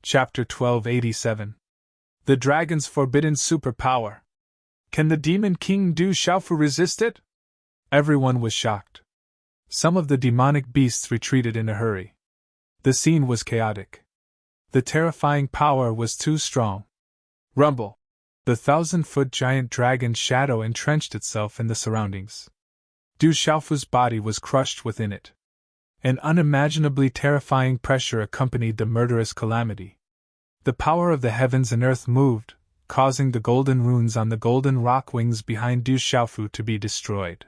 Chapter 1287. The Dragon's Forbidden Superpower. Can the Demon King Du Xiaofu resist it? Everyone was shocked. Some of the demonic beasts retreated in a hurry. The scene was chaotic. The terrifying power was too strong. Rumble! The 1,000-foot giant dragon's shadow entrenched itself in the surroundings. Du Xiaofu's body was crushed within it. An unimaginably terrifying pressure accompanied the murderous calamity. The power of the heavens and earth moved, causing the golden runes on the golden rock wings behind Du Xiaofu to be destroyed.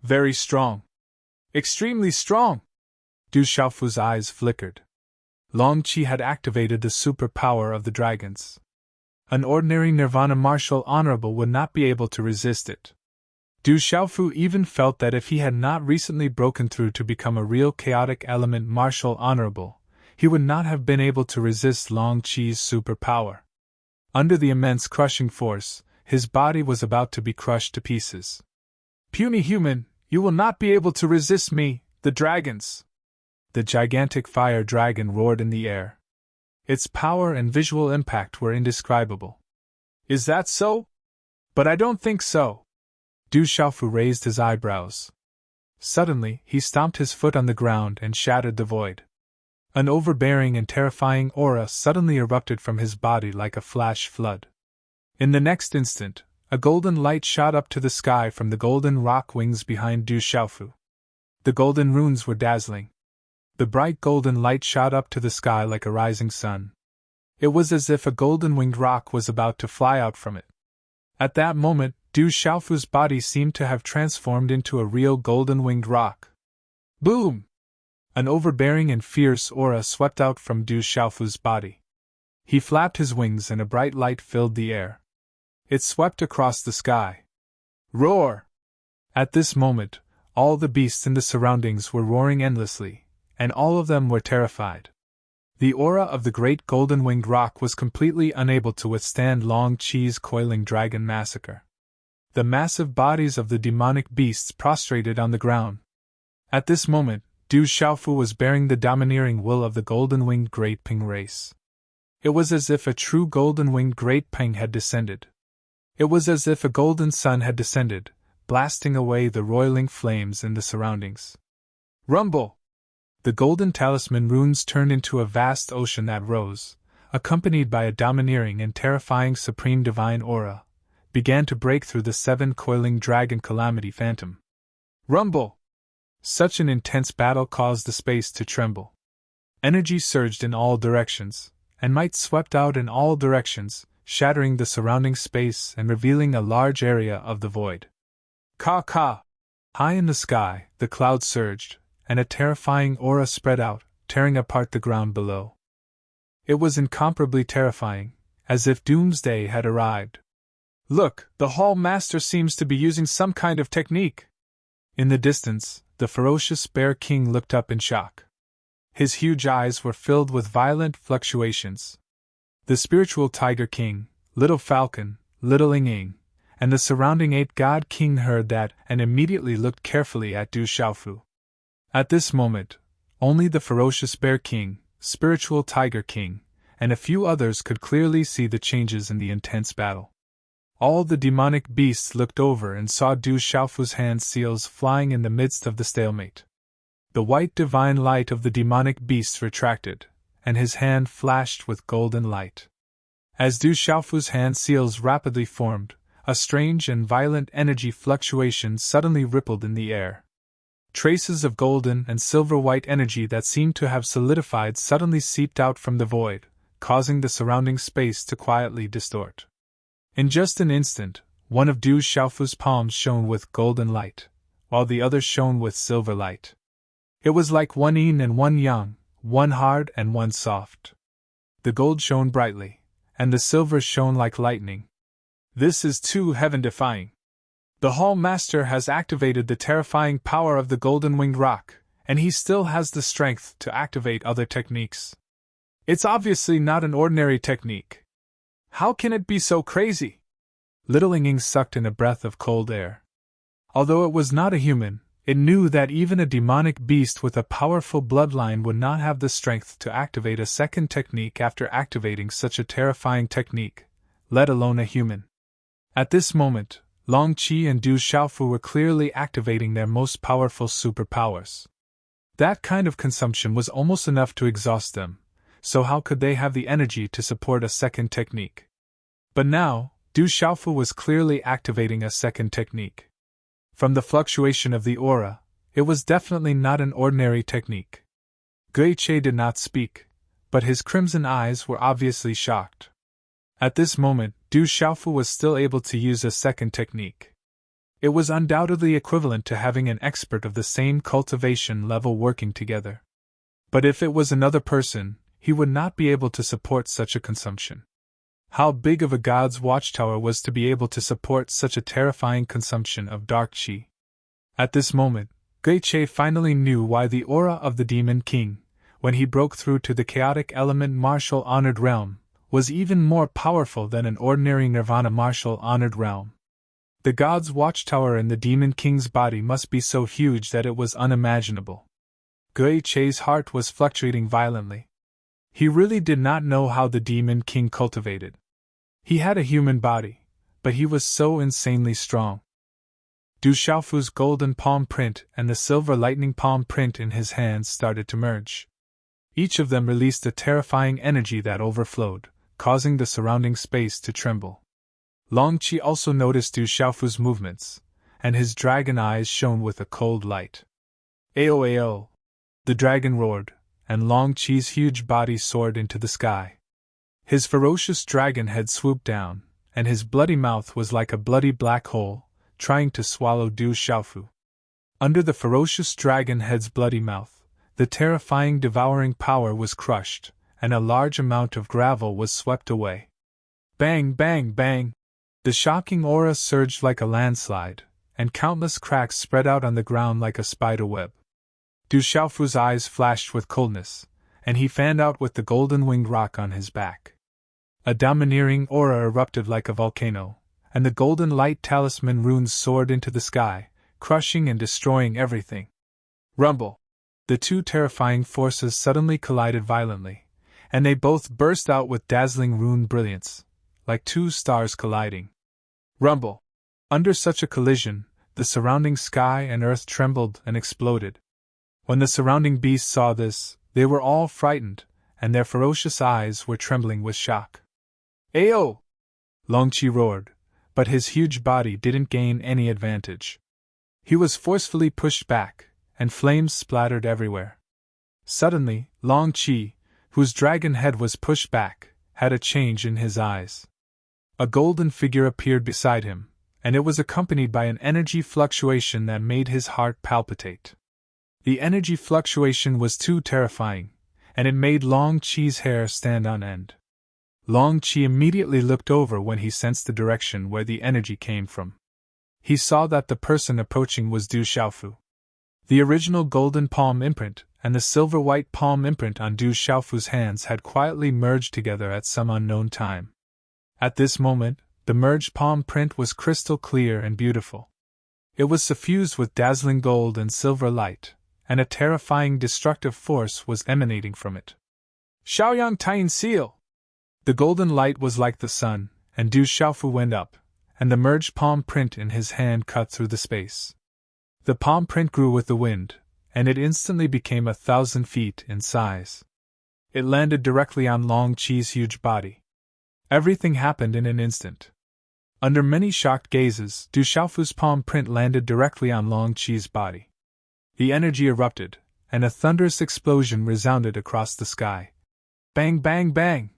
Very strong. Extremely strong! Du Xiaofu's eyes flickered. Long Qi had activated the superpower of the dragons. An ordinary Nirvana martial honorable would not be able to resist it. Du Xiaofu even felt that if he had not recently broken through to become a real chaotic element martial honorable, he would not have been able to resist Long Qi's superpower. Under the immense crushing force, his body was about to be crushed to pieces. Puny human, you will not be able to resist me, the dragons! The gigantic fire dragon roared in the air. Its power and visual impact were indescribable. Is that so? But I don't think so. Du Xiaofu raised his eyebrows. Suddenly, he stomped his foot on the ground and shattered the void. An overbearing and terrifying aura suddenly erupted from his body like a flash flood. In the next instant, a golden light shot up to the sky from the golden rock wings behind Du Xiaofu. The golden runes were dazzling. The bright golden light shot up to the sky like a rising sun. It was as if a golden-winged rock was about to fly out from it. At that moment, Du Xiaofu's body seemed to have transformed into a real golden-winged rock. Boom! An overbearing and fierce aura swept out from Du Xiaofu's body. He flapped his wings and a bright light filled the air. It swept across the sky. Roar! At this moment, all the beasts in the surroundings were roaring endlessly, and all of them were terrified. The aura of the great golden-winged rock was completely unable to withstand Long Qi's coiling dragon massacre. The massive bodies of the demonic beasts prostrated on the ground. At this moment, Du Xiaofu was bearing the domineering will of the golden-winged Great Ping race. It was as if a true golden-winged Great Ping had descended. It was as if a golden sun had descended, blasting away the roiling flames in the surroundings. Rumble! The golden talisman runes turned into a vast ocean that rose, accompanied by a domineering and terrifying supreme divine aura, began to break through the 7 coiling dragon calamity phantom. Rumble! Such an intense battle caused the space to tremble. Energy surged in all directions, and might swept out in all directions, shattering the surrounding space and revealing a large area of the void. Ka! High in the sky, the clouds surged, and a terrifying aura spread out, tearing apart the ground below. It was incomparably terrifying, as if doomsday had arrived. Look, the Hall Master seems to be using some kind of technique. In the distance, the ferocious Bear King looked up in shock. His huge eyes were filled with violent fluctuations. The spiritual Tiger King, Little Falcon, Little Ying, and the surrounding 8 God King heard that and immediately looked carefully at Du Xiaofu. At this moment, only the ferocious Bear King, spiritual Tiger King, and a few others could clearly see the changes in the intense battle. All the demonic beasts looked over and saw Du Xiaofu's hand seals flying in the midst of the stalemate. The white divine light of the demonic beasts retracted, and his hand flashed with golden light. As Du Xiaofu's hand seals rapidly formed, a strange and violent energy fluctuation suddenly rippled in the air. Traces of golden and silver-white energy that seemed to have solidified suddenly seeped out from the void, causing the surrounding space to quietly distort. In just an instant, one of Du Xiaofu's palms shone with golden light, while the other shone with silver light. It was like one yin and one yang, one hard and one soft. The gold shone brightly, and the silver shone like lightning. This is too heaven-defying. The Hall Master has activated the terrifying power of the golden-winged rock, and he still has the strength to activate other techniques. It's obviously not an ordinary technique. How can it be so crazy? Little Ying sucked in a breath of cold air. Although it was not a human, It knew that even a demonic beast with a powerful bloodline would not have the strength to activate a second technique after activating such a terrifying technique, let alone a human. At this moment, Long Qi and Du Xiaofu were clearly activating their most powerful superpowers. That kind of consumption was almost enough to exhaust them, so how could they have the energy to support a second technique? But now, Du Xiaofu was clearly activating a second technique. From the fluctuation of the aura, it was definitely not an ordinary technique. Gui Che did not speak, but his crimson eyes were obviously shocked. At this moment, Du Xiaofu was still able to use a second technique. It was undoubtedly equivalent to having an expert of the same cultivation level working together. But if it was another person, he would not be able to support such a consumption. How big of a god's watchtower was to be able to support such a terrifying consumption of dark qi? At this moment, Gui Che finally knew why the aura of the Demon King, when he broke through to the chaotic element martial honored realm, was even more powerful than an ordinary nirvana martial honored realm. The god's watchtower in the Demon King's body must be so huge that it was unimaginable. Gui Che's heart was fluctuating violently. He really did not know how the Demon King cultivated. He had a human body, but he was so insanely strong. Du Xiaofu's golden palm print and the silver lightning palm print in his hands started to merge. Each of them released a terrifying energy that overflowed, causing the surrounding space to tremble. Long Qi also noticed Du Xiaofu's movements, and his dragon eyes shone with a cold light. Ao ao! The dragon roared, and Long Qi's huge body soared into the sky. His ferocious dragon head swooped down, and his bloody mouth was like a bloody black hole, trying to swallow Du Xiaofu. Under the ferocious dragon head's bloody mouth, the terrifying devouring power was crushed, and a large amount of gravel was swept away. Bang, bang, bang! The shocking aura surged like a landslide, and countless cracks spread out on the ground like a spider web. Du Xiaofu's eyes flashed with coldness, and he fanned out with the golden-winged rock on his back. A domineering aura erupted like a volcano, and the golden light talisman runes soared into the sky, crushing and destroying everything. Rumble! The two terrifying forces suddenly collided violently, and they both burst out with dazzling rune brilliance, like two stars colliding. Rumble! Under such a collision, the surrounding sky and earth trembled and exploded. When the surrounding beasts saw this, they were all frightened, and their ferocious eyes were trembling with shock. Ao! Long Qi roared, but his huge body didn't gain any advantage. He was forcefully pushed back, and flames splattered everywhere. Suddenly, Long Qi, whose dragon head was pushed back, had a change in his eyes. A golden figure appeared beside him, and it was accompanied by an energy fluctuation that made his heart palpitate. The energy fluctuation was too terrifying, and it made Long Qi's hair stand on end. Long Qi immediately looked over when he sensed the direction where the energy came from. He saw that the person approaching was Du Xiaofu. The original golden palm imprint and the silver-white palm imprint on Du Xiaofu's hands had quietly merged together at some unknown time. At this moment, the merged palm print was crystal clear and beautiful. It was suffused with dazzling gold and silver light, and a terrifying destructive force was emanating from it. Xiaoyang Taiyin Seal! The golden light was like the sun, and Du Xiaofu went up, and the merged palm print in his hand cut through the space. The palm print grew with the wind, and it instantly became 1,000 feet in size. It landed directly on Long Qi's huge body. Everything happened in an instant. Under many shocked gazes, Du Xiaofu's palm print landed directly on Long Qi's body. The energy erupted, and a thunderous explosion resounded across the sky. Bang, bang, bang!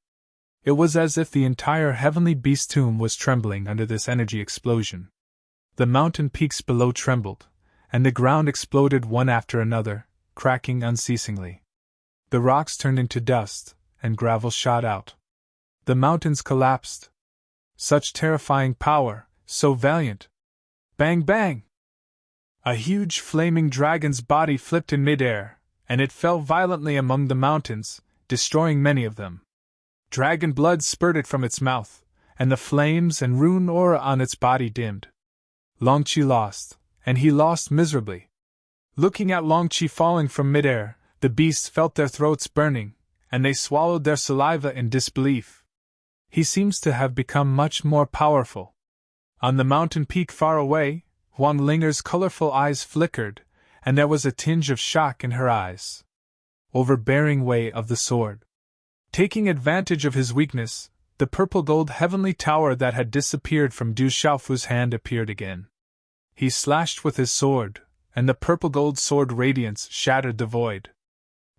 It was as if the entire heavenly beast tomb was trembling under this energy explosion. The mountain peaks below trembled, and the ground exploded one after another, cracking unceasingly. The rocks turned into dust, and gravel shot out. The mountains collapsed. Such terrifying power, so valiant! Bang, bang! A huge flaming dragon's body flipped in midair, and it fell violently among the mountains, destroying many of them. Dragon blood spurted from its mouth, and the flames and rune aura on its body dimmed. Long Qi lost, and he lost miserably. Looking at Long Qi falling from midair, the beasts felt their throats burning, and they swallowed their saliva in disbelief. He seems to have become much more powerful. On the mountain peak far away, Huang Linger's colorful eyes flickered, and there was a tinge of shock in her eyes. Overbearing way of the sword. Taking advantage of his weakness, the purple gold heavenly tower that had disappeared from Du Xiaofu's hand appeared again. He slashed with his sword, and the purple gold sword radiance shattered the void.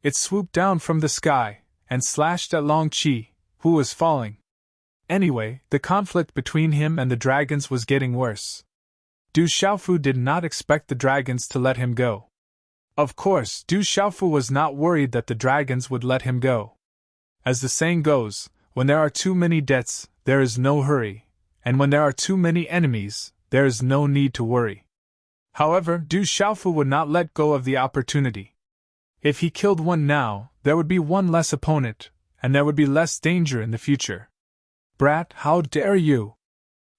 It swooped down from the sky, and slashed at Long Qi, who was falling. Anyway, the conflict between him and the dragons was getting worse. Du Xiaofu did not expect the dragons to let him go. Of course, Du Xiaofu was not worried that the dragons would let him go. As the saying goes, when there are too many debts, there is no hurry, and when there are too many enemies, there is no need to worry. However, Du Xiaofu would not let go of the opportunity. If he killed one now, there would be one less opponent, and there would be less danger in the future. Brat, how dare you!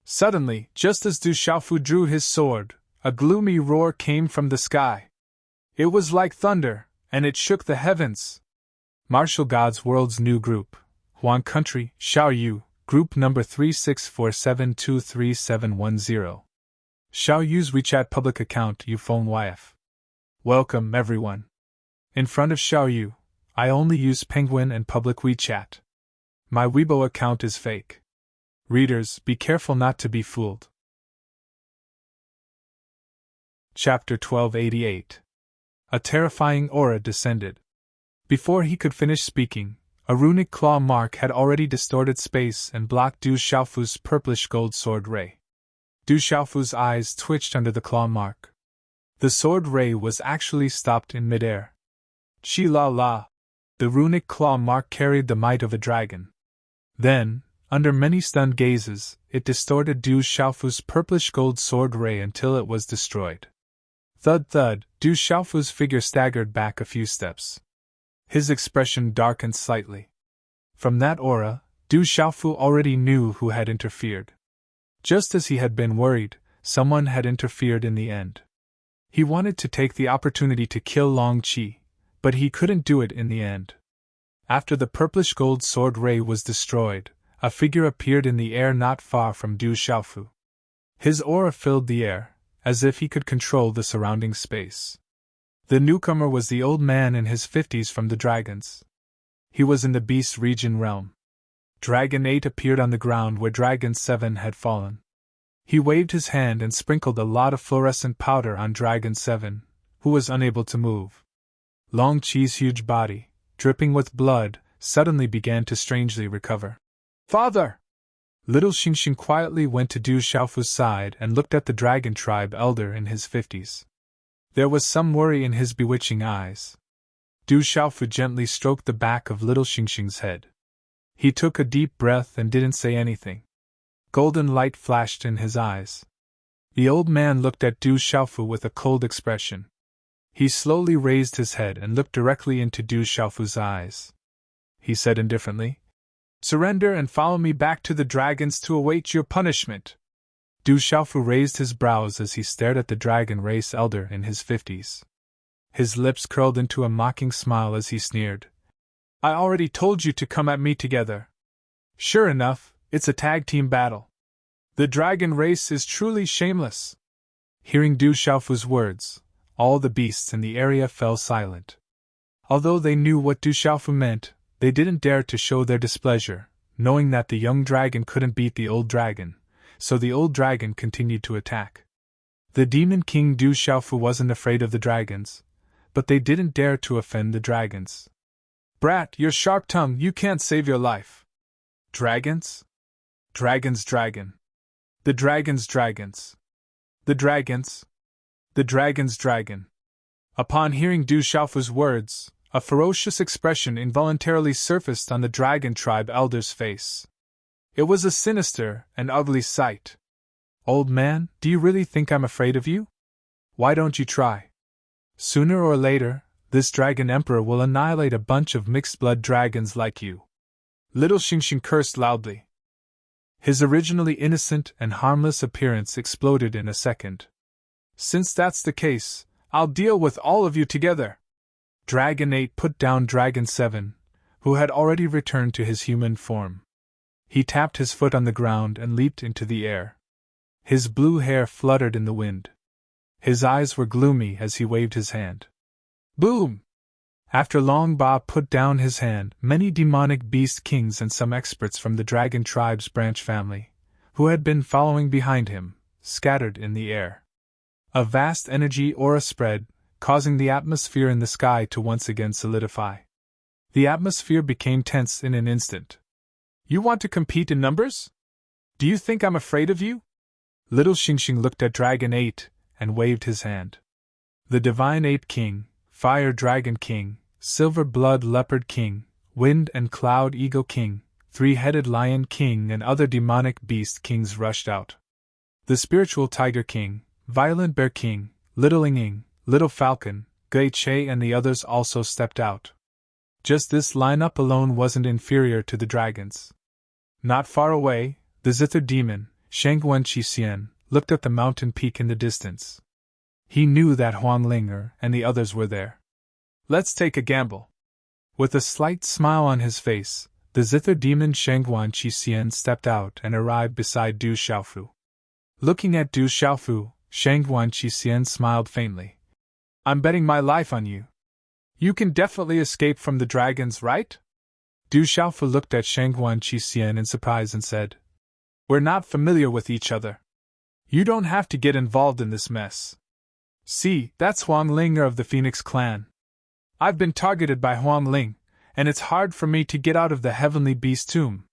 Suddenly, just as Du Xiaofu drew his sword, a gloomy roar came from the sky. It was like thunder, and it shook the heavens. Martial Gods World's new group, Huang Country, Xiaoyu, group number 3647233710. Xiaoyu's WeChat public account Uphone YF. Welcome, everyone. In front of Xiaoyu, I only use Penguin and public WeChat. My Weibo account is fake. Readers, be careful not to be fooled. Chapter 1288. A terrifying aura descended. Before he could finish speaking, a runic claw mark had already distorted space and blocked Du Xiaofu's purplish gold sword ray. Du Xiaofu's eyes twitched under the claw mark. The sword ray was actually stopped in midair. Chi la la! The runic claw mark carried the might of a dragon. Then, under many stunned gazes, it distorted Du Xiaofu's purplish gold sword ray until it was destroyed. Thud thud, Du Xiaofu's figure staggered back a few steps. His expression darkened slightly. From that aura, Du Xiaofu already knew who had interfered. Just as he had been worried, someone had interfered in the end. He wanted to take the opportunity to kill Long Qi, but he couldn't do it in the end. After the purplish gold sword ray was destroyed, a figure appeared in the air not far from Du Xiaofu. His aura filled the air, as if he could control the surrounding space. The newcomer was the old man in his 50s from the dragons. He was in the Beast Region realm. Dragon 8 appeared on the ground where Dragon 7 had fallen. He waved his hand and sprinkled a lot of fluorescent powder on Dragon 7, who was unable to move. Long Qi's huge body, dripping with blood, suddenly began to strangely recover. Father! Little Xingxing quietly went to Du Xiaofu's side and looked at the dragon tribe elder in his 50s. There was some worry in his bewitching eyes. Du Xiaofu gently stroked the back of little Xingxing's head. He took a deep breath and didn't say anything. Golden light flashed in his eyes. The old man looked at Du Xiaofu with a cold expression. He slowly raised his head and looked directly into Du Xiaofu's eyes. He said indifferently, "Surrender and follow me back to the dragons to await your punishment." Du Xiaofu raised his brows as he stared at the dragon race elder in his 50s. His lips curled into a mocking smile as he sneered. "I already told you to come at me together. Sure enough, it's a tag team battle. The dragon race is truly shameless." Hearing Du Xiaofu's words, all the beasts in the area fell silent. Although they knew what Du Xiaofu meant, they didn't dare to show their displeasure, knowing that the young dragon couldn't beat the old dragon, so the old dragon continued to attack. The Demon King Du Xiaofu wasn't afraid of the dragons, but they didn't dare to offend the dragons. "Brat, your sharp tongue, you can't save your life." "Dragons? Dragons, dragon. The dragons, dragons. The dragons. The dragons, dragon." Upon hearing Du Xiaofu's words, a ferocious expression involuntarily surfaced on the dragon tribe elder's face. It was a sinister and ugly sight. "Old man, do you really think I'm afraid of you? Why don't you try? Sooner or later, this dragon emperor will annihilate a bunch of mixed-blood dragons like you." Little Xingxing cursed loudly. His originally innocent and harmless appearance exploded in a second. "Since that's the case, I'll deal with all of you together. Dragon 8 put down Dragon 7, who had already returned to his human form. He tapped his foot on the ground and leaped into the air. His blue hair fluttered in the wind. His eyes were gloomy as he waved his hand. Boom! After Long Ba put down his hand, many demonic beast kings and some experts from the dragon tribe's branch family, who had been following behind him, scattered in the air. A vast energy aura spread, causing the atmosphere in the sky to once again solidify. The atmosphere became tense in an instant. You want to compete in numbers? Do you think I'm afraid of you? Little Xingxing looked at Dragon 8 and waved his hand. The Divine Ape King, Fire Dragon King, Silver Blood Leopard King, Wind and Cloud Eagle King, Three-Headed Lion King and other demonic beast kings rushed out. The Spiritual Tiger King, Violent Bear King, Little Ying, Little Falcon, Gui Che and the others also stepped out. Just this lineup alone wasn't inferior to the dragons. Not far away, the Zither Demon, Shangguan Xixian, looked at the mountain peak in the distance. He knew that Huang Linger and the others were there. Let's take a gamble. With a slight smile on his face, the Zither Demon Shangguan Xixian stepped out and arrived beside Du Xiaofu. Looking at Du Xiaofu, Shangguan Xixian smiled faintly. I'm betting my life on you. You can definitely escape from the dragons, right? Du Xiaofu looked at Shangguan Xixian in surprise and said, We're not familiar with each other. You don't have to get involved in this mess. See, that's Huang Linger of the Phoenix clan. I've been targeted by Huang Ling, and it's hard for me to get out of the Heavenly Beast tomb.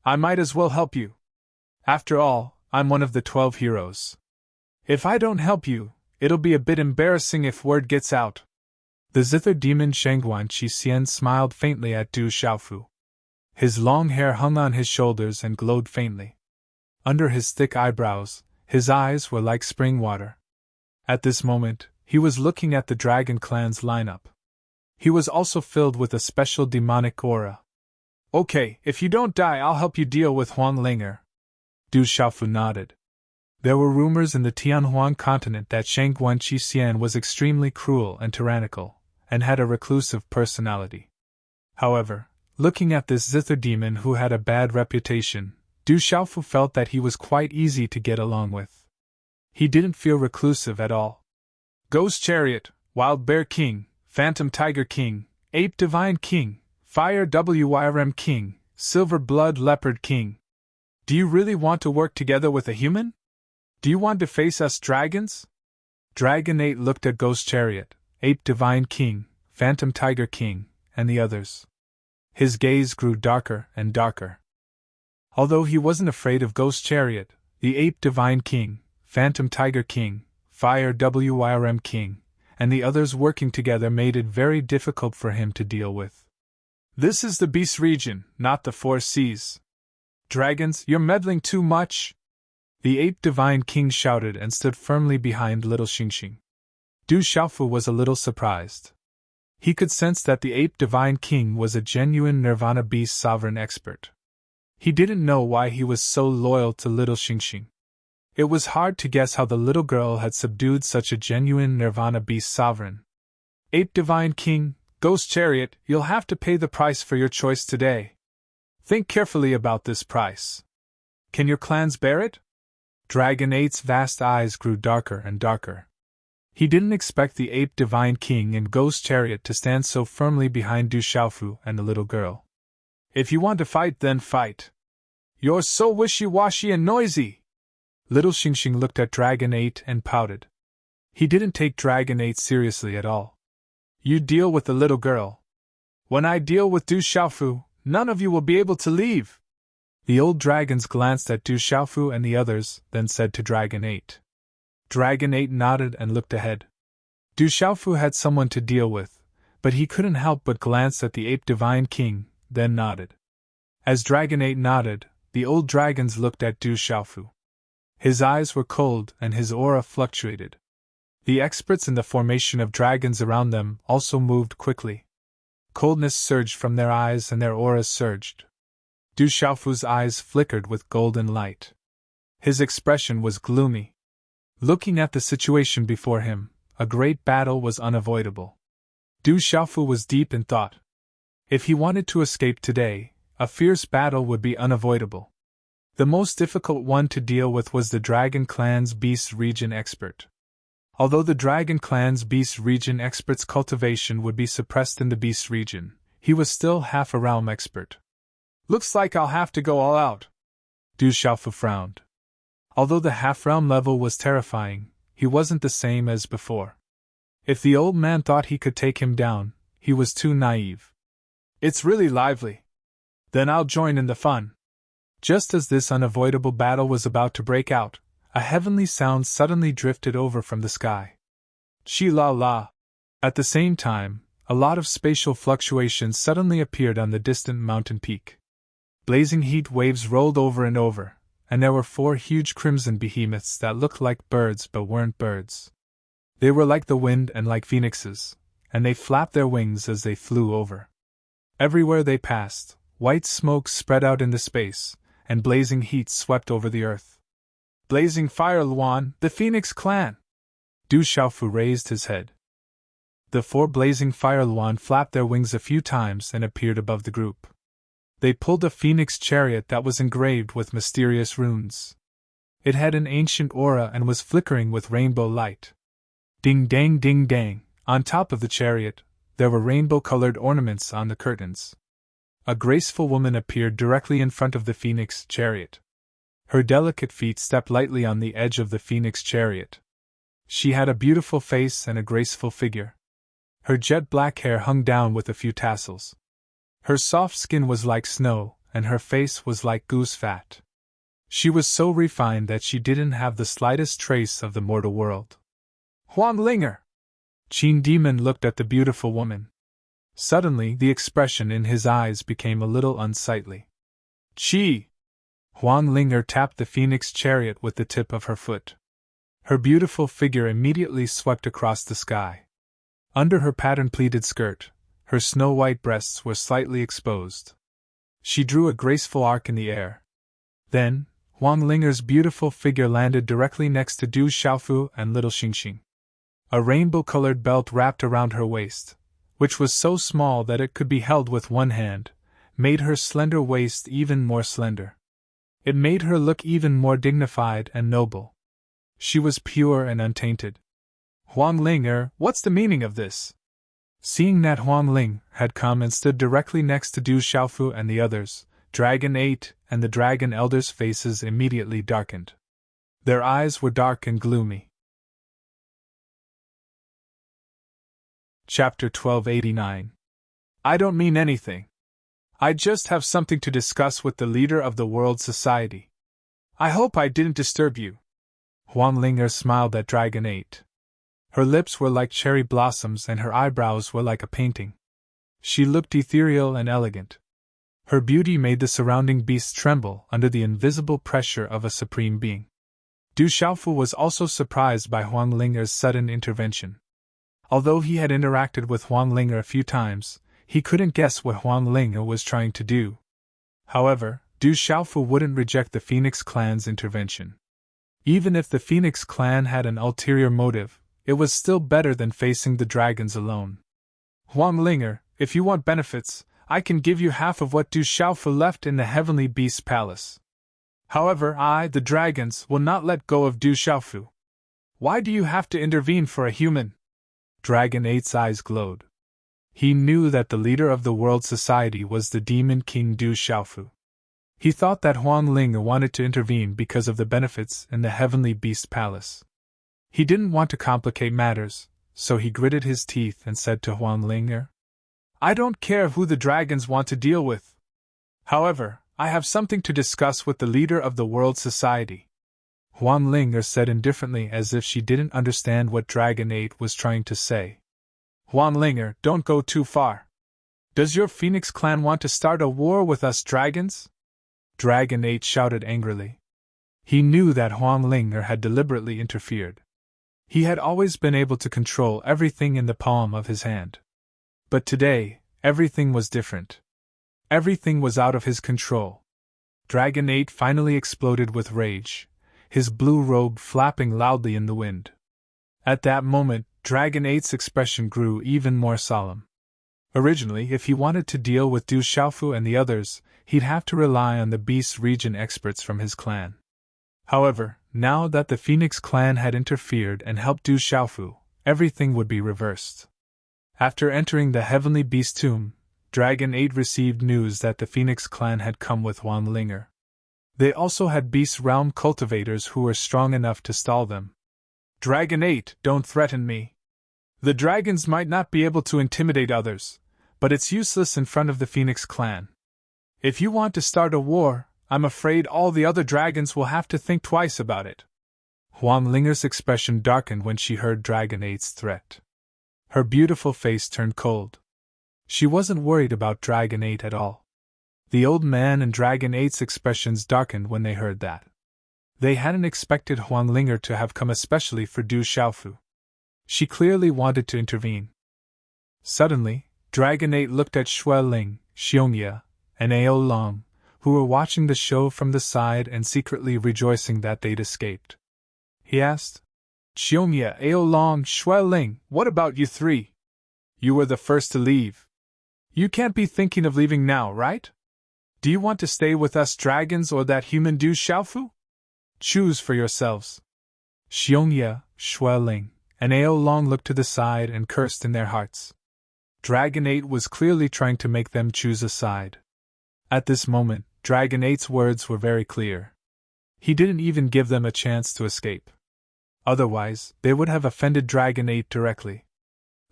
I might as well help you. After all, I'm one of the 12 heroes. If I don't help you, it'll be a bit embarrassing if word gets out. The Zither Demon Shangguan Xixian smiled faintly at Du Xiaofu. His long hair hung on his shoulders and glowed faintly. Under his thick eyebrows, his eyes were like spring water. At this moment, he was looking at the Dragon Clan's lineup. He was also filled with a special demonic aura. Okay, if you don't die, I'll help you deal with Huang Linger. Du Xiaofu nodded. There were rumors in the Tianhuan continent that Shangguan Xixian was extremely cruel and tyrannical, and had a reclusive personality. However, looking at this Zither demon who had a bad reputation, Du Xiaofu felt that he was quite easy to get along with. He didn't feel reclusive at all. Ghost Chariot, Wild Bear King, Phantom Tiger King, Ape Divine King, Fire Wyrm King, Silver Blood Leopard King. Do you really want to work together with a human? Do you want to face us dragons? Dragon 8 looked at Ghost Chariot, Ape Divine King, Phantom Tiger King, and the others. His gaze grew darker and darker. Although he wasn't afraid of Ghost Chariot, the Ape Divine King, Phantom Tiger King, Fire Wyrm King, and the others working together made it very difficult for him to deal with. This is the Beast region, not the Four Seas. Dragons, you're meddling too much! The Ape Divine King shouted and stood firmly behind Little Xingxing. Du Xiaofu was a little surprised. He could sense that the Ape Divine King was a genuine Nirvana Beast sovereign expert. He didn't know why he was so loyal to Little Xingxing. It was hard to guess how the little girl had subdued such a genuine Nirvana Beast sovereign. Ape Divine King, Ghost Chariot, you'll have to pay the price for your choice today. Think carefully about this price. Can your clans bear it? Dragon 8's vast eyes grew darker and darker. He didn't expect the Ape Divine King and Ghost Chariot to stand so firmly behind Du Xiaofu and the little girl. If you want to fight, then fight. You're so wishy-washy and noisy! Little Xingxing looked at Dragon 8 and pouted. He didn't take Dragon 8 seriously at all. You deal with the little girl. When I deal with Du Xiaofu, none of you will be able to leave. The old dragons glanced at Du Xiaofu and the others, then said to Dragon 8. Dragon 8 nodded and looked ahead. Du Xiaofu had someone to deal with, but he couldn't help but glance at the Ape Divine King, then nodded. As Dragon 8 nodded, the old dragons looked at Du Xiaofu. His eyes were cold and his aura fluctuated. The experts in the formation of dragons around them also moved quickly. Coldness surged from their eyes and their auras surged. Du Xiaofu's eyes flickered with golden light. His expression was gloomy. Looking at the situation before him, a great battle was unavoidable. Du Xiaofu was deep in thought. If he wanted to escape today, a fierce battle would be unavoidable. The most difficult one to deal with was the Dragon Clan's Beast Region expert. Although the Dragon Clan's Beast Region expert's cultivation would be suppressed in the Beast Region, he was still half a realm expert. Looks like I'll have to go all out. Du Xiaofu frowned. Although the half-realm level was terrifying, he wasn't the same as before. If the old man thought he could take him down, he was too naive. It's really lively. Then I'll join in the fun. Just as this unavoidable battle was about to break out, a heavenly sound suddenly drifted over from the sky. Shi-la-la. At the same time, a lot of spatial fluctuations suddenly appeared on the distant mountain peak. Blazing heat waves rolled over and over, and there were 4 huge crimson behemoths that looked like birds but weren't birds. They were like the wind and like phoenixes, and they flapped their wings as they flew over. Everywhere they passed, white smoke spread out into space, and blazing heat swept over the earth. Blazing Fire Luan, the Phoenix Clan! Du Xiaofu raised his head. The 4 blazing Fire Luan flapped their wings a few times and appeared above the group. They pulled a phoenix chariot that was engraved with mysterious runes. It had an ancient aura and was flickering with rainbow light. Ding dang ding dang, on top of the chariot, there were rainbow-colored ornaments on the curtains. A graceful woman appeared directly in front of the phoenix chariot. Her delicate feet stepped lightly on the edge of the phoenix chariot. She had a beautiful face and a graceful figure. Her jet-black hair hung down with a few tassels. Her soft skin was like snow, and her face was like goose fat. She was so refined that she didn't have the slightest trace of the mortal world. Huang Linger! Qin Demon looked at the beautiful woman. Suddenly, the expression in his eyes became a little unsightly. Qi! Huang Linger tapped the phoenix chariot with the tip of her foot. Her beautiful figure immediately swept across the sky. Under her pattern-pleated skirt, her snow-white breasts were slightly exposed. She drew a graceful arc in the air. Then, Huang Linger's beautiful figure landed directly next to Du Xiaofu and little Xingxing. A rainbow-colored belt wrapped around her waist, which was so small that it could be held with one hand, made her slender waist even more slender. It made her look even more dignified and noble. She was pure and untainted. Huang Linger, what's the meaning of this? Seeing that Huang Ling had come and stood directly next to Du Xiaofu and the others, Dragon 8 and the Dragon Elders' faces immediately darkened. Their eyes were dark and gloomy. Chapter 1289. I don't mean anything. I just have something to discuss with the leader of the World Society. I hope I didn't disturb you. Huang Linger smiled at Dragon 8. Her lips were like cherry blossoms and her eyebrows were like a painting. She looked ethereal and elegant. Her beauty made the surrounding beasts tremble under the invisible pressure of a supreme being. Du Xiaofu was also surprised by Huang Linger's sudden intervention. Although he had interacted with Huang Linger a few times, he couldn't guess what Huang Linger was trying to do. However, Du Xiaofu wouldn't reject the Phoenix Clan's intervention. Even if the Phoenix Clan had an ulterior motive, it was still better than facing the dragons alone. Huang Linger, if you want benefits, I can give you half of what Du Xiaofu left in the Heavenly Beast Palace. However, the dragons, will not let go of Du Xiaofu. Why do you have to intervene for a human? Dragon 8's eyes glowed. He knew that the leader of the World Society was the Demon King Du Xiaofu. He thought that Huang Ling wanted to intervene because of the benefits in the Heavenly Beast Palace. He didn't want to complicate matters, so he gritted his teeth and said to Huang Linger, I don't care who the dragons want to deal with. However, I have something to discuss with the leader of the World Society. Huang Linger said indifferently as if she didn't understand what Dragon 8 was trying to say. Huang Linger, don't go too far. Does your Phoenix Clan want to start a war with us dragons? Dragon 8 shouted angrily. He knew that Huang Linger had deliberately interfered. He had always been able to control everything in the palm of his hand. But today, everything was different. Everything was out of his control. Dragon 8 finally exploded with rage, his blue robe flapping loudly in the wind. At that moment, Dragon 8's expression grew even more solemn. Originally, if he wanted to deal with Du Xiaofu and the others, he'd have to rely on the Beast region experts from his clan. However, now that the Phoenix clan had interfered and helped Du Xiaofu, everything would be reversed. After entering the Heavenly Beast tomb, Dragon 8 received news that the Phoenix clan had come with Huang Linger. They also had Beast Realm cultivators who were strong enough to stall them. Dragon 8, don't threaten me. The dragons might not be able to intimidate others, but it's useless in front of the Phoenix clan. If you want to start a war, I'm afraid all the other dragons will have to think twice about it. Huang Linger's expression darkened when she heard Dragon 8's threat. Her beautiful face turned cold. She wasn't worried about Dragon 8 at all. The old man and Dragon 8's expressions darkened when they heard that. They hadn't expected Huang Linger to have come especially for Du Xiaofu. She clearly wanted to intervene. Suddenly, Dragon 8 looked at Xue Ling, Xiongya, and Ao Long, who were watching the show from the side and secretly rejoicing that they'd escaped. He asked, Xiongya, Ao Long, Xue Ling, what about you three? You were the first to leave. You can't be thinking of leaving now, right? Do you want to stay with us dragons or that human Du Xiaofu? Choose for yourselves. Xiongya, Xue Ling, and Ao Long looked to the side and cursed in their hearts. Dragon 8 was clearly trying to make them choose a side. At this moment, Dragon 8's words were very clear. He didn't even give them a chance to escape. Otherwise, they would have offended Dragon 8 directly.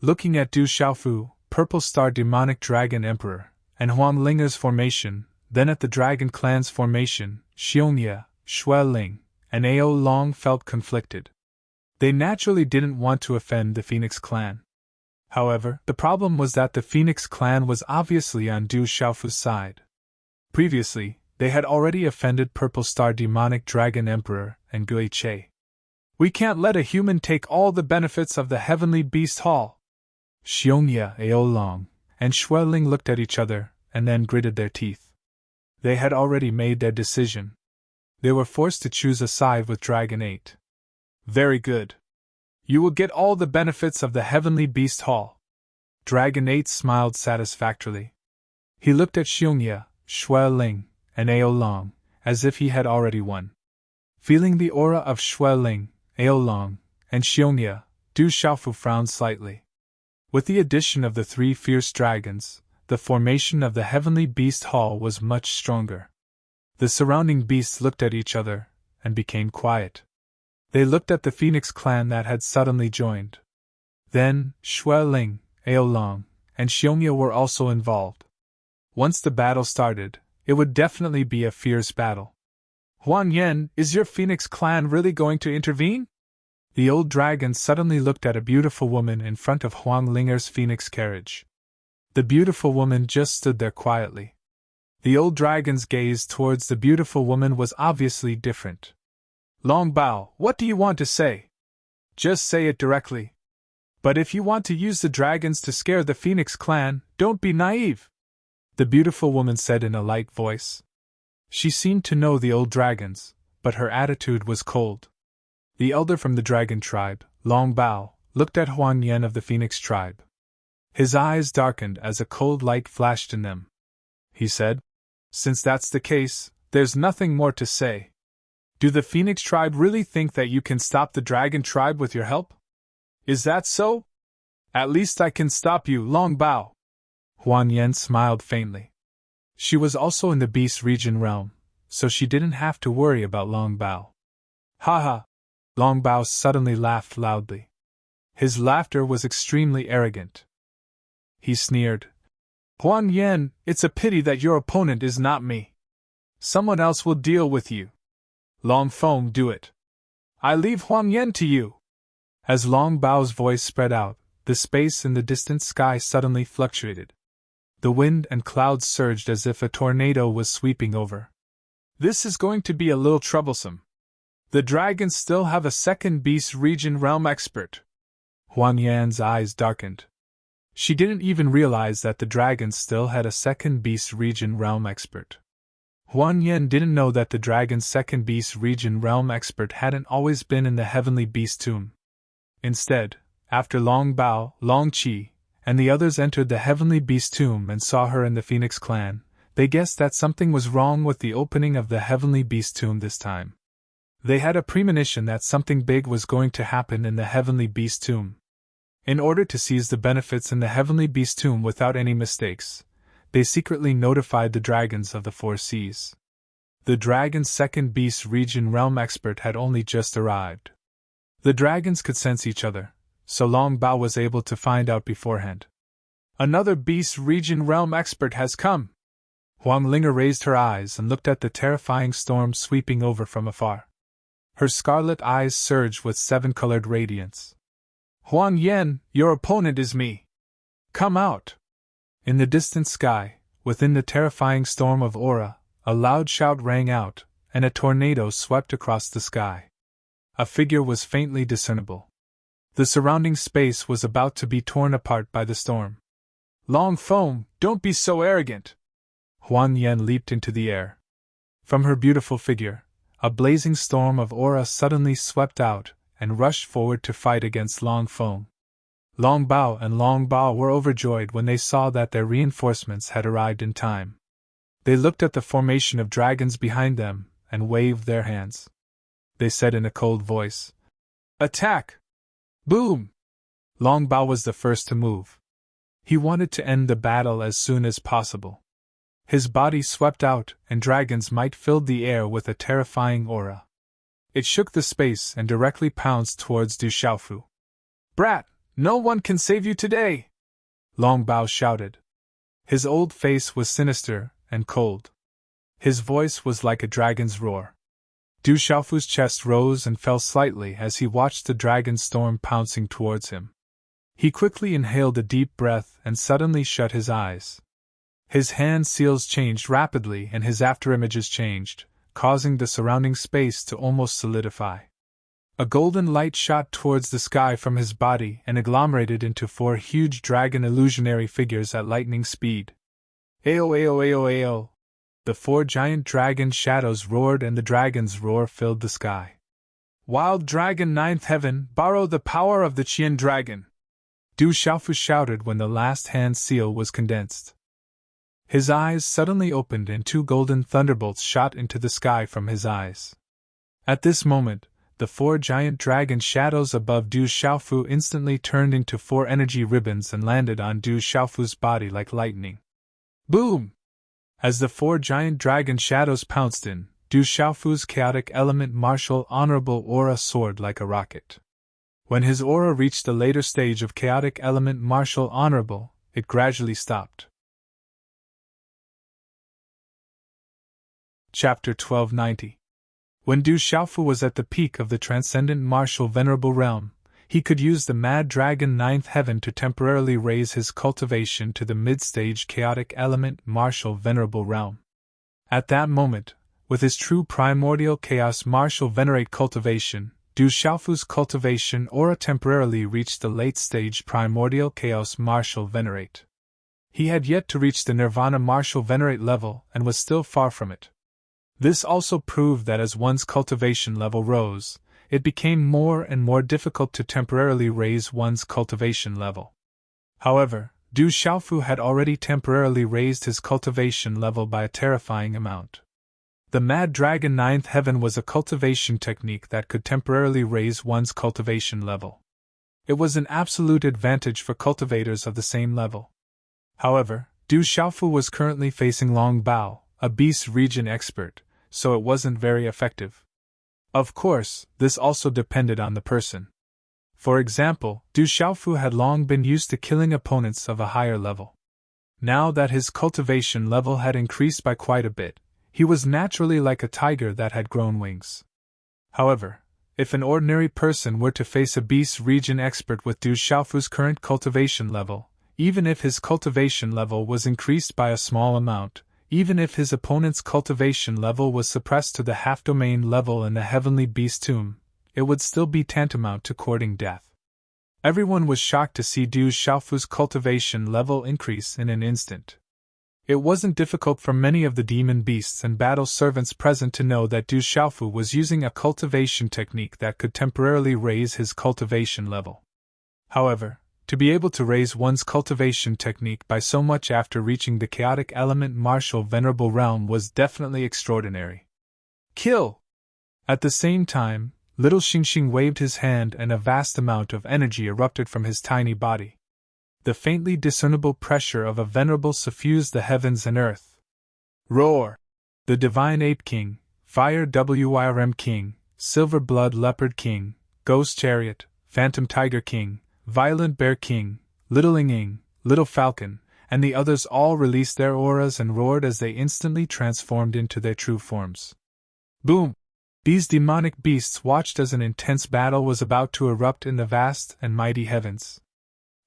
Looking at Du Xiaofu, Purple Star Demonic Dragon Emperor, and Huang Linger's formation, then at the Dragon Clan's formation, Xiongya, Xue Ling, and Ao Long felt conflicted. They naturally didn't want to offend the Phoenix clan. However, the problem was that the Phoenix clan was obviously on Du Xiaofu's side. Previously, they had already offended Purple Star Demonic Dragon Emperor and Gui Che. We can't let a human take all the benefits of the Heavenly Beast Hall. Xiongya, Ao Long, and Xue Ling looked at each other and then gritted their teeth. They had already made their decision. They were forced to choose a side with Dragon 8. Very good. You will get all the benefits of the Heavenly Beast Hall. Dragon 8 smiled satisfactorily. He looked at Xiongya, Xue Ling, and Ao Long, as if he had already won. Feeling the aura of Xue Ling, Ao Long, and Xiongya, Du Xiaofu frowned slightly. With the addition of the three fierce dragons, the formation of the Heavenly Beast Hall was much stronger. The surrounding beasts looked at each other and became quiet. They looked at the Phoenix clan that had suddenly joined. Then, Xue Ling, Ao Long, and Xiongya were also involved. Once the battle started, it would definitely be a fierce battle. Huang Yan, is your Phoenix clan really going to intervene? The old dragon suddenly looked at a beautiful woman in front of Huang Linger's Phoenix carriage. The beautiful woman just stood there quietly. The old dragon's gaze towards the beautiful woman was obviously different. Long Bao, what do you want to say? Just say it directly. But if you want to use the dragons to scare the Phoenix clan, don't be naive, the beautiful woman said in a light voice. She seemed to know the old dragons, but her attitude was cold. The elder from the dragon tribe, Long Bao, looked at Huang Yan of the Phoenix tribe. His eyes darkened as a cold light flashed in them. He said, Since that's the case, there's nothing more to say. Do the Phoenix tribe really think that you can stop the dragon tribe with your help? Is that so? At least I can stop you, Long Bao. Huang Yan smiled faintly. She was also in the Beast region realm, so she didn't have to worry about Long Bao. Ha ha! Long Bao suddenly laughed loudly. His laughter was extremely arrogant. He sneered. Huang Yan, it's a pity that your opponent is not me. Someone else will deal with you. Long Feng, do it. I leave Huang Yan to you. As Long Bao's voice spread out, the space in the distant sky suddenly fluctuated. The wind and clouds surged as if a tornado was sweeping over. This is going to be a little troublesome. The dragons still have a second Beast region realm expert. Huang Yan's eyes darkened. She didn't even realize that the dragons still had a second Beast region realm expert. Huang Yan didn't know that the dragon's second Beast region realm expert hadn't always been in the Heavenly Beast tomb. Instead, After Long Bao, Long Qi, and the others entered the Heavenly Beast tomb and saw her in the Phoenix clan, they guessed that something was wrong with the opening of the Heavenly Beast tomb this time. They had a premonition that something big was going to happen in the Heavenly Beast tomb. In order to seize the benefits in the Heavenly Beast tomb without any mistakes, they secretly notified the dragons of the Four Seas. The dragon's second beast region realm expert had only just arrived. The dragons could sense each other, so Long Bao was able to find out beforehand. Another beast region realm expert has come! Huang Linger raised her eyes and looked at the terrifying storm sweeping over from afar. Her scarlet eyes surged with seven-colored radiance. Huang Yan, your opponent is me! Come out! In the distant sky, within the terrifying storm of aura, a loud shout rang out, and a tornado swept across the sky. A figure was faintly discernible. The surrounding space was about to be torn apart by the storm. Long Foam, don't be so arrogant! Huang Yan leaped into the air. From her beautiful figure, a blazing storm of aura suddenly swept out and rushed forward to fight against Long Foam. Long Bao and Long Bao were overjoyed when they saw that their reinforcements had arrived in time. They looked at the formation of dragons behind them and waved their hands. They said in a cold voice, "Attack!" Boom! Long Bao was the first to move. He wanted to end the battle as soon as possible. His body swept out, and dragon's might filled the air with a terrifying aura. It shook the space and directly pounced towards Du Xiaofu. "Brat, no one can save you today!" Long Bao shouted. His old face was sinister and cold. His voice was like a dragon's roar. Du Xiaofu's chest rose and fell slightly as he watched the dragon storm pouncing towards him. He quickly inhaled a deep breath and suddenly shut his eyes. His hand seals changed rapidly and his afterimages changed, causing the surrounding space to almost solidify. A golden light shot towards the sky from his body and agglomerated into four huge dragon illusionary figures at lightning speed. Ao ao ao ao! The four giant dragon shadows roared and the dragon's roar filled the sky. Wild Dragon Ninth Heaven, borrow the power of the Qian Dragon! Du Xiaofu shouted when the last hand seal was condensed. His eyes suddenly opened and two golden thunderbolts shot into the sky from his eyes. At this moment, the four giant dragon shadows above Du Xiaofu instantly turned into four energy ribbons and landed on Du Xiaofu's body like lightning. Boom! As the four giant dragon shadows pounced in, Du Xiaofu's chaotic element martial honorable aura soared like a rocket. When his aura reached the later stage of chaotic element martial honorable, it gradually stopped. Chapter 1290. When Du Xiaofu was at the peak of the transcendent martial venerable realm, he could use the Mad Dragon Ninth Heaven to temporarily raise his cultivation to the mid-stage chaotic element martial venerable realm. At that moment, with his true primordial chaos martial venerate cultivation, Du Xiaofu's cultivation aura temporarily reached the late-stage primordial chaos martial venerate. He had yet to reach the nirvana martial venerate level and was still far from it. This also proved that as one's cultivation level rose, it became more and more difficult to temporarily raise one's cultivation level. However, Du Xiaofu had already temporarily raised his cultivation level by a terrifying amount. The Mad Dragon Ninth Heaven was a cultivation technique that could temporarily raise one's cultivation level. It was an absolute advantage for cultivators of the same level. However, Du Xiaofu was currently facing Long Bao, a beast region expert, so it wasn't very effective. Of course, this also depended on the person. For example, Du Xiaofu had long been used to killing opponents of a higher level. Now that his cultivation level had increased by quite a bit, he was naturally like a tiger that had grown wings. However, if an ordinary person were to face a beast region expert with Du Xiaofu's current cultivation level, even if his cultivation level was increased by a small amount, even if his opponent's cultivation level was suppressed to the half-domain level in the Heavenly Beast Tomb, it would still be tantamount to courting death. Everyone was shocked to see Du Xiaofu's cultivation level increase in an instant. It wasn't difficult for many of the demon beasts and battle servants present to know that Du Xiaofu was using a cultivation technique that could temporarily raise his cultivation level. However, to be able to raise one's cultivation technique by so much after reaching the chaotic element martial venerable realm was definitely extraordinary. Kill! At the same time, little Xingxing waved his hand and a vast amount of energy erupted from his tiny body. The faintly discernible pressure of a venerable suffused the heavens and earth. Roar! The Divine Ape King, Fire Wyrm King, Silver Blood Leopard King, Ghost Chariot, Phantom Tiger King, Violent Bear King, Little Ing, Little Falcon, and the others all released their auras and roared as they instantly transformed into their true forms. Boom! These demonic beasts watched as an intense battle was about to erupt in the vast and mighty heavens.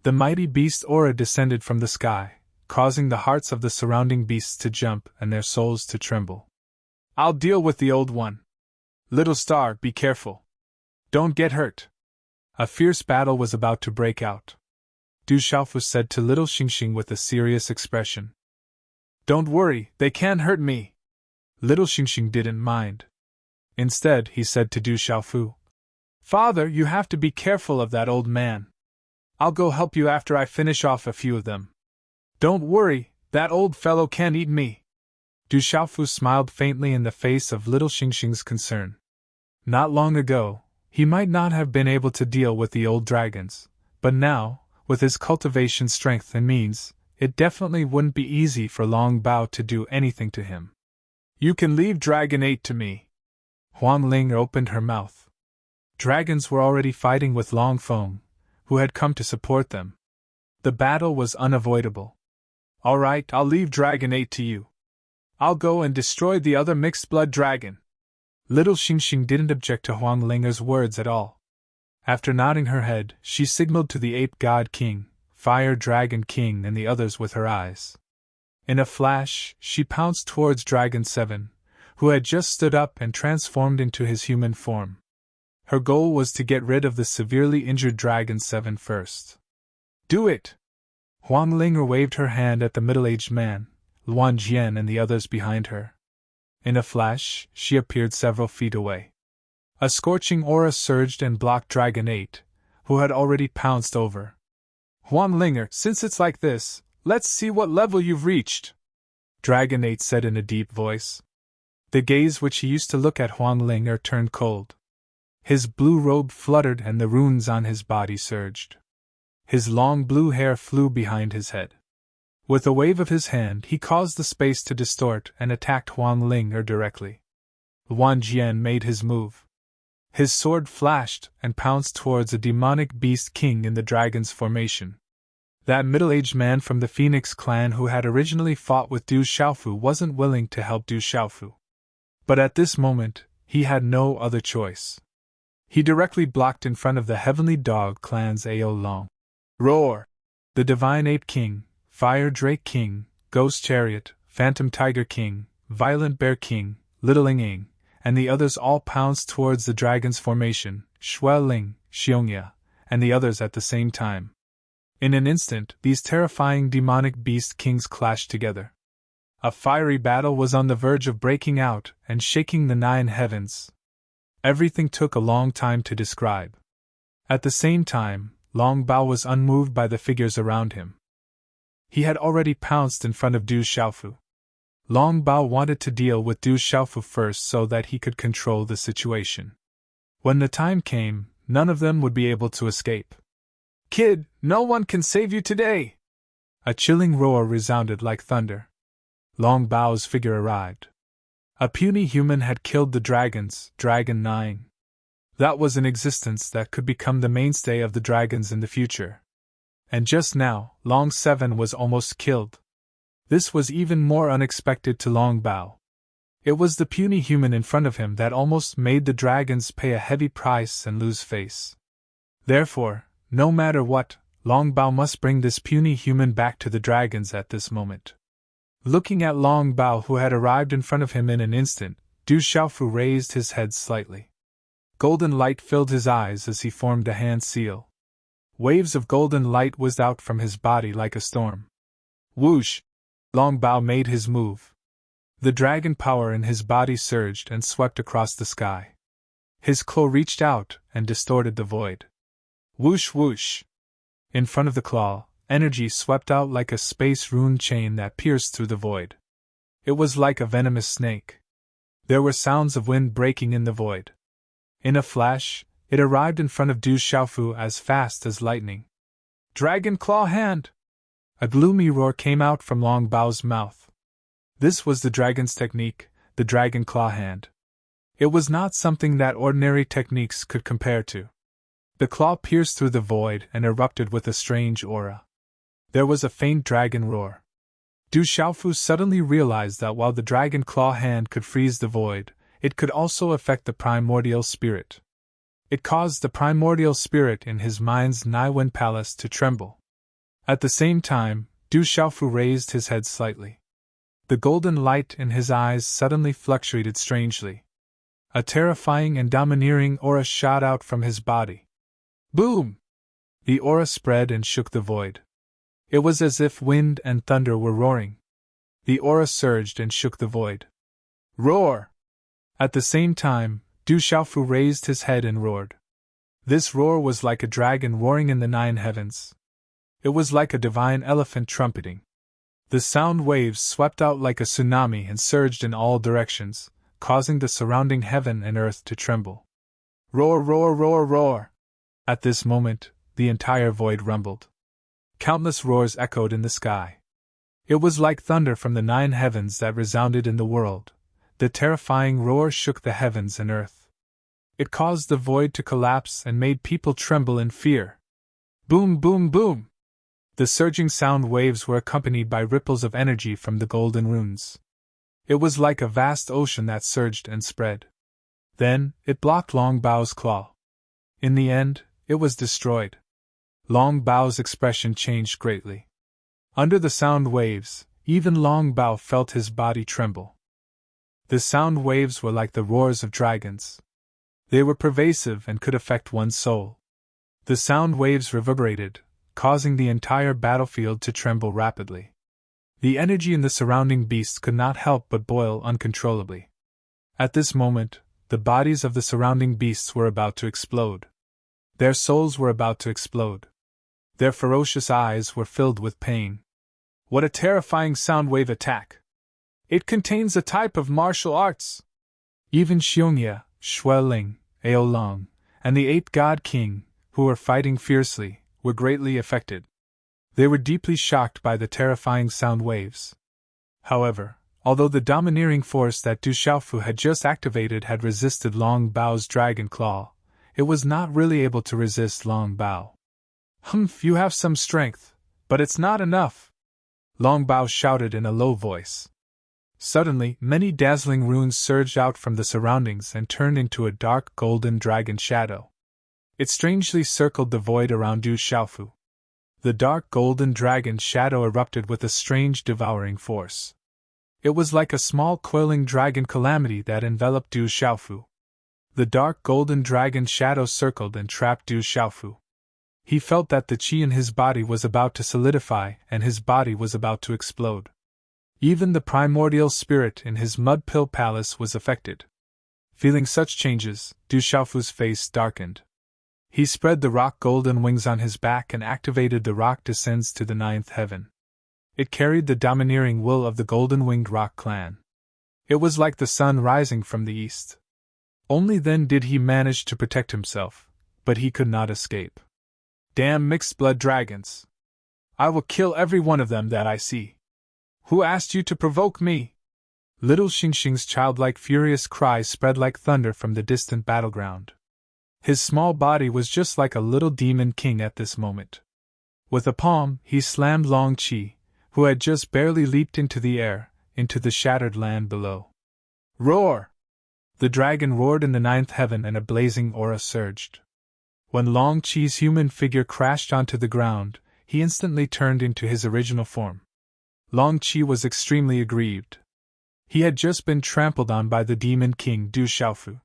The mighty beast aura descended from the sky, causing the hearts of the surrounding beasts to jump and their souls to tremble. I'll deal with the old one. Little Star, be careful. Don't get hurt. A fierce battle was about to break out. Du Xiaofu said to little Xingxing with a serious expression. Don't worry, they can't hurt me. Little Xingxing didn't mind. Instead, he said to Du Xiaofu, Father, you have to be careful of that old man. I'll go help you after I finish off a few of them. Don't worry, that old fellow can't eat me. Du Xiaofu smiled faintly in the face of little Xingxing's concern. Not long ago, he might not have been able to deal with the old dragons, but now, with his cultivation strength and means, it definitely wouldn't be easy for Long Bao to do anything to him. You can leave Dragon 8 to me. Huang Ling opened her mouth. Dragons were already fighting with Long Feng, who had come to support them. The battle was unavoidable. All right, I'll leave Dragon 8 to you. I'll go and destroy the other mixed-blood dragon. Little Xingxing didn't object to Huang Linger's words at all. After nodding her head, she signaled to the Ape God King, Fire Dragon King and the others with her eyes. In a flash, she pounced towards Dragon 7, who had just stood up and transformed into his human form. Her goal was to get rid of the severely injured Dragon 7 first. Do it! Huang Linger waved her hand at the middle-aged man, Luan Jian and the others behind her. In a flash, she appeared several feet away. A scorching aura surged and blocked Dragon 8, who had already pounced over. Huang Linger, since it's like this, let's see what level you've reached, Dragon 8 said in a deep voice. The gaze which he used to look at Huang Linger turned cold. His blue robe fluttered and the runes on his body surged. His long blue hair flew behind his head. With a wave of his hand, he caused the space to distort and attacked Huang Linger directly. Luan Jian made his move. His sword flashed and pounced towards a demonic beast king in the dragon's formation. That middle-aged man from the Phoenix clan who had originally fought with Du Xiaofu wasn't willing to help Du Xiaofu. But at this moment, he had no other choice. He directly blocked in front of the Heavenly Dog clan's Ao Long. Roar! The Divine Ape King, Fire Drake King, Ghost Chariot, Phantom Tiger King, Violent Bear King, Little Ing, and the others all pounced towards the dragon's formation, Shui Ling, Xiongya, and the others at the same time. In an instant, these terrifying demonic beast kings clashed together. A fiery battle was on the verge of breaking out and shaking the 9 heavens. Everything took a long time to describe. At the same time, Long Bao was unmoved by the figures around him. He had already pounced in front of Du Xiaofu. Long Bao wanted to deal with Du Xiaofu first so that he could control the situation. When the time came, none of them would be able to escape. Kid, no one can save you today! A chilling roar resounded like thunder. Long Bao's figure arrived. A puny human had killed the dragons, Dragon 9. That was an existence that could become the mainstay of the dragons in the future. And just now, Long 7 was almost killed. This was even more unexpected to Long Bao. It was the puny human in front of him that almost made the dragons pay a heavy price and lose face. Therefore, no matter what, Long Bao must bring this puny human back to the dragons at this moment. Looking at Long Bao, who had arrived in front of him in an instant, Du Xiaofu raised his head slightly. Golden light filled his eyes as he formed a hand seal. Waves of golden light whizzed out from his body like a storm. Whoosh! Long Bao made his move. The dragon power in his body surged and swept across the sky. His claw reached out and distorted the void. Whoosh whoosh! In front of the claw, energy swept out like a space-rune chain that pierced through the void. It was like a venomous snake. There were sounds of wind breaking in the void. In a flash, it arrived in front of Du Xiaofu as fast as lightning. Dragon Claw Hand! A gloomy roar came out from Long Bao's mouth. This was the dragon's technique, the Dragon Claw Hand. It was not something that ordinary techniques could compare to. The claw pierced through the void and erupted with a strange aura. There was a faint dragon roar. Du Xiaofu suddenly realized that while the Dragon Claw Hand could freeze the void, it could also affect the primordial spirit. It caused the primordial spirit in his mind's Naiwen palace to tremble. At the same time, Du Xiaofu raised his head slightly. The golden light in his eyes suddenly fluctuated strangely. A terrifying and domineering aura shot out from his body. Boom! The aura spread and shook the void. It was as if wind and thunder were roaring. The aura surged and shook the void. Roar! At the same time, Du Xiaofu raised his head and roared. This roar was like a dragon roaring in the 9 heavens. It was like a divine elephant trumpeting. The sound waves swept out like a tsunami and surged in all directions, causing the surrounding heaven and earth to tremble. Roar, roar, roar, roar! At this moment, the entire void rumbled. Countless roars echoed in the sky. It was like thunder from the 9 heavens that resounded in the world. The terrifying roar shook the heavens and earth. It caused the void to collapse and made people tremble in fear. Boom, boom, boom! The surging sound waves were accompanied by ripples of energy from the golden runes. It was like a vast ocean that surged and spread. Then, it blocked Long Bao's claw. In the end, it was destroyed. Long Bao's expression changed greatly. Under the sound waves, even Long Bao felt his body tremble. The sound waves were like the roars of dragons. They were pervasive and could affect one's soul. The sound waves reverberated, causing the entire battlefield to tremble rapidly. The energy in the surrounding beasts could not help but boil uncontrollably. At this moment, the bodies of the surrounding beasts were about to explode. Their souls were about to explode. Their ferocious eyes were filled with pain. What a terrifying sound wave attack! It contains a type of martial arts! Even Xiongya, Xueling, Aolong, and the 8 God King, who were fighting fiercely, were greatly affected. They were deeply shocked by the terrifying sound waves. However, although the domineering force that Du Xiaofu had just activated had resisted Long Bao's dragon claw, it was not really able to resist Long Bao. Humph, you have some strength, but it's not enough, Long Bao shouted in a low voice. Suddenly, many dazzling runes surged out from the surroundings and turned into a dark golden dragon shadow. It strangely circled the void around Du Xiaofu. The dark golden dragon shadow erupted with a strange devouring force. It was like a small coiling dragon calamity that enveloped Du Xiaofu. The dark golden dragon shadow circled and trapped Du Xiaofu. He felt that the qi in his body was about to solidify and his body was about to explode. Even the primordial spirit in his mud pill palace was affected. Feeling such changes, Du Xiaofu's face darkened. He spread the rock golden wings on his back and activated the rock descends to the 9th heaven. It carried the domineering will of the golden-winged rock clan. It was like the sun rising from the east. Only then did he manage to protect himself, but he could not escape. Damn mixed-blood dragons! I will kill every one of them that I see. Who asked you to provoke me? Little Xingxing's childlike furious cry spread like thunder from the distant battleground. His small body was just like a little demon king at this moment. With a palm, he slammed Long Qi, who had just barely leaped into the air, into the shattered land below. Roar! The dragon roared in the 9th heaven and a blazing aura surged. When Long Qi's human figure crashed onto the ground, he instantly turned into his original form. Long Qi was extremely aggrieved. He had just been trampled on by the demon king Du Xiaofu.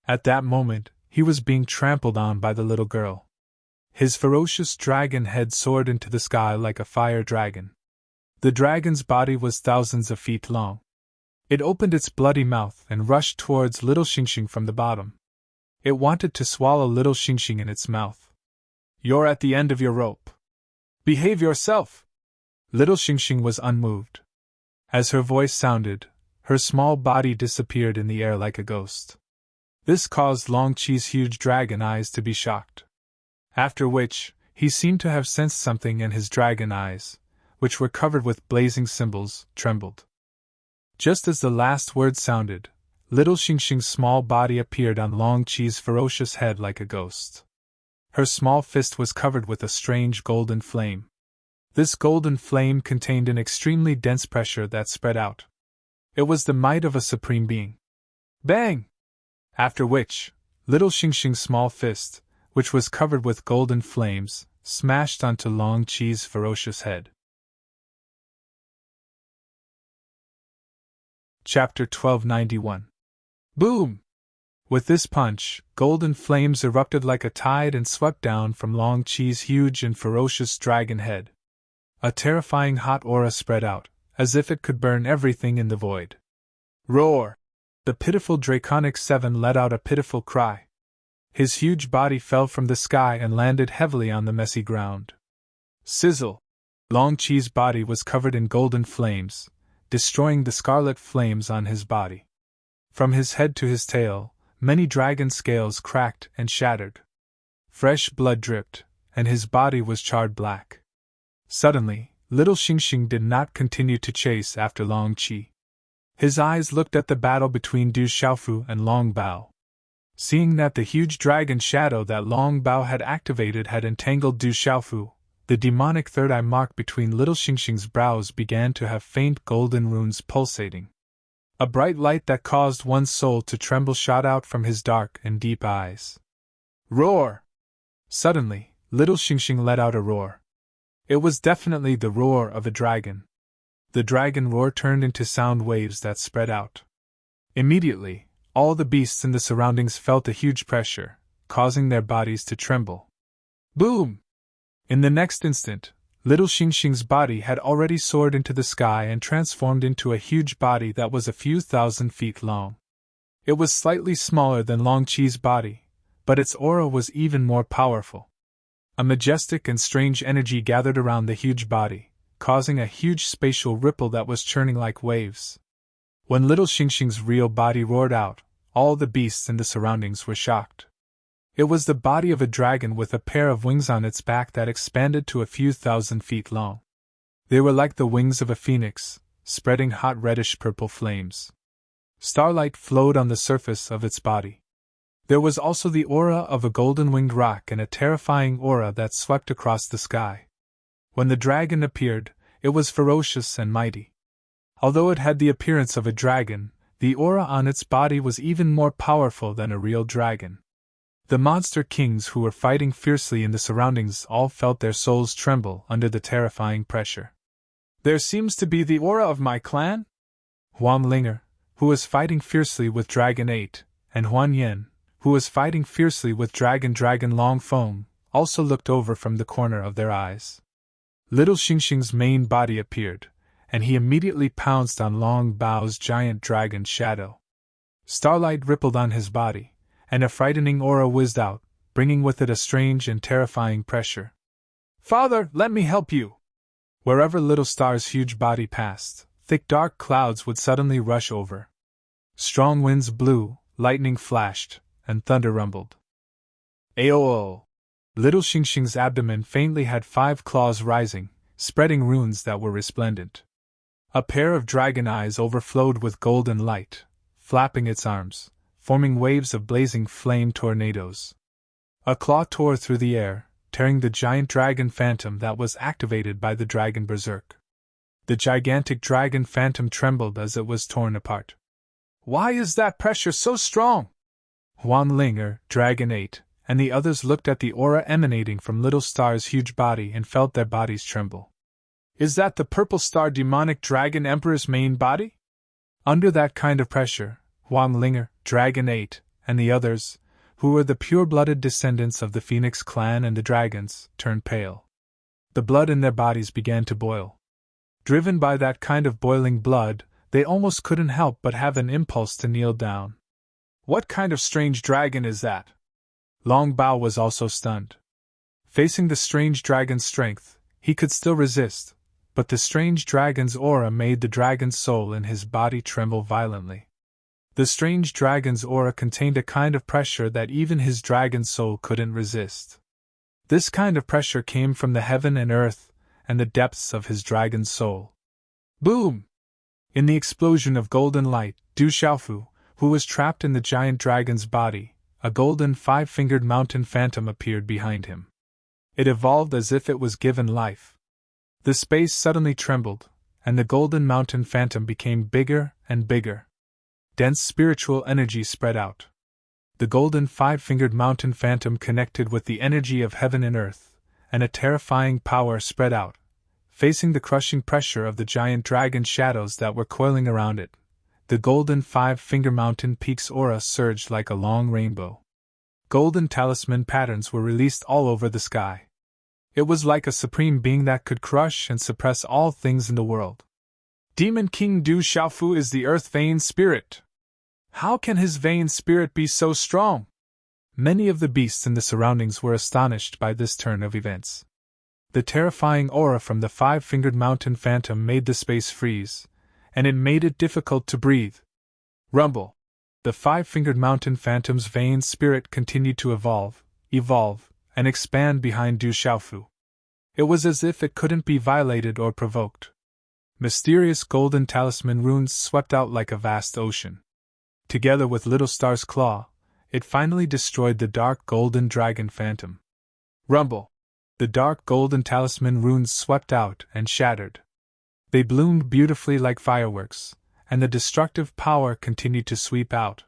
At that moment, he was being trampled on by the little girl. His ferocious dragon head soared into the sky like a fire dragon. The dragon's body was thousands of feet long. It opened its bloody mouth and rushed towards little Xingxing from the bottom. It wanted to swallow little Xingxing in its mouth. You're at the end of your rope, Behave yourself! Little Xingxing was unmoved. As her voice sounded, her small body disappeared in the air like a ghost. This caused Long Qi's huge dragon eyes to be shocked. After which, he seemed to have sensed something, and his dragon eyes, which were covered with blazing symbols, trembled. Just as the last word sounded, Little Xingxing's small body appeared on Long Qi's ferocious head like a ghost. Her small fist was covered with a strange golden flame. This golden flame contained an extremely dense pressure that spread out. It was the might of a supreme being. Bang! After which, Little Xingxing's small fist, which was covered with golden flames, smashed onto Long Qi's ferocious head. Chapter 1291. Boom! With this punch, golden flames erupted like a tide and swept down from Long Qi's huge and ferocious dragon head. A terrifying hot aura spread out, as if it could burn everything in the void. Roar! The pitiful Draconic Seven let out a pitiful cry. His huge body fell from the sky and landed heavily on the messy ground. Sizzle! Long Qi's body was covered in golden flames, destroying the scarlet flames on his body. From his head to his tail, many dragon scales cracked and shattered. Fresh blood dripped, and his body was charred black. Suddenly, Little Xingxing did not continue to chase after Long Qi. His eyes looked at the battle between Du Xiaofu and Long Bao. Seeing that the huge dragon shadow that Long Bao had activated had entangled Du Xiaofu, the demonic third eye mark between Little Xingxing's brows began to have faint golden runes pulsating. A bright light that caused one's soul to tremble shot out from his dark and deep eyes. Roar! Suddenly, Little Xingxing let out a roar. It was definitely the roar of a dragon. The dragon roar turned into sound waves that spread out. Immediately, all the beasts in the surroundings felt a huge pressure, causing their bodies to tremble. Boom! In the next instant, Little Xingxing's body had already soared into the sky and transformed into a huge body that was a few thousand feet long. It was slightly smaller than Long Qi's body, but its aura was even more powerful. A majestic and strange energy gathered around the huge body, causing a huge spatial ripple that was churning like waves. When Little Xingxing's real body roared out, all the beasts in the surroundings were shocked. It was the body of a dragon with a pair of wings on its back that expanded to a few thousand feet long. They were like the wings of a phoenix, spreading hot reddish-purple flames. Starlight flowed on the surface of its body. There was also the aura of a golden-winged rock and a terrifying aura that swept across the sky. When the dragon appeared, it was ferocious and mighty. Although it had the appearance of a dragon, the aura on its body was even more powerful than a real dragon. The monster kings who were fighting fiercely in the surroundings all felt their souls tremble under the terrifying pressure. There seems to be the aura of my clan? Huang Linger, who was fighting fiercely with Dragon 8, and Huan Yen, who was fighting fiercely with Dragon Long Foam, also looked over from the corner of their eyes. Little Xingxing's main body appeared, and he immediately pounced on Long Bao's giant dragon shadow. Starlight rippled on his body, and a frightening aura whizzed out, bringing with it a strange and terrifying pressure. Father, let me help you! Wherever Little Star's huge body passed, thick dark clouds would suddenly rush over. Strong winds blew, lightning flashed, and thunder rumbled. Aoo! Little Xingxing's abdomen faintly had 5 claws rising, spreading runes that were resplendent. A pair of dragon eyes overflowed with golden light, flapping its arms, forming waves of blazing flame tornadoes. A claw tore through the air, tearing the giant dragon phantom that was activated by the dragon berserk. The gigantic dragon phantom trembled as it was torn apart. Why is that pressure so strong? Huan Linger, Dragon 8, and the others looked at the aura emanating from Little Star's huge body and felt their bodies tremble. Is that the Purple Star demonic dragon emperor's main body? Under that kind of pressure, Huang Linger, Dragon 8, and the others, who were the pure-blooded descendants of the Phoenix clan and the dragons, turned pale. The blood in their bodies began to boil. Driven by that kind of boiling blood, they almost couldn't help but have an impulse to kneel down. What kind of strange dragon is that? Long Bao was also stunned. Facing the strange dragon's strength, he could still resist, but the strange dragon's aura made the dragon's soul in his body tremble violently. The strange dragon's aura contained a kind of pressure that even his dragon soul couldn't resist. This kind of pressure came from the heaven and earth and the depths of his dragon's soul. Boom! In the explosion of golden light, Du Xiaofu, who was trapped in the giant dragon's body, a golden five-fingered mountain phantom appeared behind him. It evolved as if it was given life. The space suddenly trembled, and the golden mountain phantom became bigger and bigger. Dense spiritual energy spread out. The golden five-fingered mountain phantom connected with the energy of heaven and earth, and a terrifying power spread out, facing the crushing pressure of the giant dragon shadows that were coiling around it. The golden five-finger mountain peak's aura surged like a long rainbow. Golden talisman patterns were released all over the sky. It was like a supreme being that could crush and suppress all things in the world. Demon King Du Xiaofu is the Earth Vein Spirit. How can his vein spirit be so strong? Many of the beasts in the surroundings were astonished by this turn of events. The terrifying aura from the five-fingered mountain phantom made the space freeze, and it made it difficult to breathe. Rumble! The five-fingered mountain phantom's vein spirit continued to evolve, and expand behind Du Xiaofu. It was as if it couldn't be violated or provoked. Mysterious golden talisman runes swept out like a vast ocean. Together with Little Star's claw, it finally destroyed the dark golden dragon phantom. Rumble! The dark golden talisman runes swept out and shattered. They bloomed beautifully like fireworks, and the destructive power continued to sweep out.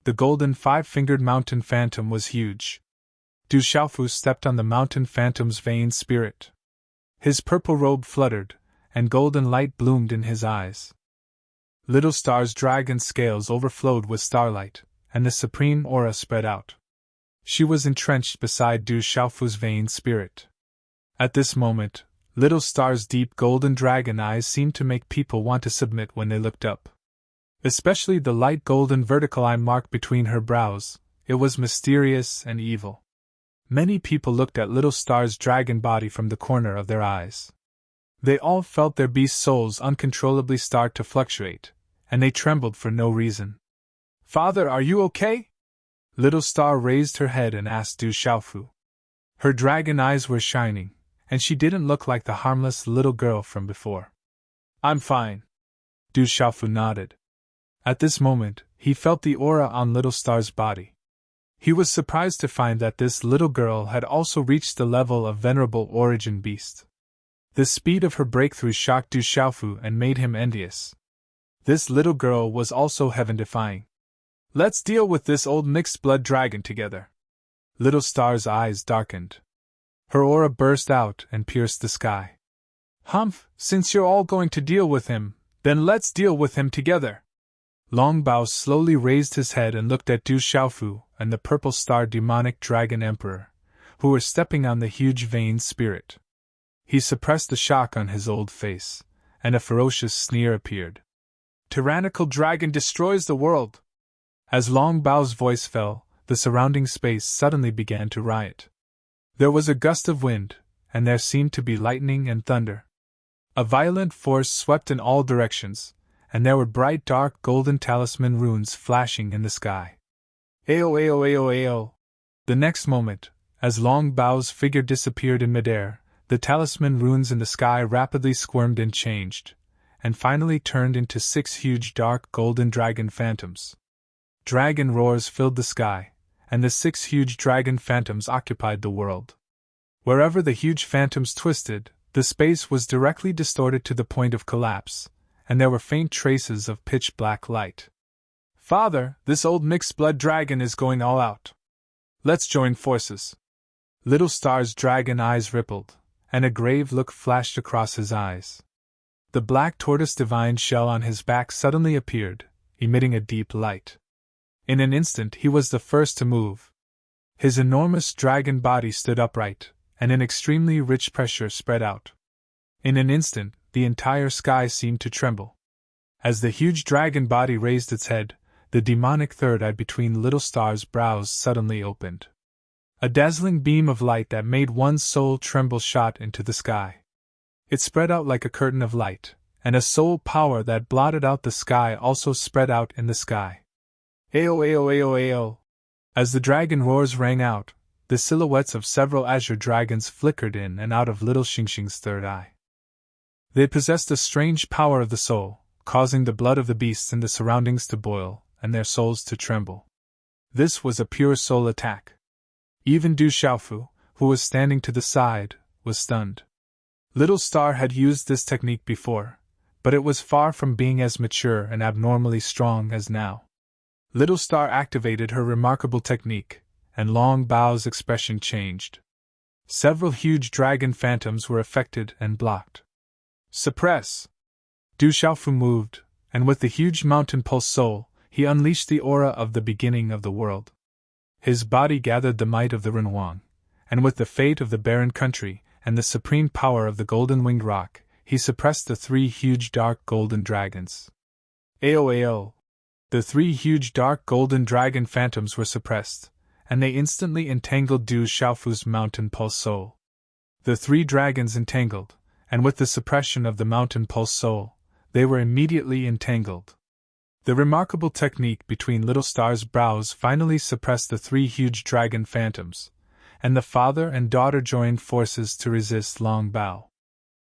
The golden five-fingered mountain phantom was huge. Du Xiaofu stepped on the mountain phantom's vein spirit. His purple robe fluttered, and golden light bloomed in his eyes. Little Star's dragon scales overflowed with starlight, and the supreme aura spread out. She was entrenched beside Du Xiaofu's vein spirit. At this moment, Little Star's deep golden dragon eyes seemed to make people want to submit when they looked up. Especially the light golden vertical eye mark between her brows, it was mysterious and evil. Many people looked at Little Star's dragon body from the corner of their eyes. They all felt their beast souls uncontrollably start to fluctuate, and they trembled for no reason. "Father, are you okay?" Little Star raised her head and asked Du Xiaofu. Her dragon eyes were shining, and she didn't look like the harmless little girl from before. "I'm fine." Du Xiaofu nodded. At this moment, he felt the aura on Little Star's body. He was surprised to find that this little girl had also reached the level of venerable origin beast. The speed of her breakthrough shocked Du Xiaofu and made him envious. This little girl was also heaven-defying. "Let's deal with this old mixed-blood dragon together." Little Star's eyes darkened. Her aura burst out and pierced the sky. "Humph, since you're all going to deal with him, then let's deal with him together." Long Bao slowly raised his head and looked at Du Xiaofu and the purple star demonic dragon emperor, who were stepping on the huge vein spirit. He suppressed the shock on his old face, and a ferocious sneer appeared. "Tyrannical dragon destroys the world." As Long Bao's voice fell, the surrounding space suddenly began to riot. There was a gust of wind, and there seemed to be lightning and thunder. A violent force swept in all directions, and there were bright dark golden talisman runes flashing in the sky. "Ao ao ao ao." The next moment, as Long Bao's figure disappeared in midair, the talisman runes in the sky rapidly squirmed and changed, and finally turned into 6 huge dark golden dragon phantoms. Dragon roars filled the sky, and the 6 huge dragon phantoms occupied the world. Wherever the huge phantoms twisted, the space was directly distorted to the point of collapse, and there were faint traces of pitch-black light. "Father, this old mixed-blood dragon is going all out. Let's join forces." Little Star's dragon eyes rippled, and a grave look flashed across his eyes. The black tortoise divine shell on his back suddenly appeared, emitting a deep light. In an instant he was the first to move. His enormous dragon body stood upright, and an extremely rich pressure spread out. In an instant, the entire sky seemed to tremble. As the huge dragon body raised its head, the demonic third eye between Little Star's brows suddenly opened. A dazzling beam of light that made one's soul tremble shot into the sky. It spread out like a curtain of light, and a soul power that blotted out the sky also spread out in the sky. Ayo ayo ayo ayo! As the dragon roars rang out, the silhouettes of several azure dragons flickered in and out of little Xingxing's third eye. They possessed a strange power of the soul, causing the blood of the beasts in the surroundings to boil and their souls to tremble. This was a pure soul attack. Even Du Xiaofu, who was standing to the side, was stunned. Little Star had used this technique before, but it was far from being as mature and abnormally strong as now. Little Star activated her remarkable technique, and Long Bao's expression changed. Several huge dragon phantoms were affected and blocked. Suppress! Du Xiaofu moved, and with the huge mountain pulse soul, he unleashed the aura of the beginning of the world. His body gathered the might of the Renhuang, and with the fate of the barren country and the supreme power of the golden-winged rock, he suppressed the 3 huge dark golden dragons. Ayo ayo! The 3 huge dark golden dragon phantoms were suppressed, and they instantly entangled Du Xiaofu's mountain pulse soul. The 3 dragons entangled, and with the suppression of the mountain pulse soul, they were immediately entangled. The remarkable technique between Little Star's brows finally suppressed the 3 huge dragon phantoms, and the father and daughter joined forces to resist Long Bao.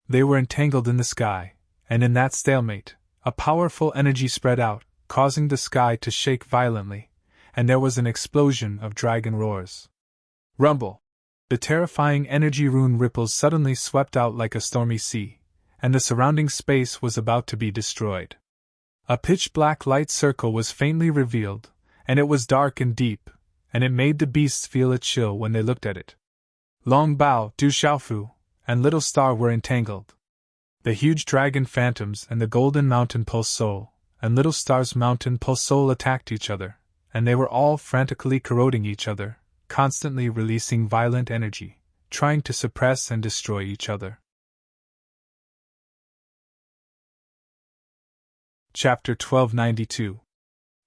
They were entangled in the sky, and in that stalemate, a powerful energy spread out, causing the sky to shake violently, and there was an explosion of dragon roars. Rumble! The terrifying energy rune ripples suddenly swept out like a stormy sea, and the surrounding space was about to be destroyed. A pitch-black light circle was faintly revealed, and it was dark and deep, and it made the beasts feel a chill when they looked at it. Long Bao, Du Xiaofu, and Little Star were entangled. The huge dragon phantoms and the golden mountain pulse soul, and Little Star's mountain pulse soul attacked each other, and they were all frantically corroding each other, constantly releasing violent energy, trying to suppress and destroy each other. Chapter 1292.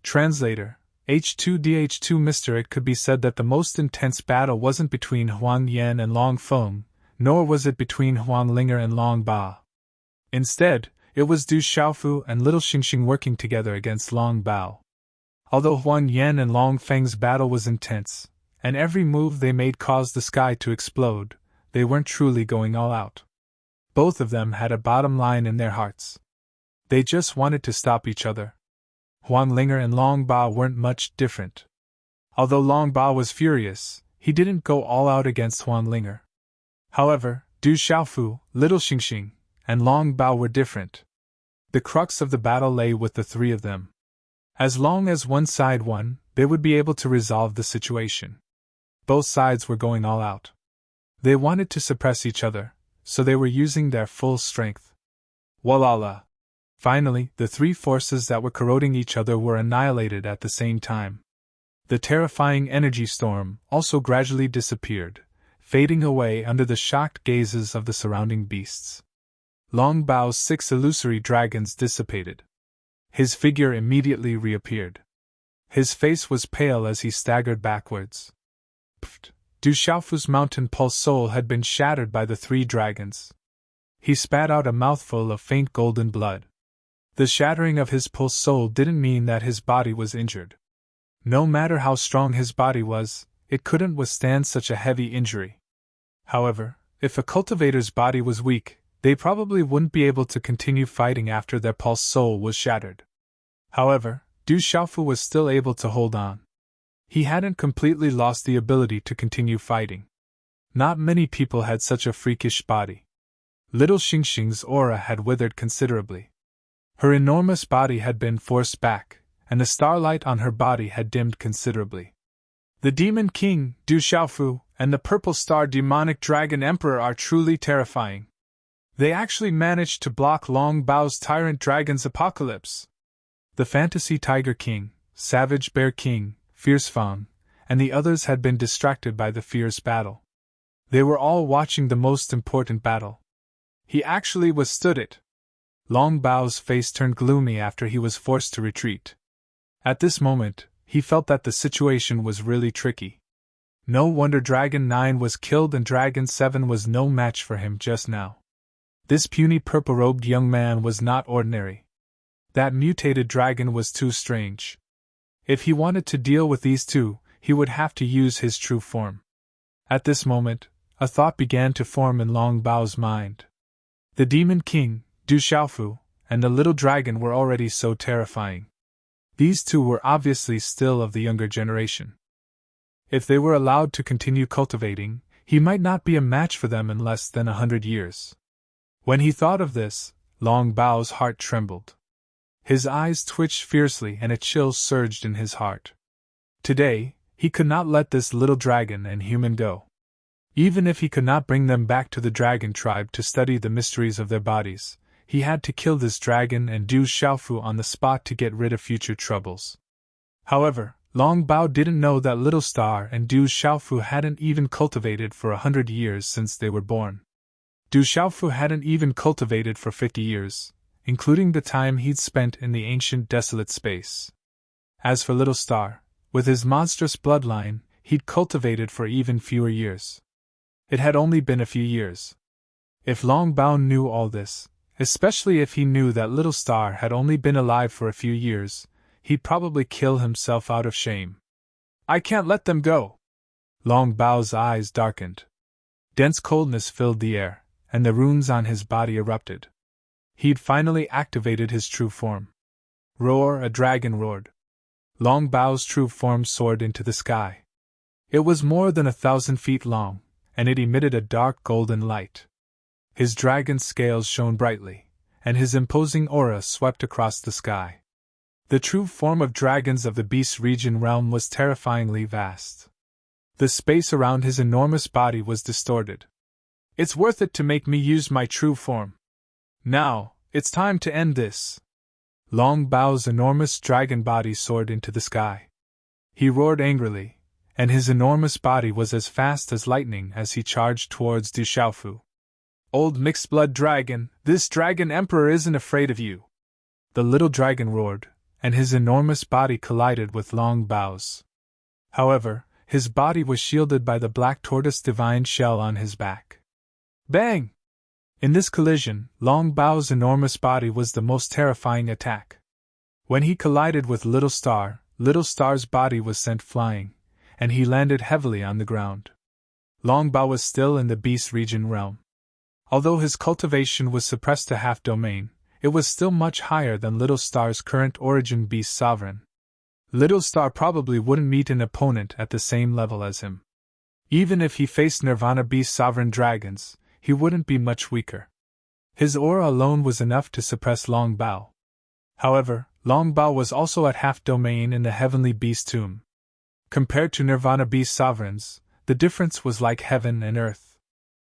Translator, H2DH2 Mr. It could be said that the most intense battle wasn't between Huang Yan and Long Feng, nor was it between Huang Linger and Long Ba. Instead, it was Du Xiaofu and Little Xingxing working together against Long Bao. Although Huang Yan and Long Feng's battle was intense, and every move they made caused the sky to explode, they weren't truly going all out. Both of them had a bottom line in their hearts. They just wanted to stop each other. Huang Linger and Long Bao weren't much different. Although Long Bao was furious, he didn't go all out against Huang Linger. However, Du Xiaofu, Little Xingxing, and Long Bao were different. The crux of the battle lay with the 3 of them. As long as one side won, they would be able to resolve the situation. Both sides were going all out. They wanted to suppress each other, so they were using their full strength. Walala! Finally, the 3 forces that were corroding each other were annihilated at the same time. The terrifying energy storm also gradually disappeared, fading away under the shocked gazes of the surrounding beasts. Long Bao's 6 illusory dragons dissipated. His figure immediately reappeared. His face was pale as he staggered backwards. Pfft! Du Xiaofu's mountain pulse soul had been shattered by the 3 dragons. He spat out a mouthful of faint golden blood. The shattering of his pulse soul didn't mean that his body was injured. No matter how strong his body was, it couldn't withstand such a heavy injury. However, if a cultivator's body was weak, they probably wouldn't be able to continue fighting after their pulse soul was shattered. However, Du Xiaofu was still able to hold on. He hadn't completely lost the ability to continue fighting. Not many people had such a freakish body. Little Xingxing's aura had withered considerably. Her enormous body had been forced back, and the starlight on her body had dimmed considerably. The Demon King, Du Xiaofu, and the Purple Star Demonic Dragon Emperor are truly terrifying. They actually managed to block Long Bao's Tyrant Dragon's apocalypse. The Fantasy Tiger King, Savage Bear King, Fierce Fang, and the others had been distracted by the fierce battle. They were all watching the most important battle. He actually withstood it. Long Bao's face turned gloomy after he was forced to retreat. At this moment, he felt that the situation was really tricky. No wonder Dragon 9 was killed and Dragon 7 was no match for him just now. This puny purple-robed young man was not ordinary. That mutated dragon was too strange. If he wanted to deal with these two, he would have to use his true form. At this moment, a thought began to form in Long Bao's mind. The Demon King, Du Xiaofu, and the little dragon were already so terrifying. These two were obviously still of the younger generation. If they were allowed to continue cultivating, he might not be a match for them in less than 100 years. When he thought of this, Long Bao's heart trembled. His eyes twitched fiercely and a chill surged in his heart. Today, he could not let this little dragon and human go. Even if he could not bring them back to the dragon tribe to study the mysteries of their bodies, he had to kill this dragon and Du Xiaofu on the spot to get rid of future troubles. However, Long Bao didn't know that Little Star and Du Xiaofu hadn't even cultivated for 100 years since they were born. Du Xiaofu hadn't even cultivated for 50 years, including the time he'd spent in the ancient desolate space. As for Little Star, with his monstrous bloodline, he'd cultivated for even fewer years. It had only been a few years. If Long Bao knew all this, especially if he knew that Little Star had only been alive for a few years, he'd probably kill himself out of shame. I can't let them go. Long Bao's eyes darkened. Dense coldness filled the air, and the runes on his body erupted. He'd finally activated his true form. Roar! A dragon roared. Long Bao's true form soared into the sky. It was more than 1,000 feet long, and it emitted a dark golden light. His dragon's scales shone brightly, and his imposing aura swept across the sky. The true form of dragons of the Beast region realm was terrifyingly vast. The space around his enormous body was distorted. It's worth it to make me use my true form. Now, it's time to end this. Long Bao's enormous dragon body soared into the sky. He roared angrily, and his enormous body was as fast as lightning as he charged towards Du Xiaofu. Old mixed-blood dragon, this dragon emperor isn't afraid of you. The little dragon roared, and his enormous body collided with Long Bao's. However, his body was shielded by the black tortoise divine shell on his back. Bang! In this collision, Long Bao's enormous body was the most terrifying attack. When he collided with Little Star's body was sent flying, and he landed heavily on the ground. Long Bao was still in the Beast region realm. Although his cultivation was suppressed to half domain, it was still much higher than Little Star's current origin Beast Sovereign. Little Star probably wouldn't meet an opponent at the same level as him. Even if he faced Nirvana Beast Sovereign dragons, he wouldn't be much weaker. His aura alone was enough to suppress Long Bao. However, Long Bao was also at half domain in the Heavenly Beast Tomb. Compared to Nirvana Beast Sovereigns, the difference was like heaven and earth.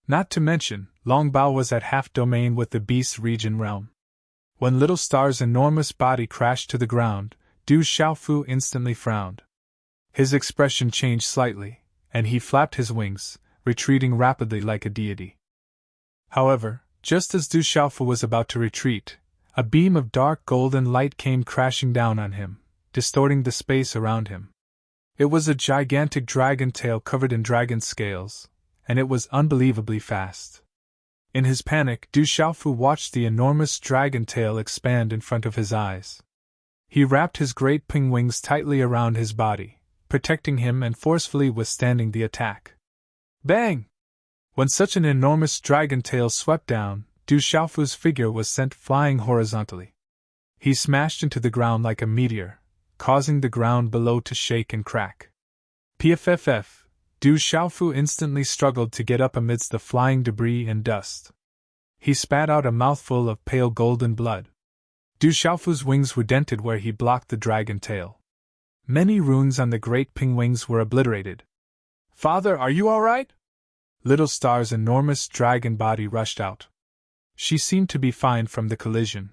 Not to mention, Long Bao was at half domain with the Beast region realm. When Little Star's enormous body crashed to the ground, Du Xiaofu instantly frowned. His expression changed slightly, and he flapped his wings, retreating rapidly like a deity. However, just as Du Xiaofu was about to retreat, a beam of dark golden light came crashing down on him, distorting the space around him. It was a gigantic dragon tail covered in dragon scales, and it was unbelievably fast. In his panic, Du Xiaofu watched the enormous dragon tail expand in front of his eyes. He wrapped his great ping wings tightly around his body, protecting him and forcefully withstanding the attack. Bang! When such an enormous dragon tail swept down, Du Xiaofu's figure was sent flying horizontally. He smashed into the ground like a meteor, causing the ground below to shake and crack. Pff! Du Xiaofu instantly struggled to get up amidst the flying debris and dust. He spat out a mouthful of pale golden blood. Du Xiaofu's wings were dented where he blocked the dragon tail. Many runes on the great ping wings were obliterated. Father, are you all right? Little Star's enormous dragon body rushed out. She seemed to be fine from the collision.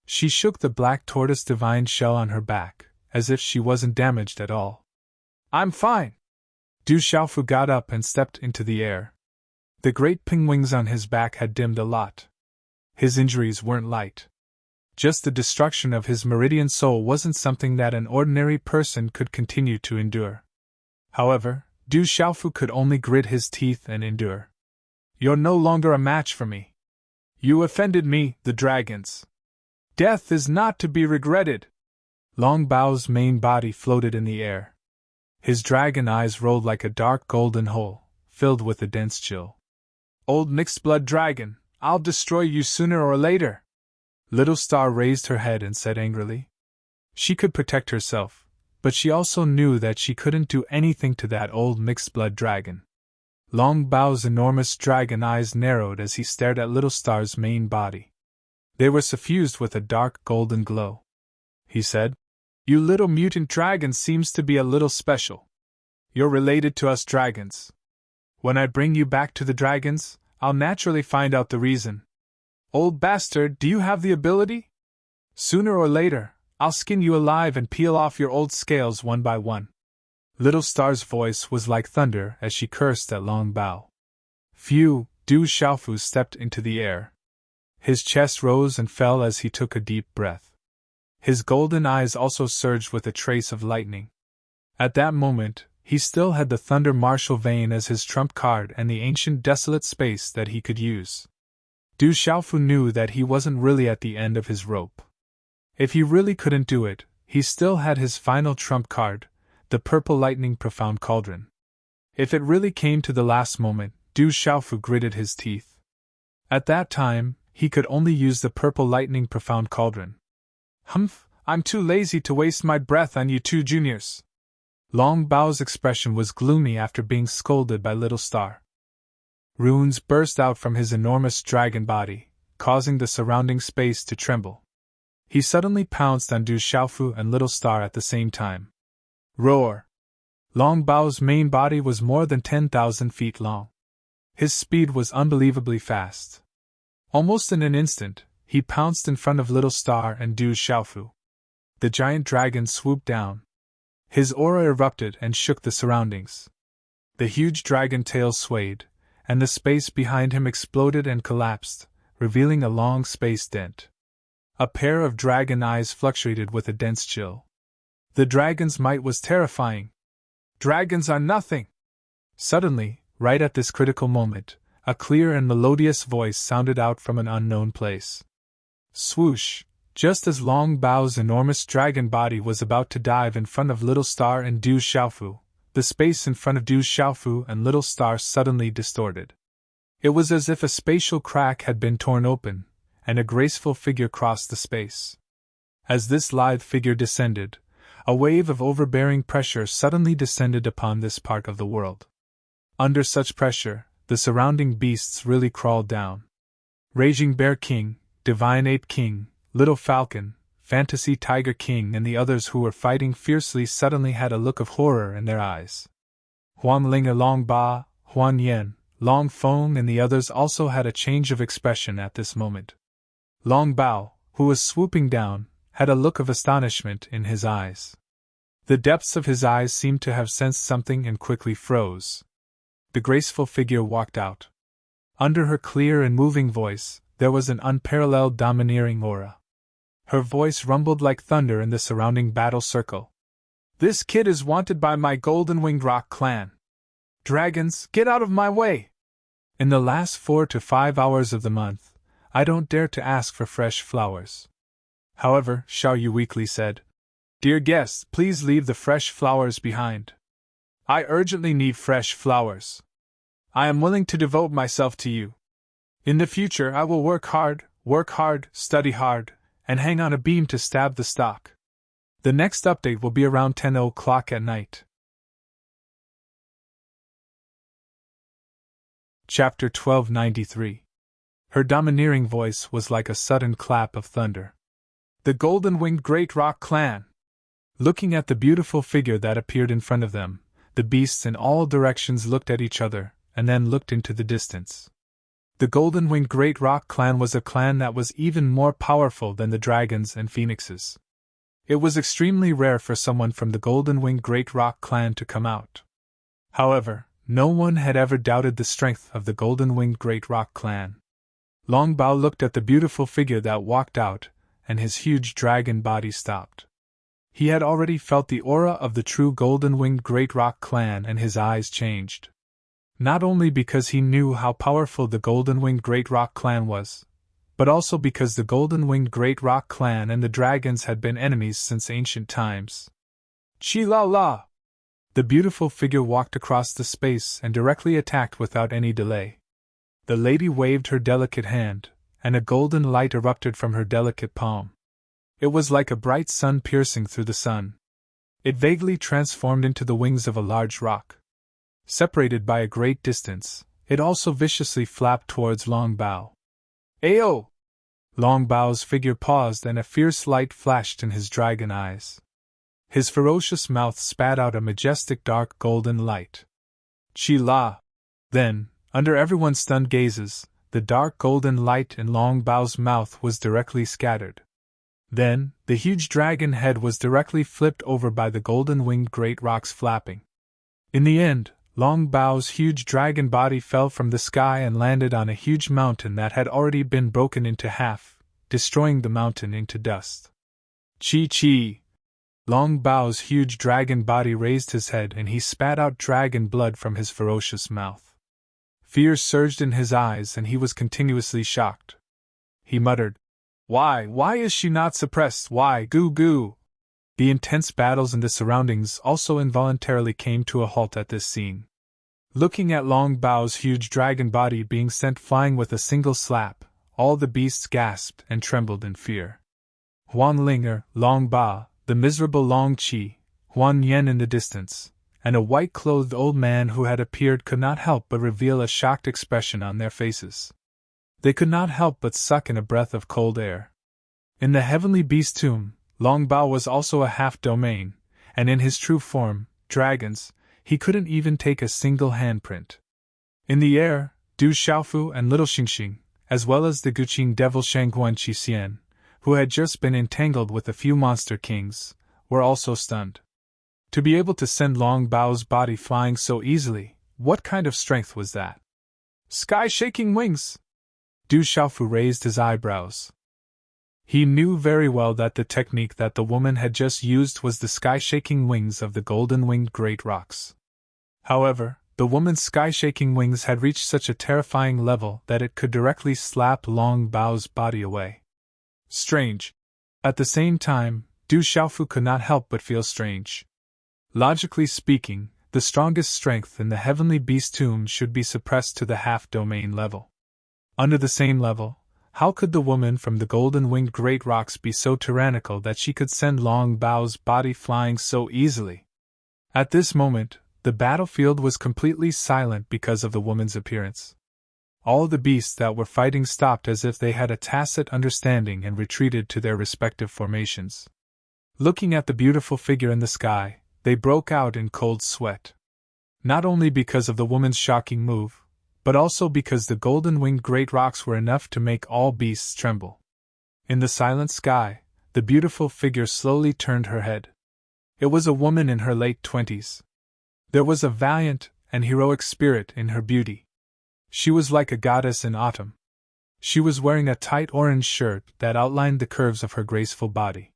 She shook the black tortoise divine shell on her back, as if she wasn't damaged at all. I'm fine. Du Xiaofu got up and stepped into the air. The great ping wings on his back had dimmed a lot. His injuries weren't light. Just the destruction of his meridian soul wasn't something that an ordinary person could continue to endure. However, Du Xiaofu could only grit his teeth and endure. You're no longer a match for me. You offended me, the dragons. Death is not to be regretted. Long Bao's main body floated in the air. His dragon eyes rolled like a dark golden hole, filled with a dense chill. Old mixed-blood dragon, I'll destroy you sooner or later. Little Star raised her head and said angrily. She could protect herself, but she also knew that she couldn't do anything to that old mixed-blood dragon. Long Bao's enormous dragon eyes narrowed as he stared at Little Star's main body. They were suffused with a dark golden glow. He said, You little mutant dragon seems to be a little special. You're related to us dragons. When I bring you back to the dragons, I'll naturally find out the reason. Old bastard, do you have the ability? Sooner or later, I'll skin you alive and peel off your old scales one by one. Little Star's voice was like thunder as she cursed at Long Bao. Phew, Du Xiaofu stepped into the air. His chest rose and fell as he took a deep breath. His golden eyes also surged with a trace of lightning. At that moment, he still had the Thunder Martial Vein as his trump card and the ancient desolate space that he could use. Du Xiaofu knew that he wasn't really at the end of his rope. If he really couldn't do it, he still had his final trump card, the Purple Lightning Profound Cauldron. If it really came to the last moment, Du Xiaofu gritted his teeth. At that time, he could only use the Purple Lightning Profound Cauldron. Humph, I'm too lazy to waste my breath on you two juniors. Long Bao's expression was gloomy after being scolded by Little Star. Runes burst out from his enormous dragon body, causing the surrounding space to tremble. He suddenly pounced on Du Xiaofu and Little Star at the same time. Roar! Long Bao's main body was more than 10,000 feet long. His speed was unbelievably fast. Almost in an instant, he pounced in front of Little Star and Du Xiaofu. The giant dragon swooped down. His aura erupted and shook the surroundings. The huge dragon tail swayed, and the space behind him exploded and collapsed, revealing a long space dent. A pair of dragon eyes fluctuated with a dense chill. The dragon's might was terrifying. Dragons are nothing! Suddenly, right at this critical moment, a clear and melodious voice sounded out from an unknown place. Swoosh! Just as Long Bao's enormous dragon body was about to dive in front of Little Star and Du Xiaofu, the space in front of Du Xiaofu and Little Star suddenly distorted. It was as if a spatial crack had been torn open, and a graceful figure crossed the space. As this lithe figure descended, a wave of overbearing pressure suddenly descended upon this part of the world. Under such pressure, the surrounding beasts really crawled down. Raging Bear King, Divine Ape King, Little Falcon, Fantasy Tiger King and the others who were fighting fiercely suddenly had a look of horror in their eyes. Huan Ling, Long Ba, Huan Yen, Long Feng and the others also had a change of expression at this moment. Long Bao, who was swooping down, had a look of astonishment in his eyes. The depths of his eyes seemed to have sensed something and quickly froze. The graceful figure walked out. Under her clear and moving voice, there was an unparalleled domineering aura. Her voice rumbled like thunder in the surrounding battle circle. This kid is wanted by my Golden Winged Rock clan. Dragons, get out of my way! In the last 4 to 5 hours of the month, I don't dare to ask for fresh flowers. However, Xiao Yu weakly said, Dear guests, please leave the fresh flowers behind. I urgently need fresh flowers. I am willing to devote myself to you. In the future I will work hard, study hard, and hang on a beam to stab the stock. The next update will be around 10 o'clock at night. Chapter 1293. Her domineering voice was like a sudden clap of thunder. The Golden-Winged Great Rock Clan! Looking at the beautiful figure that appeared in front of them, the beasts in all directions looked at each other, and then looked into the distance. The Golden-Winged Great Rock Clan was a clan that was even more powerful than the dragons and phoenixes. It was extremely rare for someone from the Golden-Winged Great Rock Clan to come out. However, no one had ever doubted the strength of the Golden-Winged Great Rock Clan. Long Bao looked at the beautiful figure that walked out, and his huge dragon body stopped. He had already felt the aura of the true Golden-Winged Great Rock Clan and his eyes changed. Not only because he knew how powerful the Golden-Winged Great Rock Clan was, but also because the golden-winged Great Rock clan and the dragons had been enemies since ancient times. Chi-la-la! The beautiful figure walked across the space and directly attacked without any delay. The lady waved her delicate hand, and a golden light erupted from her delicate palm. It was like a bright sun piercing through the sun. It vaguely transformed into the wings of a large rock. Separated by a great distance, it also viciously flapped towards Long Bao. Ayo! Long Bao's figure paused and a fierce light flashed in his dragon eyes. His ferocious mouth spat out a majestic dark golden light. Chi-la! Then, under everyone's stunned gazes, the dark golden light in Long Bao's mouth was directly scattered. Then, the huge dragon head was directly flipped over by the golden-winged great rocks flapping. In the end, Long Bao's huge dragon body fell from the sky and landed on a huge mountain that had already been broken into half, destroying the mountain into dust. Chi-chi! Long Bao's huge dragon body raised his head and he spat out dragon blood from his ferocious mouth. Fear surged in his eyes and he was continuously shocked. He muttered, Why is she not suppressed? Why, goo goo? The intense battles in the surroundings also involuntarily came to a halt at this scene. Looking at Long Bao's huge dragon body being sent flying with a single slap, all the beasts gasped and trembled in fear. Huan Linger, Long Ba, the miserable Long Qi, Huan Yen in the distance, and a white-clothed old man who had appeared could not help but reveal a shocked expression on their faces. They could not help but suck in a breath of cold air. In the heavenly beast tomb, Long Bao was also a half-domain, and in his true form, dragons, he couldn't even take a single handprint. In the air, Du Xiaofu and Little Xingxing, as well as the Guqing devil Shangguan Qixian, who had just been entangled with a few monster kings, were also stunned. To be able to send Long Bao's body flying so easily, what kind of strength was that? Sky-shaking wings! Du Xiaofu raised his eyebrows. He knew very well that the technique that the woman had just used was the sky-shaking wings of the golden-winged great rocks. However, the woman's sky-shaking wings had reached such a terrifying level that it could directly slap Long Bao's body away. Strange. At the same time, Du Xiaofu could not help but feel strange. Logically speaking, the strongest strength in the heavenly beast tomb should be suppressed to the half-domain level. Under the same level, how could the woman from the golden-winged great rocks be so tyrannical that she could send Long Bao's body flying so easily? At this moment, the battlefield was completely silent because of the woman's appearance. All the beasts that were fighting stopped as if they had a tacit understanding and retreated to their respective formations. Looking at the beautiful figure in the sky, they broke out in cold sweat. Not only because of the woman's shocking move, but also because the golden-winged great rocks were enough to make all beasts tremble. In the silent sky, the beautiful figure slowly turned her head. It was a woman in her late 20s. There was a valiant and heroic spirit in her beauty. She was like a goddess in autumn. She was wearing a tight orange shirt that outlined the curves of her graceful body.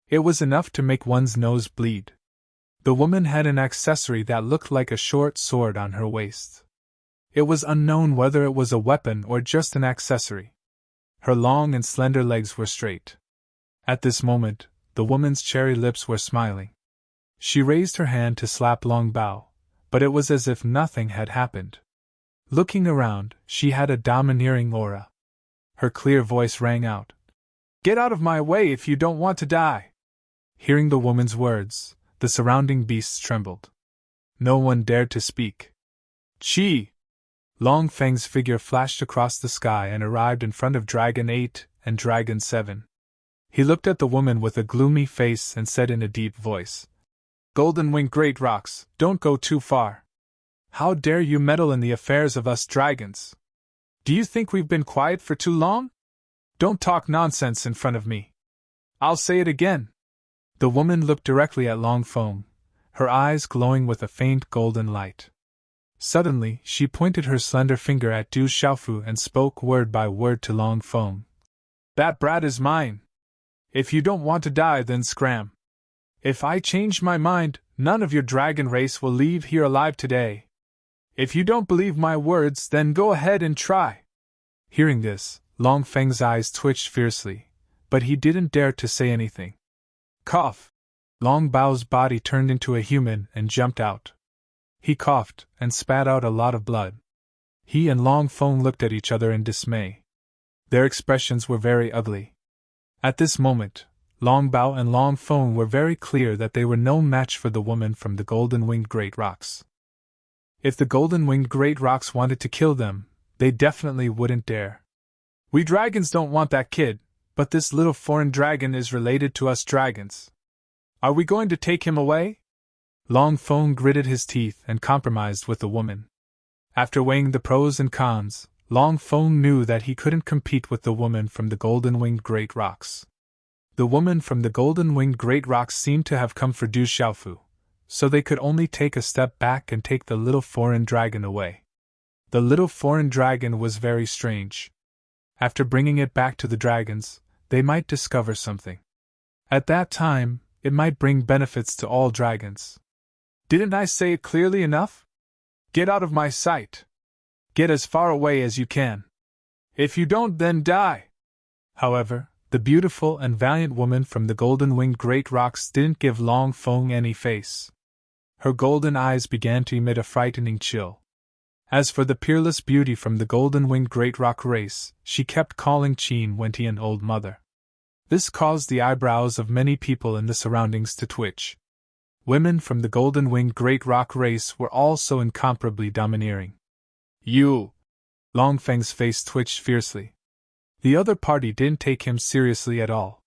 It was enough to make one's nose bleed. The woman had an accessory that looked like a short sword on her waist. It was unknown whether it was a weapon or just an accessory. Her long and slender legs were straight. At this moment, the woman's cherry lips were smiling. She raised her hand to slap Long Bao, but it was as if nothing had happened. Looking around, she had a domineering aura. Her clear voice rang out, "Get out of my way if you don't want to die!" Hearing the woman's words, the surrounding beasts trembled. No one dared to speak. Chi! Long Feng's figure flashed across the sky and arrived in front of Dragon 8 and Dragon 7. He looked at the woman with a gloomy face and said in a deep voice, "Golden-winged great rocks, don't go too far. How dare you meddle in the affairs of us dragons? Do you think we've been quiet for too long? Don't talk nonsense in front of me. I'll say it again." The woman looked directly at Long Feng, her eyes glowing with a faint golden light. Suddenly, she pointed her slender finger at Du Xiaofu and spoke word by word to Long Feng. "That brat is mine. If you don't want to die, then scram. If I change my mind, none of your dragon race will leave here alive today. If you don't believe my words, then go ahead and try." Hearing this, Long Feng's eyes twitched fiercely, but he didn't dare to say anything. Cough! Long Bao's body turned into a human and jumped out. He coughed and spat out a lot of blood. He and Long Feng looked at each other in dismay. Their expressions were very ugly. At this moment, Long Bao and Long Feng were very clear that they were no match for the woman from the golden-winged great rocks. If the golden-winged great rocks wanted to kill them, they definitely wouldn't dare. We dragons don't want that kid, but this little foreign dragon is related to us dragons. Are we going to take him away? Long Feng gritted his teeth and compromised with the woman. After weighing the pros and cons, Long Feng knew that he couldn't compete with the woman from the golden-winged great rocks. The woman from the golden-winged great rocks seemed to have come for Du Xiaofu, so they could only take a step back and take the little foreign dragon away. The little foreign dragon was very strange. After bringing it back to the dragons, they might discover something. At that time, it might bring benefits to all dragons. Didn't I say it clearly enough? Get out of my sight. Get as far away as you can. If you don't, then die. However, the beautiful and valiant woman from the golden-winged great rocks didn't give Long Feng any face. Her golden eyes began to emit a frightening chill. As for the peerless beauty from the golden-winged great rock race, she kept calling Qin Wentian old mother. This caused the eyebrows of many people in the surroundings to twitch. Women from the golden-winged great rock race were also incomparably domineering. You! Long Feng's face twitched fiercely. The other party didn't take him seriously at all.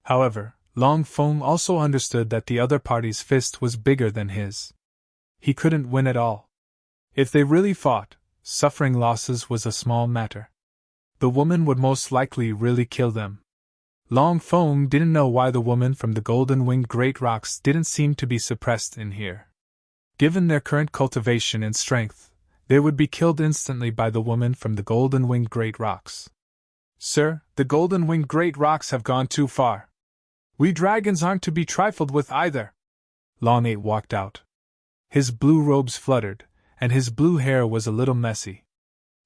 However, Long Feng also understood that the other party's fist was bigger than his. He couldn't win at all. If they really fought, suffering losses was a small matter. The woman would most likely really kill them. Long Feng didn't know why the woman from the golden-winged great rocks didn't seem to be suppressed in here. Given their current cultivation and strength, they would be killed instantly by the woman from the golden-winged great rocks. Sir, the golden-winged great rocks have gone too far. We dragons aren't to be trifled with either. Long 8 walked out. His blue robes fluttered, and his blue hair was a little messy.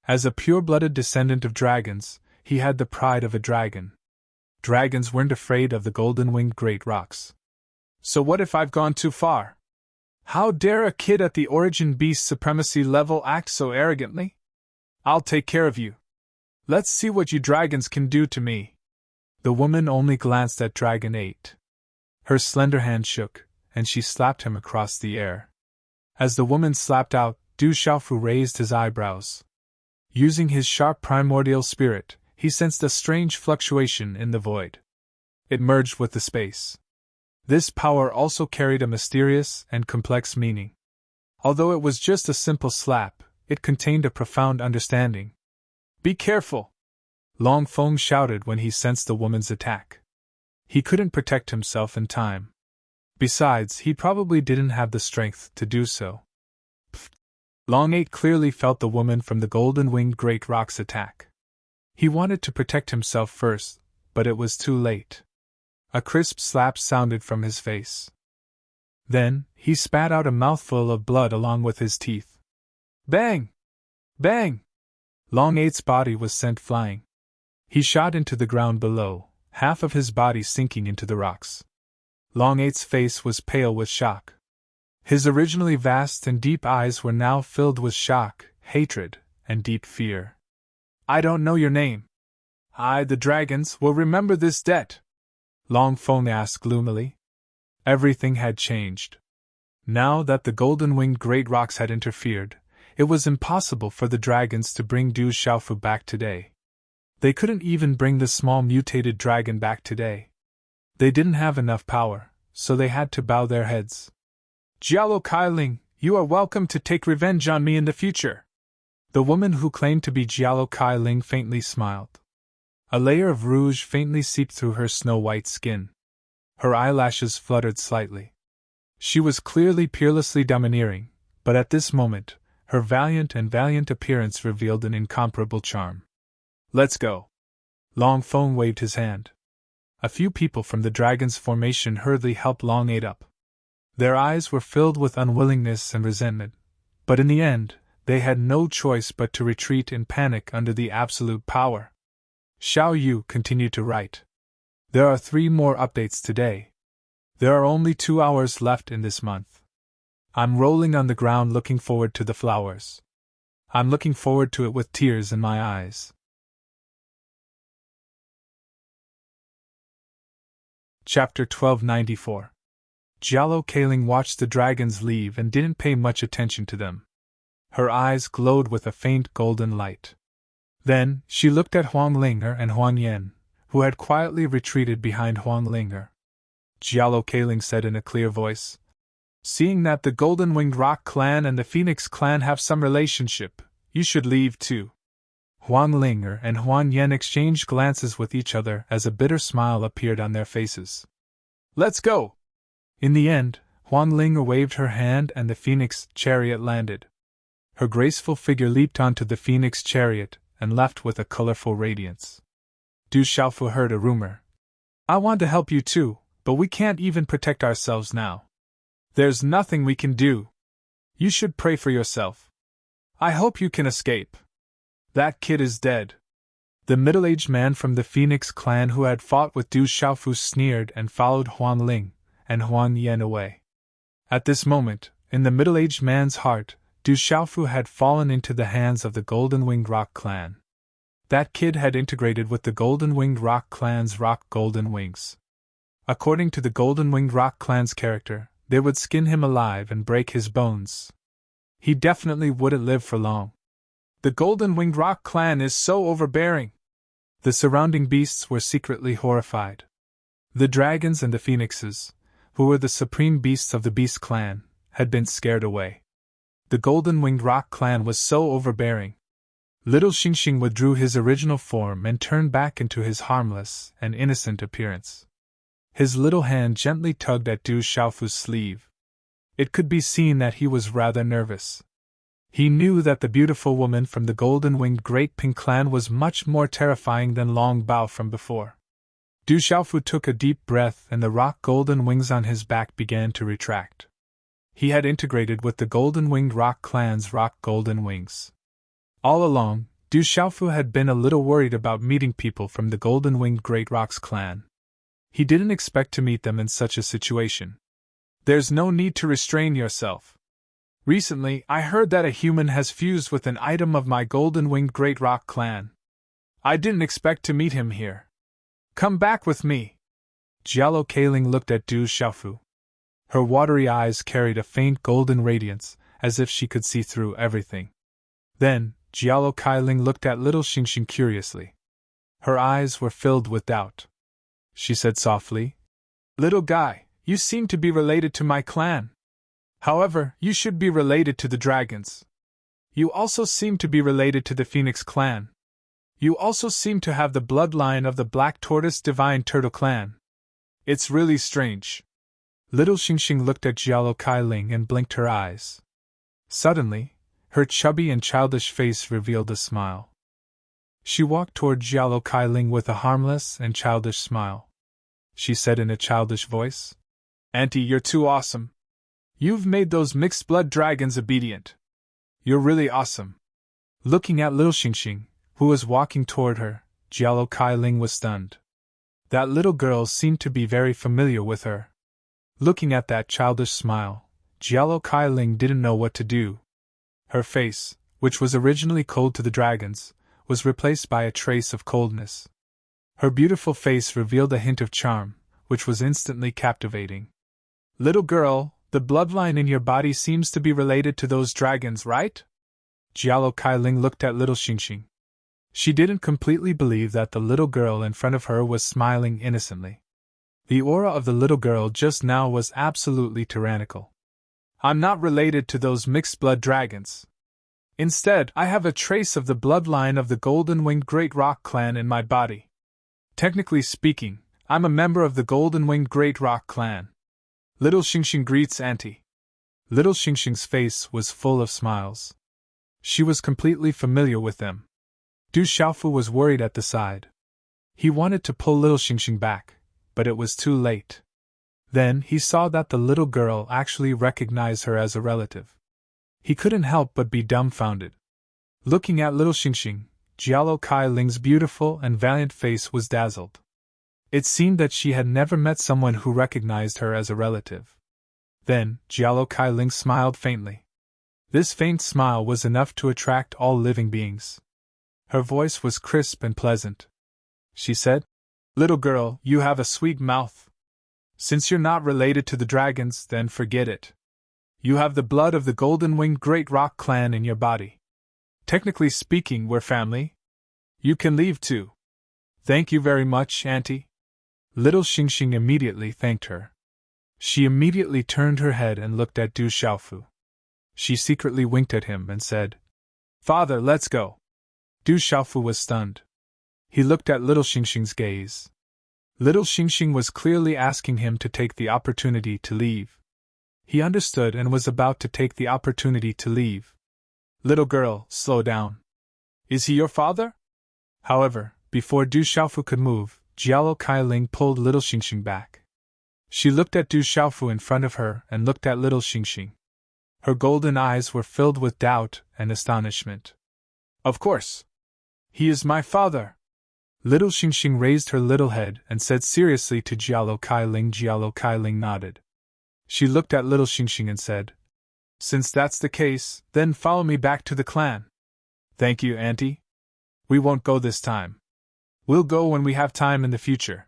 As a pure-blooded descendant of dragons, he had the pride of a dragon. Dragons weren't afraid of the golden-winged great rocks. So what if I've gone too far? How dare a kid at the origin beast supremacy level act so arrogantly? I'll take care of you. Let's see what you dragons can do to me. The woman only glanced at Dragon 8. Her slender hand shook, and she slapped him across the air. As the woman slapped out, Du Xiaofu raised his eyebrows. Using his sharp primordial spirit, he sensed a strange fluctuation in the void. It merged with the space. This power also carried a mysterious and complex meaning. Although it was just a simple slap, it contained a profound understanding. Be careful! Long Feng shouted when he sensed the woman's attack. He couldn't protect himself in time. Besides, he probably didn't have the strength to do so. Pfft. Long 8 clearly felt the woman from the golden-winged great rocks attack. He wanted to protect himself first, but it was too late. A crisp slap sounded from his face. Then, he spat out a mouthful of blood along with his teeth. Bang! Bang! Long 8's body was sent flying. He shot into the ground below, half of his body sinking into the rocks. Long 8's face was pale with shock. His originally vast and deep eyes were now filled with shock, hatred, and deep fear. I don't know your name. I, the dragons, will remember this debt. Long Feng asked gloomily. Everything had changed. Now that the golden-winged great rocks had interfered, it was impossible for the dragons to bring Du Xiaofu back today. They couldn't even bring the small mutated dragon back today. They didn't have enough power, so they had to bow their heads. Jialo Kailing, you are welcome to take revenge on me in the future. The woman who claimed to be Jialo Kailing faintly smiled. A layer of rouge faintly seeped through her snow-white skin. Her eyelashes fluttered slightly. She was clearly peerlessly domineering, but at this moment, her valiant appearance revealed an incomparable charm. Let's go. Long Feng waved his hand. A few people from the dragon's formation hurriedly helped Long 8 up. Their eyes were filled with unwillingness and resentment, but in the end, they had no choice but to retreat in panic under the absolute power. Xiao Yu continued to write. There are 3 more updates today. There are only 2 hours left in this month. I'm rolling on the ground looking forward to the flowers. I'm looking forward to it with tears in my eyes. Chapter 1294. Jialo Kaling watched the dragons leave and didn't pay much attention to them. Her eyes glowed with a faint golden light. Then, she looked at Huang Ling'er and Huang Yan, who had quietly retreated behind Huang Ling'er. Jialo Kaling said in a clear voice, "Seeing that the Golden-Winged Rock clan and the Phoenix clan have some relationship, you should leave too." Huang Ling'er and Huang Yan exchanged glances with each other as a bitter smile appeared on their faces. "Let's go!" In the end, Huang Ling'er waved her hand and the Phoenix chariot landed. Her graceful figure leaped onto the Phoenix chariot and left with a colorful radiance. Du Xiaofu heard a rumor. "I want to help you too, but we can't even protect ourselves now. There's nothing we can do. You should pray for yourself. I hope you can escape. That kid is dead." The middle-aged man from the Phoenix clan who had fought with Du Xiaofu sneered and followed Huang Ling and Huang Yan away. At this moment, in the middle-aged man's heart, Du Xiaofu had fallen into the hands of the Golden-Winged Rock clan. That kid had integrated with the Golden-Winged Rock clan's Rock Golden Wings. According to the Golden-Winged Rock clan's character, they would skin him alive and break his bones. He definitely wouldn't live for long. The Golden-Winged Rock clan is so overbearing. The surrounding beasts were secretly horrified. The dragons and the phoenixes, who were the supreme beasts of the Beast clan, had been scared away. The Golden-Winged Rock clan was so overbearing. Little Xingxing withdrew his original form and turned back into his harmless and innocent appearance. His little hand gently tugged at Du Xiaofu's sleeve. It could be seen that he was rather nervous. He knew that the beautiful woman from the Golden-Winged Great Pink clan was much more terrifying than Long Bao from before. Du Xiaofu took a deep breath and the rock golden wings on his back began to retract. He had integrated with the Golden-Winged Rock clan's Rock Golden Wings. All along, Du Xiaofu had been a little worried about meeting people from the Golden-Winged Great Rocks clan. He didn't expect to meet them in such a situation. "There's no need to restrain yourself. Recently, I heard that a human has fused with an item of my Golden-Winged Great Rock clan. I didn't expect to meet him here. Come back with me." Jialo Kaling looked at Du Xiaofu. Her watery eyes carried a faint golden radiance, as if she could see through everything. Then, Jialo Kaling looked at little Xingxing curiously. Her eyes were filled with doubt. She said softly, "Little guy, you seem to be related to my clan. However, you should be related to the dragons. You also seem to be related to the Phoenix clan. You also seem to have the bloodline of the Black Tortoise Divine Turtle clan. It's really strange." Little Xingxing looked at Jialo Kaling and blinked her eyes. Suddenly, her chubby and childish face revealed a smile. She walked toward Jialo Kaling with a harmless and childish smile. She said in a childish voice, "Auntie, you're too awesome. You've made those mixed-blood dragons obedient. You're really awesome." Looking at little Xingxing, who was walking toward her, Jialo Kaling was stunned. That little girl seemed to be very familiar with her. Looking at that childish smile, Jialo Kaling didn't know what to do. Her face, which was originally cold to the dragons, was replaced by a trace of coldness. Her beautiful face revealed a hint of charm, which was instantly captivating. "Little girl, the bloodline in your body seems to be related to those dragons, right?" Jialo Kaling looked at little Xingxing. She didn't completely believe that the little girl in front of her was smiling innocently. The aura of the little girl just now was absolutely tyrannical. "I'm not related to those mixed-blood dragons. Instead, I have a trace of the bloodline of the Golden-Winged Great Rock clan in my body. Technically speaking, I'm a member of the Golden-Winged Great Rock clan." Little Xingxing greets Auntie. Little Xingxing's face was full of smiles. She was completely familiar with them. Du Xiaofu was worried at the side. He wanted to pull little Xingxing back, but it was too late. Then he saw that the little girl actually recognized her as a relative. He couldn't help but be dumbfounded. Looking at little Xingxing, Jialo Kai Ling's beautiful and valiant face was dazzled. It seemed that she had never met someone who recognized her as a relative. Then, Jialo Kai Ling smiled faintly. This faint smile was enough to attract all living beings. Her voice was crisp and pleasant. She said, "Little girl, you have a sweet mouth. Since you're not related to the dragons, then forget it. You have the blood of the golden-winged Great Rock clan in your body. Technically speaking, we're family. You can leave too." "Thank you very much, Auntie." Little Xingxing immediately thanked her. She immediately turned her head and looked at Du Xiaofu. She secretly winked at him and said, "Father, let's go." Du Xiaofu was stunned. He looked at Little Xingxing's gaze. Little Xingxing was clearly asking him to take the opportunity to leave. He understood and was about to take the opportunity to leave. "Little girl, slow down. Is he your father?" However, before Du Xiaofu could move, Jialo Kai Ling pulled Little Xingxing back. She looked at Du Xiaofu in front of her and looked at Little Xingxing. Her golden eyes were filled with doubt and astonishment. "Of course. He is my father." Little Xingxing raised her little head and said seriously to Jialo Kai Ling. Jialo Kai Ling nodded. She looked at Little Xingxing and said, "Since that's the case, then follow me back to the clan." "Thank you, Auntie. We won't go this time. We'll go when we have time in the future."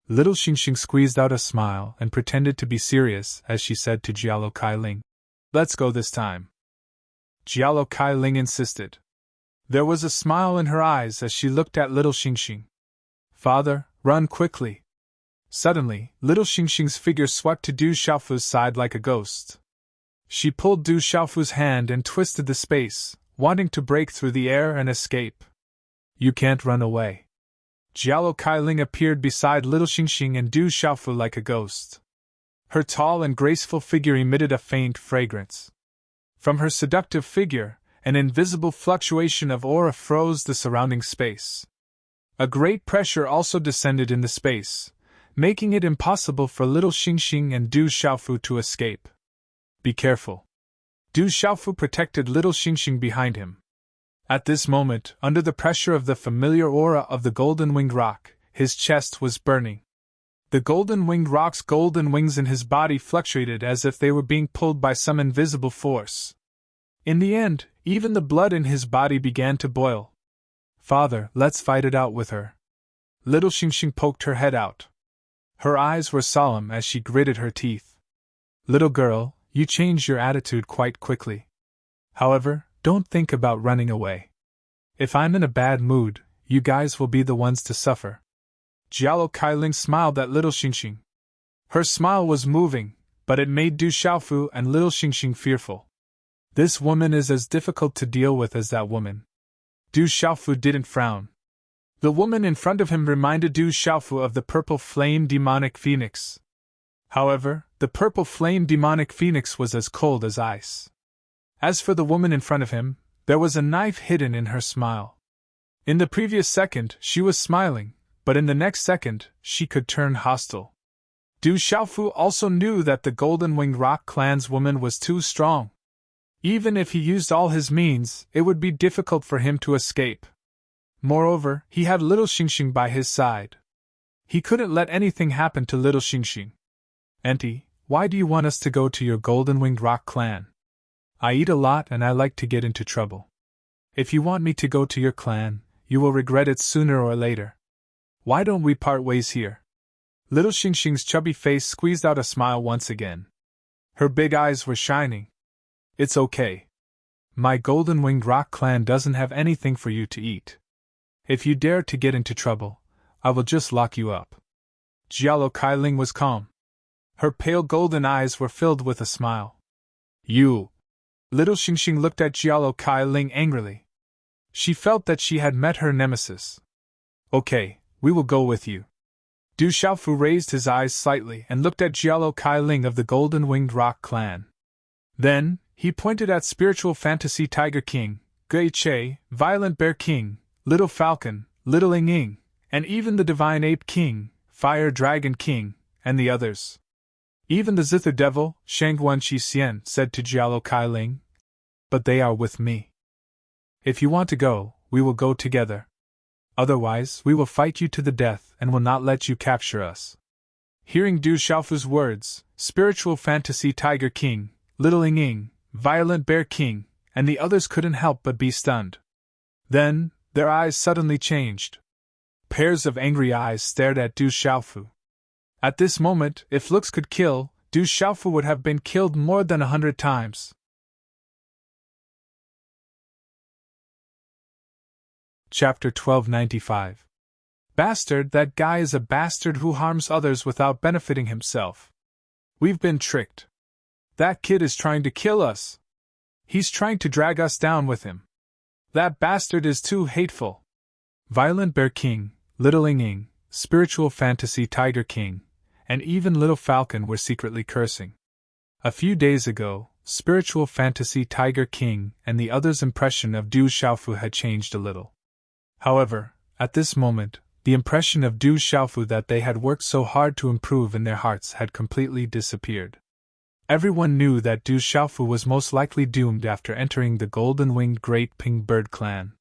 Little Xingxing squeezed out a smile and pretended to be serious as she said to Jialo Kai Ling, "Let's go this time." Jialo Kai Ling insisted. There was a smile in her eyes as she looked at Little Xingxing. "Father, run quickly." Suddenly, Little Xingxing's figure swept to Du Xiaofu's side like a ghost. She pulled Du Xiaofu's hand and twisted the space, wanting to break through the air and escape. "You can't run away." Jialo Kai Ling appeared beside Little Xingxing and Du Xiaofu like a ghost. Her tall and graceful figure emitted a faint fragrance. From her seductive figure, an invisible fluctuation of aura froze the surrounding space. A great pressure also descended in the space, making it impossible for Little Xingxing and Du Xiaofu to escape. "Be careful." Du Xiaofu protected Little Xingxing behind him. At this moment, under the pressure of the familiar aura of the golden-winged rock, his chest was burning. The golden-winged rock's golden wings in his body fluctuated as if they were being pulled by some invisible force. In the end, even the blood in his body began to boil. "Father, let's fight it out with her." Little Xingxing poked her head out. Her eyes were solemn as she gritted her teeth. "Little girl, you changed your attitude quite quickly. However, don't think about running away. If I'm in a bad mood, you guys will be the ones to suffer." Jialo Kai Ling smiled at Little Xingxing. Her smile was moving, but it made Du Xiaofu and Little Xingxing fearful. This woman is as difficult to deal with as that woman. Du Xiaofu didn't frown. The woman in front of him reminded Du Xiaofu of the purple flame demonic phoenix. However, the purple flame demonic phoenix was as cold as ice. As for the woman in front of him, there was a knife hidden in her smile. In the previous second, she was smiling, but in the next second, she could turn hostile. Du Xiaofu also knew that the Golden-Winged Rock clan's woman was too strong. Even if he used all his means, it would be difficult for him to escape. Moreover, he had Little Xingxing by his side. He couldn't let anything happen to Little Xingxing. "Auntie, why do you want us to go to your Golden-Winged Rock clan?" "I eat a lot and I like to get into trouble. If you want me to go to your clan, you will regret it sooner or later. Why don't we part ways here?" Little Xingxing's chubby face squeezed out a smile once again. Her big eyes were shining. "It's okay. My Golden-Winged Rock clan doesn't have anything for you to eat. If you dare to get into trouble, I will just lock you up." Jialo Kai Ling was calm. Her pale golden eyes were filled with a smile. "You!" Little Xingxing looked at Jialo Kai Ling angrily. She felt that she had met her nemesis. "Okay, we will go with you." Du Xiaofu raised his eyes slightly and looked at Jialo Kai Ling of the Golden-Winged Rock clan. Then, he pointed at Spiritual Fantasy Tiger King, Gui Che, Violent Bear King, Little Falcon, Little Ing Ing, and even the Divine Ape King, Fire Dragon King, and the others. Even the Zither Devil, Shangguan Qi Xian, said to Jialo Kai Ling. "But they are with me. If you want to go, we will go together. Otherwise, we will fight you to the death and will not let you capture us. Hearing Du Xiaofu's words, Spiritual Fantasy Tiger King, Little Ying, Violent Bear King, and the others couldn't help but be stunned. Then, their eyes suddenly changed. Pairs of angry eyes stared at Du Xiaofu. At this moment, if looks could kill, Du Xiaofu would have been killed more than 100 times. Chapter 1295. Bastard, that guy is a bastard who harms others without benefiting himself. We've been tricked. That kid is trying to kill us. He's trying to drag us down with him. That bastard is too hateful. Violent Bear King, Little Ying, Spiritual Fantasy Tiger King, and even Little Falcon were secretly cursing. A few days ago, Spiritual Fantasy Tiger King and the others' impression of Du Xiaofu had changed a little. However, at this moment, the impression of Du Xiaofu that they had worked so hard to improve in their hearts had completely disappeared. Everyone knew that Du Xiaofu was most likely doomed after entering the golden-winged Great Pink Bird clan.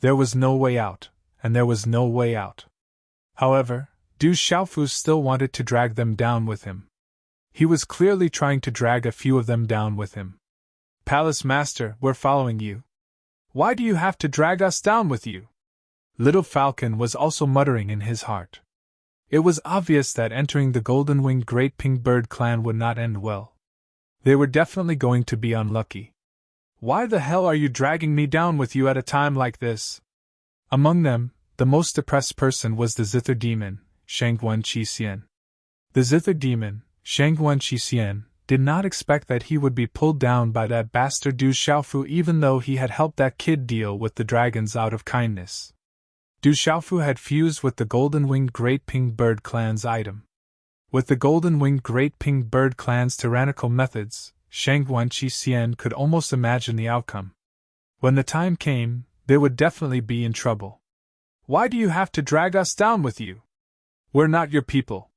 There was no way out, and there was no way out. However, Du Xiaofu still wanted to drag them down with him. He was clearly trying to drag a few of them down with him. Palace Master, we're following you. Why do you have to drag us down with you? Little Falcon was also muttering in his heart. It was obvious that entering the golden-winged Great Pink Bird clan would not end well. They were definitely going to be unlucky. Why the hell are you dragging me down with you at a time like this? Among them, the most depressed person was the Zither demon, Shangguan Qixian. The Zither demon, Shangguan Qixian, did not expect that he would be pulled down by that bastard Du Xiaofu even though he had helped that kid deal with the dragons out of kindness. Du Xiaofu had fused with the golden-winged Great Pink Bird clan's item. With the golden-winged Great Pink Bird clan's tyrannical methods, Shangguan Qixian could almost imagine the outcome. When the time came, they would definitely be in trouble. Why do you have to drag us down with you? We're not your people.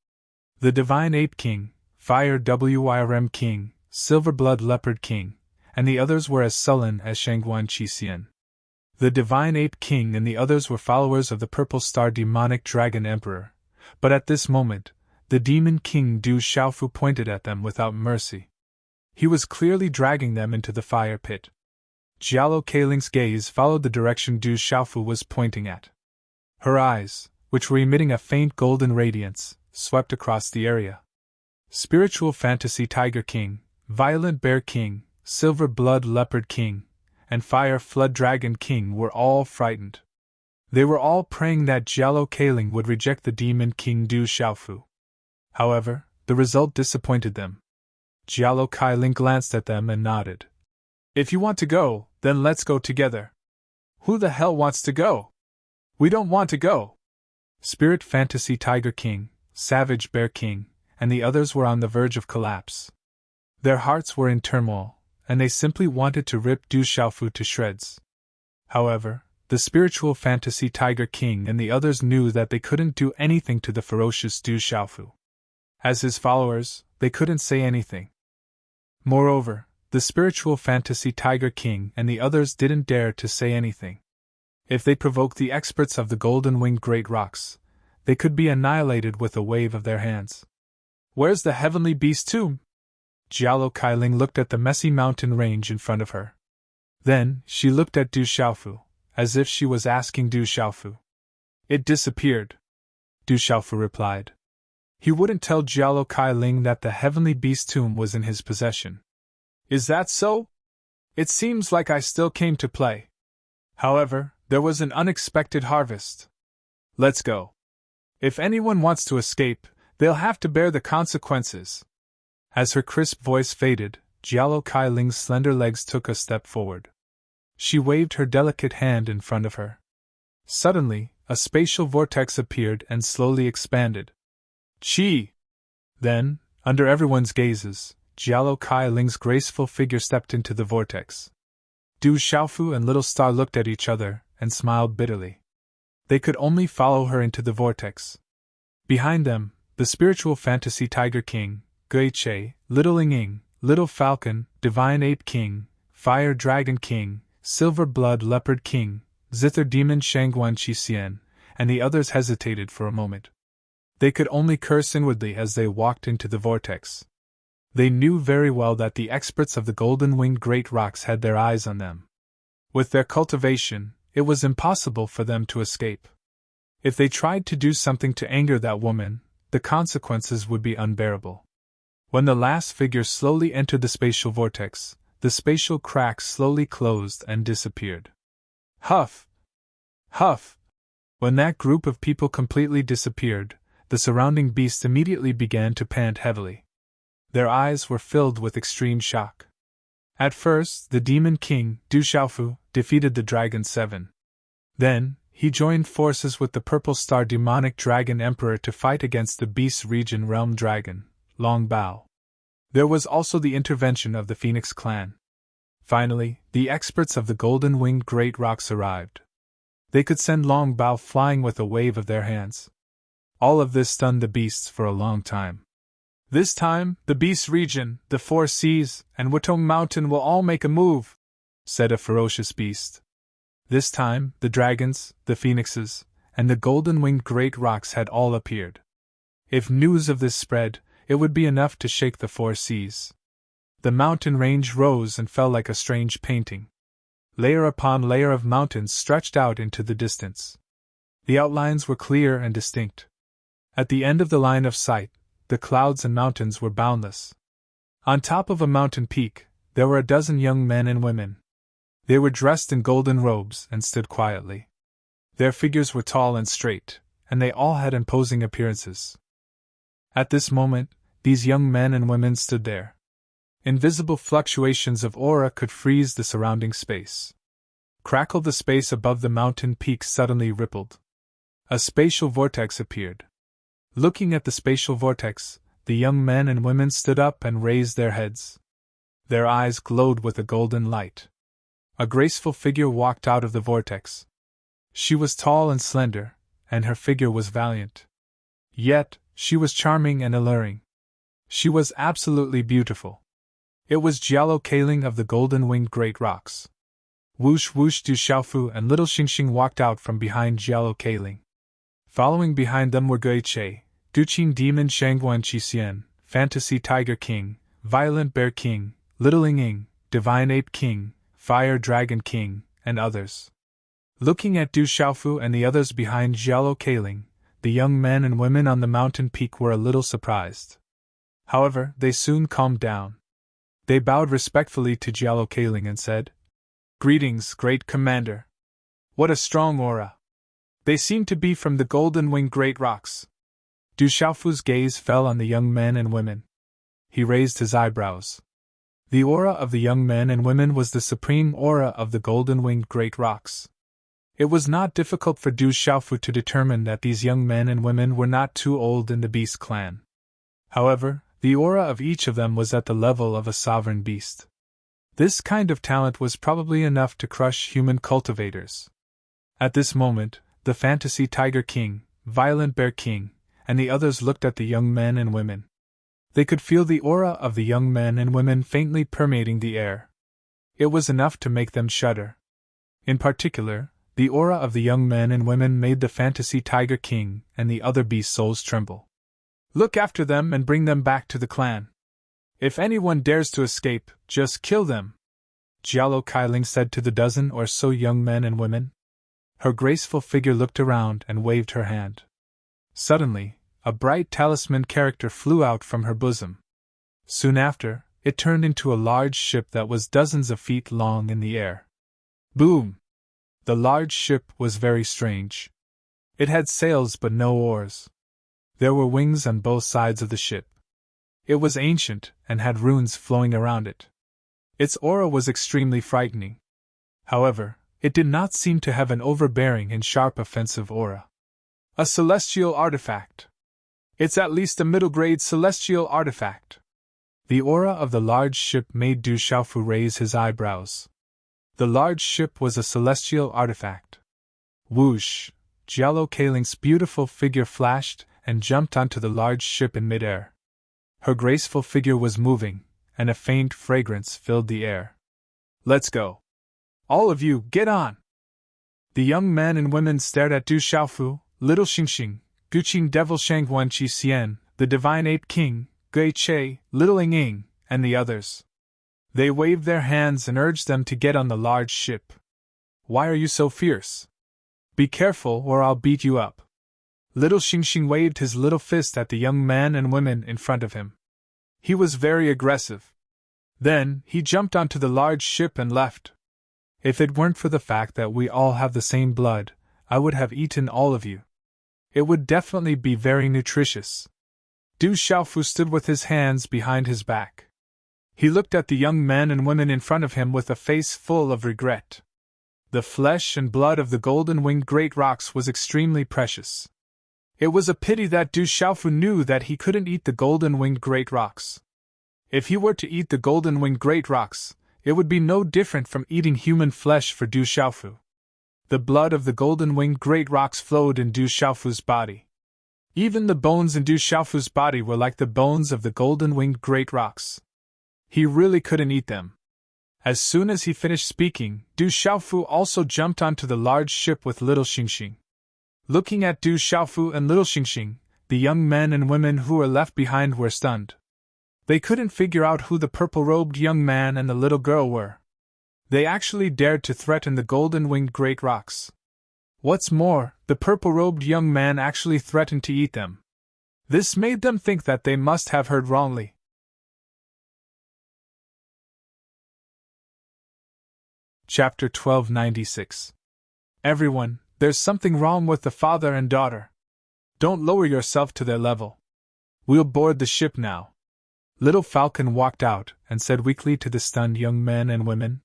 The Divine Ape King, Fire Wyrm King, Silver Blood Leopard King, and the others were as sullen as Shangguan Qixian. The Divine Ape King and the others were followers of the Purple Star Demonic Dragon Emperor, but at this moment, the Demon King Du Xiaofu pointed at them without mercy. He was clearly dragging them into the fire pit. Jialo Kailing's gaze followed the direction Du Xiaofu was pointing at. Her eyes, which were emitting a faint golden radiance, swept across the area. Spiritual Fantasy Tiger King, Violent Bear King, Silver Blood Leopard King, and Fire Flood Dragon King were all frightened. They were all praying that Jialo Kailing would reject the Demon King Du Xiaofu. However, the result disappointed them. Jialo Kailing glanced at them and nodded. If you want to go, then let's go together. Who the hell wants to go? We don't want to go. Spirit Fantasy Tiger King, Savage Bear King, and the others were on the verge of collapse. Their hearts were in turmoil, and they simply wanted to rip Du Xiaofu to shreds. However, the Spiritual Fantasy Tiger King and the others knew that they couldn't do anything to the ferocious Du Xiaofu. As his followers, they couldn't say anything. Moreover, the Spiritual Fantasy Tiger King and the others didn't dare to say anything. If they provoked the experts of the golden-winged great rocks, they could be annihilated with a wave of their hands. Where's the heavenly beast tomb? Jialo Kailing looked at the messy mountain range in front of her. Then, she looked at Du Xiaofu, as if she was asking Du Xiaofu. It disappeared. Du Xiaofu replied. He wouldn't tell Jialo Kailing that the heavenly beast tomb was in his possession. Is that so? It seems like I still came to play. However, there was an unexpected harvest. Let's go. If anyone wants to escape, they'll have to bear the consequences. As her crisp voice faded, Jialo Kailing's slender legs took a step forward. She waved her delicate hand in front of her. Suddenly, a spatial vortex appeared and slowly expanded. Chi! Then, under everyone's gazes, Jialo Kailing's graceful figure stepped into the vortex. Du Xiaofu and Little Star looked at each other and smiled bitterly. They could only follow her into the vortex. Behind them, the Spiritual Fantasy Tiger King, Guiche, Little Ying, Little Falcon, Divine Ape King, Fire Dragon King, Silver Blood Leopard King, Zither demon Shangguan Qixien, and the others hesitated for a moment. They could only curse inwardly as they walked into the vortex. They knew very well that the experts of the golden-winged great rocks had their eyes on them. With their cultivation, it was impossible for them to escape. If they tried to do something to anger that woman, the consequences would be unbearable. When the last figure slowly entered the spatial vortex, the spatial cracks slowly closed and disappeared. Huff! Huff! When that group of people completely disappeared, the surrounding beasts immediately began to pant heavily. Their eyes were filled with extreme shock. At first, the Demon King, Du Xiaofu, defeated the Dragon 7. Then, he joined forces with the Purple Star Demonic Dragon Emperor to fight against the Beast Region Realm Dragon, Long Bao. There was also the intervention of the Phoenix Clan. Finally, the experts of the golden-winged great rocks arrived. They could send Long Bao flying with a wave of their hands. All of this stunned the beasts for a long time. This time, the Beast Region, the Four Seas, and Wutong Mountain will all make a move, said a ferocious beast. This time, the dragons, the phoenixes, and the golden-winged great rocks had all appeared. If news of this spread, it would be enough to shake the Four Seas. The mountain range rose and fell like a strange painting. Layer upon layer of mountains stretched out into the distance. The outlines were clear and distinct. At the end of the line of sight, the clouds and mountains were boundless. On top of a mountain peak, there were a dozen young men and women. They were dressed in golden robes and stood quietly. Their figures were tall and straight, and they all had imposing appearances. At this moment, these young men and women stood there. Invisible fluctuations of aura could freeze the surrounding space. Crackled the space above the mountain peaks suddenly rippled. A spatial vortex appeared. Looking at the spatial vortex, the young men and women stood up and raised their heads. Their eyes glowed with a golden light. A graceful figure walked out of the vortex. She was tall and slender, and her figure was valiant. Yet, she was charming and alluring. She was absolutely beautiful. It was Jialo Kaling of the golden-winged great rocks. Whoosh whoosh Du Xiaofu and little Xingxing walked out from behind Jialo Kaling. Following behind them were Gui Che, Duqing Demon Shangguan Qixien, Fantasy Tiger King, Violent Bear King, Little Ying, Divine Ape King, Fire Dragon King, and others. Looking at Du Xiaofu and the others behind Jialo Kaling, the young men and women on the mountain peak were a little surprised. However, they soon calmed down. They bowed respectfully to Jialo Kaling and said, "Greetings, great commander. What a strong aura. They seem to be from the golden-winged great rocks." Du Xiaofu's gaze fell on the young men and women. He raised his eyebrows. The aura of the young men and women was the supreme aura of the golden-winged great rocks. It was not difficult for Du Xiaofu to determine that these young men and women were not too old in the Beast Clan. However, the aura of each of them was at the level of a sovereign beast. This kind of talent was probably enough to crush human cultivators. At this moment, the Fantasy Tiger King, Violent Bear King, and the others looked at the young men and women. They could feel the aura of the young men and women faintly permeating the air. It was enough to make them shudder. In particular, the aura of the young men and women made the Fantasy Tiger King and the other beast souls tremble. "Look after them and bring them back to the clan. If anyone dares to escape, just kill them," Jialo Kailing said to the dozen or so young men and women. Her graceful figure looked around and waved her hand. Suddenly, a bright talisman character flew out from her bosom. Soon after, it turned into a large ship that was dozens of feet long in the air. Boom! The large ship was very strange. It had sails but no oars. There were wings on both sides of the ship. It was ancient and had runes flowing around it. Its aura was extremely frightening. However, it did not seem to have an overbearing and sharp offensive aura. A celestial artifact. It's at least a middle-grade celestial artifact. The aura of the large ship made Du Xiaofu raise his eyebrows. The large ship was a celestial artifact. Whoosh! Jialo Kaling's beautiful figure flashed and jumped onto the large ship in midair. Her graceful figure was moving, and a faint fragrance filled the air. "Let's go. All of you, get on!" The young men and women stared at Du Xiaofu, Little Xingxing, Guqing Devil Shangguan Qi Xian, the Divine Ape King, Gui Che, Little Ying, and the others. They waved their hands and urged them to get on the large ship. Why are you so fierce? Be careful or I'll beat you up. Little Xingxing waved his little fist at the young men and women in front of him. He was very aggressive. Then, he jumped onto the large ship and left. If it weren't for the fact that we all have the same blood, I would have eaten all of you. It would definitely be very nutritious. Du Xiaofu stood with his hands behind his back. He looked at the young men and women in front of him with a face full of regret. The flesh and blood of the golden-winged great rocks was extremely precious. It was a pity that Du Xiaofu knew that he couldn't eat the golden-winged great rocks. If he were to eat the golden-winged great rocks, it would be no different from eating human flesh for Du Xiaofu. The blood of the golden-winged great rocks flowed in Du Xiaofu's body. Even the bones in Du Xiaofu's body were like the bones of the golden-winged great rocks. He really couldn't eat them. As soon as he finished speaking, Du Xiaofu also jumped onto the large ship with Little Xingxing. Looking at Du Xiaofu and Little Xingxing, the young men and women who were left behind were stunned. They couldn't figure out who the purple-robed young man and the little girl were. They actually dared to threaten the golden-winged great rocks. What's more, the purple-robed young man actually threatened to eat them. This made them think that they must have heard wrongly. Chapter 1296. Everyone, there's something wrong with the father and daughter. Don't lower yourself to their level. We'll board the ship now. Little Falcon walked out and said weakly to the stunned young men and women.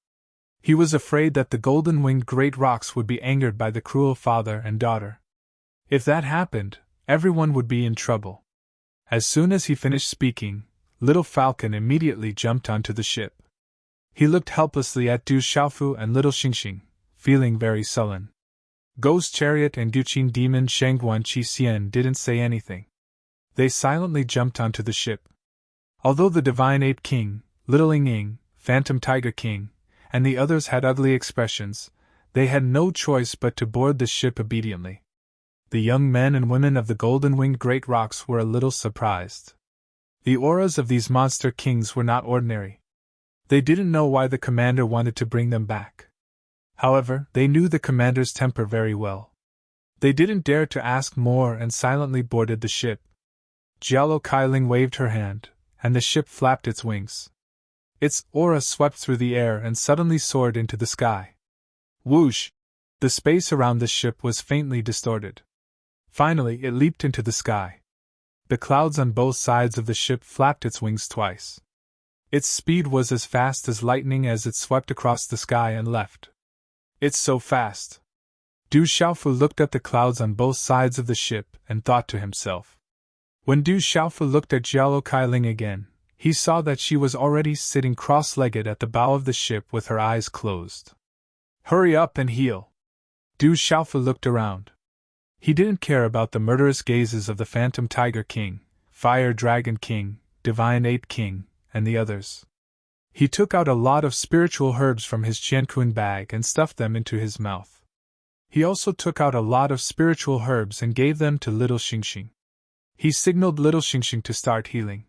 He was afraid that the golden-winged great rocks would be angered by the cruel father and daughter. If that happened, everyone would be in trouble. As soon as he finished speaking, Little Falcon immediately jumped onto the ship. He looked helplessly at Du Xiaofu and Little Xingxing, feeling very sullen. Ghost Chariot and Guqing Demon Shangguan Qi Xian didn't say anything. They silently jumped onto the ship. Although the Divine Ape King, Little Ying, Phantom Tiger King, and the others had ugly expressions, they had no choice but to board the ship obediently. The young men and women of the golden-winged great rocks were a little surprised. The auras of these monster kings were not ordinary. They didn't know why the commander wanted to bring them back. However, they knew the commander's temper very well. They didn't dare to ask more and silently boarded the ship. Jialo Kailing waved her hand, and the ship flapped its wings. Its aura swept through the air and suddenly soared into the sky. Whoosh! The space around the ship was faintly distorted. Finally, it leaped into the sky. The clouds on both sides of the ship flapped its wings twice. Its speed was as fast as lightning as it swept across the sky and left. It's so fast. Du Xiaofu looked at the clouds on both sides of the ship and thought to himself. When Du Xiaofu looked at Jialo Kailing again, he saw that she was already sitting cross-legged at the bow of the ship with her eyes closed. Hurry up and heal. Du Xiaofu looked around. He didn't care about the murderous gazes of the Phantom Tiger King, Fire Dragon King, Divine Ape King, and the others. He took out a lot of spiritual herbs from his Qiankun bag and stuffed them into his mouth. He also took out a lot of spiritual herbs and gave them to Little Xingxing. He signaled Little Xingxing to start healing.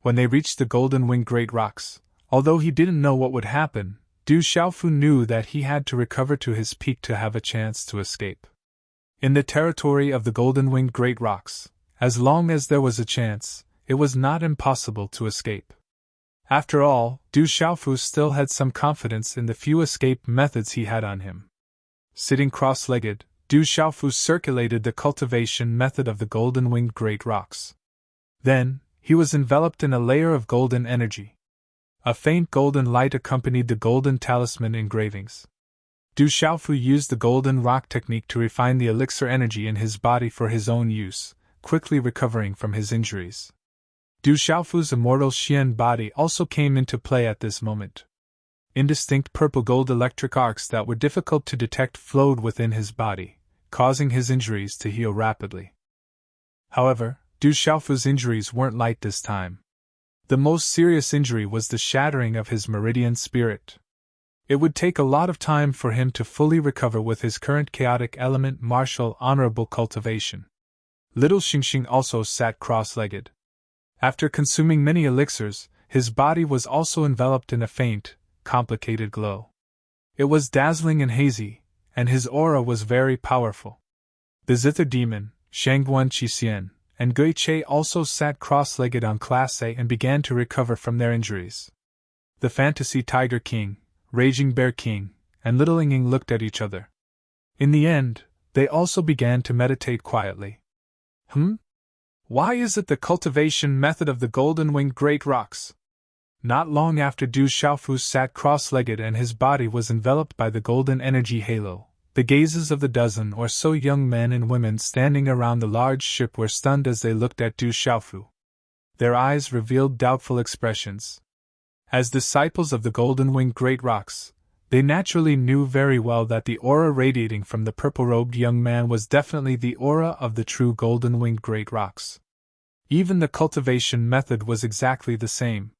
When they reached the golden-winged great rocks, although he didn't know what would happen, Du Xiaofu knew that he had to recover to his peak to have a chance to escape. In the territory of the golden-winged great rocks, as long as there was a chance, it was not impossible to escape. After all, Du Xiaofu still had some confidence in the few escape methods he had on him. Sitting cross-legged, Du Xiaofu circulated the cultivation method of the golden-winged great rocks. Then, he was enveloped in a layer of golden energy. A faint golden light accompanied the golden talisman engravings. Du Xiaofu used the golden rock technique to refine the elixir energy in his body for his own use, quickly recovering from his injuries. Du Xiaofu's immortal Xian body also came into play at this moment. Indistinct purple-gold electric arcs that were difficult to detect flowed within his body, causing his injuries to heal rapidly. However, Du Xiaofu's injuries weren't light this time. The most serious injury was the shattering of his meridian spirit. It would take a lot of time for him to fully recover with his current chaotic element martial honorable cultivation. Little Xingxing also sat cross-legged. After consuming many elixirs, his body was also enveloped in a faint, complicated glow. It was dazzling and hazy, and his aura was very powerful. The Zither demon, Shangguan Qixien, and Gui Che also sat cross-legged on Class A and began to recover from their injuries. The Fantasy Tiger King, Raging Bear King, and Little Ying looked at each other. In the end, they also began to meditate quietly. Why is it the cultivation method of the golden-winged great rocks? Not long after Du Xiaofu sat cross-legged and his body was enveloped by the golden energy halo, the gazes of the dozen or so young men and women standing around the large ship were stunned as they looked at Du Xiaofu. Their eyes revealed doubtful expressions. As disciples of the golden-winged great rocks, they naturally knew very well that the aura radiating from the purple-robed young man was definitely the aura of the true golden-winged great rocks. Even the cultivation method was exactly the same.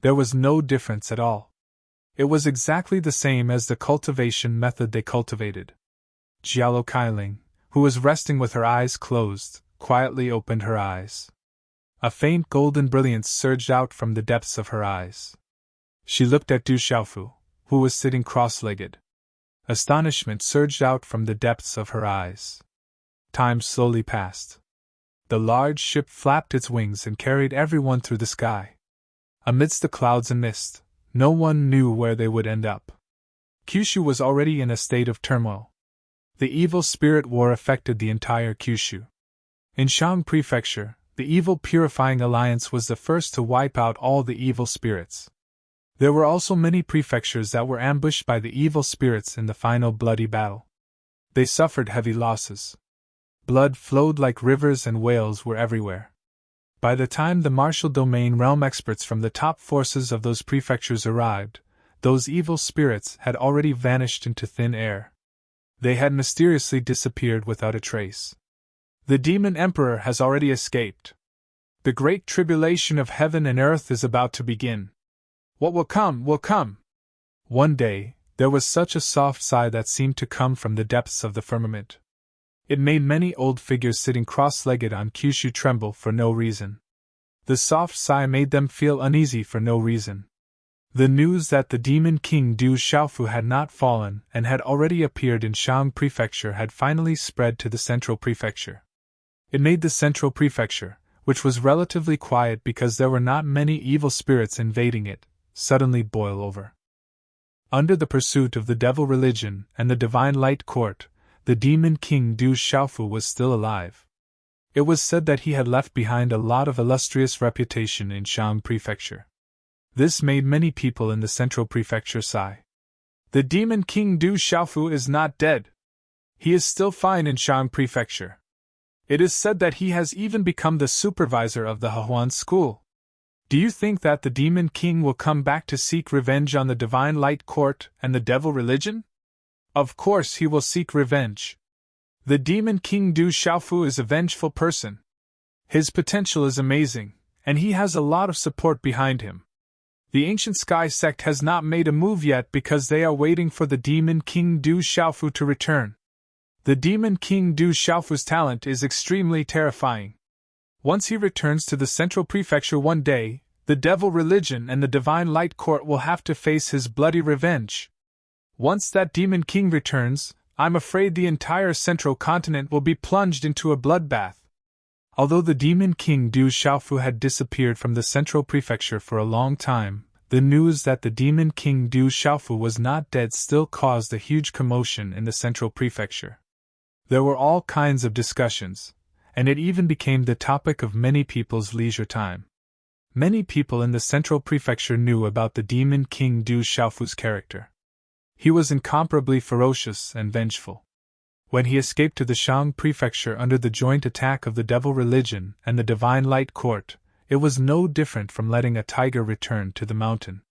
There was no difference at all. It was exactly the same as the cultivation method they cultivated. Jialo Kailing, who was resting with her eyes closed, quietly opened her eyes. A faint golden brilliance surged out from the depths of her eyes. She looked at Du Xiaofu, who was sitting cross-legged. Astonishment surged out from the depths of her eyes. Time slowly passed. The large ship flapped its wings and carried everyone through the sky. Amidst the clouds and mist, no one knew where they would end up. Kyushu was already in a state of turmoil. The evil spirit war affected the entire Kyushu. In Shang Prefecture, the Evil Purifying Alliance was the first to wipe out all the evil spirits. There were also many prefectures that were ambushed by the evil spirits in the final bloody battle. They suffered heavy losses. Blood flowed like rivers and whales were everywhere. By the time the martial domain realm experts from the top forces of those prefectures arrived, those evil spirits had already vanished into thin air. They had mysteriously disappeared without a trace. The demon emperor has already escaped. The great tribulation of heaven and earth is about to begin. What will come, will come. One day, there was such a soft sigh that seemed to come from the depths of the firmament. It made many old figures sitting cross-legged on Kyushu tremble for no reason. The soft sigh made them feel uneasy for no reason. The news that the demon king Du Xiaofu had not fallen and had already appeared in Shang Prefecture had finally spread to the central prefecture. It made the central prefecture, which was relatively quiet because there were not many evil spirits invading it, suddenly boil over. Under the pursuit of the devil religion and the divine light court, the demon king Du Xiaofu was still alive. It was said that he had left behind a lot of illustrious reputation in Shang Prefecture. This made many people in the central prefecture sigh. The demon king Du Xiaofu is not dead. He is still fine in Shang Prefecture. It is said that he has even become the supervisor of the Hehuan school. Do you think that the demon king will come back to seek revenge on the divine light court and the devil religion? Of course he will seek revenge. The demon king Du Xiaofu is a vengeful person. His potential is amazing, and he has a lot of support behind him. The ancient sky sect has not made a move yet because they are waiting for the demon king Du Xiaofu to return. The demon king Du Xiaofu's talent is extremely terrifying. Once he returns to the central prefecture one day, the devil religion and the divine light court will have to face his bloody revenge. Once that demon king returns, I'm afraid the entire central continent will be plunged into a bloodbath. Although the demon king Du Xiaofu had disappeared from the central prefecture for a long time, the news that the demon king Du Xiaofu was not dead still caused a huge commotion in the central prefecture. There were all kinds of discussions, and it even became the topic of many people's leisure time. Many people in the central prefecture knew about the demon king Du Xiaofu's character. He was incomparably ferocious and vengeful. When he escaped to the Shang prefecture under the joint attack of the devil religion and the divine light court, it was no different from letting a tiger return to the mountain.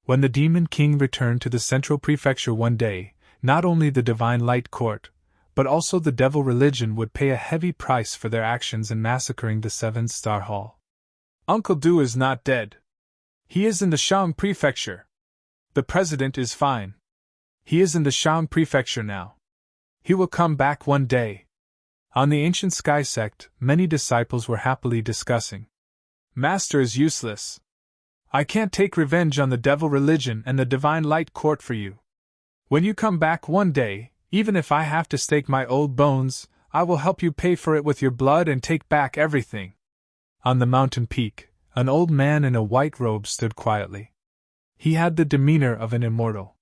When the demon king returned to the central prefecture one day, not only the divine light court, but also the devil religion would pay a heavy price for their actions in massacring the Seven-Star Hall. Uncle Du is not dead. He is in the Shang prefecture. The president is fine. He is in the Shang prefecture now. He will come back one day. On the ancient sky sect, many disciples were happily discussing. Master is useless. I can't take revenge on the devil religion and the divine light court for you. When you come back one day, even if I have to stake my old bones, I will help you pay for it with your blood and take back everything. On the mountain peak, an old man in a white robe stood quietly. He had the demeanor of an immortal.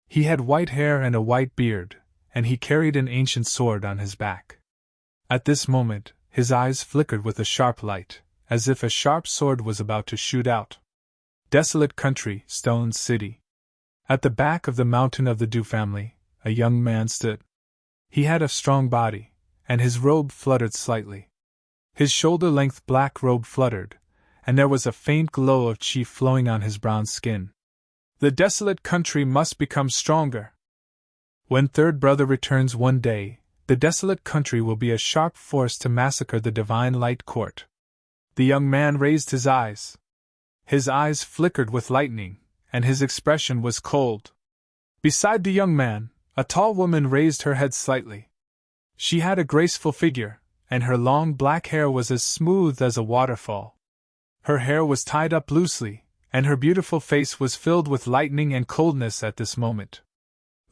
He had white hair and a white beard, and he carried an ancient sword on his back. At this moment, his eyes flickered with a sharp light, as if a sharp sword was about to shoot out. Desolate country, stone city. At the back of the mountain of the Du family, a young man stood. He had a strong body, and his robe fluttered slightly. His shoulder-length black robe fluttered, and there was a faint glow of chi flowing on his brown skin. The desolate country must become stronger. When third brother returns one day, the desolate country will be a sharp force to massacre the divine light court. The young man raised his eyes. His eyes flickered with lightning, and his expression was cold. Beside the young man, a tall woman raised her head slightly. She had a graceful figure, and her long black hair was as smooth as a waterfall. Her hair was tied up loosely, and her beautiful face was filled with lightning and coldness at this moment.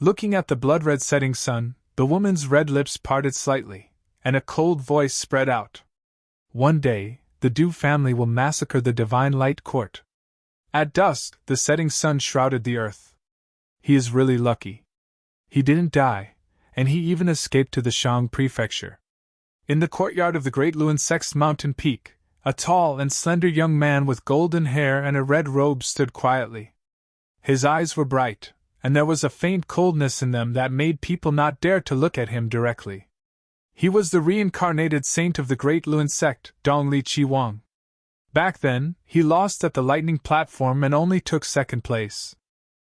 Looking at the blood-red setting sun, the woman's red lips parted slightly, and a cold voice spread out. One day, the Du family will massacre the divine light court. At dusk, the setting sun shrouded the earth. He is really lucky. He didn't die, and he even escaped to the Shang prefecture. In the courtyard of the great Luinsect's mountain peak, a tall and slender young man with golden hair and a red robe stood quietly. His eyes were bright, and there was a faint coldness in them that made people not dare to look at him directly. He was the reincarnated saint of the great Luin sect, Dongli Chi Wang. Back then, he lost at the lightning platform and only took second place.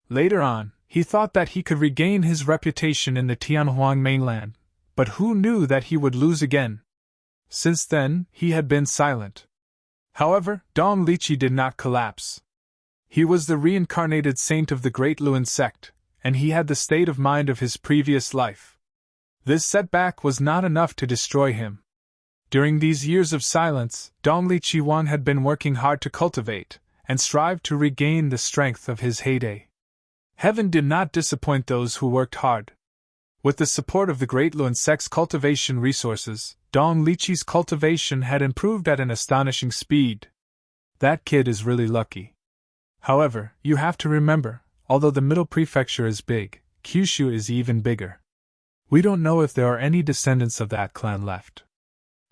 Later on, he thought that he could regain his reputation in the Tianhuang mainland, but who knew that he would lose again? Since then, he had been silent. However, Dong Lichi did not collapse. He was the reincarnated saint of the great Luin sect, and he had the state of mind of his previous life. This setback was not enough to destroy him. During these years of silence, Dongli Chiwang had been working hard to cultivate and strive to regain the strength of his heyday. Heaven did not disappoint those who worked hard. With the support of the great Luin sect's cultivation resources, Dong Lichi's cultivation had improved at an astonishing speed. That kid is really lucky. However, you have to remember, although the middle prefecture is big, Kyushu is even bigger. We don't know if there are any descendants of that clan left.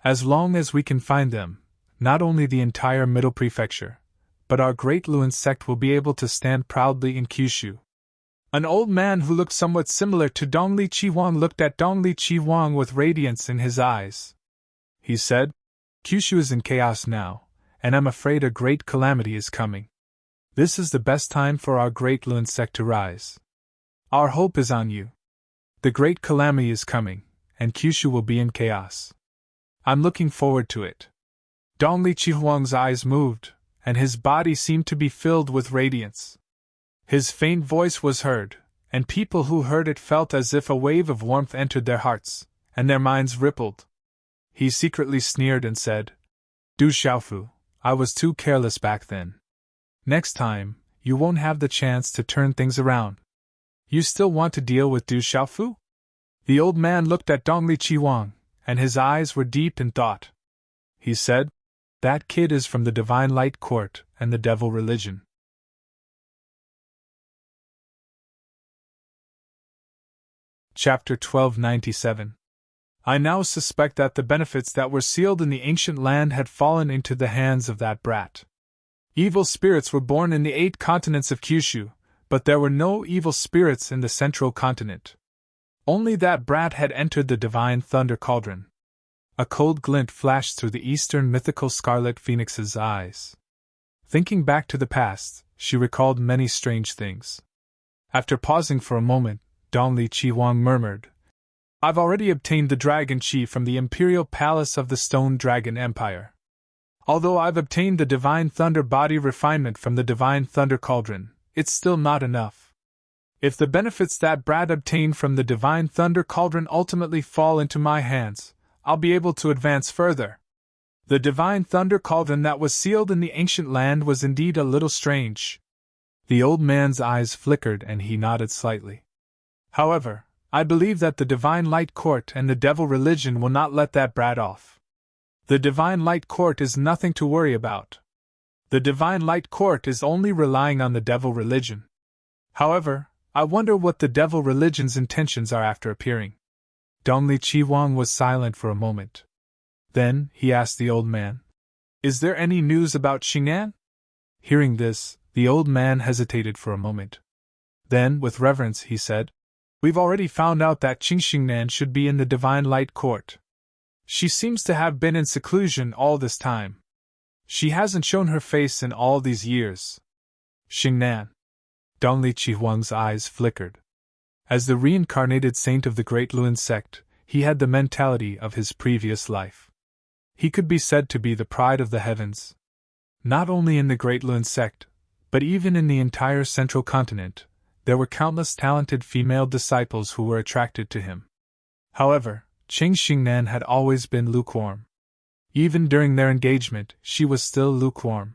As long as we can find them, not only the entire middle prefecture, but our great Luin sect will be able to stand proudly in Kyushu. An old man who looked somewhat similar to Dongli Chiwang looked at Dongli Chiwang with radiance in his eyes. He said, "Kyushu is in chaos now, and I'm afraid a great calamity is coming. This is the best time for our great Luin sect to rise. Our hope is on you. The great calamity is coming, and Kyushu will be in chaos. I'm looking forward to it." Dongli Chihuang's eyes moved, and his body seemed to be filled with radiance. His faint voice was heard, and people who heard it felt as if a wave of warmth entered their hearts, and their minds rippled. He secretly sneered and said, "Du Xiaofu, I was too careless back then. Next time, you won't have the chance to turn things around. You still want to deal with Du Xiaofu?" The old man looked at Dongli Chiwang, and his eyes were deep in thought. He said, "That kid is from the Divine Light Court and the Devil Religion." Chapter 1297. I now suspect that the benefits that were sealed in the ancient land had fallen into the hands of that brat. Evil spirits were born in the 8 continents of Kyushu, but there were no evil spirits in the central continent. Only that brat had entered the divine thunder cauldron. A cold glint flashed through the eastern mythical scarlet phoenix's eyes. Thinking back to the past, she recalled many strange things. After pausing for a moment, Dongli Chiwang murmured, "I've already obtained the dragon chi from the imperial palace of the Stone Dragon Empire. Although I've obtained the divine thunder body refinement from the divine thunder cauldron, it's still not enough. If the benefits that brat obtained from the divine thunder cauldron ultimately fall into my hands, I'll be able to advance further. The divine thunder cauldron that was sealed in the ancient land was indeed a little strange. The old man's eyes flickered and he nodded slightly. However, I believe that the divine light court and the devil religion will not let that brat off. The divine light court is nothing to worry about. The divine light court is only relying on the devil religion. However, I wonder what the devil religion's intentions are after appearing. Dong Li Chi Wang was silent for a moment. Then, he asked the old man, "Is there any news about Xingnan?" Hearing this, the old man hesitated for a moment. Then, with reverence, he said, "We've already found out that Xingnan should be in the divine light court. She seems to have been in seclusion all this time. She hasn't shown her face in all these years." Xingnan. Dong Li Chi Huang's eyes flickered. As the reincarnated saint of the Great Lun sect, he had the mentality of his previous life. He could be said to be the pride of the heavens. Not only in the Great Lun sect, but even in the entire central continent, there were countless talented female disciples who were attracted to him. However, Cheng Xingnan had always been lukewarm. Even during their engagement, she was still lukewarm.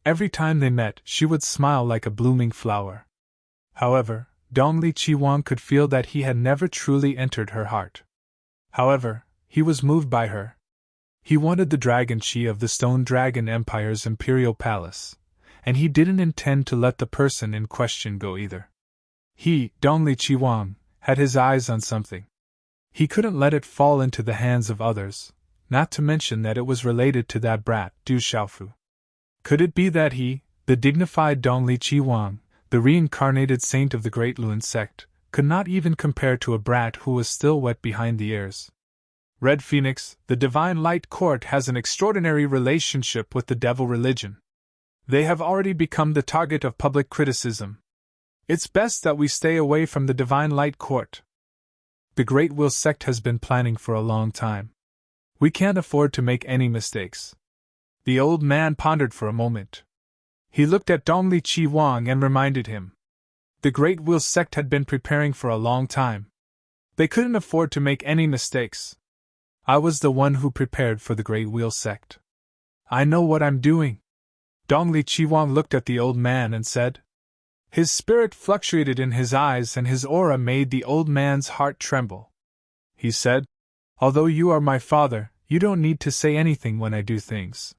Every time they met, she would smile like a blooming flower. However, Dong Li Chi Wang could feel that he had never truly entered her heart. However, he was moved by her. He wanted the dragon chi of the Stone Dragon Empire's imperial palace, and he didn't intend to let the person in question go either. He, Dong Li Chi Wang, had his eyes on something. He couldn't let it fall into the hands of others, not to mention that it was related to that brat, Du Xiaofu. Could it be that he, the dignified Dong Li Chi Wang, the reincarnated saint of the Great Lun sect, could not even compare to a brat who was still wet behind the ears? Red Phoenix, the Divine Light Court has an extraordinary relationship with the devil religion. They have already become the target of public criticism. It's best that we stay away from the Divine Light Court. The Great Will sect has been planning for a long time. We can't afford to make any mistakes. The old man pondered for a moment. He looked at Dong Li Chi Wang and reminded him. The Great Will sect had been preparing for a long time. They couldn't afford to make any mistakes. I was the one who prepared for the Great Wheel sect. I know what I'm doing. Dong Li Chi Wang looked at the old man and said. His spirit fluctuated in his eyes and his aura made the old man's heart tremble. He said, "Although you are my father, you don't need to say anything when I do things."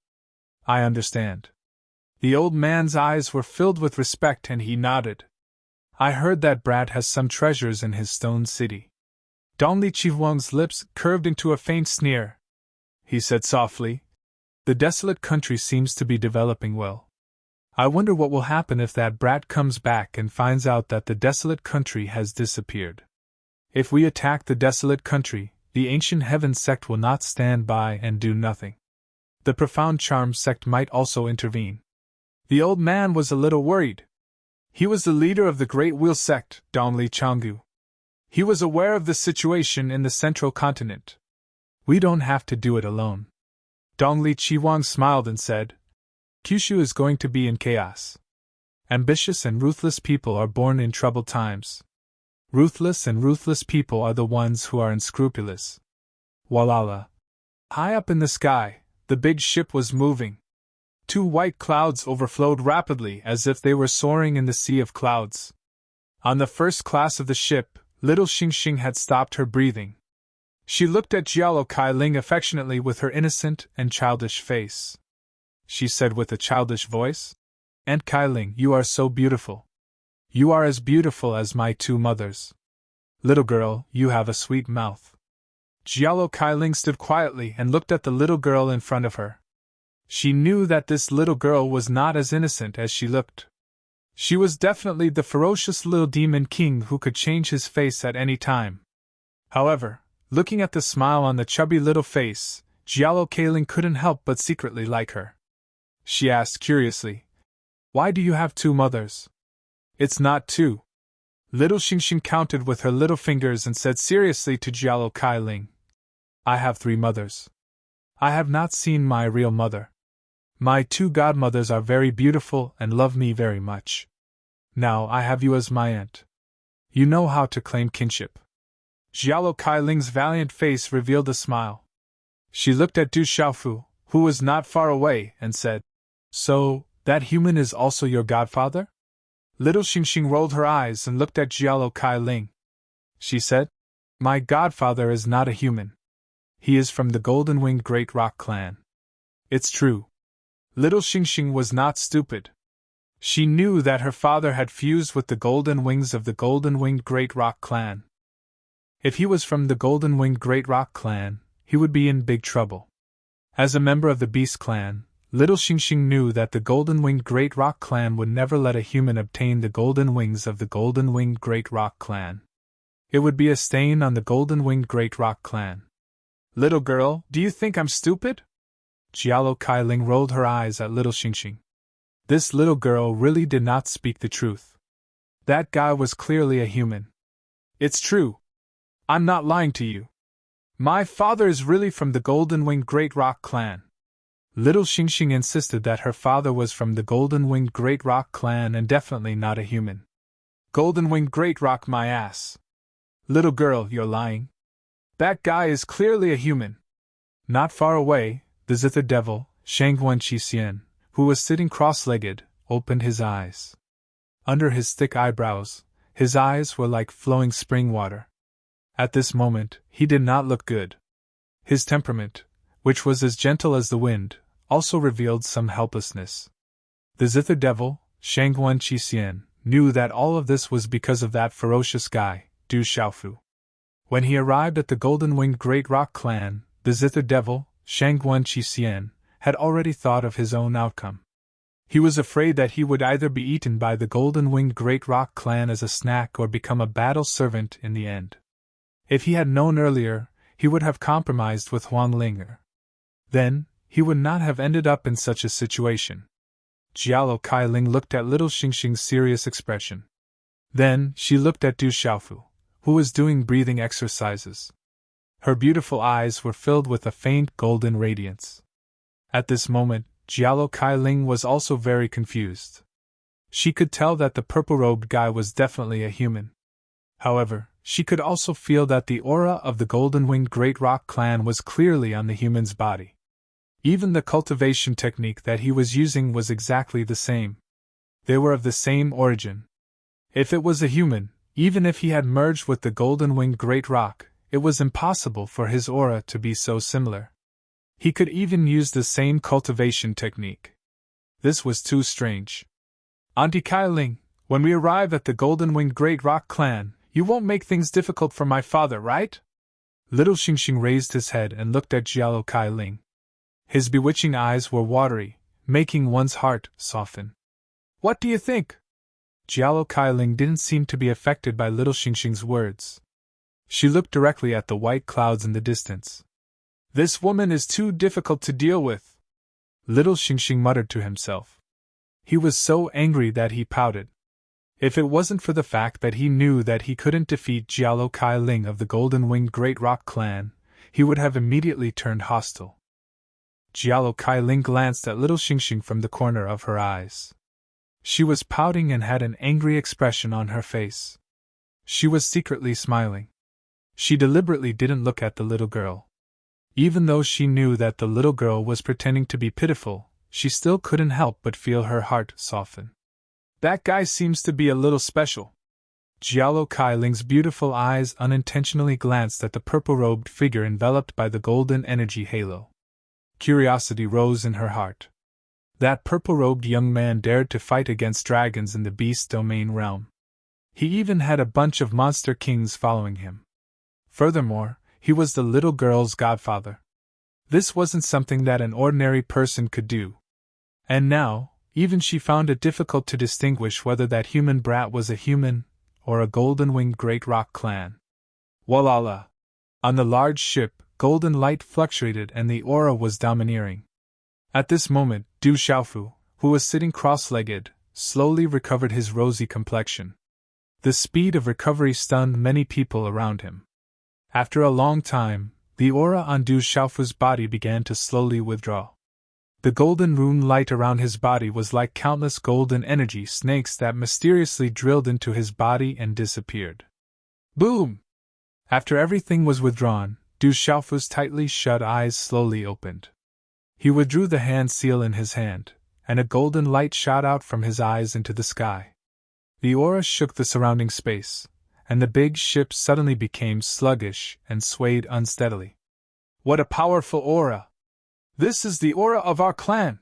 "I understand." The old man's eyes were filled with respect and he nodded. "I heard that brat has some treasures in his stone city." Dong Li Chi Wang's lips curved into a faint sneer. He said softly, "The desolate country seems to be developing well. I wonder what will happen if that brat comes back and finds out that the desolate country has disappeared. If we attack the desolate country, the Ancient Heaven sect will not stand by and do nothing. The Profound Charm sect might also intervene." The old man was a little worried. He was the leader of the Great Wheel sect, Dong Li Changgu. He was aware of the situation in the central continent. "We don't have to do it alone." Dong Li Chi Wang smiled and said, "Kyushu is going to be in chaos. Ambitious and ruthless people are born in troubled times. Ruthless and ruthless people are the ones who are unscrupulous." Walala. High up in the sky, the big ship was moving. 2 white clouds overflowed rapidly as if they were soaring in the sea of clouds. On the first class of the ship, little Xingxing had stopped her breathing. She looked at Jialo Kailing affectionately with her innocent and childish face. She said with a childish voice, "Aunt Kailing, you are so beautiful. You are as beautiful as my 2 mothers. Little girl, you have a sweet mouth." Jialo Kailing stood quietly and looked at the little girl in front of her. She knew that this little girl was not as innocent as she looked. She was definitely the ferocious little demon king who could change his face at any time. However, looking at the smile on the chubby little face, Jialo Kailing couldn't help but secretly like her. She asked curiously, "Why do you have 2 mothers?" "It's not 2. Little Xingxing counted with her little fingers and said seriously to Jialo Kailing, "I have 3 mothers. I have not seen my real mother. My 2 godmothers are very beautiful and love me very much. Now I have you as my aunt. You know how to claim kinship. Xiao Kailing's valiant face revealed a smile. She looked at Du Xiaofu, who was not far away, and said, So, that human is also your godfather? Little Xingxing rolled her eyes and looked at Xiao Kailing. She said, My godfather is not a human. He is from the golden-winged Great Rock clan. It's true. Little Xingxing was not stupid. She knew that her father had fused with the golden wings of the golden-winged Great Rock clan. If he was from the golden-winged Great Rock clan, he would be in big trouble. As a member of the Beast clan, Little Xingxing knew that the golden-winged Great Rock clan would never let a human obtain the golden wings of the golden-winged Great Rock clan. It would be a stain on the golden-winged Great Rock clan. Little girl, do you think I'm stupid? Xiao Kailing rolled her eyes at Little Xingxing. This little girl really did not speak the truth. That guy was clearly a human. It's true. I'm not lying to you. My father is really from the golden-winged Great Rock clan. Little Xingxing insisted that her father was from the golden-winged Great Rock clan and definitely not a human. Golden-winged Great Rock, my ass. Little girl, you're lying. That guy is clearly a human. Not far away, the Zither devil, Shangguan Xixian, who was sitting cross-legged, opened his eyes. Under his thick eyebrows, his eyes were like flowing spring water. At this moment, he did not look good. His temperament, which was as gentle as the wind, also revealed some helplessness. The Zither devil, Shangguan Xixian, knew that all of this was because of that ferocious guy, Du Xiaofu. When he arrived at the golden-winged Great Rock clan, the Zither devil, Shangguan Xixian, had already thought of his own outcome. He was afraid that he would either be eaten by the golden-winged Great Rock clan as a snack or become a battle servant in the end. If he had known earlier, he would have compromised with Huang Linger. Then, he would not have ended up in such a situation. Xiao Kailing looked at Little Xingxing's serious expression. Then, she looked at Du Xiaofu, who was doing breathing exercises. Her beautiful eyes were filled with a faint golden radiance. At this moment, Xiao Kailing was also very confused. She could tell that the purple-robed guy was definitely a human. However, she could also feel that the aura of the golden-winged Great Rock clan was clearly on the human's body. Even the cultivation technique that he was using was exactly the same. They were of the same origin. If it was a human, even if he had merged with the golden-winged Great Rock, it was impossible for his aura to be so similar. He could even use the same cultivation technique. This was too strange. Auntie Kailing, when we arrive at the golden-winged Great Rock clan, you won't make things difficult for my father, right? Little Xingxing raised his head and looked at Xiao Kailing. His bewitching eyes were watery, making one's heart soften. What do you think? Xiao Kailing didn't seem to be affected by Little Xingxing's words. She looked directly at the white clouds in the distance. This woman is too difficult to deal with. Little Xingxing muttered to himself. He was so angry that he pouted. If it wasn't for the fact that he knew that he couldn't defeat Xiao Kailing of the golden-winged Great Rock clan, he would have immediately turned hostile. Xiao Kailing glanced at Little Xingxing from the corner of her eyes. She was pouting and had an angry expression on her face. She was secretly smiling. She deliberately didn't look at the little girl. Even though she knew that the little girl was pretending to be pitiful, she still couldn't help but feel her heart soften. That guy seems to be a little special. Xiao Kailing's beautiful eyes unintentionally glanced at the purple-robed figure enveloped by the golden energy halo. Curiosity rose in her heart. That purple-robed young man dared to fight against dragons in the beast domain realm. He even had a bunch of monster kings following him. Furthermore, he was the little girl's godfather. This wasn't something that an ordinary person could do. And now, even she found it difficult to distinguish whether that human brat was a human or a golden-winged Great Rock clan. Walala! On the large ship, golden light fluctuated and the aura was domineering. At this moment, Du Xiaofu, who was sitting cross-legged, slowly recovered his rosy complexion. The speed of recovery stunned many people around him. After a long time, the aura on Du Xiaofu's body began to slowly withdraw. The golden rune light around his body was like countless golden energy snakes that mysteriously drilled into his body and disappeared. Boom! After everything was withdrawn, Du Xiaofu's tightly shut eyes slowly opened. He withdrew the hand seal in his hand, and a golden light shot out from his eyes into the sky. The aura shook the surrounding space, and the big ship suddenly became sluggish and swayed unsteadily. What a powerful aura! This is the aura of our clan!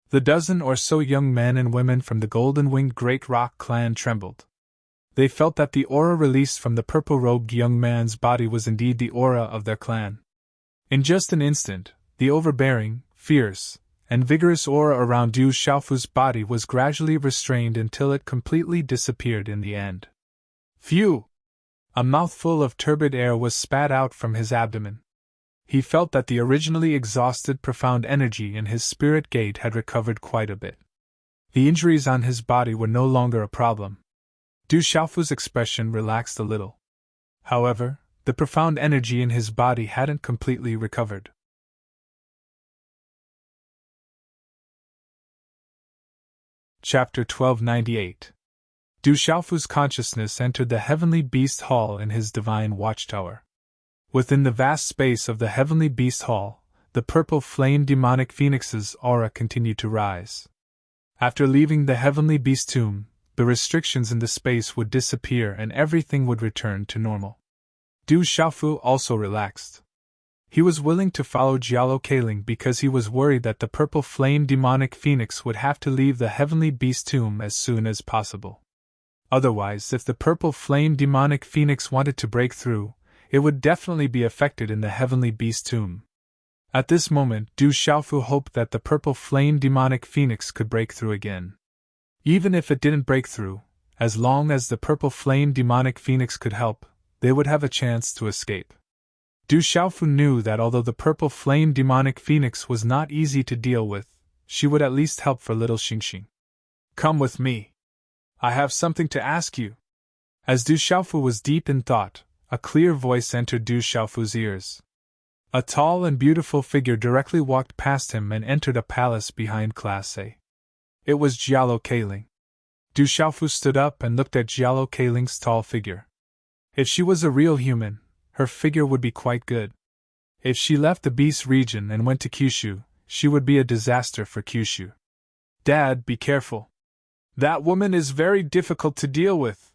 The dozen or so young men and women from the golden-winged Great Rock clan trembled. They felt that the aura released from the purple-robed young man's body was indeed the aura of their clan. In just an instant, the overbearing, fierce, and vigorous aura around Du Xiaofu's body was gradually restrained until it completely disappeared in the end. Phew! A mouthful of turbid air was spat out from his abdomen. He felt that the originally exhausted profound energy in his spirit gate had recovered quite a bit. The injuries on his body were no longer a problem. Du Xiaofu's expression relaxed a little. However, the profound energy in his body hadn't completely recovered. Chapter 1298. Du Xiaofu's consciousness entered the heavenly beast hall in his divine watchtower. Within the vast space of the heavenly beast hall, the purple flame demonic phoenix's aura continued to rise. After leaving the heavenly beast tomb, the restrictions in the space would disappear and everything would return to normal. Du Xiaofu also relaxed. He was willing to follow Jialo Kailing because he was worried that the purple flame demonic phoenix would have to leave the heavenly beast tomb as soon as possible. Otherwise, if the purple flame demonic phoenix wanted to break through, it would definitely be affected in the heavenly beast tomb. At this moment, Du Xiaofu hoped that the purple flame demonic phoenix could break through again. Even if it didn't break through, as long as the purple flame demonic phoenix could help, they would have a chance to escape. Du Xiaofu knew that although the purple flame demonic phoenix was not easy to deal with, she would at least help for little Xingxing. Come with me. I have something to ask you. As Du Xiaofu was deep in thought, a clear voice entered Du Xiaofu's ears. A tall and beautiful figure directly walked past him and entered a palace behind Class A. It was Jialo Kailing. Du Xiaofu stood up and looked at Jialo Kailing's tall figure. If she was a real human, her figure would be quite good. If she left the Beast region and went to Kyushu, she would be a disaster for Kyushu. Dad, be careful. That woman is very difficult to deal with.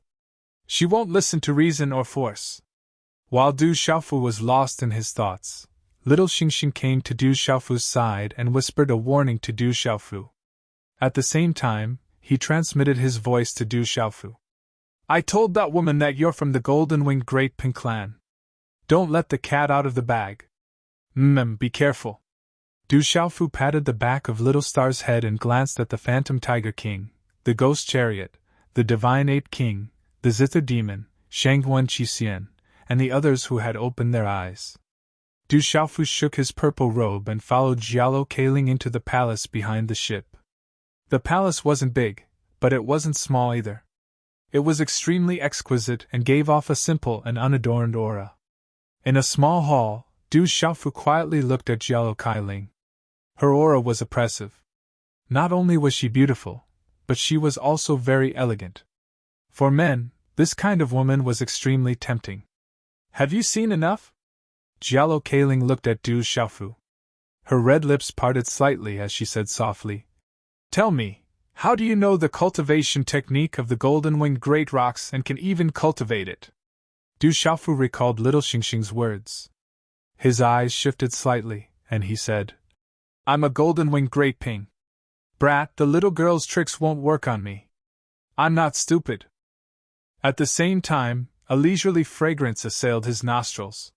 She won't listen to reason or force. While Du Xiaofu was lost in his thoughts, little Xingxing came to Du Xiaofu's side and whispered a warning to Du Xiaofu. At the same time, he transmitted his voice to Du Xiaofu. I told that woman that you're from the golden-winged Great Pink clan. Don't let the cat out of the bag. Be careful. Du Xiaofu patted the back of Little Star's head and glanced at the Phantom Tiger King, the Ghost Chariot, the Divine Ape King, the Zither Demon, Shangguan Qixien, and the others who had opened their eyes. Du Xiaofu shook his purple robe and followed Jialo Kailing into the palace behind the ship. The palace wasn't big, but it wasn't small either. It was extremely exquisite and gave off a simple and unadorned aura. In a small hall, Du Xiaofu quietly looked at Jialo Kailing. Her aura was oppressive. Not only was she beautiful, but she was also very elegant. For men, this kind of woman was extremely tempting. Have you seen enough? Jialo Kailing looked at Du Xiaofu. Her red lips parted slightly as she said softly, Tell me, how do you know the cultivation technique of the golden-winged great rocks and can even cultivate it? Du Xiaofu recalled little Xingxing's words. His eyes shifted slightly, and he said, I'm a golden-winged great ping. Brat, the little girl's tricks won't work on me. I'm not stupid. At the same time, a leisurely fragrance assailed his nostrils.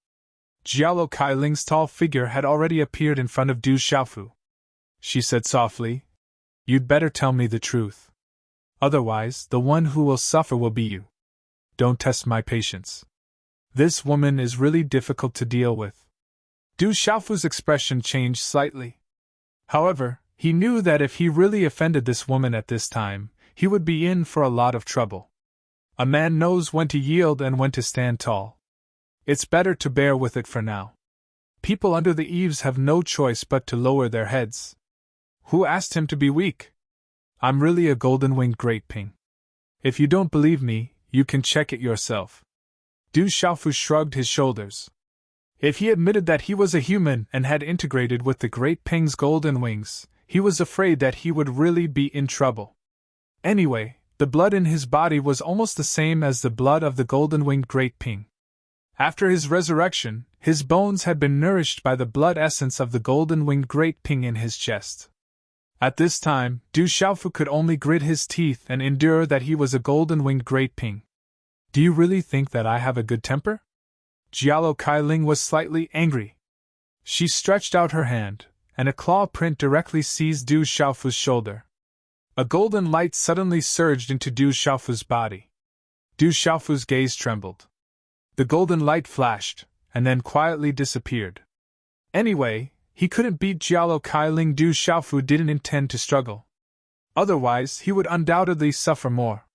Jialo Kailing's tall figure had already appeared in front of Du Xiaofu. She said softly, You'd better tell me the truth. Otherwise, the one who will suffer will be you. Don't test my patience. This woman is really difficult to deal with. Du Xiaofu's expression changed slightly. However, he knew that if he really offended this woman at this time, he would be in for a lot of trouble. A man knows when to yield and when to stand tall. It's better to bear with it for now. People under the eaves have no choice but to lower their heads. Who asked him to be weak? I'm really a golden-winged great ping. If you don't believe me, you can check it yourself. Du Xiaofu shrugged his shoulders. If he admitted that he was a human and had integrated with the great ping's golden wings, he was afraid that he would really be in trouble. Anyway, the blood in his body was almost the same as the blood of the golden-winged great ping. After his resurrection, his bones had been nourished by the blood essence of the golden-winged great ping in his chest. At this time, Du Xiaofu could only grit his teeth and endure that he was a golden-winged great ping. Do you really think that I have a good temper? Jialo Kailing was slightly angry. She stretched out her hand, and a claw print directly seized Du Xiaofu's shoulder. A golden light suddenly surged into Du Xiaofu's body. Du Xiaofu's gaze trembled. The golden light flashed, and then quietly disappeared. Anyway, he couldn't beat Jialo Kailing. Du Xiaofu didn't intend to struggle. Otherwise, he would undoubtedly suffer more.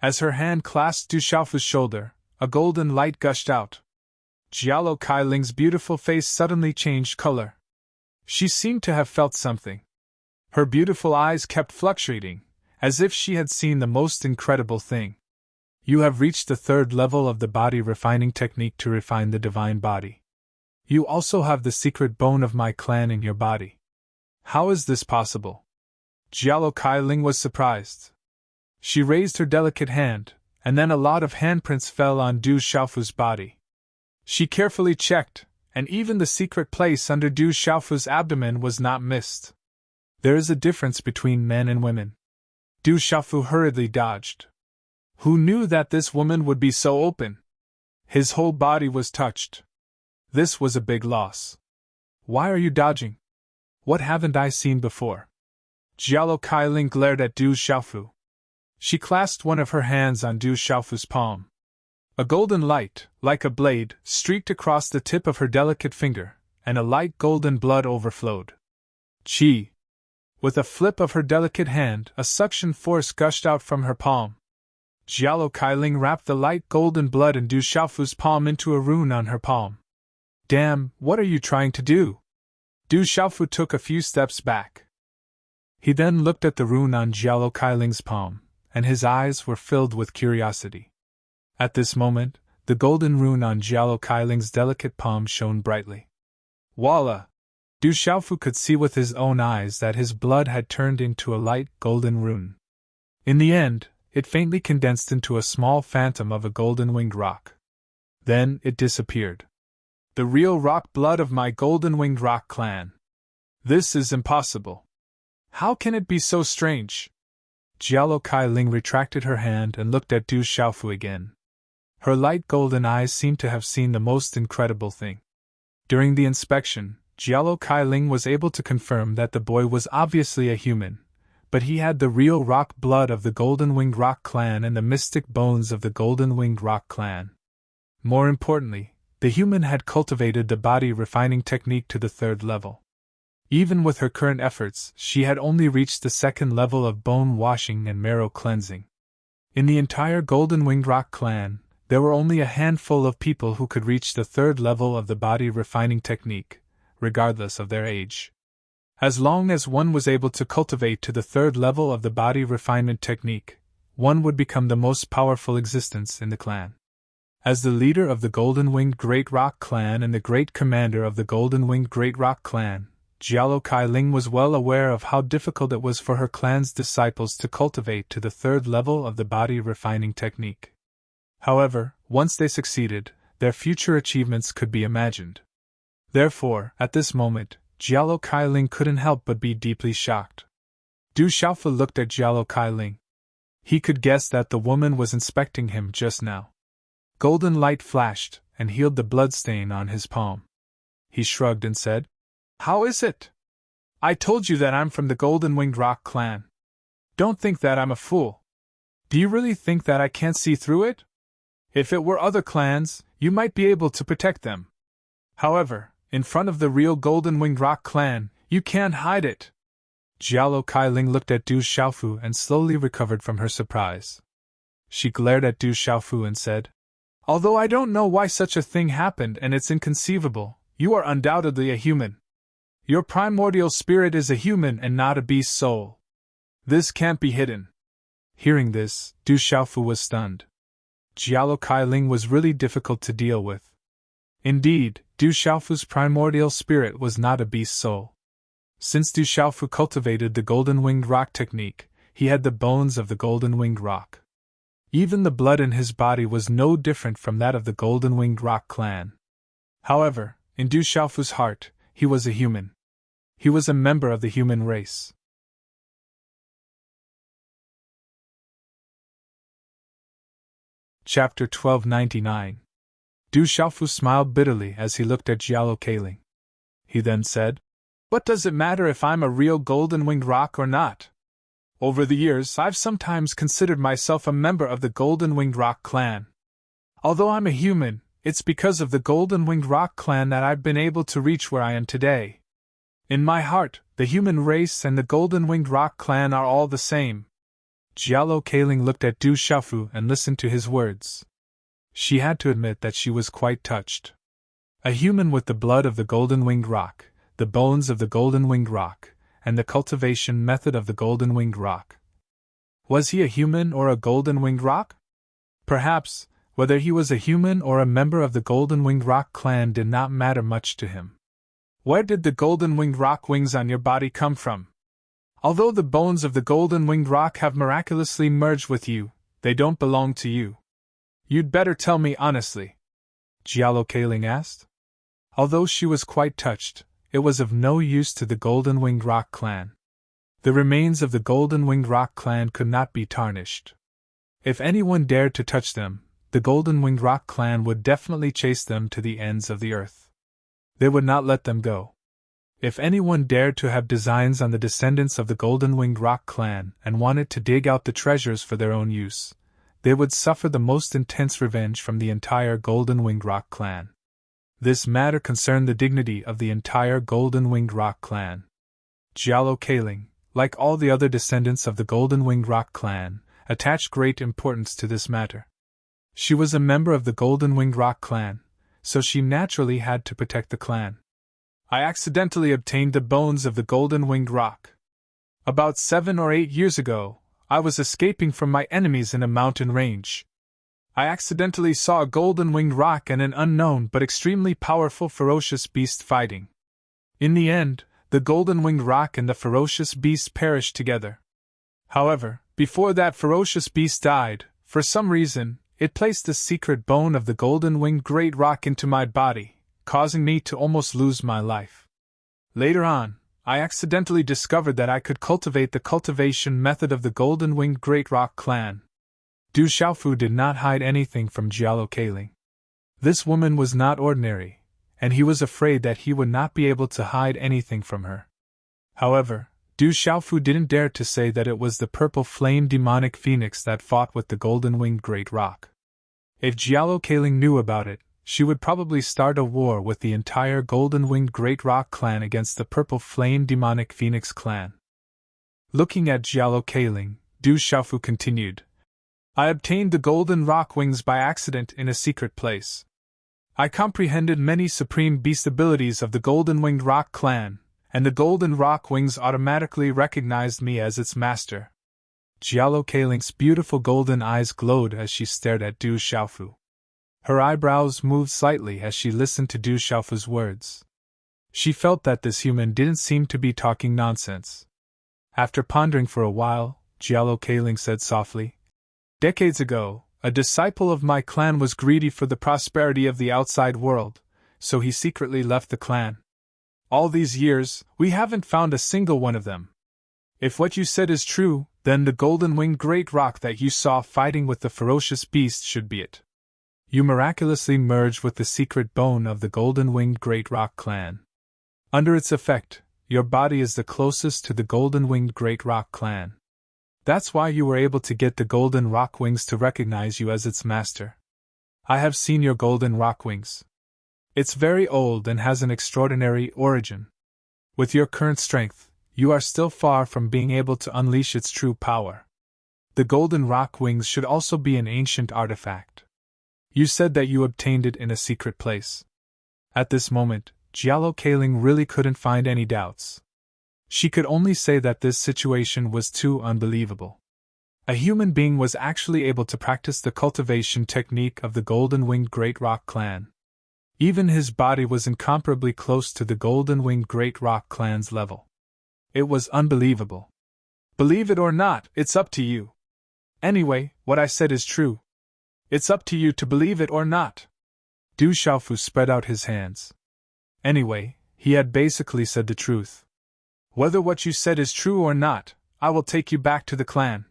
As her hand clasped Du Xiaofu's shoulder, a golden light gushed out. Jialo Kailing's beautiful face suddenly changed color. She seemed to have felt something. Her beautiful eyes kept fluctuating, as if she had seen the most incredible thing. You have reached the third level of the body refining technique to refine the divine body. You also have the secret bone of my clan in your body. How is this possible? Jialo Kailing was surprised. She raised her delicate hand, and then a lot of handprints fell on Du Xiaofu's body. She carefully checked, and even the secret place under Du Xiaofu's abdomen was not missed. There is a difference between men and women. Du Xiaofu hurriedly dodged. Who knew that this woman would be so open? His whole body was touched. This was a big loss. Why are you dodging? What haven't I seen before? Jialo Kailing glared at Du Xiaofu. She clasped one of her hands on Du Xiaofu's palm. A golden light, like a blade, streaked across the tip of her delicate finger, and a light golden blood overflowed. Chi! With a flip of her delicate hand, a suction force gushed out from her palm. Jialo Kailing wrapped the light golden blood in Du Xiaofu's palm into a rune on her palm. Damn, what are you trying to do? Du Xiaofu took a few steps back. He then looked at the rune on Jialo Kailing's palm, and his eyes were filled with curiosity. At this moment, the golden rune on Jialo Kailing's delicate palm shone brightly. Voila! Du Xiaofu could see with his own eyes that his blood had turned into a light golden rune. In the end, it faintly condensed into a small phantom of a golden-winged rock. Then it disappeared. The real rock blood of my golden-winged rock clan. This is impossible. How can it be so strange? Jialo Kailing retracted her hand and looked at Du Xiaofu again. Her light golden eyes seemed to have seen the most incredible thing. During the inspection, Jialo Kailing was able to confirm that the boy was obviously a human, but he had the real rock blood of the Golden-Winged Rock clan and the mystic bones of the Golden-Winged Rock clan. More importantly, the human had cultivated the body refining technique to the third level. Even with her current efforts, she had only reached the second level of bone washing and marrow cleansing. In the entire Golden-Winged Rock clan, there were only a handful of people who could reach the third level of the body refining technique, regardless of their age. As long as one was able to cultivate to the third level of the body refinement technique, one would become the most powerful existence in the clan. As the leader of the Golden-Winged Great Rock clan and the great commander of the Golden-Winged Great Rock clan, Jialo Kailing was well aware of how difficult it was for her clan's disciples to cultivate to the third level of the body refining technique. However, once they succeeded, their future achievements could be imagined. Therefore, at this moment, Jialo Kailing couldn't help but be deeply shocked. Du Xiaofu looked at Jialo Kailing. He could guess that the woman was inspecting him just now. Golden light flashed and healed the bloodstain on his palm. He shrugged and said, "How is it? I told you that I'm from the Golden-Winged Rock clan. Don't think that I'm a fool. Do you really think that I can't see through it? If it were other clans, you might be able to protect them. However, in front of the real Golden-Winged Rock clan, you can't hide it." Jialo Kailing looked at Du Xiaofu and slowly recovered from her surprise. She glared at Du Xiaofu and said, "Although I don't know why such a thing happened and it's inconceivable, you are undoubtedly a human. Your primordial spirit is a human and not a beast soul. This can't be hidden. Hearing this, Du Xiaofu was stunned. Jialo Kailing was really difficult to deal with. Indeed, Du Xiaofu's primordial spirit was not a beast soul. Since Du Xiaofu cultivated the golden-winged rock technique, he had the bones of the golden-winged rock. Even the blood in his body was no different from that of the golden-winged rock clan. However, in Du Xiaofu's heart, he was a human. He was a member of the human race. Chapter 1299. Du Xiaofu smiled bitterly as he looked at Jialo Kailing. He then said, "What does it matter if I'm a real golden-winged rock or not? Over the years, I've sometimes considered myself a member of the golden-winged rock clan. Although I'm a human, it's because of the golden-winged rock clan that I've been able to reach where I am today. In my heart, the human race and the golden-winged rock clan are all the same." Jialo Kailing looked at Du Xiaofu and listened to his words. She had to admit that she was quite touched. A human with the blood of the golden-winged rock, the bones of the golden-winged rock, and the cultivation method of the golden-winged rock. Was he a human or a golden-winged rock? Perhaps, whether he was a human or a member of the golden-winged rock clan did not matter much to him. Where did the golden-winged rock wings on your body come from? Although the bones of the golden-winged rock have miraculously merged with you, they don't belong to you. You'd better tell me honestly. Jialo Kailing asked. Although she was quite touched, it was of no use to the golden-winged rock clan. The remains of the golden-winged rock clan could not be tarnished. If anyone dared to touch them, the golden-winged rock clan would definitely chase them to the ends of the earth. They would not let them go. If anyone dared to have designs on the descendants of the golden-winged rock clan and wanted to dig out the treasures for their own use, they would suffer the most intense revenge from the entire golden-winged rock clan. This matter concerned the dignity of the entire golden-winged rock clan. Jialo Kailing, like all the other descendants of the golden-winged rock clan, attached great importance to this matter. She was a member of the golden-winged rock clan, so she naturally had to protect the clan. I accidentally obtained the bones of the golden-winged rock. About 7 or 8 years ago, I was escaping from my enemies in a mountain range. I accidentally saw a golden-winged rock and an unknown but extremely powerful ferocious beast fighting. In the end, the golden-winged rock and the ferocious beast perished together. However, before that ferocious beast died, for some reason, it placed the secret bone of the golden-winged great rock into my body, causing me to almost lose my life. Later on, I accidentally discovered that I could cultivate the cultivation method of the golden-winged great rock clan. Du Xiaofu did not hide anything from Jialo Kailing. This woman was not ordinary, and he was afraid that he would not be able to hide anything from her. However, Du Xiaofu didn't dare to say that it was the purple flame demonic phoenix that fought with the golden-winged great rock. If Jialo Kailing knew about it, she would probably start a war with the entire golden-winged great rock clan against the purple flame demonic phoenix clan. Looking at Jialo Kailing, Du Xiaofu continued, I obtained the golden rock wings by accident in a secret place. I comprehended many supreme beast abilities of the golden-winged rock clan, and the golden rock wings automatically recognized me as its master. Jialo Kailing's beautiful golden eyes glowed as she stared at Du Xiaofu. Her eyebrows moved slightly as she listened to Du Xiaofu's words. She felt that this human didn't seem to be talking nonsense. After pondering for a while, Jialo Kailing said softly, Decades ago, a disciple of my clan was greedy for the prosperity of the outside world, so he secretly left the clan. All these years, we haven't found a single one of them. If what you said is true, then the golden-winged great rock that you saw fighting with the ferocious beast should be it. You miraculously merged with the secret bone of the golden-winged great rock clan. Under its effect, your body is the closest to the golden-winged great rock clan. That's why you were able to get the golden rock wings to recognize you as its master. I have seen your golden rock wings. It's very old and has an extraordinary origin. With your current strength, you are still far from being able to unleash its true power. The golden rock wings should also be an ancient artifact. You said that you obtained it in a secret place. At this moment, Jialo Kaling really couldn't find any doubts. She could only say that this situation was too unbelievable. A human being was actually able to practice the cultivation technique of the golden-winged Great Rock Clan. Even his body was incomparably close to the golden-winged Great Rock Clan's level. It was unbelievable. Believe it or not, it's up to you. Anyway, what I said is true. It's up to you to believe it or not. Du Xiaofu spread out his hands. Anyway, he had basically said the truth. Whether what you said is true or not, I will take you back to the clan.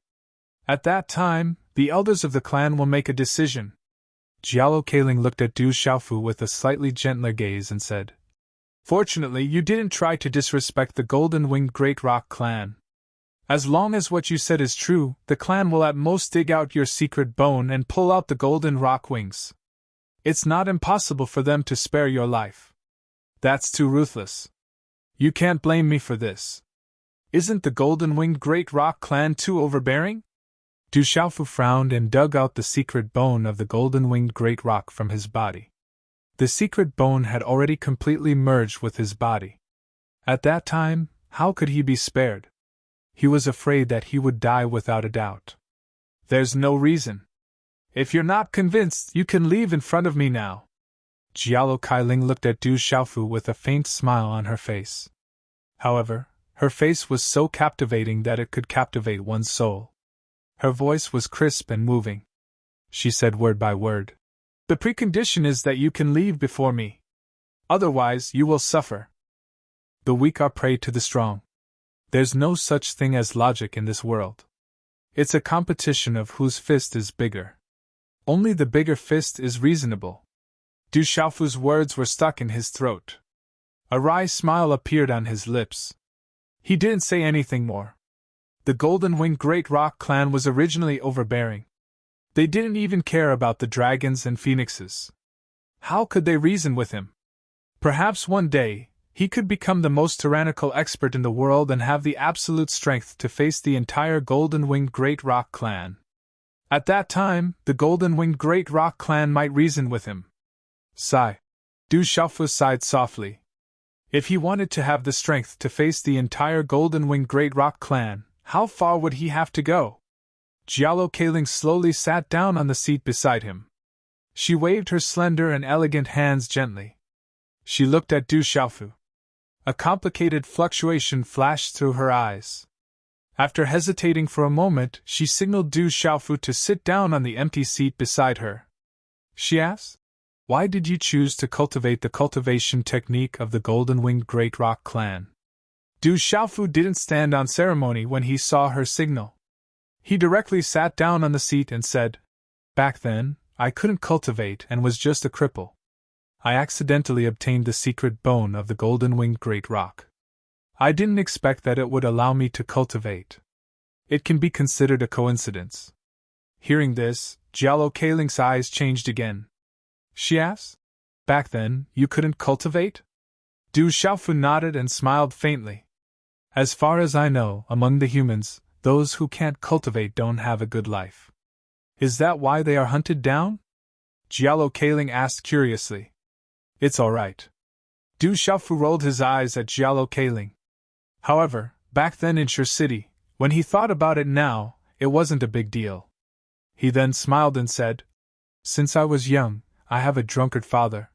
At that time, the elders of the clan will make a decision. Jialo Kaling looked at Du Xiaofu with a slightly gentler gaze and said, Fortunately, you didn't try to disrespect the golden-winged Great Rock Clan. As long as what you said is true, the clan will at most dig out your secret bone and pull out the golden rock wings. It's not impossible for them to spare your life. That's too ruthless. You can't blame me for this. Isn't the golden-winged Great Rock Clan too overbearing? Du Xiaofu frowned and dug out the secret bone of the golden-winged Great Rock from his body. The secret bone had already completely merged with his body. At that time, how could he be spared? He was afraid that he would die without a doubt. There's no reason. If you're not convinced, you can leave in front of me now. Jialo Kailing looked at Du Xiaofu with a faint smile on her face. However, her face was so captivating that it could captivate one's soul. Her voice was crisp and moving. She said word by word. The precondition is that you can leave before me. Otherwise, you will suffer. The weak are prey to the strong. There's no such thing as logic in this world. It's a competition of whose fist is bigger. Only the bigger fist is reasonable. Du Xiaofu's words were stuck in his throat. A wry smile appeared on his lips. He didn't say anything more. The golden-winged Great Rock Clan was originally overbearing. They didn't even care about the dragons and phoenixes. How could they reason with him? Perhaps one day, he could become the most tyrannical expert in the world and have the absolute strength to face the entire golden-winged Great Rock Clan. At that time, the golden-winged Great Rock Clan might reason with him. Sigh. Du Xiaofu sighed softly. If he wanted to have the strength to face the entire golden-winged Great Rock Clan, how far would he have to go? Jialo Kaling slowly sat down on the seat beside him. She waved her slender and elegant hands gently. She looked at Du Xiaofu. A complicated fluctuation flashed through her eyes. After hesitating for a moment, she signaled Du Xiaofu to sit down on the empty seat beside her. She asked, Why did you choose to cultivate the cultivation technique of the golden-winged Great Rock Clan? Du Xiaofu didn't stand on ceremony when he saw her signal. He directly sat down on the seat and said, Back then, I couldn't cultivate and was just a cripple. I accidentally obtained the secret bone of the golden-winged Great Rock. I didn't expect that it would allow me to cultivate. It can be considered a coincidence. Hearing this, Jialo Kaling's eyes changed again. She asked, Back then, you couldn't cultivate? Du Xiaofu nodded and smiled faintly. As far as I know, among the humans, those who can't cultivate don't have a good life. Is that why they are hunted down? Jialo Kaling asked curiously. It's alright. Du Xiaofu rolled his eyes at Jialo Kaling. However, back then in Shur City, when he thought about it now, it wasn't a big deal. He then smiled and said, Since I was young, I have a drunkard father.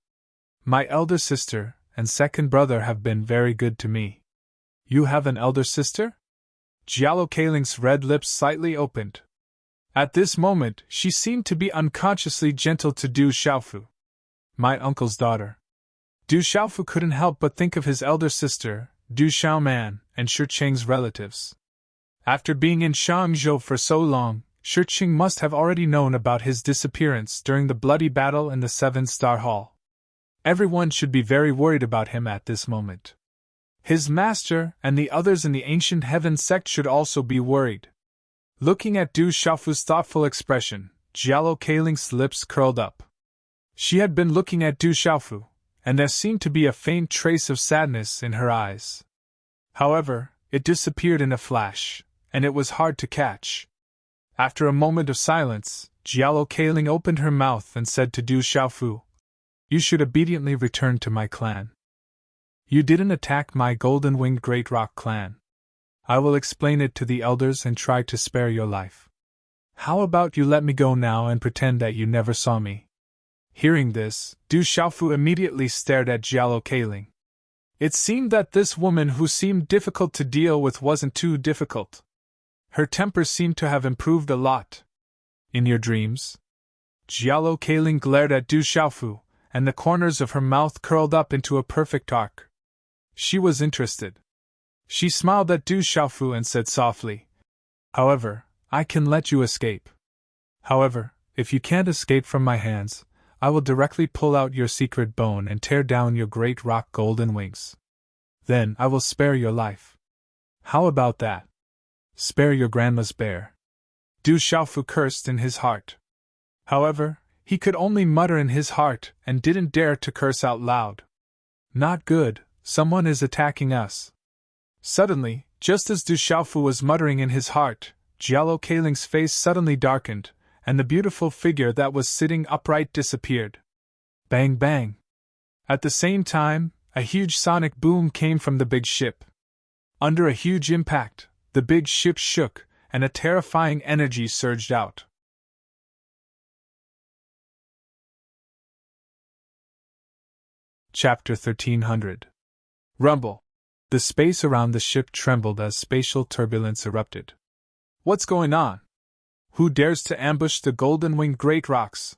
My elder sister and second brother have been very good to me. You have an elder sister? Jialo Kaling's red lips slightly opened. At this moment, she seemed to be unconsciously gentle to Du Xiaofu. My uncle's daughter. Du Xiaofu couldn't help but think of his elder sister, Du Xiaoman, and Shi Qing's relatives. After being in Shangzhou for so long, Shi Qing must have already known about his disappearance during the bloody battle in the Seven-Star Hall. Everyone should be very worried about him at this moment. His master and the others in the Ancient Heaven sect should also be worried. Looking at Du Xiaofu's thoughtful expression, Jialo Kaling's lips curled up. She had been looking at Du Xiaofu, and there seemed to be a faint trace of sadness in her eyes. However, it disappeared in a flash, and it was hard to catch. After a moment of silence, Jialo Kaling opened her mouth and said to Du Xiaofu, You should obediently return to my clan. You didn't attack my golden-winged great rock clan. I will explain it to the elders and try to spare your life. How about you let me go now and pretend that you never saw me? Hearing this, Du Xiaofu immediately stared at Jialo Keiling. It seemed that this woman who seemed difficult to deal with wasn't too difficult. Her temper seemed to have improved a lot. In your dreams? Jialo Keiling glared at Du Xiaofu, and the corners of her mouth curled up into a perfect arc. She was interested. She smiled at Du Xiaofu and said softly, "However, I can let you escape. However, if you can't escape from my hands, I will directly pull out your secret bone and tear down your great rock golden wings. Then I will spare your life. How about that? Spare your grandma's bear." Du Xiaofu cursed in his heart. However, he could only mutter in his heart and didn't dare to curse out loud. Not good, someone is attacking us. Suddenly, just as Du Xiaofu was muttering in his heart, Jialo Keiling's face suddenly darkened, and the beautiful figure that was sitting upright disappeared. Bang bang! At the same time, a huge sonic boom came from the big ship. Under a huge impact, the big ship shook, and a terrifying energy surged out. Chapter 1300. Rumble. The space around the ship trembled as spatial turbulence erupted. What's going on? Who dares to ambush the golden-winged great rocks?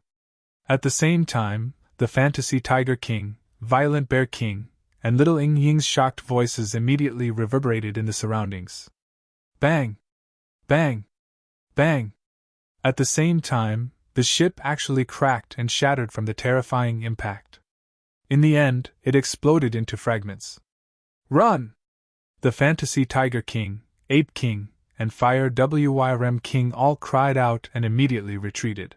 At the same time, the Fantasy Tiger King, Violent Bear King, and Little Ing Ying's shocked voices immediately reverberated in the surroundings. Bang! Bang! Bang! At the same time, the ship actually cracked and shattered from the terrifying impact. In the end, it exploded into fragments. Run! The Fantasy Tiger King, Ape King, and Fire Wyrm King all cried out and immediately retreated.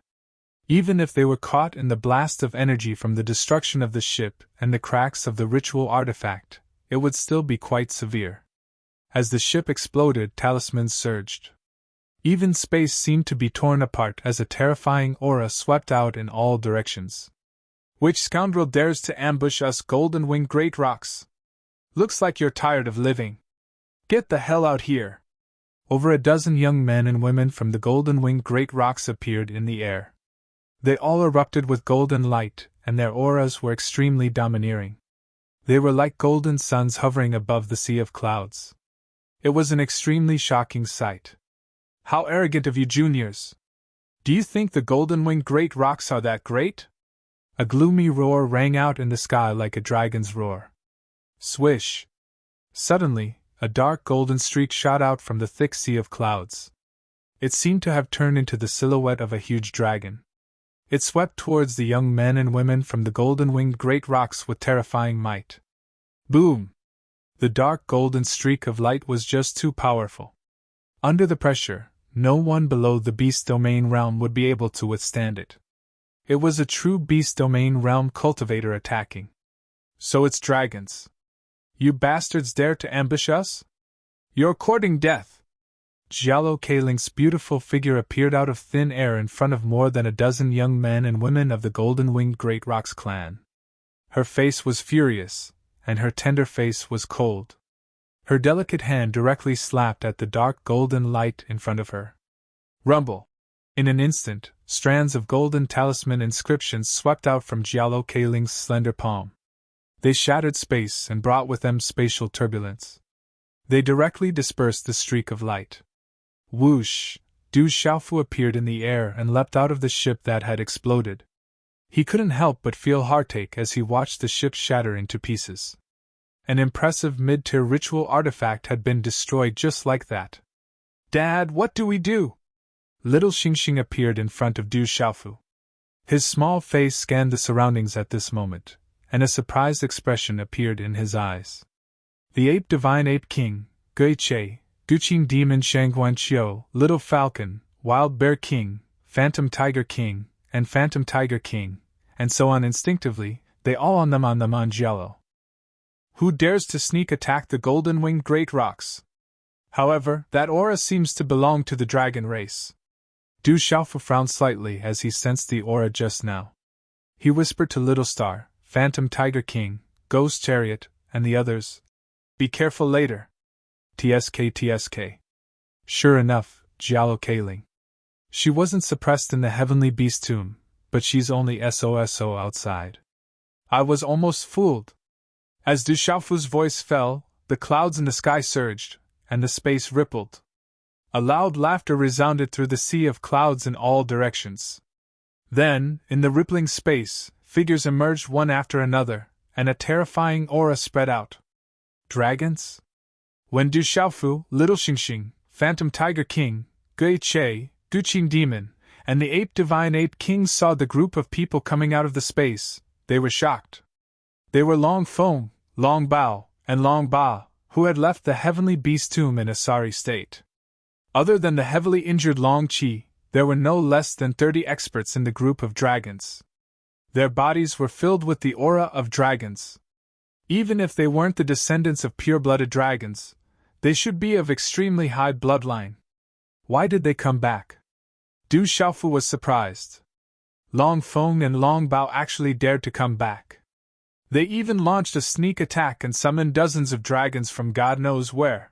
Even if they were caught in the blast of energy from the destruction of the ship and the cracks of the ritual artifact, it would still be quite severe. As the ship exploded, talismans surged. Even space seemed to be torn apart as a terrifying aura swept out in all directions. Which scoundrel dares to ambush us golden-winged great rocks? Looks like you're tired of living. Get the hell out here! Over a dozen young men and women from the golden-winged great rocks appeared in the air. They all erupted with golden light, and their auras were extremely domineering. They were like golden suns hovering above the sea of clouds. It was an extremely shocking sight. How arrogant of you juniors! Do you think the golden-winged great rocks are that great? A gloomy roar rang out in the sky like a dragon's roar. Swish! Suddenly, a dark golden streak shot out from the thick sea of clouds. It seemed to have turned into the silhouette of a huge dragon. It swept towards the young men and women from the golden-winged great rocks with terrifying might. Boom! The dark golden streak of light was just too powerful. Under the pressure, no one below the beast domain realm would be able to withstand it. It was a true beast domain realm cultivator attacking. So it's dragons. You bastards dare to ambush us? You're courting death! Jialo Keiling's beautiful figure appeared out of thin air in front of more than a dozen young men and women of the golden-winged Great Rocks clan. Her face was furious, and her tender face was cold. Her delicate hand directly slapped at the dark golden light in front of her. Rumble! In an instant, strands of golden talisman inscriptions swept out from Jialo Keiling's slender palm. They shattered space and brought with them spatial turbulence. They directly dispersed the streak of light. Whoosh! Du Xiaofu appeared in the air and leapt out of the ship that had exploded. He couldn't help but feel heartache as he watched the ship shatter into pieces. An impressive mid-tier ritual artifact had been destroyed just like that. Dad, what do we do? Little Xingxing appeared in front of Du Xiaofu. His small face scanned the surroundings at this moment, and a surprised expression appeared in his eyes. The Ape Divine Ape King, Gui Che, Guqing Demon Shangguan Qiu, Little Falcon, Wild Bear King, Phantom Tiger King, and Phantom Tiger King, and so on instinctively, they all on Jialo. Who dares to sneak attack the golden-winged great rocks? However, that aura seems to belong to the dragon race. Du Xiaofu frowned slightly as he sensed the aura just now. He whispered to Little Star, Phantom Tiger King, Ghost Chariot, and the others, "Be careful later. TSK. Sure enough, Jialo Kaling. She wasn't suppressed in the heavenly beast tomb, but she's only SOSO outside. I was almost fooled." As Du Xiaofu's voice fell, the clouds in the sky surged, and the space rippled. A loud laughter resounded through the sea of clouds in all directions. Then, in the rippling space, figures emerged one after another, and a terrifying aura spread out. Dragons? When Du Xiaofu, Little Xingxing, Phantom Tiger King, Gui Che, Guqing Demon, and the Ape Divine Ape King saw the group of people coming out of the space, they were shocked. They were Long Feng, Long Bao, and Long Ba, who had left the heavenly beast tomb in a sorry state. Other than the heavily injured Long Qi, there were no less than 30 experts in the group of dragons. Their bodies were filled with the aura of dragons. Even if they weren't the descendants of pure-blooded dragons, they should be of extremely high bloodline. Why did they come back? Du Xiaofu was surprised. Long Feng and Long Bao actually dared to come back. They even launched a sneak attack and summoned dozens of dragons from God knows where.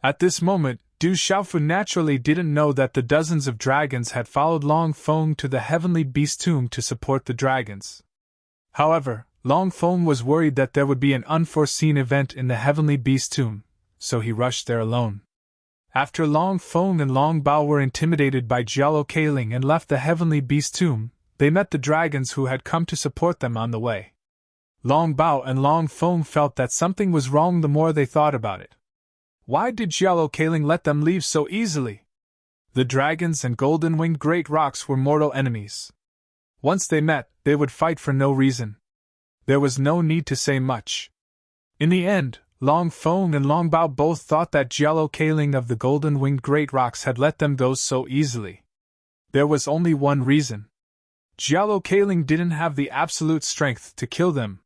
At this moment, Du Xiaofu naturally didn't know that the dozens of dragons had followed Long Feng to the heavenly beast tomb to support the dragons. However, Long Feng was worried that there would be an unforeseen event in the heavenly beast tomb, so he rushed there alone. After Long Feng and Long Bao were intimidated by Jialo Kaling and left the heavenly beast tomb, they met the dragons who had come to support them on the way. Long Bao and Long Feng felt that something was wrong the more they thought about it. Why did Jialo Kaling let them leave so easily? The dragons and golden-winged great rocks were mortal enemies. Once they met, they would fight for no reason. There was no need to say much. In the end, Long Feng and Long Bao both thought that Jialo Kaling of the golden-winged great rocks had let them go so easily. There was only one reason. Jialo Kaling didn't have the absolute strength to kill them.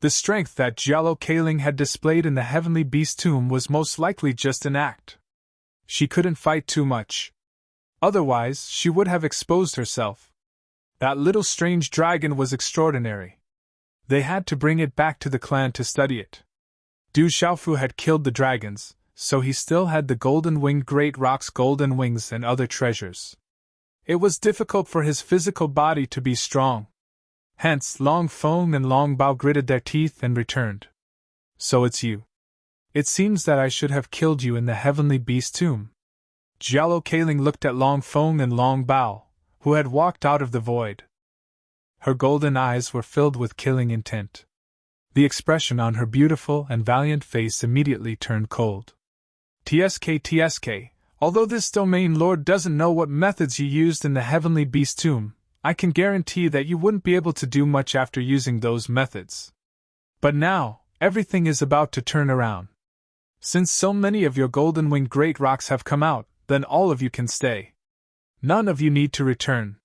The strength that Jialo Kaling had displayed in the heavenly beast tomb was most likely just an act. She couldn't fight too much. Otherwise, she would have exposed herself. That little strange dragon was extraordinary. They had to bring it back to the clan to study it. Du Xiaofu had killed the dragons, so he still had the golden-winged great rock's golden wings and other treasures. It was difficult for his physical body to be strong. Hence, Long Feng and Long Bao gritted their teeth and returned. "So it's you. It seems that I should have killed you in the heavenly beast tomb." Jialo Kaling looked at Long Feng and Long Bao, who had walked out of the void. Her golden eyes were filled with killing intent. The expression on her beautiful and valiant face immediately turned cold. TSK, although this domain lord doesn't know what methods you used in the heavenly beast tomb, I can guarantee that you wouldn't be able to do much after using those methods. But now, everything is about to turn around. Since so many of your golden-winged great rocks have come out, then all of you can stay. None of you need to return.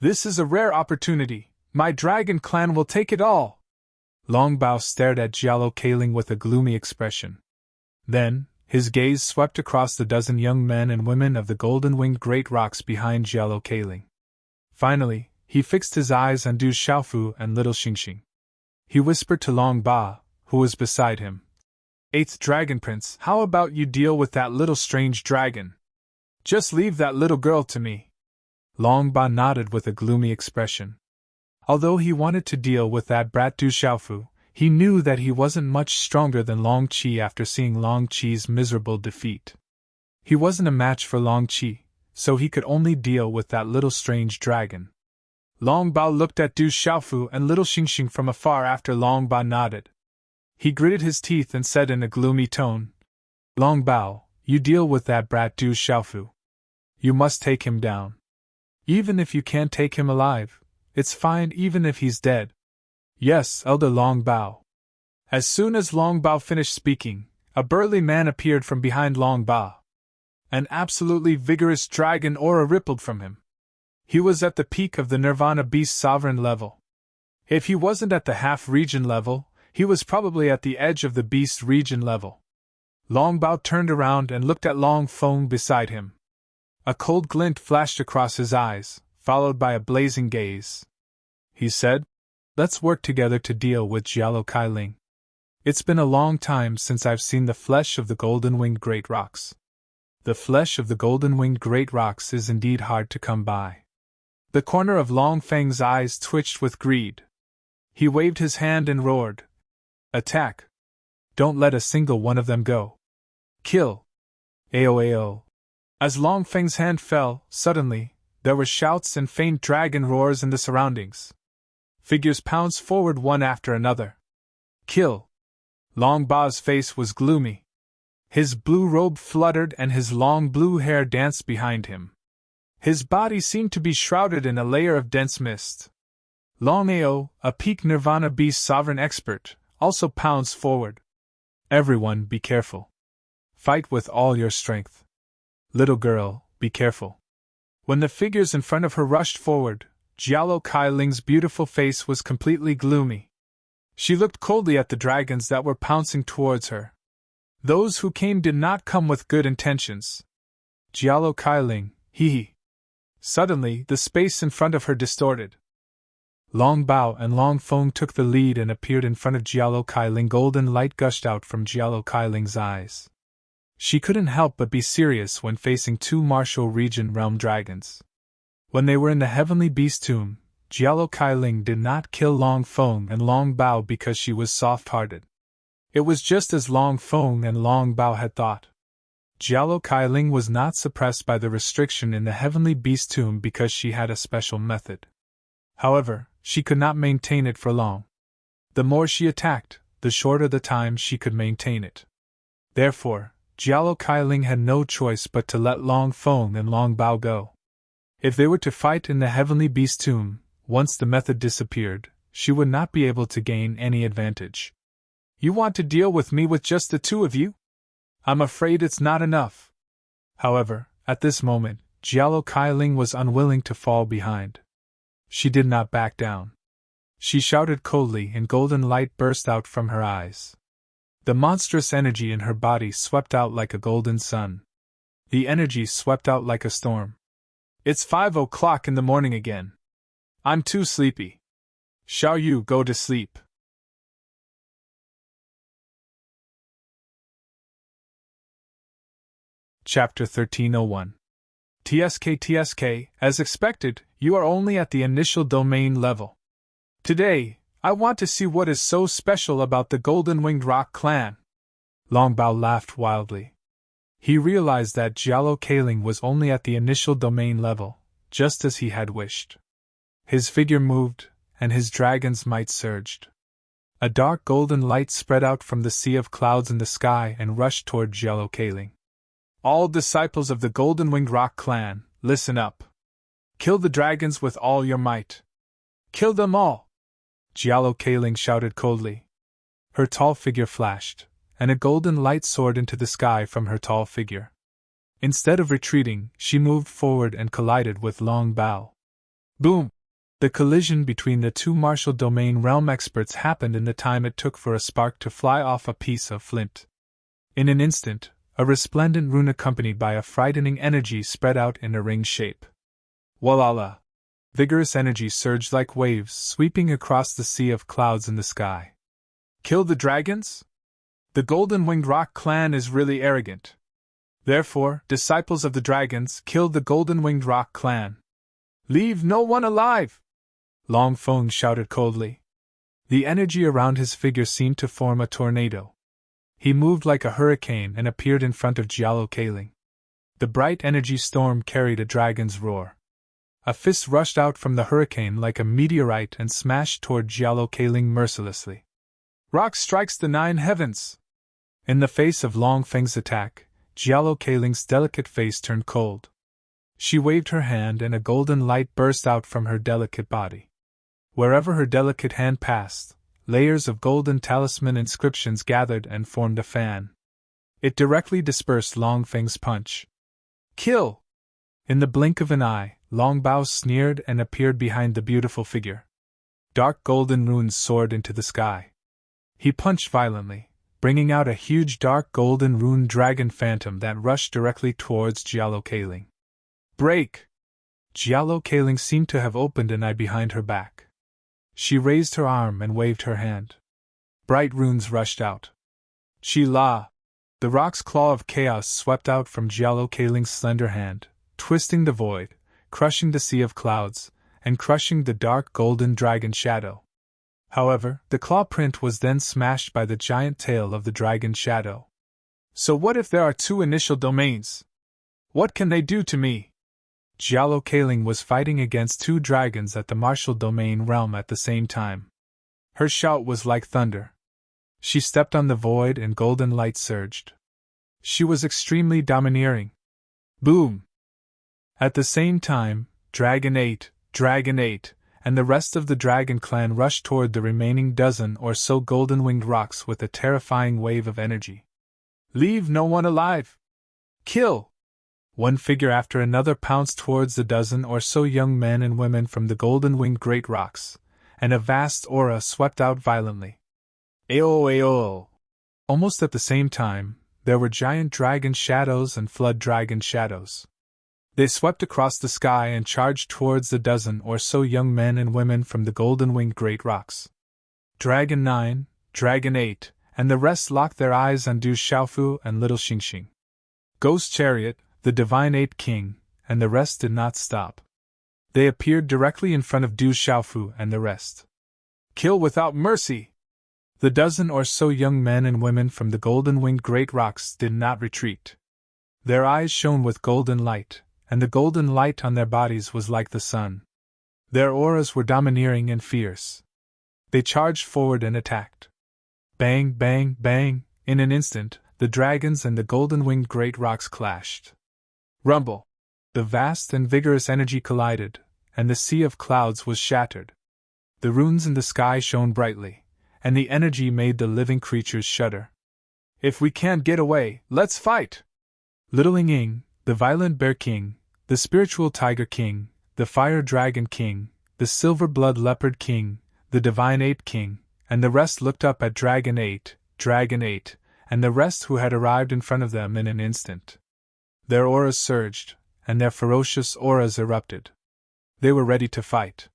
This is a rare opportunity. My dragon clan will take it all. Long Bao stared at Jialo Kaling with a gloomy expression. Then, his gaze swept across the dozen young men and women of the golden-winged great rocks behind Jialo Kaling. Finally, he fixed his eyes on Du Xiaofu and Little Xingxing. He whispered to Long Ba, who was beside him. "Eighth Dragon Prince, how about you deal with that little strange dragon? Just leave that little girl to me." Long Ba nodded with a gloomy expression. Although he wanted to deal with that brat Du Xiaofu, he knew that he wasn't much stronger than Long Qi after seeing Long Qi's miserable defeat. He wasn't a match for Long Qi, so he could only deal with that little strange dragon. Long Bao looked at Du Xiaofu and Little Xingxing from afar after Long Ba nodded. He gritted his teeth and said in a gloomy tone, "Long Bao, you deal with that brat Du Xiaofu. You must take him down. Even if you can't take him alive, it's fine even if he's dead." "Yes, Elder Long Bao." As soon as Long Bao finished speaking, a burly man appeared from behind Long Bao. An absolutely vigorous dragon aura rippled from him. He was at the peak of the Nirvana Beast Sovereign level. If he wasn't at the half-region level, he was probably at the edge of the Beast region level. Long Bao turned around and looked at Long Feng beside him. A cold glint flashed across his eyes, followed by a blazing gaze. He said, "Let's work together to deal with Jialo Kaling." It's been a long time since I've seen the flesh of the golden-winged great rocks. The flesh of the golden-winged great rocks is indeed hard to come by. The corner of Long Feng's eyes twitched with greed. He waved his hand and roared, "Attack! Don't let a single one of them go! Kill! Ao!" As Long Feng's hand fell, suddenly, there were shouts and faint dragon roars in the surroundings. Figures pounced forward one after another. Kill! Long Bao's face was gloomy. His blue robe fluttered and his long blue hair danced behind him. His body seemed to be shrouded in a layer of dense mist. Long Ao, a peak Nirvana beast sovereign expert, also pounced forward. Everyone, be careful. Fight with all your strength. Little girl, be careful. When the figures in front of her rushed forward, Jialo Kailing's beautiful face was completely gloomy. She looked coldly at the dragons that were pouncing towards her. Those who came did not come with good intentions. Jialo Kailing, hee. Suddenly, the space in front of her distorted. Long Bao and Long Feng took the lead and appeared in front of Jialo Kailing. Golden light gushed out from Jialo Kailing's eyes. She couldn't help but be serious when facing two martial region realm dragons. When they were in the heavenly beast tomb, Jialo Kailing did not kill Long Feng and Long Bao because she was soft-hearted. It was just as Long Feng and Long Bao had thought. Jialo Kailing was not suppressed by the restriction in the heavenly beast tomb because she had a special method. However, she could not maintain it for long. The more she attacked, the shorter the time she could maintain it. Therefore, Jialo Kailing had no choice but to let Long Feng and Long Bao go. If they were to fight in the heavenly beast tomb, once the method disappeared, she would not be able to gain any advantage. You want to deal with me with just the two of you? I'm afraid it's not enough. However, at this moment, Jialo Kailing was unwilling to fall behind. She did not back down. She shouted coldly and golden light burst out from her eyes. The monstrous energy in her body swept out like a golden sun. The energy swept out like a storm. It's 5 o'clock in the morning again. I'm too sleepy. Shall you go to sleep? Chapter 1301. TSK, as expected, you are only at the initial domain level. Today, I want to see what is so special about the Golden-Winged Rock clan. Long Bao laughed wildly. He realized that Jialo Kailing was only at the initial domain level, just as he had wished. His figure moved, and his dragon's might surged. A dark golden light spread out from the sea of clouds in the sky and rushed toward Jialo Kailing. All disciples of the Golden-Winged Rock clan, listen up. Kill the dragons with all your might. Kill them all! Jialo Kailing shouted coldly. Her tall figure flashed, and a golden light soared into the sky from her tall figure. Instead of retreating, she moved forward and collided with Long Bao. Boom! The collision between the two martial domain realm experts happened in the time it took for a spark to fly off a piece of flint. In an instant, a resplendent rune accompanied by a frightening energy spread out in a ring shape. Walala! Vigorous energy surged like waves sweeping across the sea of clouds in the sky. Kill the dragons? The Golden-Winged Rock clan is really arrogant. Therefore, disciples of the dragons, kill the Golden-Winged Rock clan. Leave no one alive! Long Feng shouted coldly. The energy around his figure seemed to form a tornado. He moved like a hurricane and appeared in front of Jialo Kailing. The bright energy storm carried a dragon's roar. A fist rushed out from the hurricane like a meteorite and smashed toward Jialo Kailing mercilessly. Rock strikes the 9 heavens! In the face of Long Feng's attack, Jialo Kailing's delicate face turned cold. She waved her hand and a golden light burst out from her delicate body. Wherever her delicate hand passed, layers of golden talisman inscriptions gathered and formed a fan. It directly dispersed Long Feng's punch. Kill! In the blink of an eye, Long Bao sneered and appeared behind the beautiful figure. Dark golden runes soared into the sky. He punched violently, bringing out a huge dark golden rune dragon phantom that rushed directly towards Jialo Kailing. Break! Jialo Kailing seemed to have opened an eye behind her back. She raised her arm and waved her hand. Bright runes rushed out. Chi-la! The rock's claw of chaos swept out from Jialo Kaling's slender hand, twisting the void, crushing the sea of clouds, and crushing the dark golden dragon shadow. However, the claw print was then smashed by the giant tail of the dragon shadow. So what if there are two initial domains? What can they do to me? Jialo Kaling was fighting against two dragons at the martial domain realm at the same time. Her shout was like thunder. She stepped on the void and golden light surged. She was extremely domineering. Boom! At the same time, Dragon 8, and the rest of the dragon clan rushed toward the remaining dozen or so golden-winged rocks with a terrifying wave of energy. Leave no one alive! Kill! One figure after another pounced towards the dozen or so young men and women from the golden-winged great rocks, and a vast aura swept out violently. Ayo! Almost at the same time, there were giant dragon shadows and flood dragon shadows. They swept across the sky and charged towards the dozen or so young men and women from the golden-winged great rocks. Dragon 9, Dragon 8, and the rest locked their eyes on Du Xiaofu and Little Xingxing. Ghost Chariot, the Divine Eight King, and the rest did not stop. They appeared directly in front of Du Xiaofu and the rest. Kill without mercy! The dozen or so young men and women from the golden-winged great rocks did not retreat. Their eyes shone with golden light, and the golden light on their bodies was like the sun. Their auras were domineering and fierce. They charged forward and attacked. Bang, bang, bang! In an instant, the dragons and the golden-winged great rocks clashed. Rumble! The vast and vigorous energy collided, and the sea of clouds was shattered. The runes in the sky shone brightly, and the energy made the living creatures shudder. If we can't get away, let's fight! Little Ying, the Violent Bear King, the Spiritual Tiger King, the Fire Dragon King, the Silver Blood Leopard King, the Divine Ape King, and the rest looked up at Dragon 8, and the rest who had arrived in front of them in an instant. Their auras surged, and their ferocious auras erupted. They were ready to fight.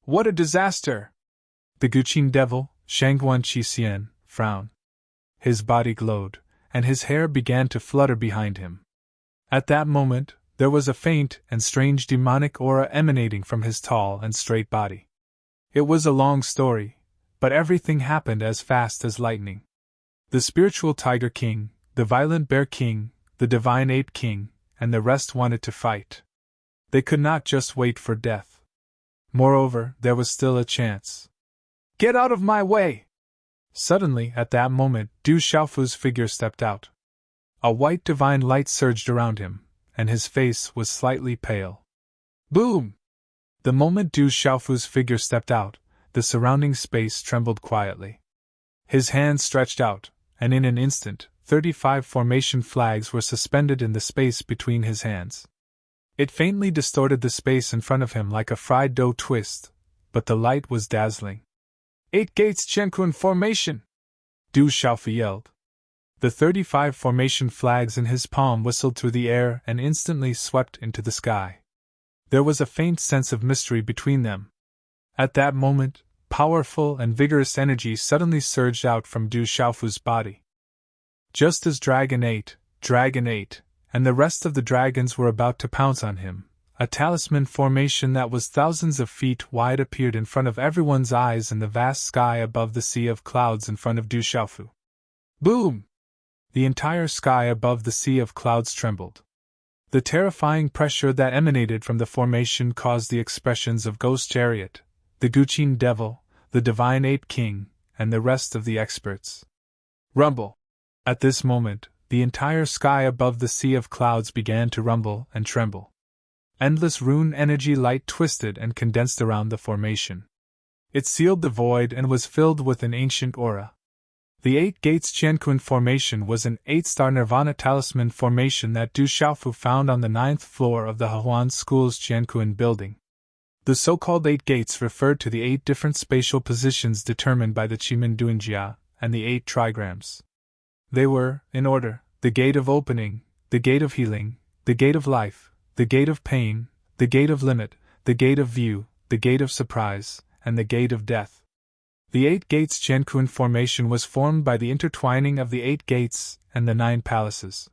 What a disaster! The Guqin Devil, Shangguan Qixien, frowned. His body glowed, and his hair began to flutter behind him. At that moment, there was a faint and strange demonic aura emanating from his tall and straight body. It was a long story, but everything happened as fast as lightning. The Spiritual Tiger King, the Violent Bear King, the Divine Ape King, and the rest wanted to fight. They could not just wait for death. Moreover, there was still a chance. Get out of my way! Suddenly, at that moment, Du Xiaofu's figure stepped out. A white divine light surged around him, and his face was slightly pale. Boom! The moment Du Xiaofu's figure stepped out, the surrounding space trembled quietly. His hands stretched out, and in an instant, 35 formation flags were suspended in the space between his hands. It faintly distorted the space in front of him like a fried dough twist, but the light was dazzling. 8 gates Qiankun formation! Du Xiaofu yelled. The 35 formation flags in his palm whistled through the air and instantly swept into the sky. There was a faint sense of mystery between them. At that moment, powerful and vigorous energy suddenly surged out from Du Xiaofu's body. Just as Dragon 8, and the rest of the dragons were about to pounce on him, a talisman formation that was thousands of feet wide appeared in front of everyone's eyes in the vast sky above the sea of clouds in front of Du Xiaofu. Boom! The entire sky above the sea of clouds trembled. The terrifying pressure that emanated from the formation caused the expressions of Ghost Chariot, the Guqin Devil, the Divine Ape King, and the rest of the experts. Rumble! At this moment, the entire sky above the sea of clouds began to rumble and tremble. Endless rune energy light twisted and condensed around the formation. It sealed the void and was filled with an ancient aura. The 8 Gates Qiankun formation was an 8-star Nirvana talisman formation that Du Xiaofu found on the 9th floor of the Hehuan School's Qiankun building. The so-called 8 gates referred to the 8 different spatial positions determined by the Qimen Duanjia and the 8 trigrams. They were, in order, the gate of opening, the gate of healing, the gate of life, the gate of pain, the gate of limit, the gate of view, the gate of surprise, and the gate of death. The Eight Gates Jiankun formation was formed by the intertwining of the 8 gates and the 9 palaces.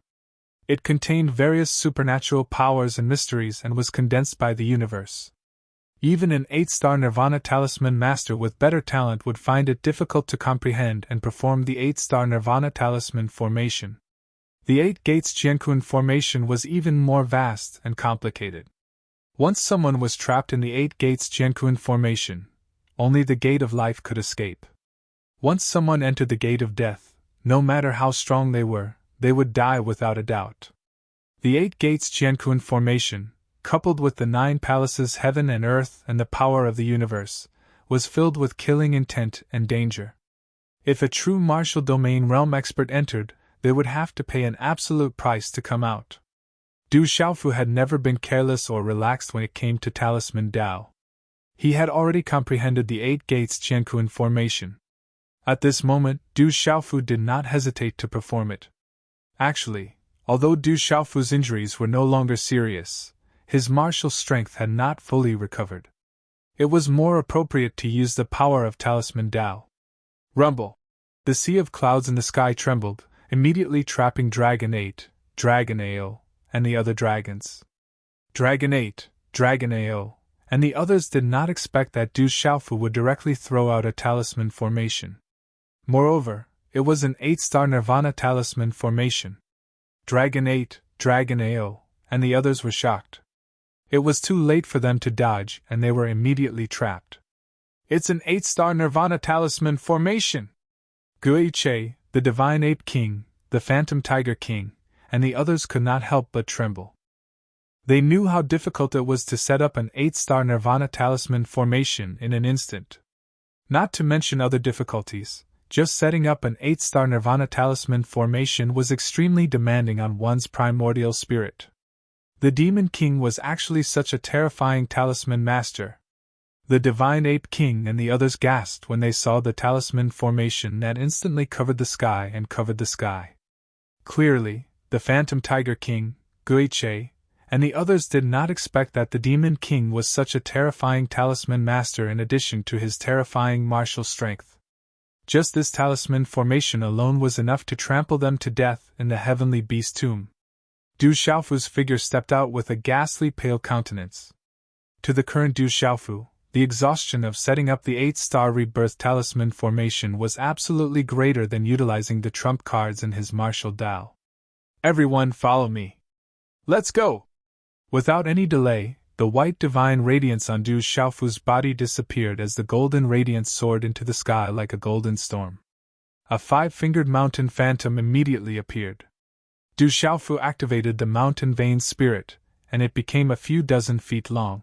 It contained various supernatural powers and mysteries and was condensed by the universe. Even an 8-star Nirvana Talisman master with better talent would find it difficult to comprehend and perform the 8-star Nirvana Talisman formation. The 8 Gates Jiankun formation was even more vast and complicated. Once someone was trapped in the 8 Gates Jiankun formation, only the gate of life could escape. Once someone entered the gate of death, no matter how strong they would die without a doubt. The 8 Gates Jiankun formation, coupled with the 9 palaces heaven and earth and the power of the universe, was filled with killing intent and danger. If a true martial domain realm expert entered, they would have to pay an absolute price to come out. Du Xiaofu had never been careless or relaxed when it came to Talisman Dao. He had already comprehended the 8 Gates Jiankun formation. At this moment, Du Xiaofu did not hesitate to perform it. Actually, although Du Xiaofu's injuries were no longer serious, his martial strength had not fully recovered. It was more appropriate to use the power of Talisman Dao. Rumble! The sea of clouds in the sky trembled, immediately trapping Dragon 8, Dragon AO, and the other dragons. Dragon 8, Dragon AO, and the others did not expect that Du Xiaofu would directly throw out a talisman formation. Moreover, it was an 8-star Nirvana Talisman formation. Dragon 8, Dragon AO, and the others were shocked. It was too late for them to dodge, and they were immediately trapped. It's an 8-star Nirvana Talisman formation! Gui Che, the Divine Ape King, the Phantom Tiger King, and the others could not help but tremble. They knew how difficult it was to set up an 8-star Nirvana Talisman formation in an instant. Not to mention other difficulties, just setting up an 8-star Nirvana Talisman formation was extremely demanding on one's primordial spirit. The Demon King was actually such a terrifying talisman master. The Divine Ape King and the others gasped when they saw the talisman formation that instantly covered the sky and covered the sky. Clearly, the Phantom Tiger King, Gui Che, and the others did not expect that the Demon King was such a terrifying talisman master in addition to his terrifying martial strength. Just this talisman formation alone was enough to trample them to death in the heavenly beast tomb. Du Xiaofu's figure stepped out with a ghastly pale countenance. To the current Du Xiaofu, the exhaustion of setting up the 8-star rebirth talisman formation was absolutely greater than utilizing the trump cards in his martial Dao. Everyone follow me. Let's go! Without any delay, the white divine radiance on Du Xiaofu's body disappeared as the golden radiance soared into the sky like a golden storm. A 5-fingered mountain phantom immediately appeared. Du Xiaofu activated the mountain vein spirit, and it became a few dozen feet long.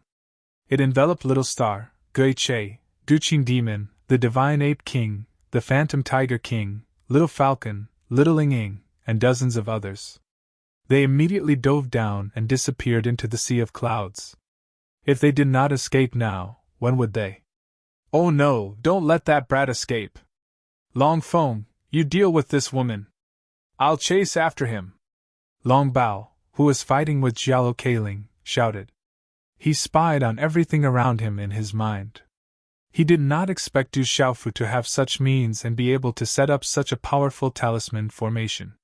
It enveloped Little Star, Gui Che, Duqing Demon, the Divine Ape King, the Phantom Tiger King, Little Falcon, Little Ling Ying, and dozens of others. They immediately dove down and disappeared into the sea of clouds. If they did not escape now, when would they? Oh no, don't let that brat escape! Long Feng, you deal with this woman. I'll chase after him. Long Bao, who was fighting with Jialo Keiling, shouted. He spied on everything around him in his mind. He did not expect Du Xiaofu to have such means and be able to set up such a powerful talisman formation.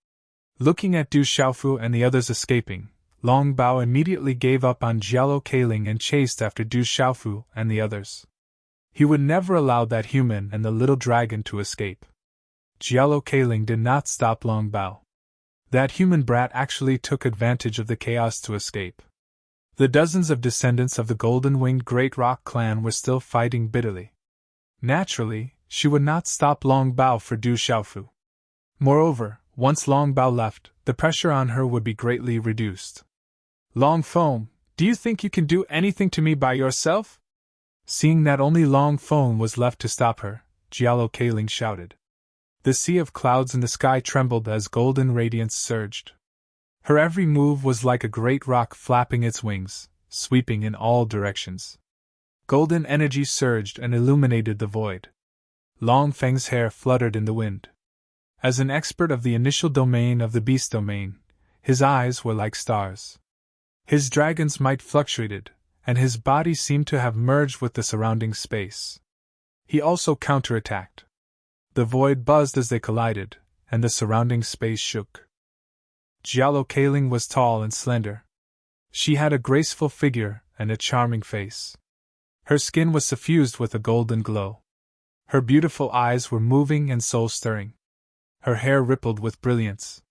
Looking at Du Xiaofu and the others escaping, Long Bao immediately gave up on Jialo Keiling and chased after Du Xiaofu and the others. He would never allow that human and the little dragon to escape. Jialo Keiling did not stop Long Bao. That human brat actually took advantage of the chaos to escape. The dozens of descendants of the golden-winged Great Rock clan were still fighting bitterly. Naturally, she would not stop Long Bao for Du Xiaofu. Moreover, once Long Bao left, the pressure on her would be greatly reduced. Long Feng, do you think you can do anything to me by yourself? Seeing that only Long Feng was left to stop her, Jialo Keiling shouted. The sea of clouds in the sky trembled as golden radiance surged. Her every move was like a great rock flapping its wings, sweeping in all directions. Golden energy surged and illuminated the void. Long Feng's hair fluttered in the wind. As an expert of the initial domain of the beast domain, his eyes were like stars. His dragon's might fluctuated, and his body seemed to have merged with the surrounding space. He also counterattacked. The void buzzed as they collided, and the surrounding space shook. Xiaokaling was tall and slender. She had a graceful figure and a charming face. Her skin was suffused with a golden glow. Her beautiful eyes were moving and soul-stirring. Her hair rippled with brilliance.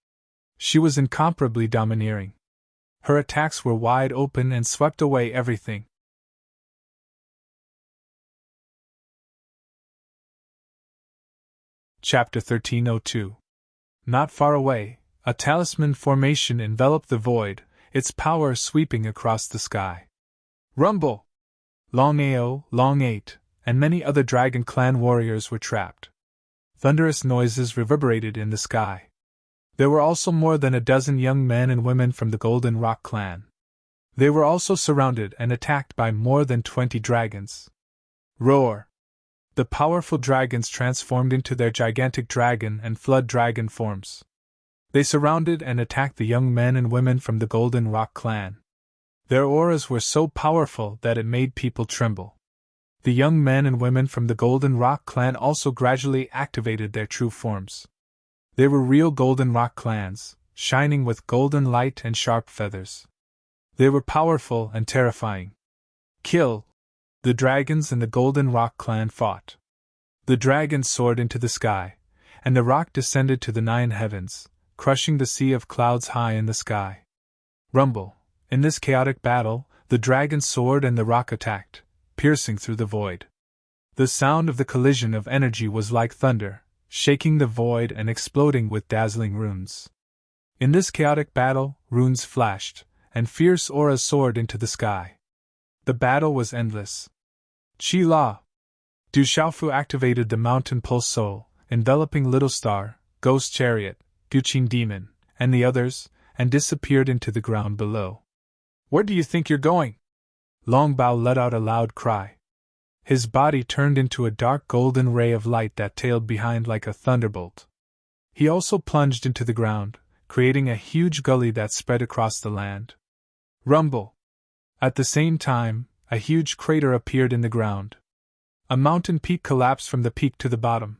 She was incomparably domineering. Her attacks were wide open and swept away everything. Chapter 1302. Not far away, a talisman formation enveloped the void, its power sweeping across the sky. Rumble! Long Ao, Long 8, and many other Dragon Clan warriors were trapped. Thunderous noises reverberated in the sky. There were also more than a dozen young men and women from the Golden Rock clan. They were also surrounded and attacked by more than 20 dragons. Roar! The powerful dragons transformed into their gigantic dragon and flood dragon forms. They surrounded and attacked the young men and women from the Golden Rock clan. Their auras were so powerful that it made people tremble. The young men and women from the Golden Rock clan also gradually activated their true forms. They were real Golden Rock clans, shining with golden light and sharp feathers. They were powerful and terrifying. Kill! The dragons and the Golden Rock clan fought. The dragons soared into the sky, and the rock descended to the 9 heavens, crushing the sea of clouds high in the sky. Rumble! In this chaotic battle, the dragon soared and the rock attacked, piercing through the void. The sound of the collision of energy was like thunder, shaking the void and exploding with dazzling runes. In this chaotic battle, runes flashed, and fierce auras soared into the sky. The battle was endless. Qi La! Du Xiaofu activated the Mountain Pulse Soul, enveloping Little Star, Ghost Chariot, Guqin Demon, and the others, and disappeared into the ground below. Where do you think you're going? Long Bao let out a loud cry. His body turned into a dark golden ray of light that tailed behind like a thunderbolt. He also plunged into the ground, creating a huge gully that spread across the land. Rumble! At the same time, a huge crater appeared in the ground. A mountain peak collapsed from the peak to the bottom.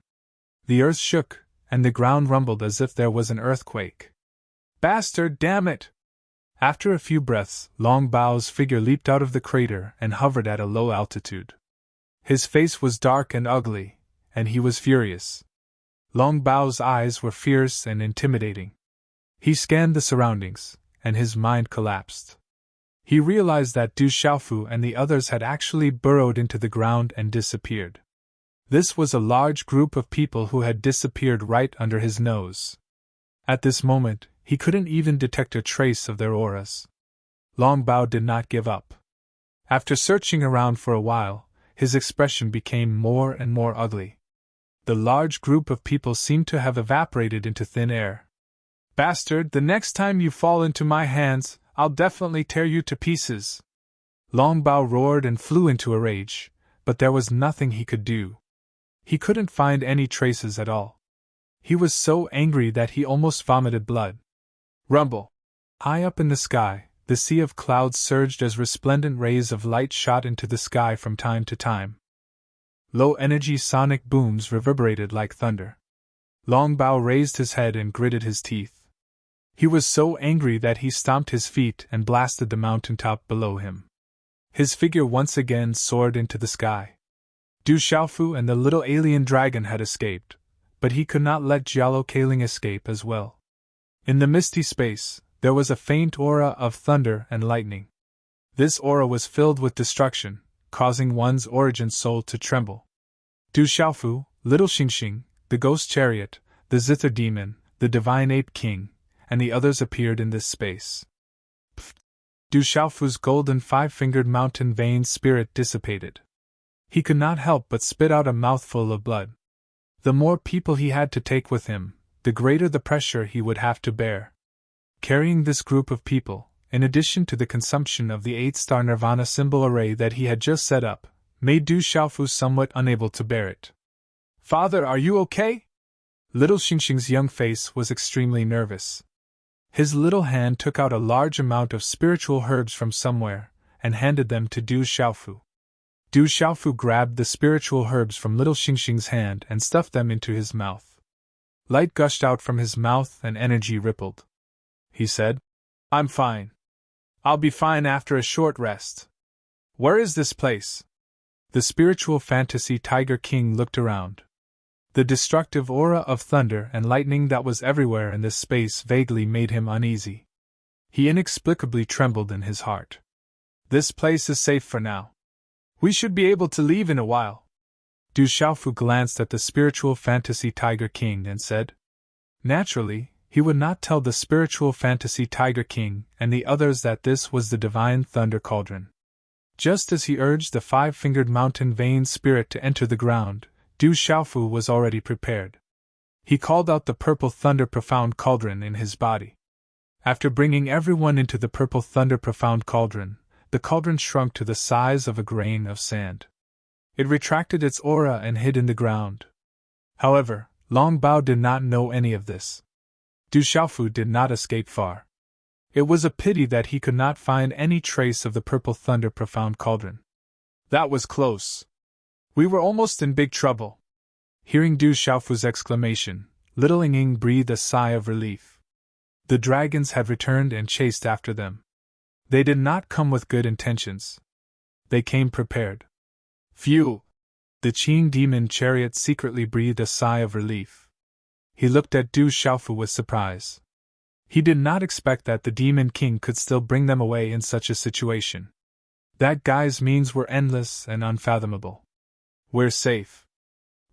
The earth shook, and the ground rumbled as if there was an earthquake. Bastard, damn it! After a few breaths, Long Bao's figure leaped out of the crater and hovered at a low altitude. His face was dark and ugly, and he was furious. Long Bao's eyes were fierce and intimidating. He scanned the surroundings, and his mind collapsed. He realized that Du Xiaofu and the others had actually burrowed into the ground and disappeared. This was a large group of people who had disappeared right under his nose. At this moment, he couldn't even detect a trace of their auras. Long Bao did not give up. After searching around for a while, his expression became more and more ugly. The large group of people seemed to have evaporated into thin air. Bastard, the next time you fall into my hands, I'll definitely tear you to pieces. Long Bao roared and flew into a rage, but there was nothing he could do. He couldn't find any traces at all. He was so angry that he almost vomited blood. Rumble! High up in the sky, the sea of clouds surged as resplendent rays of light shot into the sky from time to time. Low-energy sonic booms reverberated like thunder. Long Bao raised his head and gritted his teeth. He was so angry that he stomped his feet and blasted the mountaintop below him. His figure once again soared into the sky. Du Xiaofu and the little alien dragon had escaped, but he could not let Xiaokaling escape as well. In the misty space, there was a faint aura of thunder and lightning. This aura was filled with destruction, causing one's origin soul to tremble. Du Xiaofu, Little Xingxing, the Ghost Chariot, the Zither Demon, the Divine Ape King, and the others appeared in this space. Pfft! Du Xiaofu's golden 5-fingered mountain vein spirit dissipated. He could not help but spit out a mouthful of blood. The more people he had to take with him, the greater the pressure he would have to bear. Carrying this group of people, in addition to the consumption of the 8-star Nirvana symbol array that he had just set up, made Du Xiaofu somewhat unable to bear it. Father, are you okay? Little Xingxing's young face was extremely nervous. His little hand took out a large amount of spiritual herbs from somewhere, and handed them to Du Xiaofu. Du Xiaofu grabbed the spiritual herbs from little Xingxing's hand and stuffed them into his mouth. Light gushed out from his mouth and energy rippled. He said, "I'm fine. I'll be fine after a short rest. Where is this place?" The spiritual fantasy Tiger King looked around. The destructive aura of thunder and lightning that was everywhere in this space vaguely made him uneasy. He inexplicably trembled in his heart. "This place is safe for now. We should be able to leave in a while." Du Xiaofu glanced at the spiritual fantasy Tiger King and said. Naturally, he would not tell the spiritual fantasy Tiger King and the others that this was the divine thunder cauldron. Just as he urged the five-fingered mountain vein spirit to enter the ground, Du Xiaofu was already prepared. He called out the purple thunder profound cauldron in his body. After bringing everyone into the purple thunder profound cauldron, the cauldron shrunk to the size of a grain of sand. It retracted its aura and hid in the ground. However, Long Bao did not know any of this. Du Xiaofu did not escape far. It was a pity that he could not find any trace of the purple thunder profound cauldron. That was close. We were almost in big trouble. Hearing Du Xiaofu's exclamation, little Ying breathed a sigh of relief. The dragons had returned and chased after them. They did not come with good intentions. They came prepared. Phew! The Qing demon chariot secretly breathed a sigh of relief. He looked at Du Xiaofu with surprise. He did not expect that the Demon King could still bring them away in such a situation. That guy's means were endless and unfathomable. We're safe.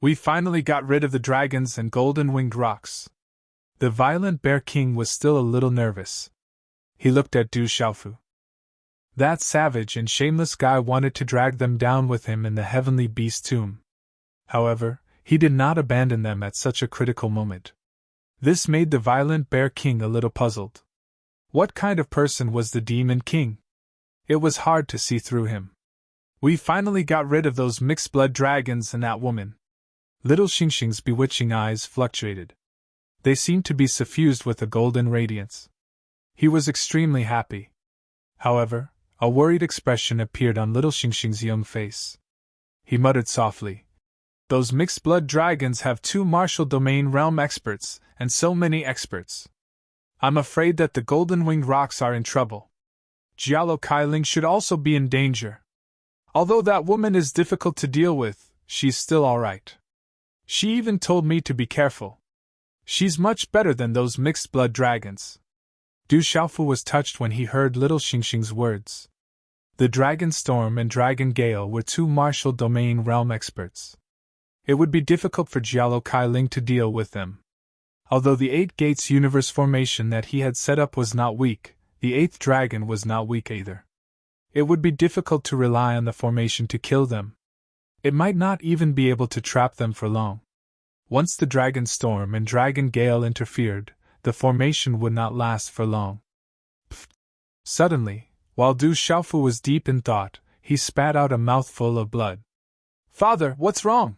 We finally got rid of the dragons and golden-winged rocks. The violent Bear King was still a little nervous. He looked at Du Xiaofu. That savage and shameless guy wanted to drag them down with him in the heavenly beast tomb. However, he did not abandon them at such a critical moment. This made the violent Bear King a little puzzled. What kind of person was the Demon King? It was hard to see through him. We finally got rid of those mixed-blood dragons and that woman. Little Xingxing's bewitching eyes fluctuated. They seemed to be suffused with a golden radiance. He was extremely happy. However, a worried expression appeared on little Xingxing's young face. He muttered softly, "Those mixed-blood dragons have 2 martial domain realm experts, and so many experts. I'm afraid that the golden-winged rocks are in trouble. Jialo Kailing should also be in danger. Although that woman is difficult to deal with, she's still alright. She even told me to be careful. She's much better than those mixed-blood dragons." Du Xiaofu was touched when he heard little Xingxing's words. The Dragon Storm and Dragon Gale were 2 martial domain realm experts. It would be difficult for Jialo Kailing to deal with them. Although the 8 Gates universe formation that he had set up was not weak, the 8th dragon was not weak either. It would be difficult to rely on the formation to kill them. It might not even be able to trap them for long. Once the Dragon Storm and Dragon Gale interfered, the formation would not last for long. Pfft. Suddenly, while Du Xiaofu was deep in thought, he spat out a mouthful of blood. "Father, what's wrong?"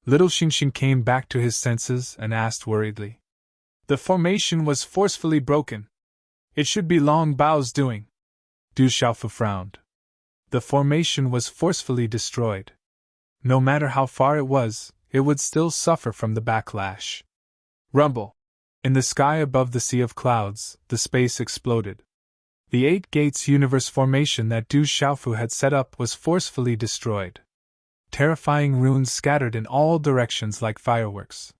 Little Xingxing came back to his senses and asked worriedly. "The formation was forcefully broken. It should be Long Bao's doing." Du Xiaofu frowned. The formation was forcefully destroyed. No matter how far it was, it would still suffer from the backlash. Rumble! In the sky above the sea of clouds, the space exploded. The 8 Gates universe formation that Du Xiaofu had set up was forcefully destroyed. Terrifying runes scattered in all directions like fireworks.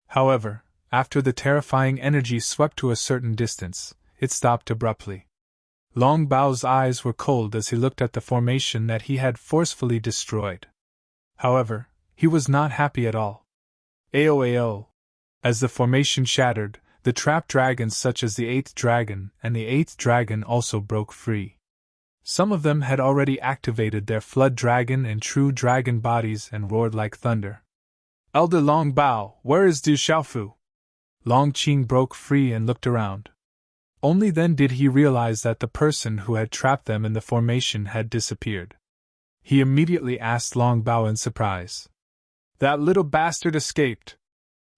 However, after the terrifying energy swept to a certain distance, it stopped abruptly. Long Bao's eyes were cold as he looked at the formation that he had forcefully destroyed. However, he was not happy at all. Ao. As the formation shattered, the trapped dragons such as the 8th dragon and the 8th dragon also broke free. Some of them had already activated their flood dragon and true dragon bodies and roared like thunder. "Elder Long Bao, where is Du Xiaofu?" Long Qing broke free and looked around. Only then did he realize that the person who had trapped them in the formation had disappeared. He immediately asked Long Bao in surprise. "That little bastard escaped,"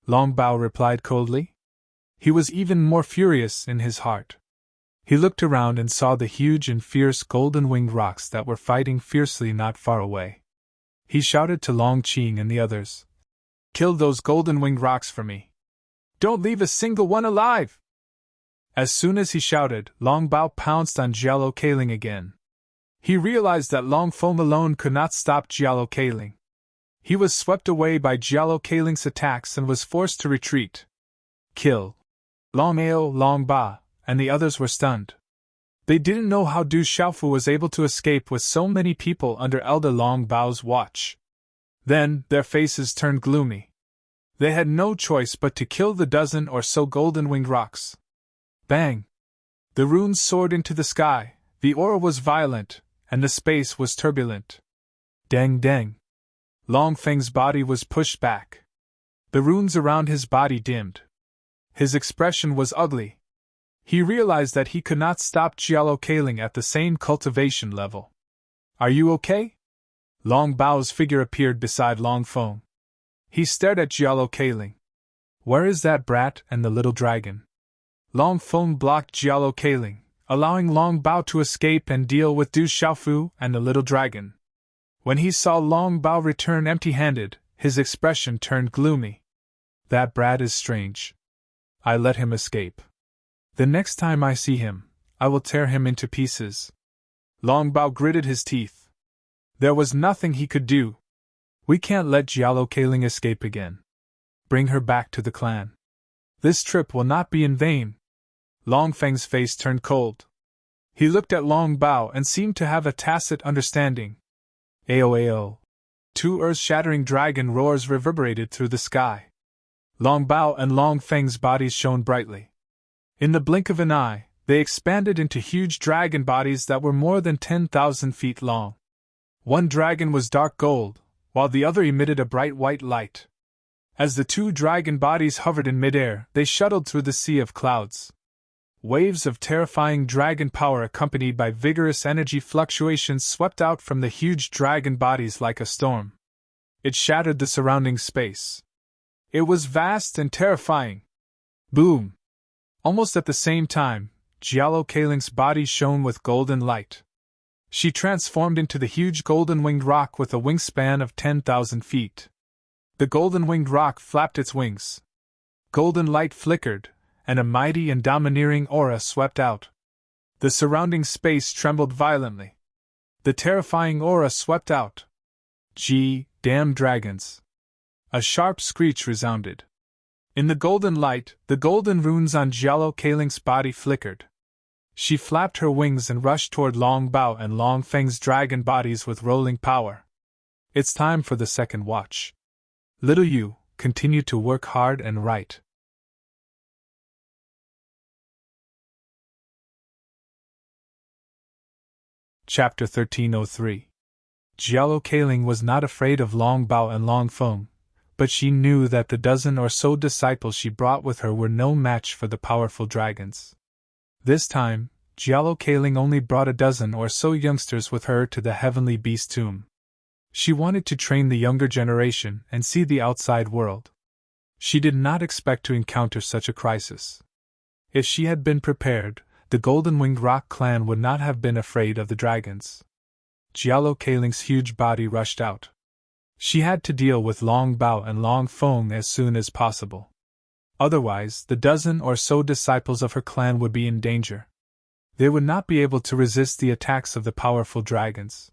Long Bao replied coldly. He was even more furious in his heart. He looked around and saw the huge and fierce golden-winged rocks that were fighting fiercely not far away. He shouted to Long Qing and the others, "Kill those golden-winged rocks for me! Don't leave a single one alive!" As soon as he shouted, Long Bao pounced on Jialo Kaling again. He realized that Long Feng alone could not stop Jialo Kaling. He was swept away by Jialo Kaling's attacks and was forced to retreat. Kill! Long Ao, Long Ba, and the others were stunned. They didn't know how Du Xiaofu was able to escape with so many people under Elder Long Bao's watch. Then, their faces turned gloomy. They had no choice but to kill the dozen or so golden-winged rocks. Bang! The runes soared into the sky, the aura was violent, and the space was turbulent. Dang dang! Long Feng's body was pushed back. The runes around his body dimmed. His expression was ugly. He realized that he could not stop Jialo Kaling at the same cultivation level. "Are you okay?" Long Bao's figure appeared beside Long Feng. He stared at Jialo Kaling. "Where is that brat and the little dragon?" Long Feng blocked Jialo Kaling, allowing Long Bao to escape and deal with Du Xiaofu and the little dragon. When he saw Long Bao return empty-handed, his expression turned gloomy. "That brat is strange. I let him escape. The next time I see him, I will tear him into pieces." Long Bao gritted his teeth. There was nothing he could do. "We can't let Jialo Kaling escape again. Bring her back to the clan. This trip will not be in vain." Long Feng's face turned cold. He looked at Long Bao and seemed to have a tacit understanding. Ao. Two earth-shattering dragon roars reverberated through the sky. Long Bao and Long Feng's bodies shone brightly. In the blink of an eye, they expanded into huge dragon bodies that were more than 10,000 feet long. One dragon was dark gold, while the other emitted a bright white light. As the two dragon bodies hovered in midair, they shuttled through the sea of clouds. Waves of terrifying dragon power accompanied by vigorous energy fluctuations swept out from the huge dragon bodies like a storm. It shattered the surrounding space. It was vast and terrifying. Boom! Almost at the same time, Jialo Kaling's body shone with golden light. She transformed into the huge golden-winged rock with a wingspan of 10,000 feet. The golden-winged rock flapped its wings. Golden light flickered, and a mighty and domineering aura swept out. The surrounding space trembled violently. The terrifying aura swept out. Damn dragons! A sharp screech resounded. In the golden light, the golden runes on Jialo Kaling's body flickered. She flapped her wings and rushed toward Long Bao and Long Feng's dragon bodies with rolling power. "It's time for the second watch. Little you, continue to work hard and right." Chapter 1303. Jialo Kaling was not afraid of Long Bao and Long Feng, but she knew that the dozen or so disciples she brought with her were no match for the powerful dragons. This time, Jialo Kaling only brought a dozen or so youngsters with her to the heavenly beast tomb. She wanted to train the younger generation and see the outside world. She did not expect to encounter such a crisis. If she had been prepared, the Golden-Winged Rock clan would not have been afraid of the dragons. Jialo Kaling's huge body rushed out. She had to deal with Long Bao and Long Feng as soon as possible. Otherwise, the dozen or so disciples of her clan would be in danger. They would not be able to resist the attacks of the powerful dragons.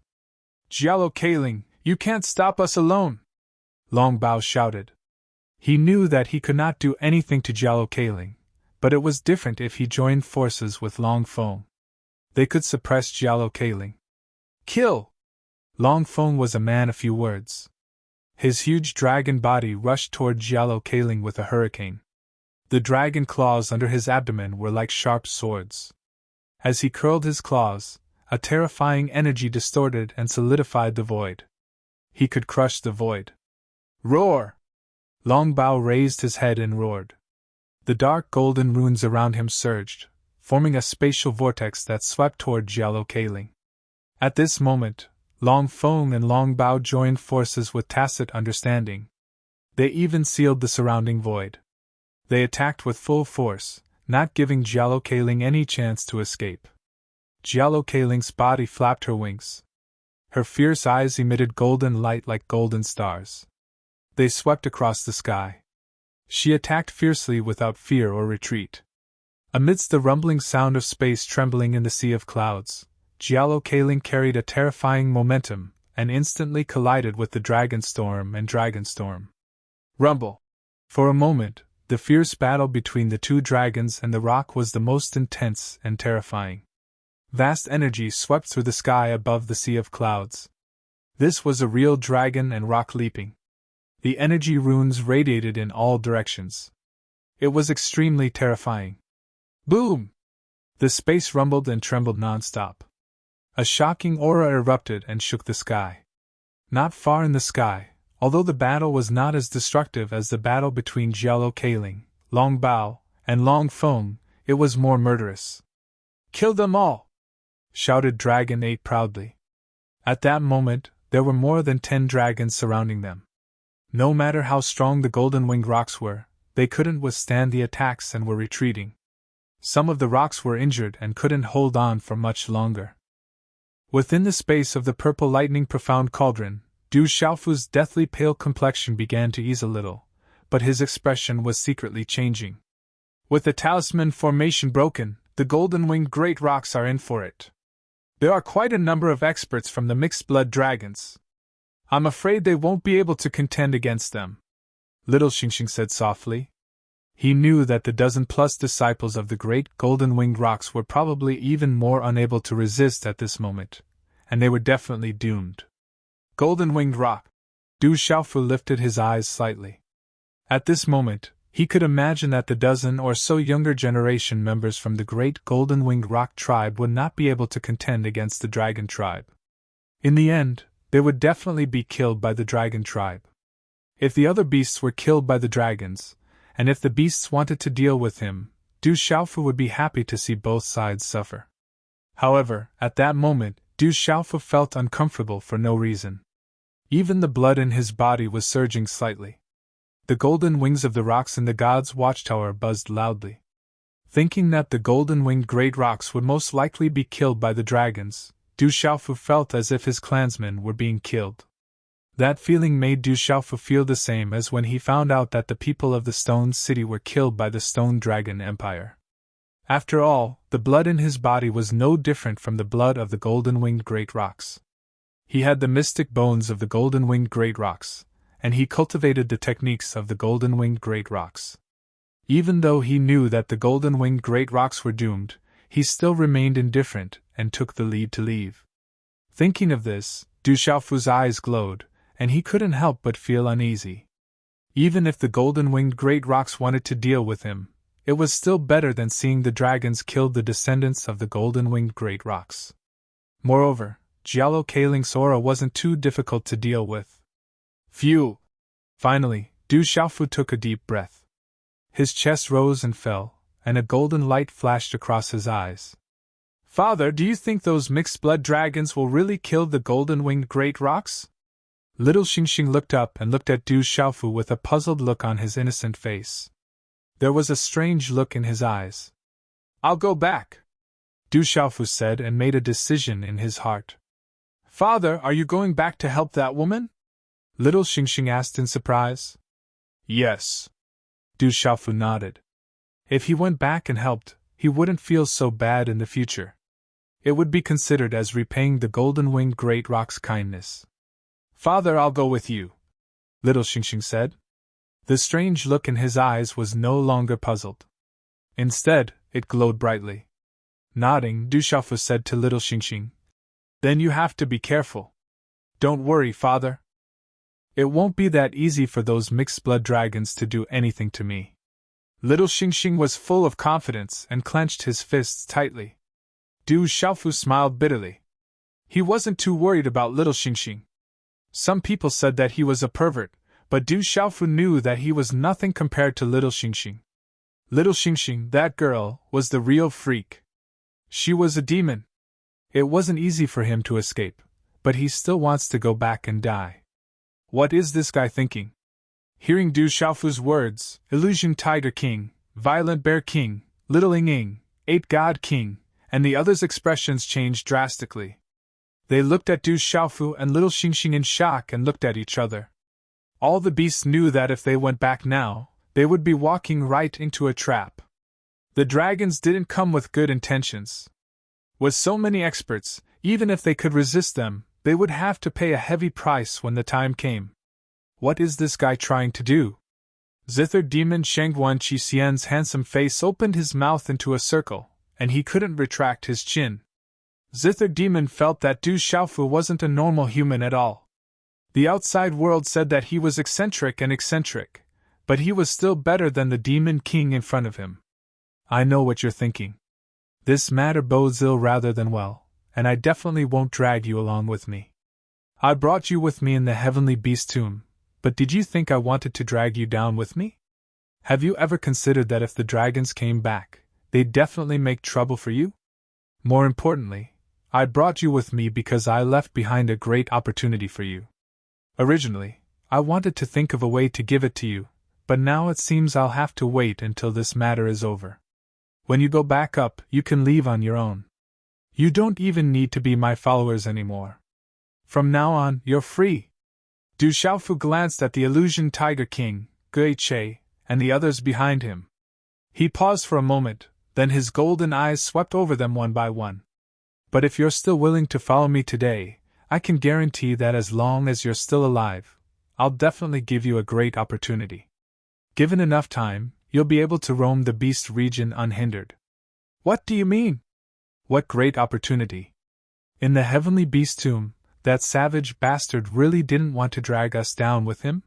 "Jialo Kaling, you can't stop us alone!" Long Bao shouted. He knew that he could not do anything to Jialo Kaling, but it was different if he joined forces with Long Feng. They could suppress Jialo Kaling. "Kill!" Long Feng was a man of few words. His huge dragon body rushed toward Jialo Kaling with a hurricane. The dragon claws under his abdomen were like sharp swords. As he curled his claws, a terrifying energy distorted and solidified the void. He could crush the void. "Roar!" Long Bao raised his head and roared. The dark golden runes around him surged, forming a spatial vortex that swept toward Jialo Kaling. At this moment, Long Feng and Long Bao joined forces with tacit understanding. They even sealed the surrounding void. They attacked with full force, not giving Jialo Kaling any chance to escape. Jialo Kaling's body flapped her wings. Her fierce eyes emitted golden light like golden stars. They swept across the sky. She attacked fiercely without fear or retreat. Amidst the rumbling sound of space trembling in the sea of clouds, Jialo Kaling carried a terrifying momentum and instantly collided with the Dragonstorm and Dragonstorm. Rumble! For a moment, the fierce battle between the two dragons and the rock was the most intense and terrifying. Vast energy swept through the sky above the sea of clouds. This was a real dragon and rock leaping. The energy runes radiated in all directions. It was extremely terrifying. Boom! The space rumbled and trembled non-stop. A shocking aura erupted and shook the sky. Not far in the sky, although the battle was not as destructive as the battle between Jialo Kaling, Long Bao, and Long Feng, it was more murderous. "Kill them all!" shouted Dragon 8 proudly. At that moment, there were more than 10 dragons surrounding them. No matter how strong the golden-winged rocks were, they couldn't withstand the attacks and were retreating. Some of the rocks were injured and couldn't hold on for much longer. Within the space of the purple lightning profound cauldron, Du Xiaofu's deathly pale complexion began to ease a little, but his expression was secretly changing. With the talisman formation broken, the golden-winged great rocks are in for it. There are quite a number of experts from the mixed-blood dragons. I'm afraid they won't be able to contend against them, Little Xingxing said softly. He knew that the dozen-plus disciples of the great golden-winged rocks were probably even more unable to resist at this moment, and they were definitely doomed. Golden-winged rock. Du Xiaofu lifted his eyes slightly. At this moment, he could imagine that the dozen or so younger generation members from the great golden-winged rock tribe would not be able to contend against the dragon tribe. In the end, they would definitely be killed by the dragon tribe. If the other beasts were killed by the dragons, and if the beasts wanted to deal with him, Du Xiaofu would be happy to see both sides suffer. However, at that moment, Du Xiaofu felt uncomfortable for no reason. Even the blood in his body was surging slightly. The golden wings of the rocks in the God's Watchtower buzzed loudly. Thinking that the golden-winged great rocks would most likely be killed by the dragons, Du Xiaofu felt as if his clansmen were being killed. That feeling made Du Xiaofu feel the same as when he found out that the people of the Stone City were killed by the Stone Dragon Empire. After all, the blood in his body was no different from the blood of the golden-winged great rocks. He had the mystic bones of the golden-winged great rocks, and he cultivated the techniques of the golden-winged great rocks. Even though he knew that the golden-winged great rocks were doomed, he still remained indifferent and took the lead to leave. Thinking of this, Du Xiaofu's eyes glowed, and he couldn't help but feel uneasy. Even if the golden-winged great rocks wanted to deal with him, it was still better than seeing the dragons kill the descendants of the golden-winged great rocks. Moreover, Jialo Kaling's aura wasn't too difficult to deal with. Phew! Finally, Du Xiaofu took a deep breath. His chest rose and fell, and a golden light flashed across his eyes. Father, do you think those mixed-blood dragons will really kill the golden-winged great rocks? Little Xingxing looked up and looked at Du Xiaofu with a puzzled look on his innocent face. There was a strange look in his eyes. I'll go back, Du Xiaofu said and made a decision in his heart. Father, are you going back to help that woman? Little Xingxing asked in surprise. Yes. Du Xiaofu nodded. If he went back and helped, he wouldn't feel so bad in the future. It would be considered as repaying the golden-winged great rock's kindness. Father, I'll go with you, Little Xingxing said. The strange look in his eyes was no longer puzzled. Instead, it glowed brightly. Nodding, Du Xiaofu said to Little Xingxing, Then you have to be careful. Don't worry, Father. It won't be that easy for those mixed-blood dragons to do anything to me. Little Xingxing was full of confidence and clenched his fists tightly. Du Xiaofu smiled bitterly. He wasn't too worried about Little Xingxing. Some people said that he was a pervert, but Du Xiaofu knew that he was nothing compared to Little Xingxing. Little Xingxing, that girl, was the real freak. She was a demon. It wasn't easy for him to escape, but he still wants to go back and die. What is this guy thinking? Hearing Du Xiaofu's words, Illusion Tiger King, Violent Bear King, Little Ing, 8 God King, and the others' expressions changed drastically. They looked at Du Xiaofu and Little Xingxing in shock and looked at each other. All the beasts knew that if they went back now, they would be walking right into a trap. The dragons didn't come with good intentions. With so many experts, even if they could resist them, they would have to pay a heavy price when the time came. What is this guy trying to do? Zither Demon Shangguan Qixian's handsome face opened his mouth into a circle, and he couldn't retract his chin. Zither Demon felt that Du Xiaofu wasn't a normal human at all. The outside world said that he was eccentric, but he was still better than the Demon King in front of him. I know what you're thinking. This matter bodes ill rather than well, and I definitely won't drag you along with me. I brought you with me in the Heavenly Beast Tomb, but did you think I wanted to drag you down with me? Have you ever considered that if the dragons came back, they'd definitely make trouble for you? More importantly, I brought you with me because I left behind a great opportunity for you. Originally, I wanted to think of a way to give it to you, but now it seems I'll have to wait until this matter is over. When you go back up, you can leave on your own. You don't even need to be my followers anymore. From now on, you're free. Du Xiaofu glanced at the Illusion Tiger King, Gui Che, and the others behind him. He paused for a moment, then his golden eyes swept over them one by one. But if you're still willing to follow me today, I can guarantee that as long as you're still alive, I'll definitely give you a great opportunity. Given enough time, you'll be able to roam the beast region unhindered. What do you mean? What great opportunity? In the Heavenly Beast Tomb, that savage bastard really didn't want to drag us down with him?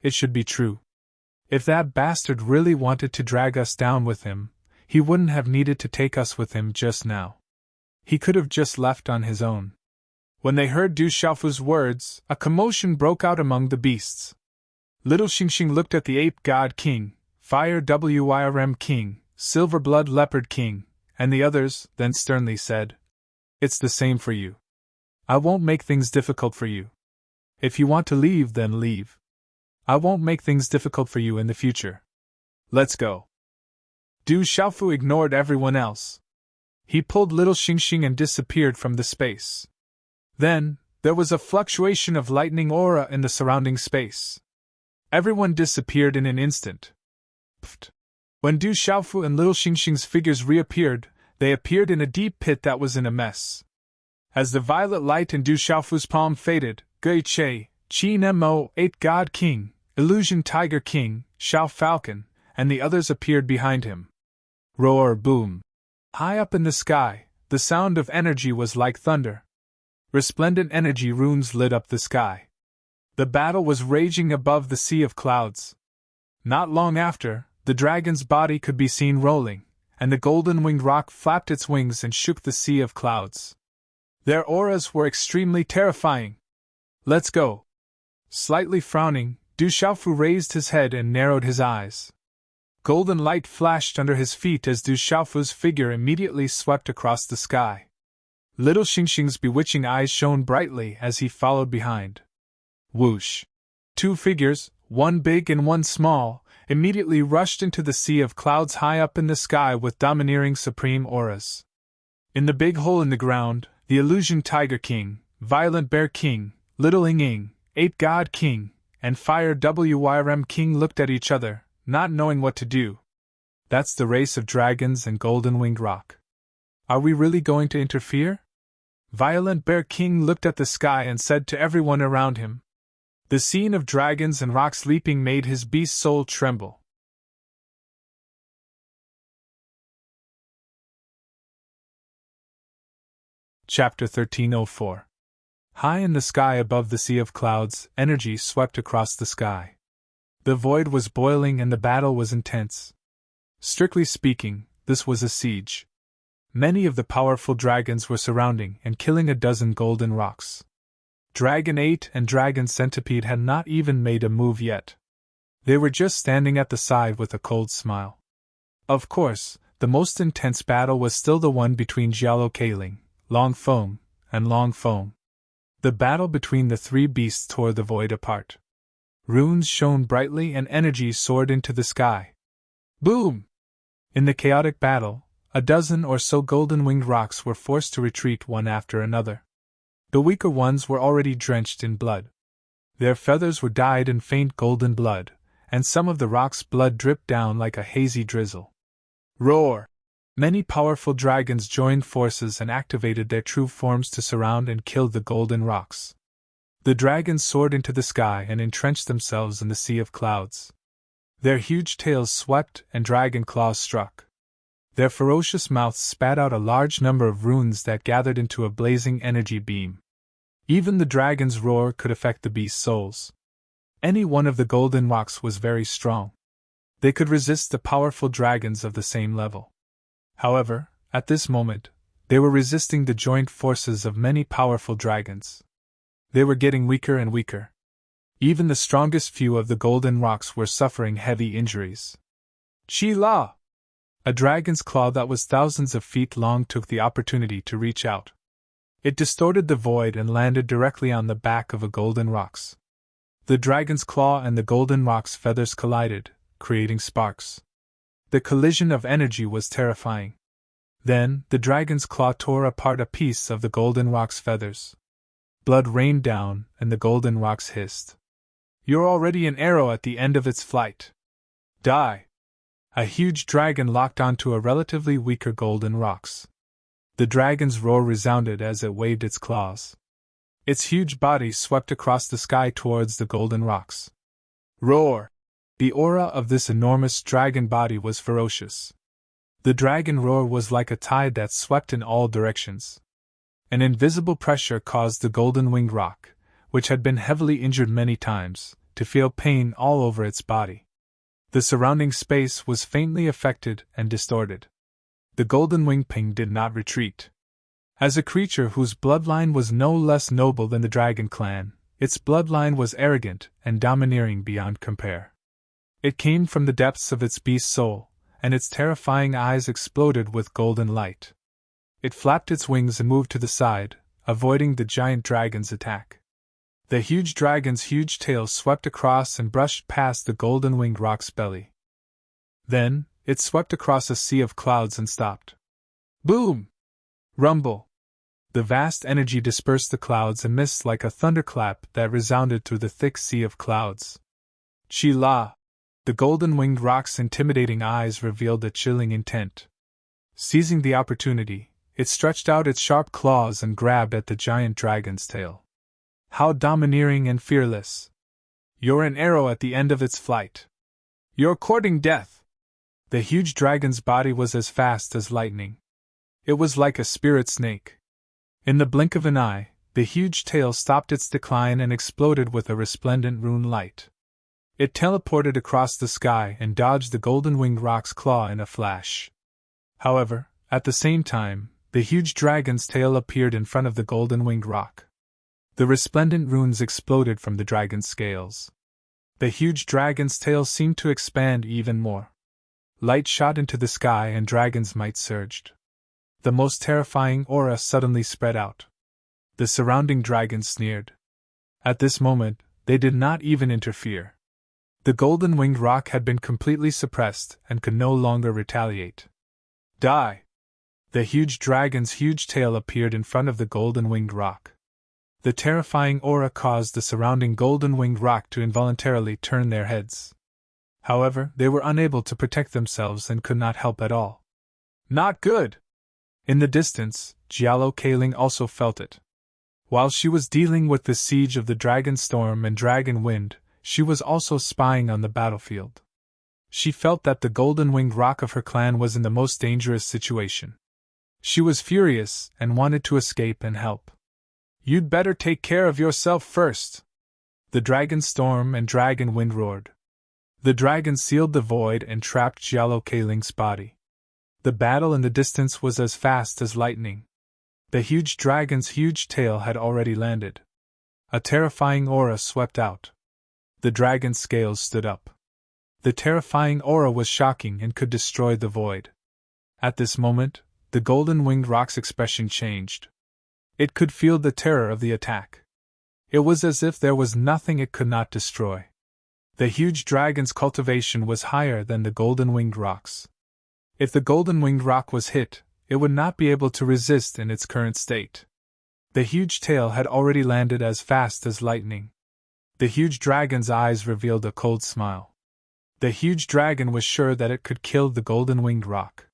It should be true. If that bastard really wanted to drag us down with him, he wouldn't have needed to take us with him just now. He could have just left on his own. When they heard Du Xiaofu's words, a commotion broke out among the beasts. Little Xingxing looked at the Ape God King, Fire Wyrm King, Silver Blood Leopard King, and the others, then sternly said, "It's the same for you. I won't make things difficult for you. If you want to leave, then leave. I won't make things difficult for you in the future. Let's go." Du Xiaofu ignored everyone else. He pulled Little Xingxing and disappeared from the space. Then, there was a fluctuation of lightning aura in the surrounding space. Everyone disappeared in an instant. Pfft. When Du Xiaofu and Little Xingxing's figures reappeared, they appeared in a deep pit that was in a mess. As the violet light in Du Xiaofu's palm faded, Gui Che, Qin Mo, 8 God King, Illusion Tiger King, Xiao Falcon, and the others appeared behind him. Roar, boom. High up in the sky, the sound of energy was like thunder. Resplendent energy runes lit up the sky. The battle was raging above the sea of clouds. Not long after, the dragon's body could be seen rolling, and the golden-winged rock flapped its wings and shook the sea of clouds. Their auras were extremely terrifying. Let's go. Slightly frowning, Du Xiaofu raised his head and narrowed his eyes. Golden light flashed under his feet as Du Xiaofu's figure immediately swept across the sky. Little Xingxing's bewitching eyes shone brightly as he followed behind. Whoosh! 2 figures, one big and one small, immediately rushed into the sea of clouds high up in the sky with domineering supreme auras. In the big hole in the ground, the Illusion Tiger King, Violent Bear King, Little Ing, 8 God King, and Fire Wyrm King looked at each other, not knowing what to do. That's the race of dragons and golden-winged rock. Are we really going to interfere? Violent Bear King looked at the sky and said to everyone around him. The scene of dragons and rocks leaping made his beast soul tremble. Chapter 1304. High in the sky above the sea of clouds, energy swept across the sky. The void was boiling and the battle was intense. Strictly speaking, this was a siege. Many of the powerful dragons were surrounding and killing a dozen golden rocks. Dragon 8 and Dragon Centipede had not even made a move yet. They were just standing at the side with a cold smile. Of course, the most intense battle was still the one between Jialo Kaling, Long Foam, and Long Foam. The battle between the 3 beasts tore the void apart. Runes shone brightly and energy soared into the sky. Boom! In the chaotic battle, a dozen or so golden-winged rocks were forced to retreat one after another. The weaker ones were already drenched in blood. Their feathers were dyed in faint golden blood, and some of the rock's blood dripped down like a hazy drizzle. Roar! Many powerful dragons joined forces and activated their true forms to surround and kill the golden rocks. The dragons soared into the sky and entrenched themselves in the sea of clouds. Their huge tails swept and dragon claws struck. Their ferocious mouths spat out a large number of runes that gathered into a blazing energy beam. Even the dragon's roar could affect the beast's souls. Any one of the golden rocks was very strong. They could resist the powerful dragons of the same level. However, at this moment, they were resisting the joint forces of many powerful dragons. They were getting weaker and weaker. Even the strongest few of the golden rocks were suffering heavy injuries. Chi-La! A dragon's claw that was thousands of feet long took the opportunity to reach out. It distorted the void and landed directly on the back of a golden rocks. The dragon's claw and the golden rock's feathers collided, creating sparks. The collision of energy was terrifying. Then, the dragon's claw tore apart a piece of the golden rock's feathers. Blood rained down, and the golden rocks hissed. "You're already an arrow at the end of its flight. Die!" A huge dragon locked onto a relatively weaker golden rocks. The dragon's roar resounded as it waved its claws. Its huge body swept across the sky towards the golden rocks. Roar! The aura of this enormous dragon body was ferocious. The dragon roar was like a tide that swept in all directions. An invisible pressure caused the golden-winged rock, which had been heavily injured many times, to feel pain all over its body. The surrounding space was faintly affected and distorted. The golden-winged ping did not retreat. As a creature whose bloodline was no less noble than the dragon clan, its bloodline was arrogant and domineering beyond compare. It came from the depths of its beast soul, and its terrifying eyes exploded with golden light. It flapped its wings and moved to the side, avoiding the giant dragon's attack. The huge dragon's huge tail swept across and brushed past the golden-winged rock's belly. Then, it swept across a sea of clouds and stopped. Boom! Rumble! The vast energy dispersed the clouds and mist like a thunderclap that resounded through the thick sea of clouds. Chi-La! The golden-winged rock's intimidating eyes revealed a chilling intent. Seizing the opportunity, it stretched out its sharp claws and grabbed at the giant dragon's tail. How domineering and fearless! You're an arrow at the end of its flight. You're courting death! The huge dragon's body was as fast as lightning. It was like a spirit snake. In the blink of an eye, the huge tail stopped its decline and exploded with a resplendent rune light. It teleported across the sky and dodged the golden-winged rock's claw in a flash. However, at the same time, the huge dragon's tail appeared in front of the golden-winged rock. The resplendent runes exploded from the dragon's scales. The huge dragon's tail seemed to expand even more. Light shot into the sky and dragon's might surged. The most terrifying aura suddenly spread out. The surrounding dragons sneered. At this moment, they did not even interfere. The golden-winged rock had been completely suppressed and could no longer retaliate. Die! The huge dragon's huge tail appeared in front of the golden-winged rock. The terrifying aura caused the surrounding golden-winged rock to involuntarily turn their heads. However, they were unable to protect themselves and could not help at all. Not good! In the distance, Giallo Kaling also felt it. While she was dealing with the siege of the Dragon Storm and Dragon Wind, she was also spying on the battlefield. She felt that the golden-winged rock of her clan was in the most dangerous situation. She was furious and wanted to escape and help. You'd better take care of yourself first! The Dragon Storm and Dragon Wind roared. The dragon sealed the void and trapped Giallo Kaling's body. The battle in the distance was as fast as lightning. The huge dragon's huge tail had already landed. A terrifying aura swept out. The dragon's scales stood up. The terrifying aura was shocking and could destroy the void. At this moment, the golden-winged rock's expression changed. It could feel the terror of the attack. It was as if there was nothing it could not destroy. The huge dragon's cultivation was higher than the golden-winged rock's. If the golden-winged rock was hit, it would not be able to resist in its current state. The huge tail had already landed as fast as lightning. The huge dragon's eyes revealed a cold smile. The huge dragon was sure that it could kill the golden-winged rock.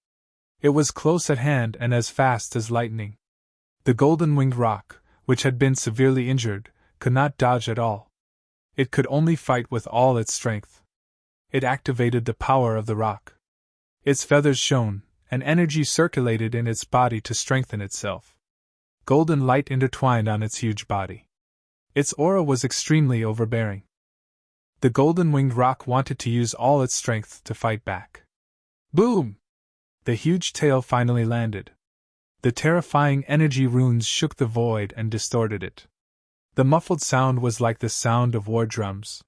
It was close at hand and as fast as lightning. The golden-winged rock, which had been severely injured, could not dodge at all. It could only fight with all its strength. It activated the power of the rock. Its feathers shone, and energy circulated in its body to strengthen itself. Golden light intertwined on its huge body. Its aura was extremely overbearing. The golden-winged rock wanted to use all its strength to fight back. Boom! The huge tail finally landed. The terrifying energy runes shook the void and distorted it. The muffled sound was like the sound of war drums.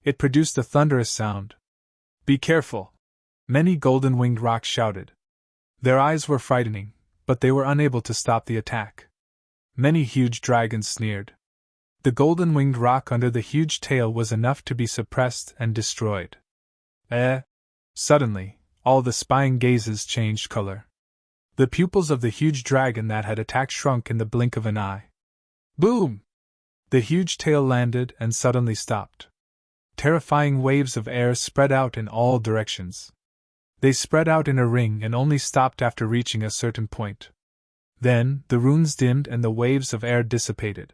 It produced a thunderous sound. Be careful! Many golden-winged rocks shouted. Their eyes were frightening, but they were unable to stop the attack. Many huge dragons sneered. The golden-winged rock under the huge tail was enough to be suppressed and destroyed. Suddenly, all the spying gazes changed color. The pupils of the huge dragon that had attacked shrunk in the blink of an eye. Boom! The huge tail landed and suddenly stopped. Terrifying waves of air spread out in all directions. They spread out in a ring and only stopped after reaching a certain point. Then, the runes dimmed and the waves of air dissipated.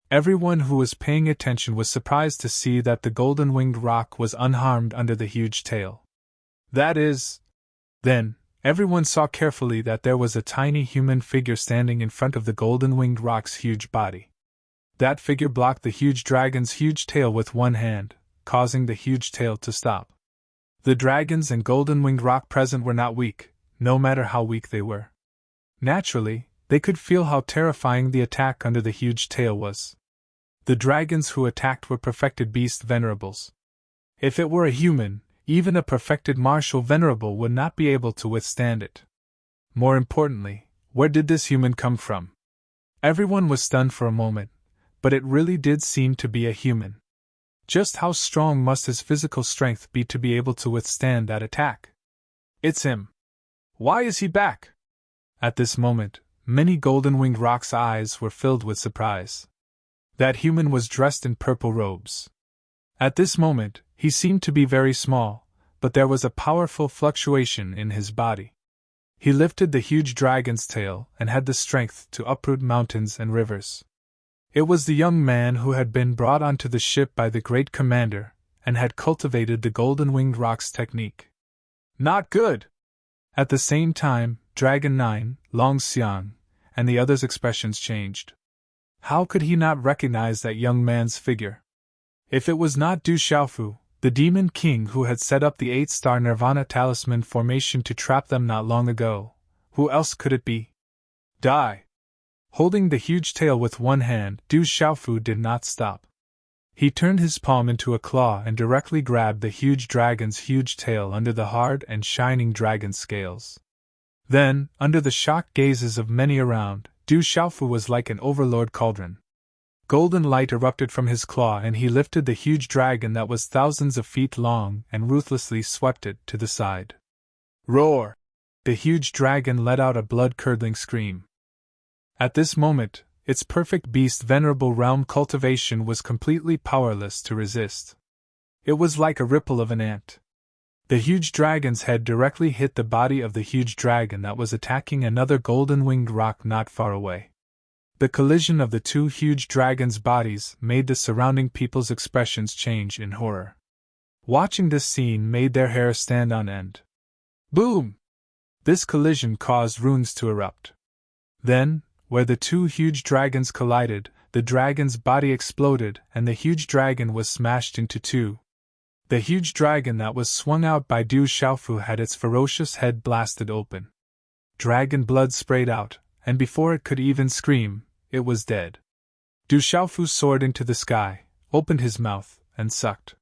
Everyone who was paying attention was surprised to see that the golden-winged rock was unharmed under the huge tail. Then, everyone saw carefully that there was a tiny human figure standing in front of the golden-winged rock's huge body. That figure blocked the huge dragon's huge tail with one hand, causing the huge tail to stop. The dragons and golden-winged rock present were not weak, no matter how weak they were. Naturally, they could feel how terrifying the attack under the huge tail was. The dragons who attacked were perfected beast venerables. If it were a human, even a perfected martial venerable would not be able to withstand it. More importantly, where did this human come from? Everyone was stunned for a moment, but it really did seem to be a human. Just how strong must his physical strength be to be able to withstand that attack? It's him. Why is he back? At this moment, many golden-winged rocks' eyes were filled with surprise. That human was dressed in purple robes. At this moment, he seemed to be very small, but there was a powerful fluctuation in his body. He lifted the huge dragon's tail and had the strength to uproot mountains and rivers. It was the young man who had been brought onto the ship by the great commander and had cultivated the golden-winged rock's technique. Not good! At the same time, Dragon 9, Long Xiang, and the others' expressions changed. How could he not recognize that young man's figure? If it was not Du Xiaofu, the demon king who had set up the 8-star Nirvana talisman formation to trap them not long ago, who else could it be? Die! Holding the huge tail with one hand, Du Xiaofu did not stop. He turned his palm into a claw and directly grabbed the huge dragon's huge tail under the hard and shining dragon scales. Then, under the shocked gazes of many around, Du Xiaofu was like an overlord cauldron. Golden light erupted from his claw and he lifted the huge dragon that was thousands of feet long and ruthlessly swept it to the side. Roar! The huge dragon let out a blood-curdling scream. At this moment, its perfect beast venerable realm cultivation was completely powerless to resist. It was like a ripple of an ant. The huge dragon's head directly hit the body of the huge dragon that was attacking another golden-winged rock not far away. The collision of the two huge dragons' bodies made the surrounding people's expressions change in horror. Watching this scene made their hair stand on end. Boom! This collision caused runes to erupt. Then, where the two huge dragons collided, the dragon's body exploded and the huge dragon was smashed into two. The huge dragon that was swung out by Du Xiaofu had its ferocious head blasted open. Dragon blood sprayed out, and before it could even scream, it was dead. Du Xiaofu soared into the sky, opened his mouth, and sucked.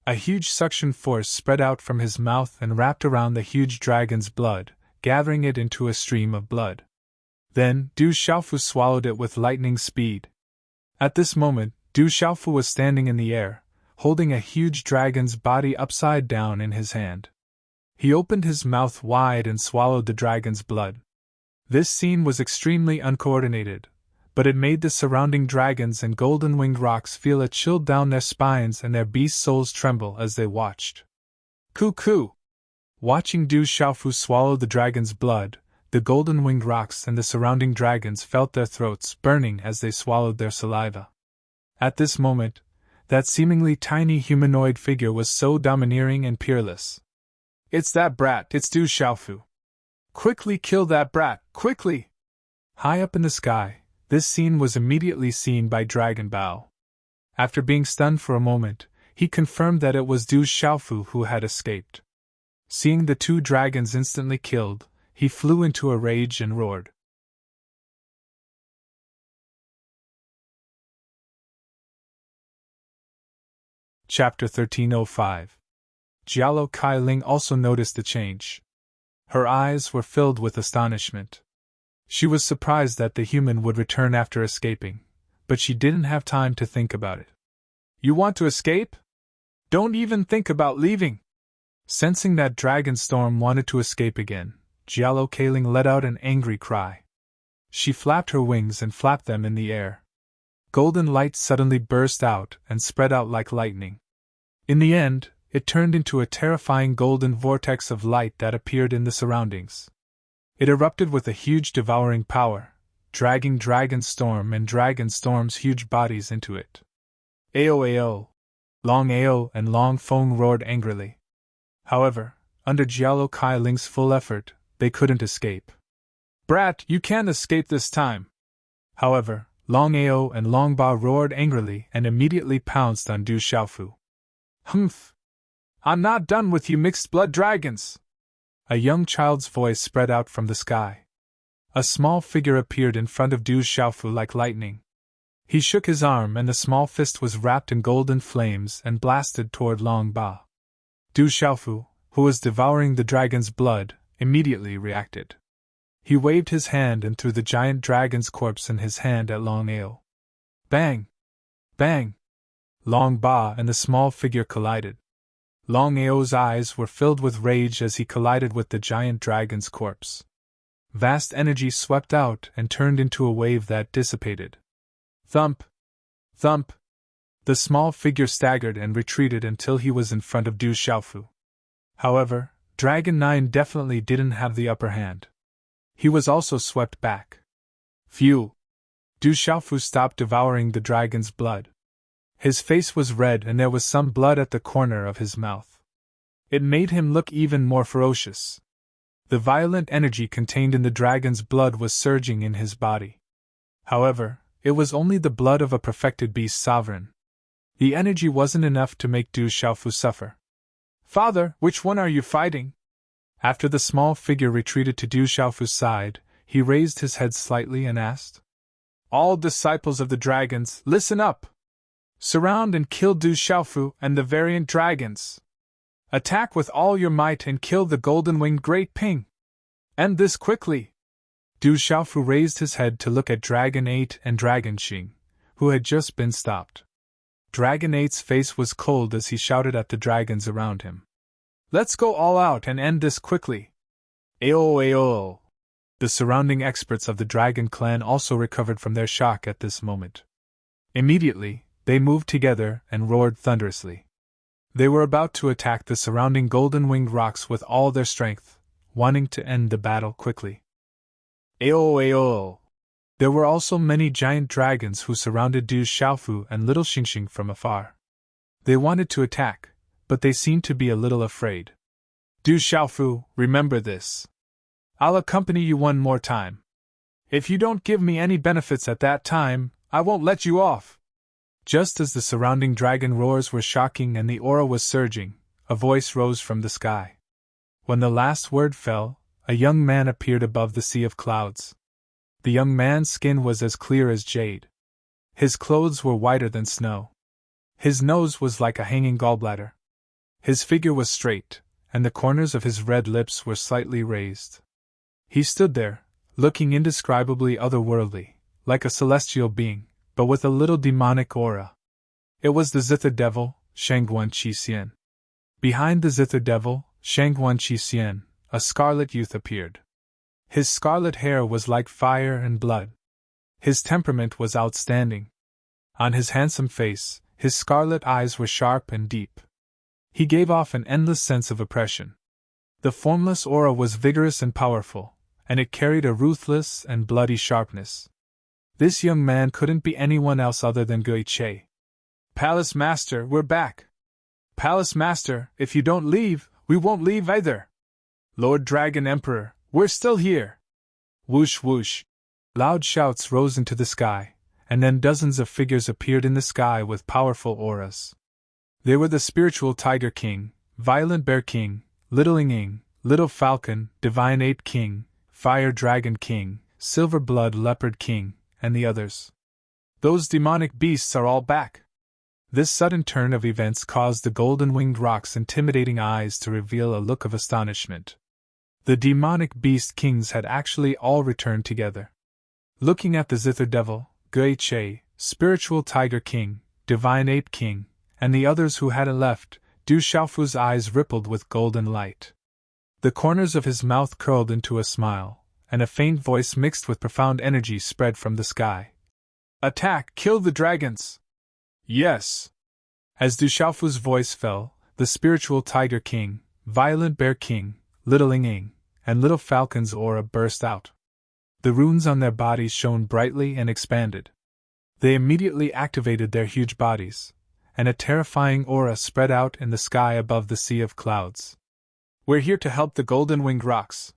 A huge suction force spread out from his mouth and wrapped around the huge dragon's blood, gathering it into a stream of blood. Then, Du Xiaofu swallowed it with lightning speed. At this moment, Du Xiaofu was standing in the air, holding a huge dragon's body upside down in his hand. He opened his mouth wide and swallowed the dragon's blood. This scene was extremely uncoordinated, but it made the surrounding dragons and golden-winged rocks feel a chill down their spines and their beast souls tremble as they watched. Cuckoo! Watching Du Xiaofu swallow the dragon's blood, the golden-winged rocks and the surrounding dragons felt their throats burning as they swallowed their saliva. At this moment, that seemingly tiny humanoid figure was so domineering and peerless. "It's that brat, it's Du Xiaofu. Quickly kill that brat, quickly!" High up in the sky, this scene was immediately seen by Dragon Bao. After being stunned for a moment, he confirmed that it was Du Xiaofu who had escaped. Seeing the two dragons instantly killed, he flew into a rage and roared. Chapter 1305. Jialo Kailing also noticed the change. Her eyes were filled with astonishment. She was surprised that the human would return after escaping, but she didn't have time to think about it. "You want to escape? Don't even think about leaving!" Sensing that Dragon Storm wanted to escape again, Jialo Kailing let out an angry cry. She flapped her wings and flapped them in the air. Golden light suddenly burst out and spread out like lightning. In the end, it turned into a terrifying golden vortex of light that appeared in the surroundings. It erupted with a huge devouring power, dragging Dragon Storm and Dragon Storm's huge bodies into it. "Ao Ao!" Long Ao and Long Feng roared angrily. However, under Jialo Kailing's full effort, they couldn't escape. "Brat, you can't escape this time!" However, Long Ao and Long Ba roared angrily and immediately pounced on Du Xiaofu. "Humph! I'm not done with you mixed-blood dragons!" A young child's voice spread out from the sky. A small figure appeared in front of Du Xiaofu like lightning. He shook his arm and the small fist was wrapped in golden flames and blasted toward Long Ba. Du Xiaofu, who was devouring the dragon's blood, immediately reacted. He waved his hand and threw the giant dragon's corpse in his hand at Long Ao. Bang! Bang! Long Ba and the small figure collided. Long Ao's eyes were filled with rage as he collided with the giant dragon's corpse. Vast energy swept out and turned into a wave that dissipated. Thump! Thump! The small figure staggered and retreated until he was in front of Du Xiaofu. However, Dragon 9 definitely didn't have the upper hand. He was also swept back. Phew! Du Xiaofu stopped devouring the dragon's blood. His face was red and there was some blood at the corner of his mouth. It made him look even more ferocious. The violent energy contained in the dragon's blood was surging in his body. However, it was only the blood of a perfected beast sovereign. The energy wasn't enough to make Du Xiaofu suffer. "Father, which one are you fighting?" After the small figure retreated to Du Xiaofu's side, he raised his head slightly and asked, "All disciples of the dragons, listen up! Surround and kill Du Xiaofu and the variant dragons. Attack with all your might and kill the golden-winged Great Ping. End this quickly." Du Xiaofu raised his head to look at Dragon 8 and Dragon Xing, who had just been stopped. Dragon 8's face was cold as he shouted at the dragons around him. "Let's go all out and end this quickly." Ao Ao! The surrounding experts of the Dragon clan also recovered from their shock at this moment. Immediately, they moved together and roared thunderously. They were about to attack the surrounding golden-winged rocks with all their strength, wanting to end the battle quickly. Ao Ao! There were also many giant dragons who surrounded Du Xiaofu and little Xingxing from afar. They wanted to attack, but they seemed to be a little afraid. "Du Xiaofu, remember this. I'll accompany you one more time. If you don't give me any benefits at that time, I won't let you off." Just as the surrounding dragon roars were shocking and the aura was surging, a voice rose from the sky. When the last word fell, a young man appeared above the sea of clouds. The young man's skin was as clear as jade. His clothes were whiter than snow. His nose was like a hanging gallbladder. His figure was straight, and the corners of his red lips were slightly raised. He stood there, looking indescribably otherworldly, like a celestial being, but with a little demonic aura. It was the Zither Devil, Shangguan Qi Xian. Behind the Zither Devil, Shangguan Xian, a scarlet youth appeared. His scarlet hair was like fire and blood. His temperament was outstanding. On his handsome face, his scarlet eyes were sharp and deep. He gave off an endless sense of oppression. The formless aura was vigorous and powerful, and it carried a ruthless and bloody sharpness. This young man couldn't be anyone else other than Gui Che. "Palace Master, we're back! Palace Master, if you don't leave, we won't leave either! Lord Dragon Emperor, we're still here!" Whoosh whoosh! Loud shouts rose into the sky, and then dozens of figures appeared in the sky with powerful auras. They were the Spiritual Tiger King, Violent Bear King, Little Ying, Little Falcon, Divine Ape King, Fire Dragon King, Silver Blood Leopard King, and the others. Those demonic beasts are all back! This sudden turn of events caused the golden-winged rock's intimidating eyes to reveal a look of astonishment. The demonic beast kings had actually all returned together. Looking at the Zither Devil, Gui Che, Spiritual Tiger King, Divine Ape King, and the others who hadn't left, Du Xiaofu's eyes rippled with golden light. The corners of his mouth curled into a smile, and a faint voice mixed with profound energy spread from the sky. "Attack! Kill the dragons!" "Yes!" As Du Xiaofu's voice fell, the Spiritual Tiger King, Violent Bear King, Little Ying, and Little Falcon's aura burst out. The runes on their bodies shone brightly and expanded. They immediately activated their huge bodies, and a terrifying aura spread out in the sky above the sea of clouds. "We're here to help the golden-winged rocks.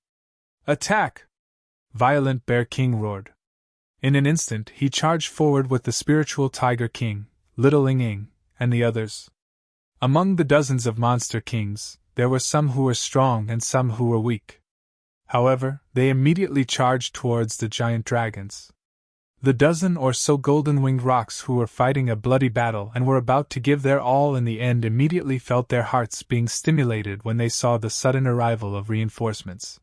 Attack!" Violent Bear King roared. In an instant he charged forward with the Spiritual Tiger King, Little Ying, and the others. Among the dozens of monster kings, there were some who were strong and some who were weak. However, they immediately charged towards the giant dragons. The dozen or so golden-winged rocks who were fighting a bloody battle and were about to give their all in the end immediately felt their hearts being stimulated when they saw the sudden arrival of reinforcements.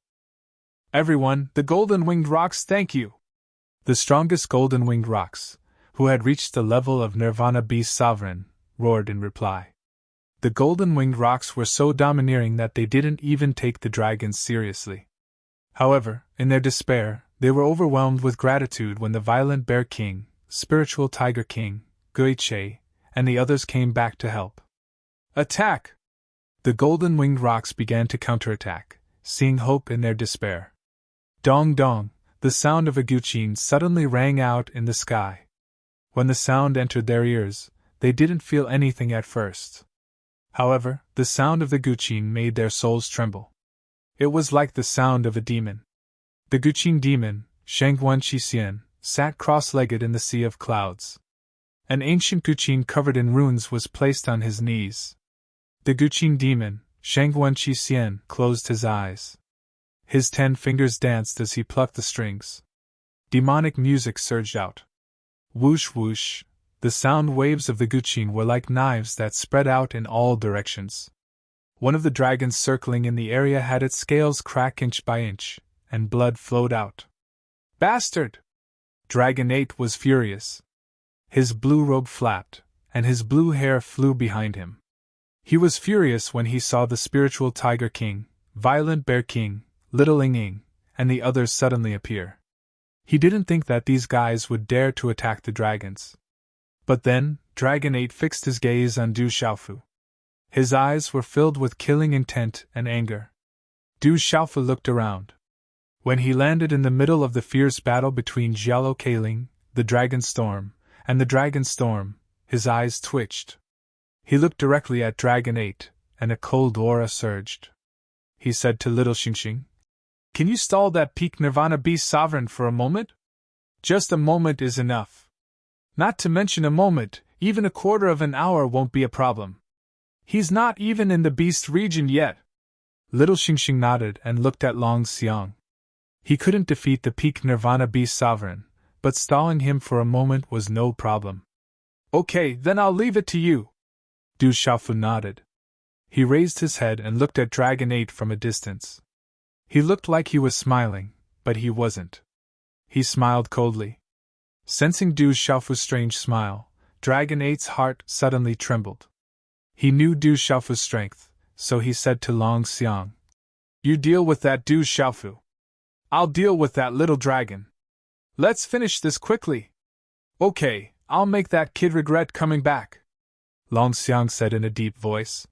"Everyone, the golden-winged rocks thank you!" The strongest golden-winged rocks, who had reached the level of Nirvana Beast Sovereign, roared in reply. The golden-winged rocks were so domineering that they didn't even take the dragons seriously. However, in their despair, they were overwhelmed with gratitude when the Violent Bear King, Spiritual Tiger King, Gui Che, and the others came back to help. "Attack!" The golden-winged rocks began to counterattack, seeing hope in their despair. Dong dong, the sound of a guqin suddenly rang out in the sky. When the sound entered their ears, they didn't feel anything at first. However, the sound of the guqin made their souls tremble. It was like the sound of a demon. The guqin demon, Shangguan Xian, sat cross-legged in the sea of clouds. An ancient guqin covered in runes was placed on his knees. The guqin demon, Shangguan Xian, closed his eyes. His 10 fingers danced as he plucked the strings. Demonic music surged out. Whoosh whoosh, the sound waves of the guqin were like knives that spread out in all directions. One of the dragons circling in the area had its scales crack inch by inch, and blood flowed out. "Bastard!" Dragon 8 was furious. His blue robe flapped, and his blue hair flew behind him. He was furious when he saw the Spiritual Tiger King, Violent Bear King, Little Ying, and the others suddenly appear. He didn't think that these guys would dare to attack the dragons. But then, Dragon 8 fixed his gaze on Du Xiaofu. His eyes were filled with killing intent and anger. Du Xiaofu looked around. When he landed in the middle of the fierce battle between Jialo Kailing, the Dragon Storm, and the Dragon Storm, his eyes twitched. He looked directly at Dragon 8, and a cold aura surged. He said to Little Xingxing, "Can you stall that peak Nirvana Beast Sovereign for a moment? Just a moment is enough. Not to mention a moment, even a quarter of an hour won't be a problem. He's not even in the Beast region yet." Little Xingxing nodded and looked at Long Xiang. He couldn't defeat the peak Nirvana Beast Sovereign, but stalling him for a moment was no problem. "Okay, then I'll leave it to you." Du Xiaofu nodded. He raised his head and looked at Dragon 8 from a distance. He looked like he was smiling, but he wasn't. He smiled coldly. Sensing Du Xiaofu's strange smile, Dragon 8's heart suddenly trembled. He knew Du Xiaofu's strength, so he said to Long Xiang, "You deal with that Du Xiaofu. I'll deal with that little dragon. Let's finish this quickly." "Okay, I'll make that kid regret coming back," Long Xiang said in a deep voice.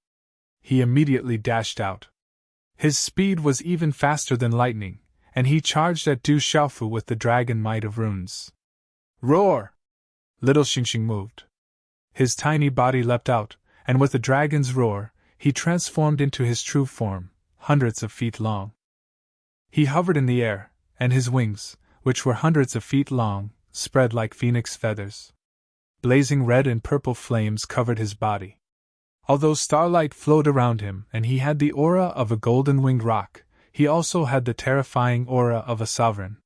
He immediately dashed out. His speed was even faster than lightning, and he charged at Du Xiaofu with the dragon might of runes. Roar! Little Xingxing moved. His tiny body leapt out, and with the dragon's roar, he transformed into his true form, hundreds of feet long. He hovered in the air, and his wings, which were hundreds of feet long, spread like phoenix feathers. Blazing red and purple flames covered his body. Although starlight flowed around him and he had the aura of a golden-winged roc, he also had the terrifying aura of a sovereign.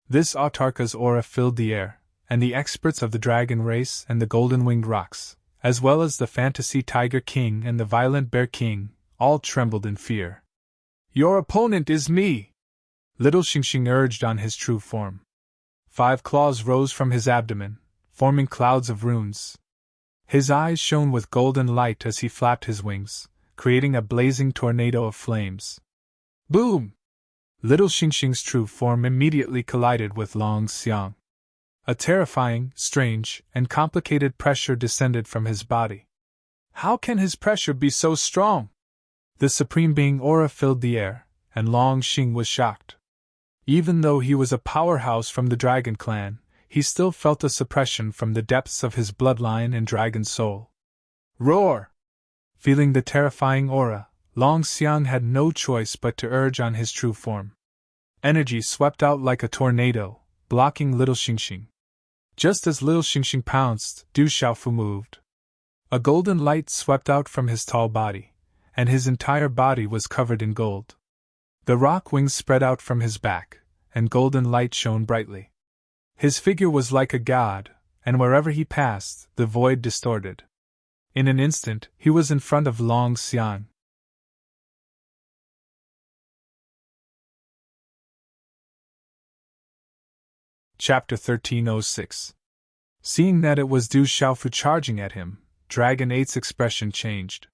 This autarka's aura filled the air, and the experts of the dragon race and the golden-winged rocs, as well as the fantasy tiger king and the violent bear king, all trembled in fear. "Your opponent is me!" Little Xingxing urged on his true form. 5 claws rose from his abdomen, forming clouds of runes. His eyes shone with golden light as he flapped his wings, creating a blazing tornado of flames. Boom! Little Xingxing's true form immediately collided with Long Xiang. A terrifying, strange, and complicated pressure descended from his body. How can his pressure be so strong? The Supreme Being aura filled the air, and Long Xing was shocked. Even though he was a powerhouse from the Dragon clan, he still felt a suppression from the depths of his bloodline and dragon soul. Roar! Feeling the terrifying aura, Long Xiang had no choice but to urge on his true form. Energy swept out like a tornado, blocking Little Xingxing. Just as Little Xingxing pounced, Du Xiaofu moved. A golden light swept out from his tall body, and his entire body was covered in gold. The roc wings spread out from his back, and golden light shone brightly. His figure was like a god, and wherever he passed, the void distorted. In an instant, he was in front of Long Xiang. Chapter 1306. Seeing that it was Du Xiaofu charging at him, Dragon 8's expression changed.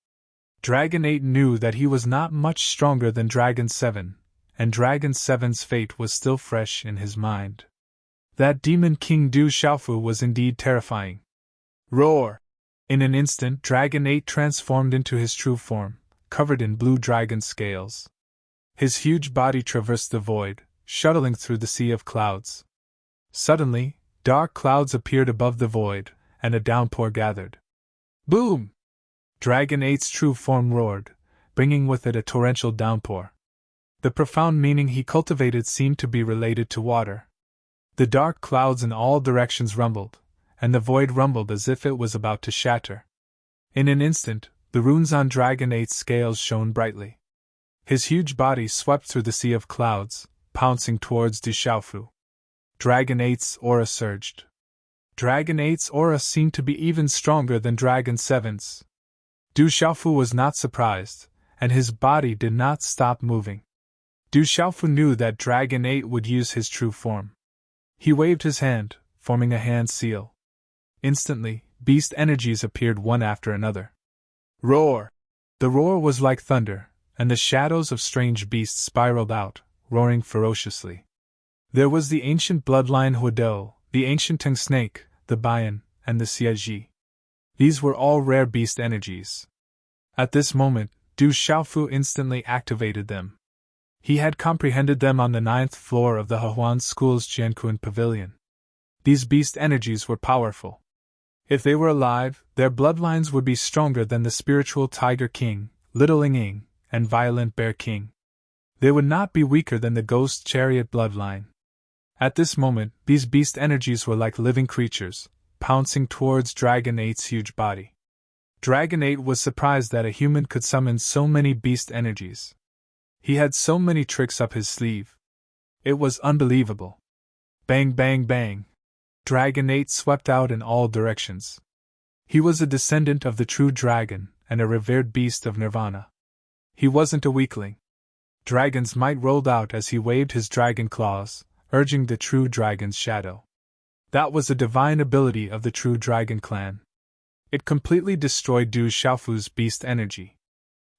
Dragon 8 knew that he was not much stronger than Dragon 7, and Dragon 7's fate was still fresh in his mind. That demon king Du Xiaofu was indeed terrifying. Roar! In an instant, Dragon 8 transformed into his true form, covered in blue dragon scales. His huge body traversed the void, shuttling through the sea of clouds. Suddenly, dark clouds appeared above the void, and a downpour gathered. Boom! Dragon 8's true form roared, bringing with it a torrential downpour. The profound meaning he cultivated seemed to be related to water. The dark clouds in all directions rumbled, and the void rumbled as if it was about to shatter. In an instant, the runes on Dragon 8's scales shone brightly. His huge body swept through the sea of clouds, pouncing towards Du Xiaofu. Dragon 8's aura surged. Dragon 8's aura seemed to be even stronger than Dragon 7's. Du Xiaofu was not surprised, and his body did not stop moving. Du Xiaofu knew that Dragon 8 would use his true form. He waved his hand, forming a hand seal. Instantly, beast energies appeared one after another. Roar! The roar was like thunder, and the shadows of strange beasts spiraled out, roaring ferociously. There was the ancient bloodline Huidou, the ancient Tang snake, the Bian, and the Xieji. These were all rare beast energies. At this moment, Du Xiaofu instantly activated them. He had comprehended them on the 9th floor of the Hehuan School's Jiankun Pavilion. These beast energies were powerful. If they were alive, their bloodlines would be stronger than the spiritual Tiger King, Little Ying, and Violent Bear King. They would not be weaker than the Ghost Chariot bloodline. At this moment, these beast energies were like living creatures, pouncing towards Dragon 8's huge body. Dragon 8 was surprised that a human could summon so many beast energies. He had so many tricks up his sleeve. It was unbelievable. Bang, bang, bang. Dragon 8 swept out in all directions. He was a descendant of the true dragon and a revered beast of Nirvana. He wasn't a weakling. Dragon's might rolled out as he waved his dragon claws, urging the true dragon's shadow. That was a divine ability of the true dragon clan. It completely destroyed Du Xiaofu's beast energy.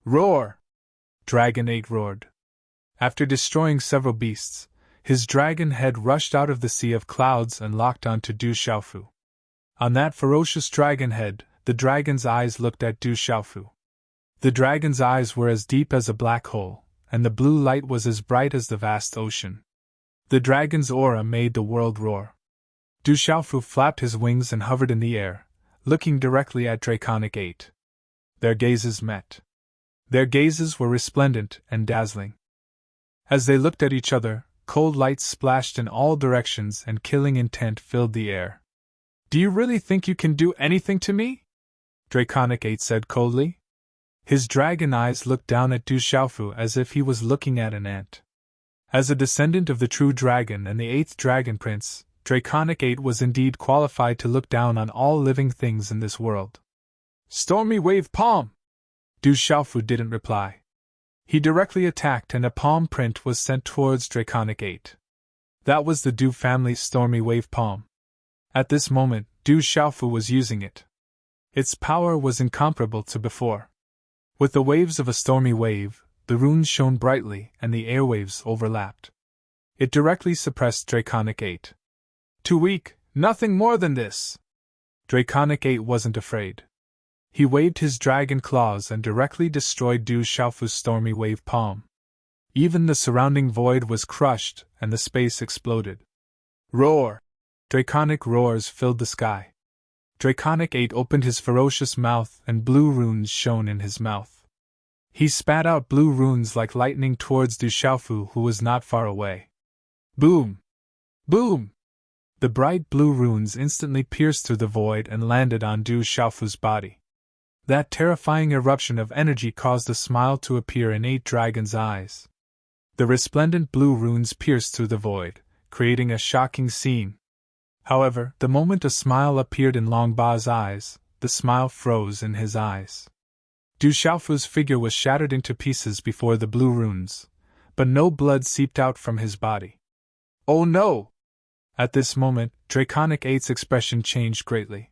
Roar! Dragon 8 roared. After destroying several beasts, his dragon head rushed out of the sea of clouds and locked onto Du Xiaofu. On that ferocious dragon head, the dragon's eyes looked at Du Xiaofu. The dragon's eyes were as deep as a black hole, and the blue light was as bright as the vast ocean. The dragon's aura made the world roar. Du Xiaofu flapped his wings and hovered in the air, looking directly at Draconic 8. Their gazes met. Their gazes were resplendent and dazzling. As they looked at each other, cold lights splashed in all directions and killing intent filled the air. Do you really think you can do anything to me? Draconic 8 said coldly. His dragon eyes looked down at Du Xiaofu as if he was looking at an ant. As a descendant of the true dragon and the 8th dragon prince, Draconic 8 was indeed qualified to look down on all living things in this world. Stormy wave palm! Du Xiaofu didn't reply. He directly attacked and a palm print was sent towards Draconic 8. That was the Du family's stormy wave palm. At this moment, Du Xiaofu was using it. Its power was incomparable to before. With the waves of a stormy wave, the runes shone brightly and the airwaves overlapped. It directly suppressed Draconic 8. Too weak, nothing more than this. Draconic 8 wasn't afraid. He waved his dragon claws and directly destroyed Du Xiaofu's stormy wave palm. Even the surrounding void was crushed and the space exploded. Roar! Draconic roars filled the sky. Draconic 8 opened his ferocious mouth and blue runes shone in his mouth. He spat out blue runes like lightning towards Du Xiaofu, who was not far away. Boom! Boom! The bright blue runes instantly pierced through the void and landed on Du Xiaofu's body. That terrifying eruption of energy caused a smile to appear in 8 dragons' eyes. The resplendent blue runes pierced through the void, creating a shocking scene. However, the moment a smile appeared in Long Ba's eyes, the smile froze in his eyes. Du Xiaofu's figure was shattered into pieces before the blue runes, but no blood seeped out from his body. Oh no! At this moment, Draconic 8's expression changed greatly.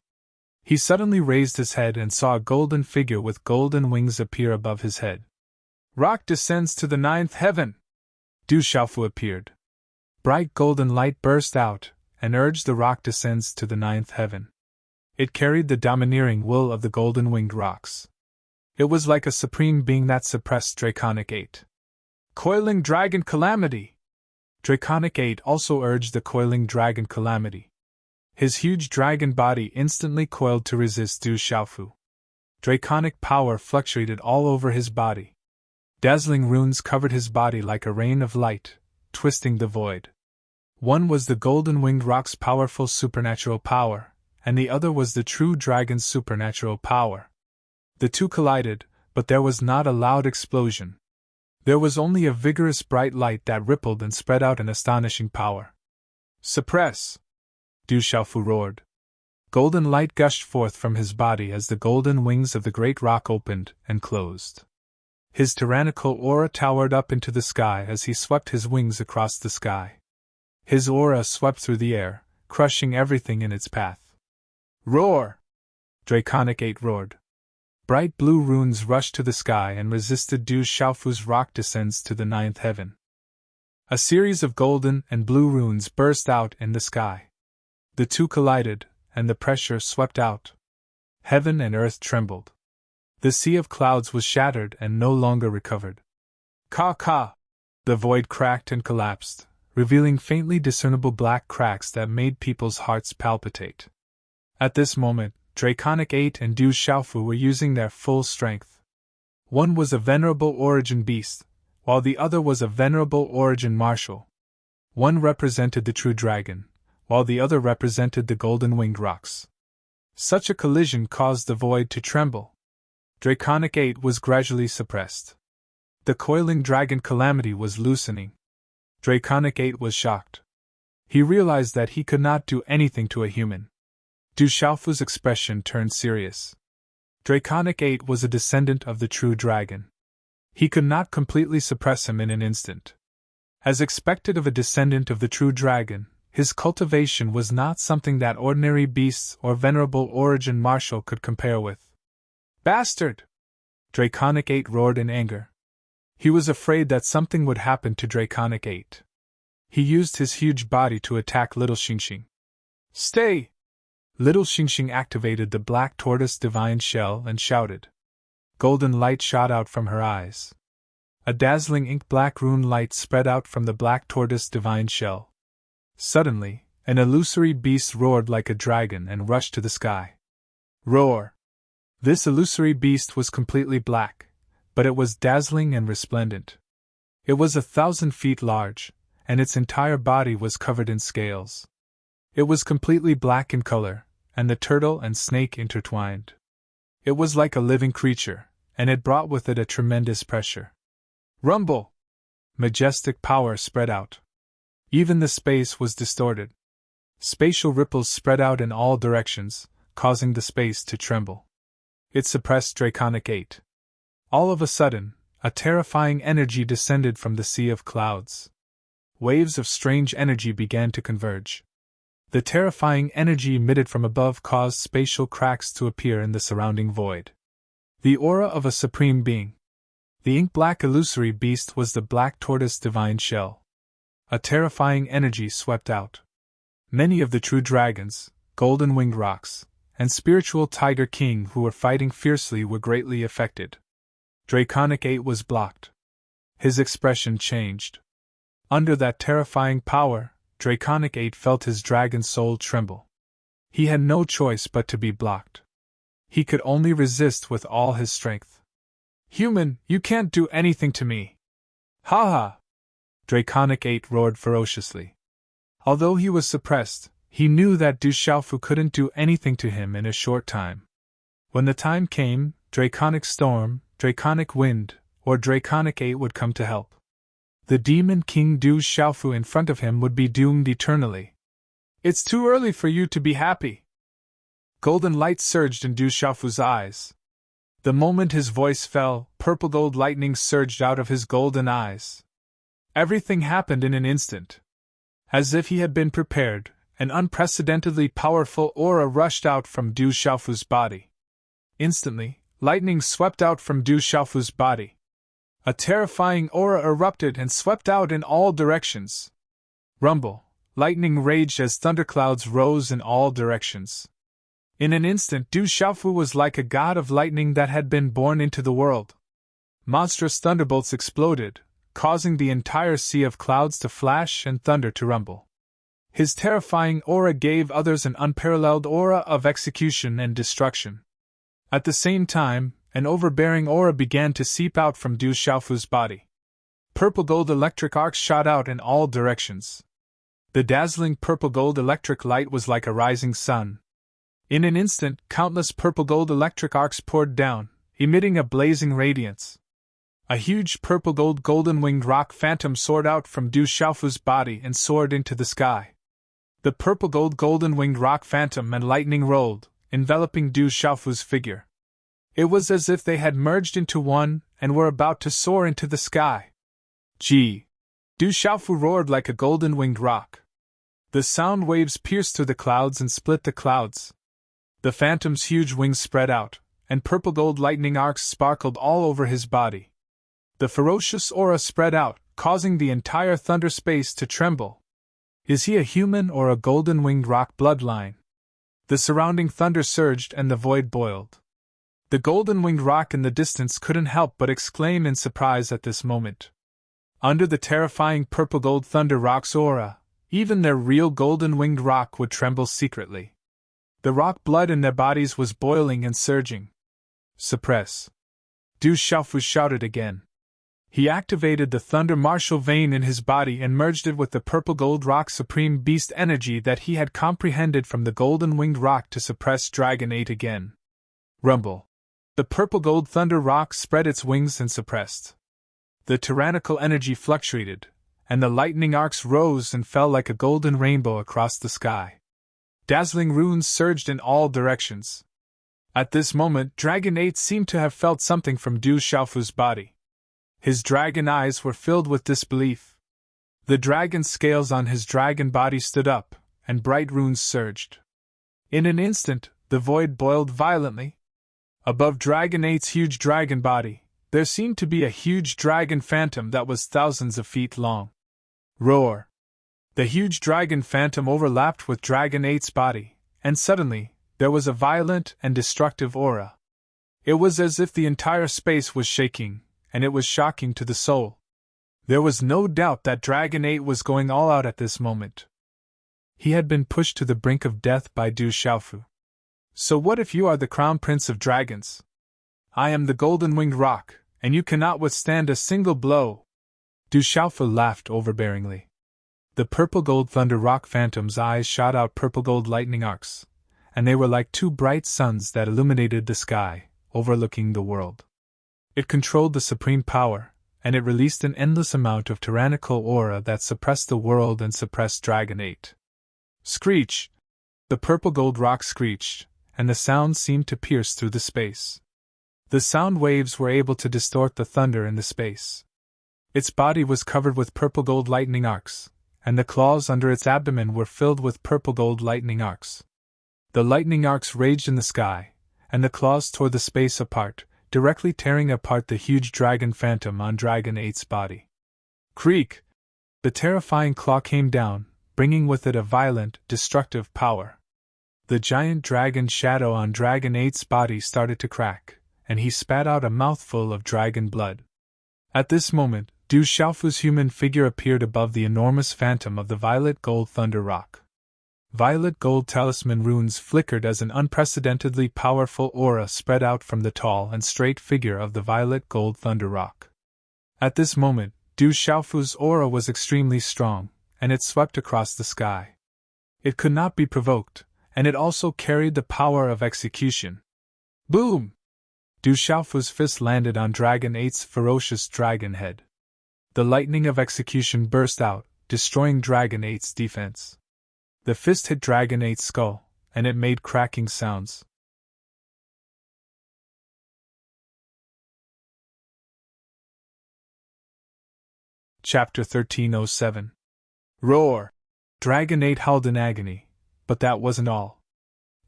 He suddenly raised his head and saw a golden figure with golden wings appear above his head. Rock descends to the 9th heaven! Du Xiaofu appeared. Bright golden light burst out, and urged the rock descends to the 9th heaven. It carried the domineering will of the golden-winged rocks. It was like a supreme being that suppressed Draconic 8. Coiling Dragon Calamity! Draconic 8 also urged the Coiling Dragon Calamity. His huge dragon body instantly coiled to resist Du Xiaofu. Draconic power fluctuated all over his body. Dazzling runes covered his body like a rain of light, twisting the void. One was the golden-winged rock's powerful supernatural power, and the other was the true dragon's supernatural power. The two collided, but there was not a loud explosion. There was only a vigorous bright light that rippled and spread out in astonishing power. Suppress! Du Xiaofu roared. Golden light gushed forth from his body as the golden wings of the great rock opened and closed. His tyrannical aura towered up into the sky as he swept his wings across the sky. His aura swept through the air, crushing everything in its path. Roar! Draconic 8 roared. Bright blue runes rushed to the sky and resisted Du Xiaofu's rock descends to the 9th heaven. A series of golden and blue runes burst out in the sky. The two collided, and the pressure swept out. Heaven and earth trembled. The sea of clouds was shattered and no longer recovered. Ka! The void cracked and collapsed, revealing faintly discernible black cracks that made people's hearts palpitate. At this moment, Draconic 8 and Du Xiaofu were using their full strength. One was a venerable origin beast, while the other was a venerable origin martial. One represented the true dragon, while the other represented the golden-winged rocks. Such a collision caused the void to tremble. Draconic 8 was gradually suppressed. The coiling dragon calamity was loosening. Draconic 8 was shocked. He realized that he could not do anything to a human. Du Xiaofu's expression turned serious. Draconic 8 was a descendant of the true dragon. He could not completely suppress him in an instant. As expected of a descendant of the true dragon, his cultivation was not something that ordinary beasts or venerable origin martial could compare with. Bastard! Draconic 8 roared in anger. He was afraid that something would happen to Draconic 8. He used his huge body to attack Little Xingxing. Stay! Little Xingxing activated the black tortoise divine shell and shouted. Golden light shot out from her eyes. A dazzling ink-black rune light spread out from the black tortoise divine shell. Suddenly, an illusory beast roared like a dragon and rushed to the sky. Roar! This illusory beast was completely black, but it was dazzling and resplendent. It was 1,000 feet large, and its entire body was covered in scales. It was completely black in color, and the turtle and snake intertwined. It was like a living creature, and it brought with it a tremendous pressure. Rumble! Majestic power spread out. Even the space was distorted. Spatial ripples spread out in all directions, causing the space to tremble. It suppressed Draconic 8. All of a sudden, a terrifying energy descended from the sea of clouds. Waves of strange energy began to converge. The terrifying energy emitted from above caused spatial cracks to appear in the surrounding void. The aura of a supreme being. The ink-black illusory beast was the black tortoise divine shell. A terrifying energy swept out. Many of the true dragons, golden-winged rocks, and spiritual tiger king who were fighting fiercely were greatly affected. Draconic 8 was blocked. His expression changed. Under that terrifying power, Draconic 8 felt his dragon soul tremble. He had no choice but to be blocked. He could only resist with all his strength. Human, you can't do anything to me! Ha ha! Draconic 8 roared ferociously. Although he was suppressed, he knew that Du Xiaofu couldn't do anything to him in a short time. When the time came, Draconic Storm, Draconic Wind, or Draconic 8 would come to help. The Demon King Du Xiaofu in front of him would be doomed eternally. It's too early for you to be happy. Golden light surged in Du Xiaofu's eyes. The moment his voice fell, purple gold lightning surged out of his golden eyes. Everything happened in an instant. As if he had been prepared, an unprecedentedly powerful aura rushed out from Du Xiaofu's body. Instantly, lightning swept out from Du Xiaofu's body. A terrifying aura erupted and swept out in all directions. Rumble, lightning raged as thunderclouds rose in all directions. In an instant, Du Xiaofu was like a god of lightning that had been born into the world. Monstrous thunderbolts exploded, causing the entire sea of clouds to flash and thunder to rumble. His terrifying aura gave others an unparalleled aura of execution and destruction. At the same time, an overbearing aura began to seep out from Du Xiaofu's body. Purple gold electric arcs shot out in all directions. The dazzling purple gold electric light was like a rising sun. In an instant, countless purple gold electric arcs poured down, emitting a blazing radiance. A huge purple gold golden-winged rock phantom soared out from Du Xiaofu's body and soared into the sky. The purple gold golden-winged rock phantom and lightning rolled, enveloping Du Xiaofu's figure. It was as if they had merged into one and were about to soar into the sky. Gee! Du Xiaofu roared like a golden-winged rock. The sound waves pierced through the clouds and split the clouds. The phantom's huge wings spread out, and purple gold lightning arcs sparkled all over his body. The ferocious aura spread out, causing the entire thunder space to tremble. Is he a human or a golden-winged rock bloodline? The surrounding thunder surged and the void boiled. The golden-winged rock in the distance couldn't help but exclaim in surprise at this moment. Under the terrifying purple gold thunder rock's aura, even their real golden-winged rock would tremble secretly. The rock blood in their bodies was boiling and surging. Suppress! Du Xiaofu shouted again. He activated the Thunder Martial Vein in his body and merged it with the purple gold rock supreme beast energy that he had comprehended from the golden-winged rock to suppress Dragon 8 again. Rumble. The purple gold thunder rock spread its wings and suppressed. The tyrannical energy fluctuated, and the lightning arcs rose and fell like a golden rainbow across the sky. Dazzling runes surged in all directions. At this moment, Dragon 8 seemed to have felt something from Du Xiaofu's body. His dragon eyes were filled with disbelief. The dragon scales on his dragon body stood up, and bright runes surged. In an instant, the void boiled violently. Above Dragon 8's huge dragon body, there seemed to be a huge dragon phantom that was thousands of feet long. Roar! The huge dragon phantom overlapped with Dragon 8's body, and suddenly, there was a violent and destructive aura. It was as if the entire space was shaking, and it was shocking to the soul. There was no doubt that Dragon 8 was going all out at this moment. He had been pushed to the brink of death by Du Xiaofu. So what if you are the crown prince of dragons? I am the golden-winged rock, and you cannot withstand a single blow. Du Xiaofu laughed overbearingly. The purple-gold thunder rock phantom's eyes shot out purple-gold lightning arcs, and they were like two bright suns that illuminated the sky, overlooking the world. It controlled the supreme power, and it released an endless amount of tyrannical aura that suppressed the world and suppressed Dragon 8. Screech! The purple-gold rock screeched, and the sound seemed to pierce through the space. The sound waves were able to distort the thunder in the space. Its body was covered with purple-gold lightning arcs, and the claws under its abdomen were filled with purple-gold lightning arcs. The lightning arcs raged in the sky, and the claws tore the space apart, directly tearing apart the huge dragon phantom on Dragon 8's body. Creak! The terrifying claw came down, bringing with it a violent, destructive power. The giant dragon shadow on Dragon 8's body started to crack, and he spat out a mouthful of dragon blood. At this moment, Du Xiaofu's human figure appeared above the enormous phantom of the violet gold thunder rock. Violet gold talisman runes flickered as an unprecedentedly powerful aura spread out from the tall and straight figure of the violet gold thunder rock. At this moment, Du Xiaofu's aura was extremely strong, and it swept across the sky. It could not be provoked, and it also carried the power of execution. Boom! Du Xiaofu's fist landed on Dragon 8's ferocious dragon head. The lightning of execution burst out, destroying Dragon 8's defense. The fist hit Dragon 8's skull, and it made cracking sounds. Chapter 1307. Roar! Dragon 8 howled in agony, but that wasn't all.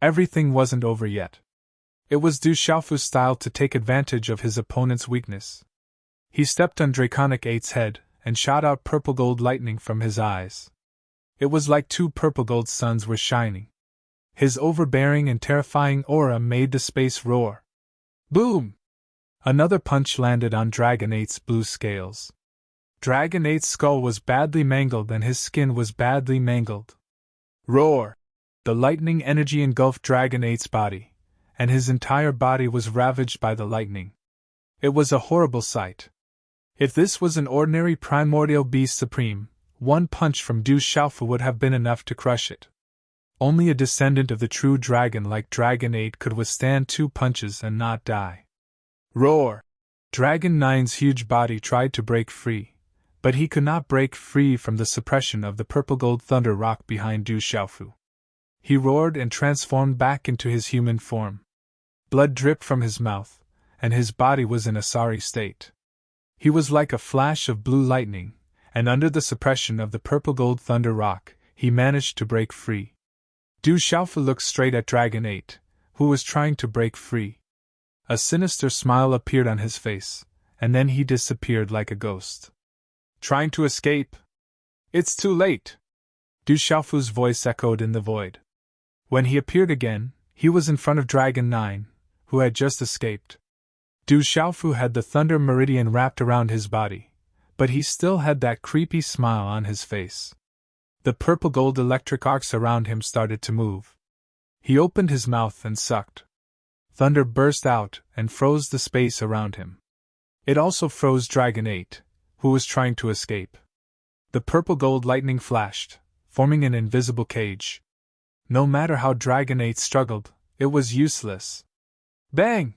Everything wasn't over yet. It was Du Xiaofu's style to take advantage of his opponent's weakness. He stepped on Draconic 8's head and shot out purple gold lightning from his eyes. It was like two purple gold suns were shining. His overbearing and terrifying aura made the space roar. Boom! Another punch landed on Dragon 8's blue scales. Dragon 8's skull was badly mangled and his skin was badly mangled. Roar! The lightning energy engulfed Dragon 8's body, and his entire body was ravaged by the lightning. It was a horrible sight. If this was an ordinary primordial beast supreme, one punch from Du Xiaofu would have been enough to crush it. Only a descendant of the true dragon like Dragon 8 could withstand two punches and not die. Roar! Dragon 9's huge body tried to break free, but he could not break free from the suppression of the purple gold thunder rock behind Du Xiaofu. He roared and transformed back into his human form. Blood dripped from his mouth, and his body was in a sorry state. He was like a flash of blue lightning, and under the suppression of the purple gold thunder rock, he managed to break free. Du Xiaofu looked straight at Dragon 8, who was trying to break free. A sinister smile appeared on his face, and then he disappeared like a ghost. Trying to escape? It's too late! Du Xiaofu's voice echoed in the void. When he appeared again, he was in front of Dragon 9, who had just escaped. Du Xiaofu had the thunder meridian wrapped around his body, but he still had that creepy smile on his face. The purple gold electric arcs around him started to move. He opened his mouth and sucked. Thunder burst out and froze the space around him. It also froze Dragon 8, who was trying to escape. The purple gold lightning flashed, forming an invisible cage. No matter how Dragon 8 struggled, it was useless. Bang!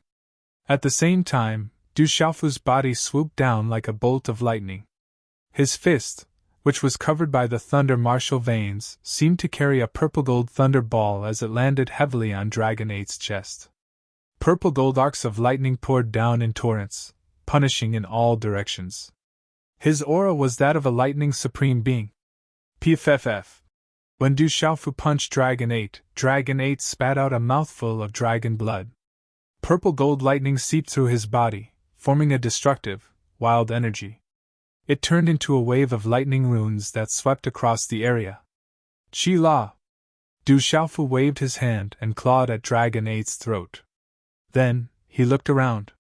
At the same time, Du Xiaofu's body swooped down like a bolt of lightning. His fist, which was covered by the thunder martial veins, seemed to carry a purple gold thunder ball as it landed heavily on Dragon 8's chest. Purple gold arcs of lightning poured down in torrents, punishing in all directions. His aura was that of a lightning supreme being. PFFF. When Du Xiaofu punched Dragon 8 spat out a mouthful of dragon blood. Purple gold lightning seeped through his body, forming a destructive, wild energy. It turned into a wave of lightning runes that swept across the area. Chi La! Du Xiaofu waved his hand and clawed at Dragon 8's throat. Then, he looked around.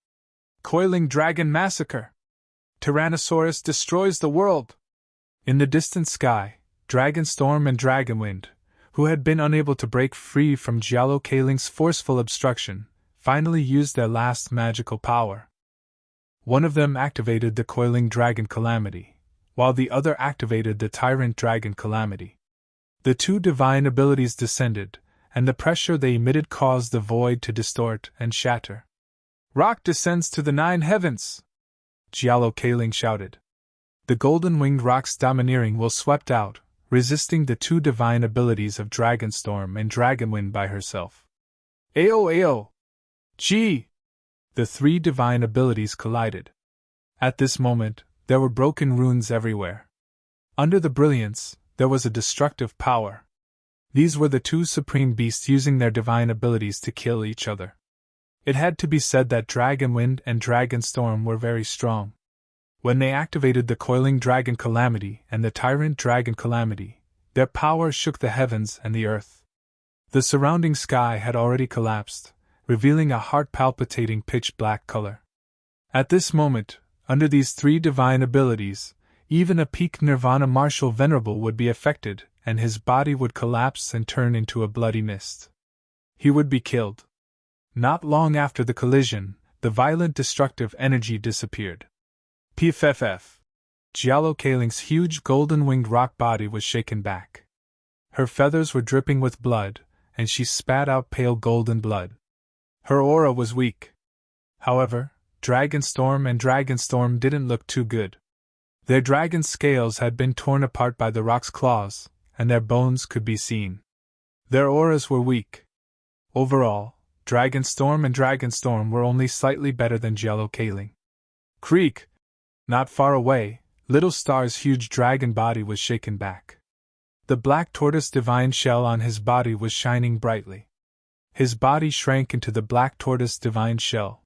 Coiling Dragon Massacre! Tyrannosaurus destroys the world! In the distant sky, Dragonstorm and Dragonwind, who had been unable to break free from Jialo Kailing's forceful obstruction, finally used their last magical power. One of them activated the Coiling Dragon Calamity, while the other activated the Tyrant Dragon Calamity. The two divine abilities descended, and the pressure they emitted caused the void to distort and shatter. Rock descends to the 9 heavens! Jialo Kailing shouted. The golden-winged rock's domineering will swept out, resisting the two divine abilities of Dragonstorm and Dragonwind by herself. Ao Ao! Gee! The three divine abilities collided. At this moment, there were broken runes everywhere. Under the brilliance, there was a destructive power. These were the two supreme beasts using their divine abilities to kill each other. It had to be said that Dragonwind and Dragonstorm were very strong. When they activated the Coiling Dragon Calamity and the Tyrant Dragon Calamity, their power shook the heavens and the earth. The surrounding sky had already collapsed, revealing a heart-palpitating pitch-black color. At this moment, under these three divine abilities, even a peak Nirvana Martial Venerable would be affected, and his body would collapse and turn into a bloody mist. He would be killed. Not long after the collision, the violent destructive energy disappeared. PFFF. Jialo Kailing's huge golden-winged rock body was shaken back. Her feathers were dripping with blood, and she spat out pale golden blood. Her aura was weak. However, Dragonstorm and Dragonstorm didn't look too good. Their dragon scales had been torn apart by the rock's claws, and their bones could be seen. Their auras were weak. Overall, Dragonstorm and Dragonstorm were only slightly better than Jialo Kailing. Creak! Not far away, Little Star's huge dragon body was shaken back. The black tortoise divine shell on his body was shining brightly. His body shrank into the black tortoise divine shell.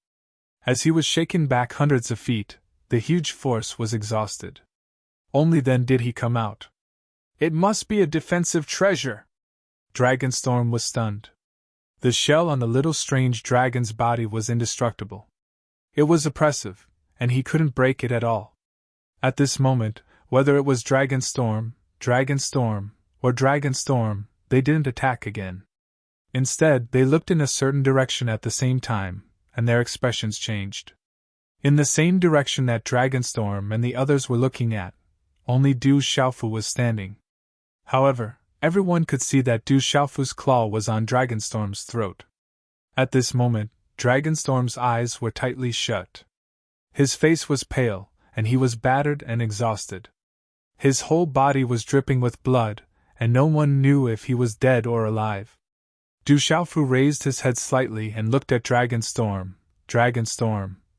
As he was shaken back hundreds of feet, the huge force was exhausted. Only then did he come out. It must be a defensive treasure! Dragonstorm was stunned. The shell on the little strange dragon's body was indestructible. It was oppressive, and he couldn't break it at all. At this moment, whether it was Dragonstorm, or Dragonstorm, they didn't attack again. Instead, they looked in a certain direction at the same time, and their expressions changed. In the same direction that Dragonstorm and the others were looking at, only Du Xiaofu was standing. However, everyone could see that Du Xiaofu's claw was on Dragonstorm's throat. At this moment, Dragonstorm's eyes were tightly shut. His face was pale, and he was battered and exhausted. His whole body was dripping with blood, and no one knew if he was dead or alive. Du Xiaofu raised his head slightly and looked at Dragonstorm,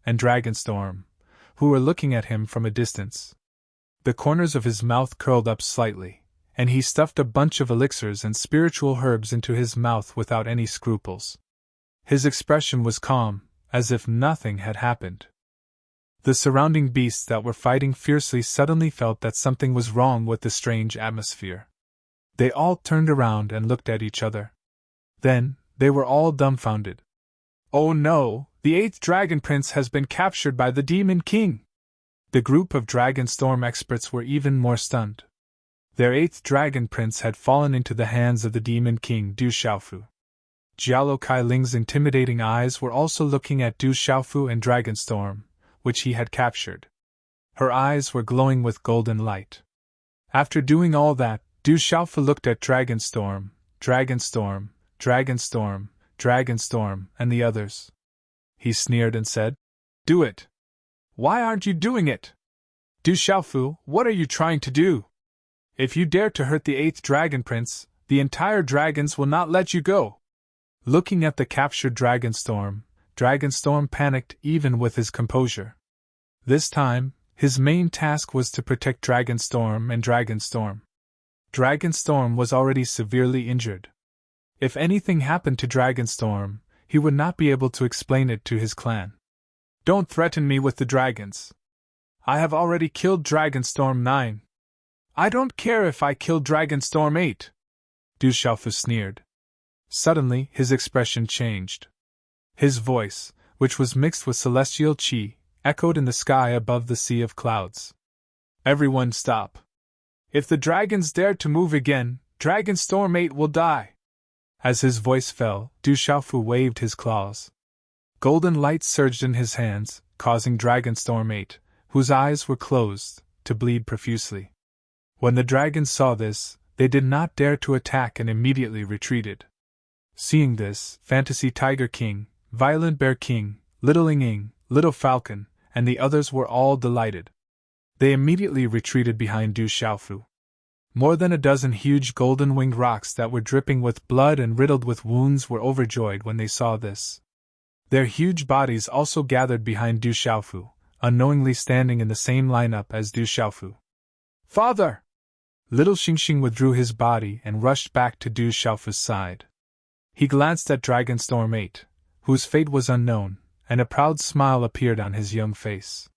and Dragonstorm, who were looking at him from a distance. The corners of his mouth curled up slightly, and he stuffed a bunch of elixirs and spiritual herbs into his mouth without any scruples. His expression was calm, as if nothing had happened. The surrounding beasts that were fighting fiercely suddenly felt that something was wrong with the strange atmosphere. They all turned around and looked at each other. Then, they were all dumbfounded. Oh no, the 8th Dragon Prince has been captured by the Demon King! The group of Dragonstorm experts were even more stunned. Their 8th Dragon Prince had fallen into the hands of the Demon King Du Xiaofu. Jialo Kailing's intimidating eyes were also looking at Du Xiaofu and Dragonstorm, which he had captured. Her eyes were glowing with golden light. After doing all that, Du Xiaofu looked at Dragonstorm, and the others. He sneered and said, "Do it! Why aren't you doing it? Du Xiaofu, what are you trying to do? If you dare to hurt the 8th Dragon Prince, the entire dragons will not let you go." Looking at the captured Dragonstorm panicked even with his composure. This time, his main task was to protect Dragonstorm and Dragonstorm. Dragonstorm was already severely injured. If anything happened to Dragonstorm, he would not be able to explain it to his clan. Don't threaten me with the dragons. I have already killed Dragonstorm 9. I don't care if I kill Dragonstorm 8. Du Xiaofu sneered. Suddenly, his expression changed. His voice, which was mixed with celestial qi, echoed in the sky above the sea of clouds. Everyone stop. If the dragons dare to move again, Dragonstorm 8 will die. As his voice fell, Du Xiaofu waved his claws. Golden light surged in his hands, causing Dragonstorm 8, whose eyes were closed, to bleed profusely. When the dragons saw this, they did not dare to attack and immediately retreated. Seeing this, Fantasy Tiger King, Violent Bear King, Little Ying, Little Falcon, and the others were all delighted. They immediately retreated behind Du Xiaofu. More than a dozen huge golden-winged rocks that were dripping with blood and riddled with wounds were overjoyed when they saw this. Their huge bodies also gathered behind Du Xiaofu, unknowingly standing in the same lineup as Du Xiaofu. Father! Little Xingxing withdrew his body and rushed back to Du Xiaofu's side. He glanced at Dragonstorm 8, whose fate was unknown, and a proud smile appeared on his young face.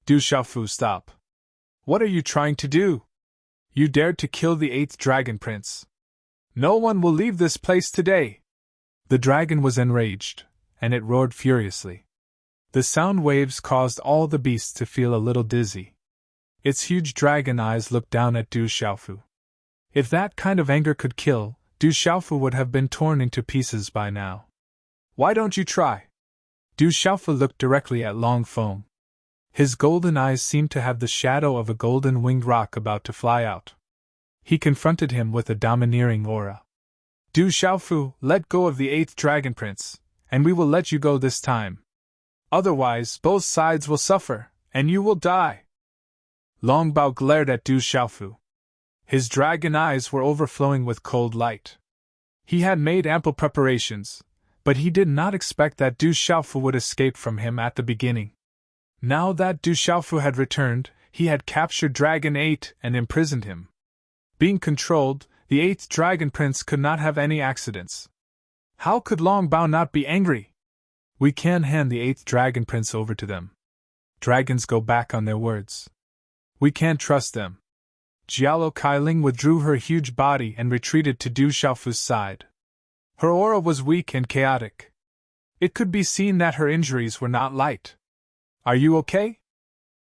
Du Xiaofu, stop. What are you trying to do? You dared to kill the 8th Dragon Prince. No one will leave this place today. The dragon was enraged, and it roared furiously. The sound waves caused all the beasts to feel a little dizzy. Its huge dragon eyes looked down at Du Xiaofu. If that kind of anger could kill, Du Xiaofu would have been torn into pieces by now. Why don't you try? Du Xiaofu looked directly at Long Feng. His golden eyes seemed to have the shadow of a golden-winged rock about to fly out. He confronted him with a domineering aura. Du Xiaofu, let go of the 8th Dragon Prince, and we will let you go this time. Otherwise, both sides will suffer, and you will die. Long Bao glared at Du Xiaofu. His dragon eyes were overflowing with cold light. He had made ample preparations, but he did not expect that Du Xiaofu would escape from him at the beginning. Now that Du Xiaofu had returned, he had captured Dragon 8 and imprisoned him. Being controlled, the 8th Dragon Prince could not have any accidents. How could Long Bao not be angry? We can hand the 8th Dragon Prince over to them. Dragons go back on their words. We can't trust them. Jialo Kailing withdrew her huge body and retreated to Du Xiaofu's side. Her aura was weak and chaotic. It could be seen that her injuries were not light. Are you okay?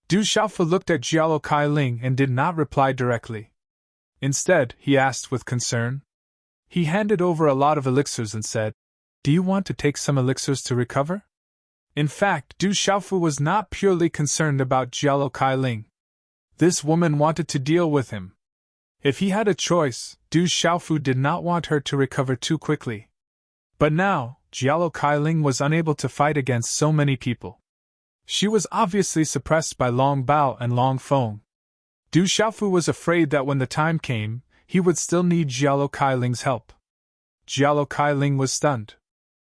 Du Xiaofu looked at Jialo Kailing and did not reply directly. Instead, he asked with concern. He handed over a lot of elixirs and said, Do you want to take some elixirs to recover? In fact, Du Xiaofu was not purely concerned about Jialo Kailing. This woman wanted to deal with him. If he had a choice, Du Xiaofu did not want her to recover too quickly. But now, Jialo Kailing was unable to fight against so many people. She was obviously suppressed by Long Bao and Long Feng. Du Xiaofu was afraid that when the time came, he would still need Jialo Kailing's help. Jialo Kailing was stunned.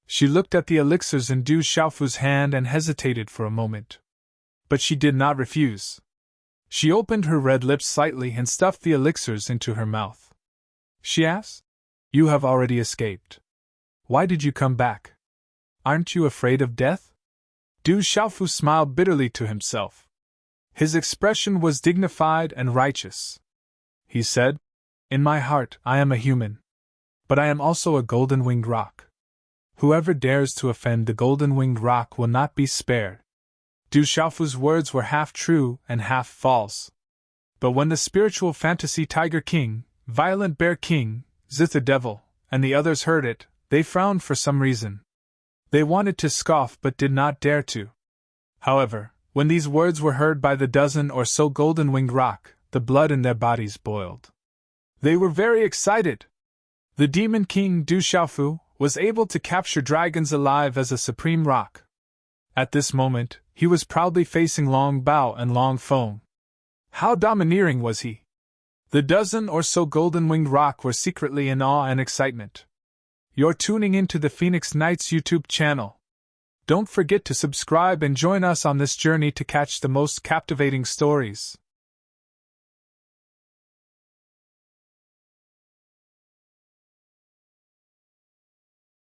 She looked at the elixirs in Du Xiaofu's hand and hesitated for a moment. But she did not refuse. She opened her red lips slightly and stuffed the elixirs into her mouth. She asked, You have already escaped. Why did you come back? Aren't you afraid of death? Du Xiaofu smiled bitterly to himself. His expression was dignified and righteous. He said, In my heart, I am a human. But I am also a golden-winged rock. Whoever dares to offend the golden-winged rock will not be spared. Du Xiaofu's words were half true and half false. But when the spiritual fantasy Tiger King, Violent Bear King, Zith the Devil, and the others heard it, they frowned for some reason. They wanted to scoff but did not dare to. However, when these words were heard by the dozen or so golden-winged rock, the blood in their bodies boiled. They were very excited. The Demon King Du Xiaofu was able to capture dragons alive as a supreme rock. At this moment, he was proudly facing Long Bao and Long Feng. How domineering was he? The dozen or so golden-winged rock were secretly in awe and excitement. You're tuning into the Phoenix Knights YouTube channel. Don't forget to subscribe and join us on this journey to catch the most captivating stories.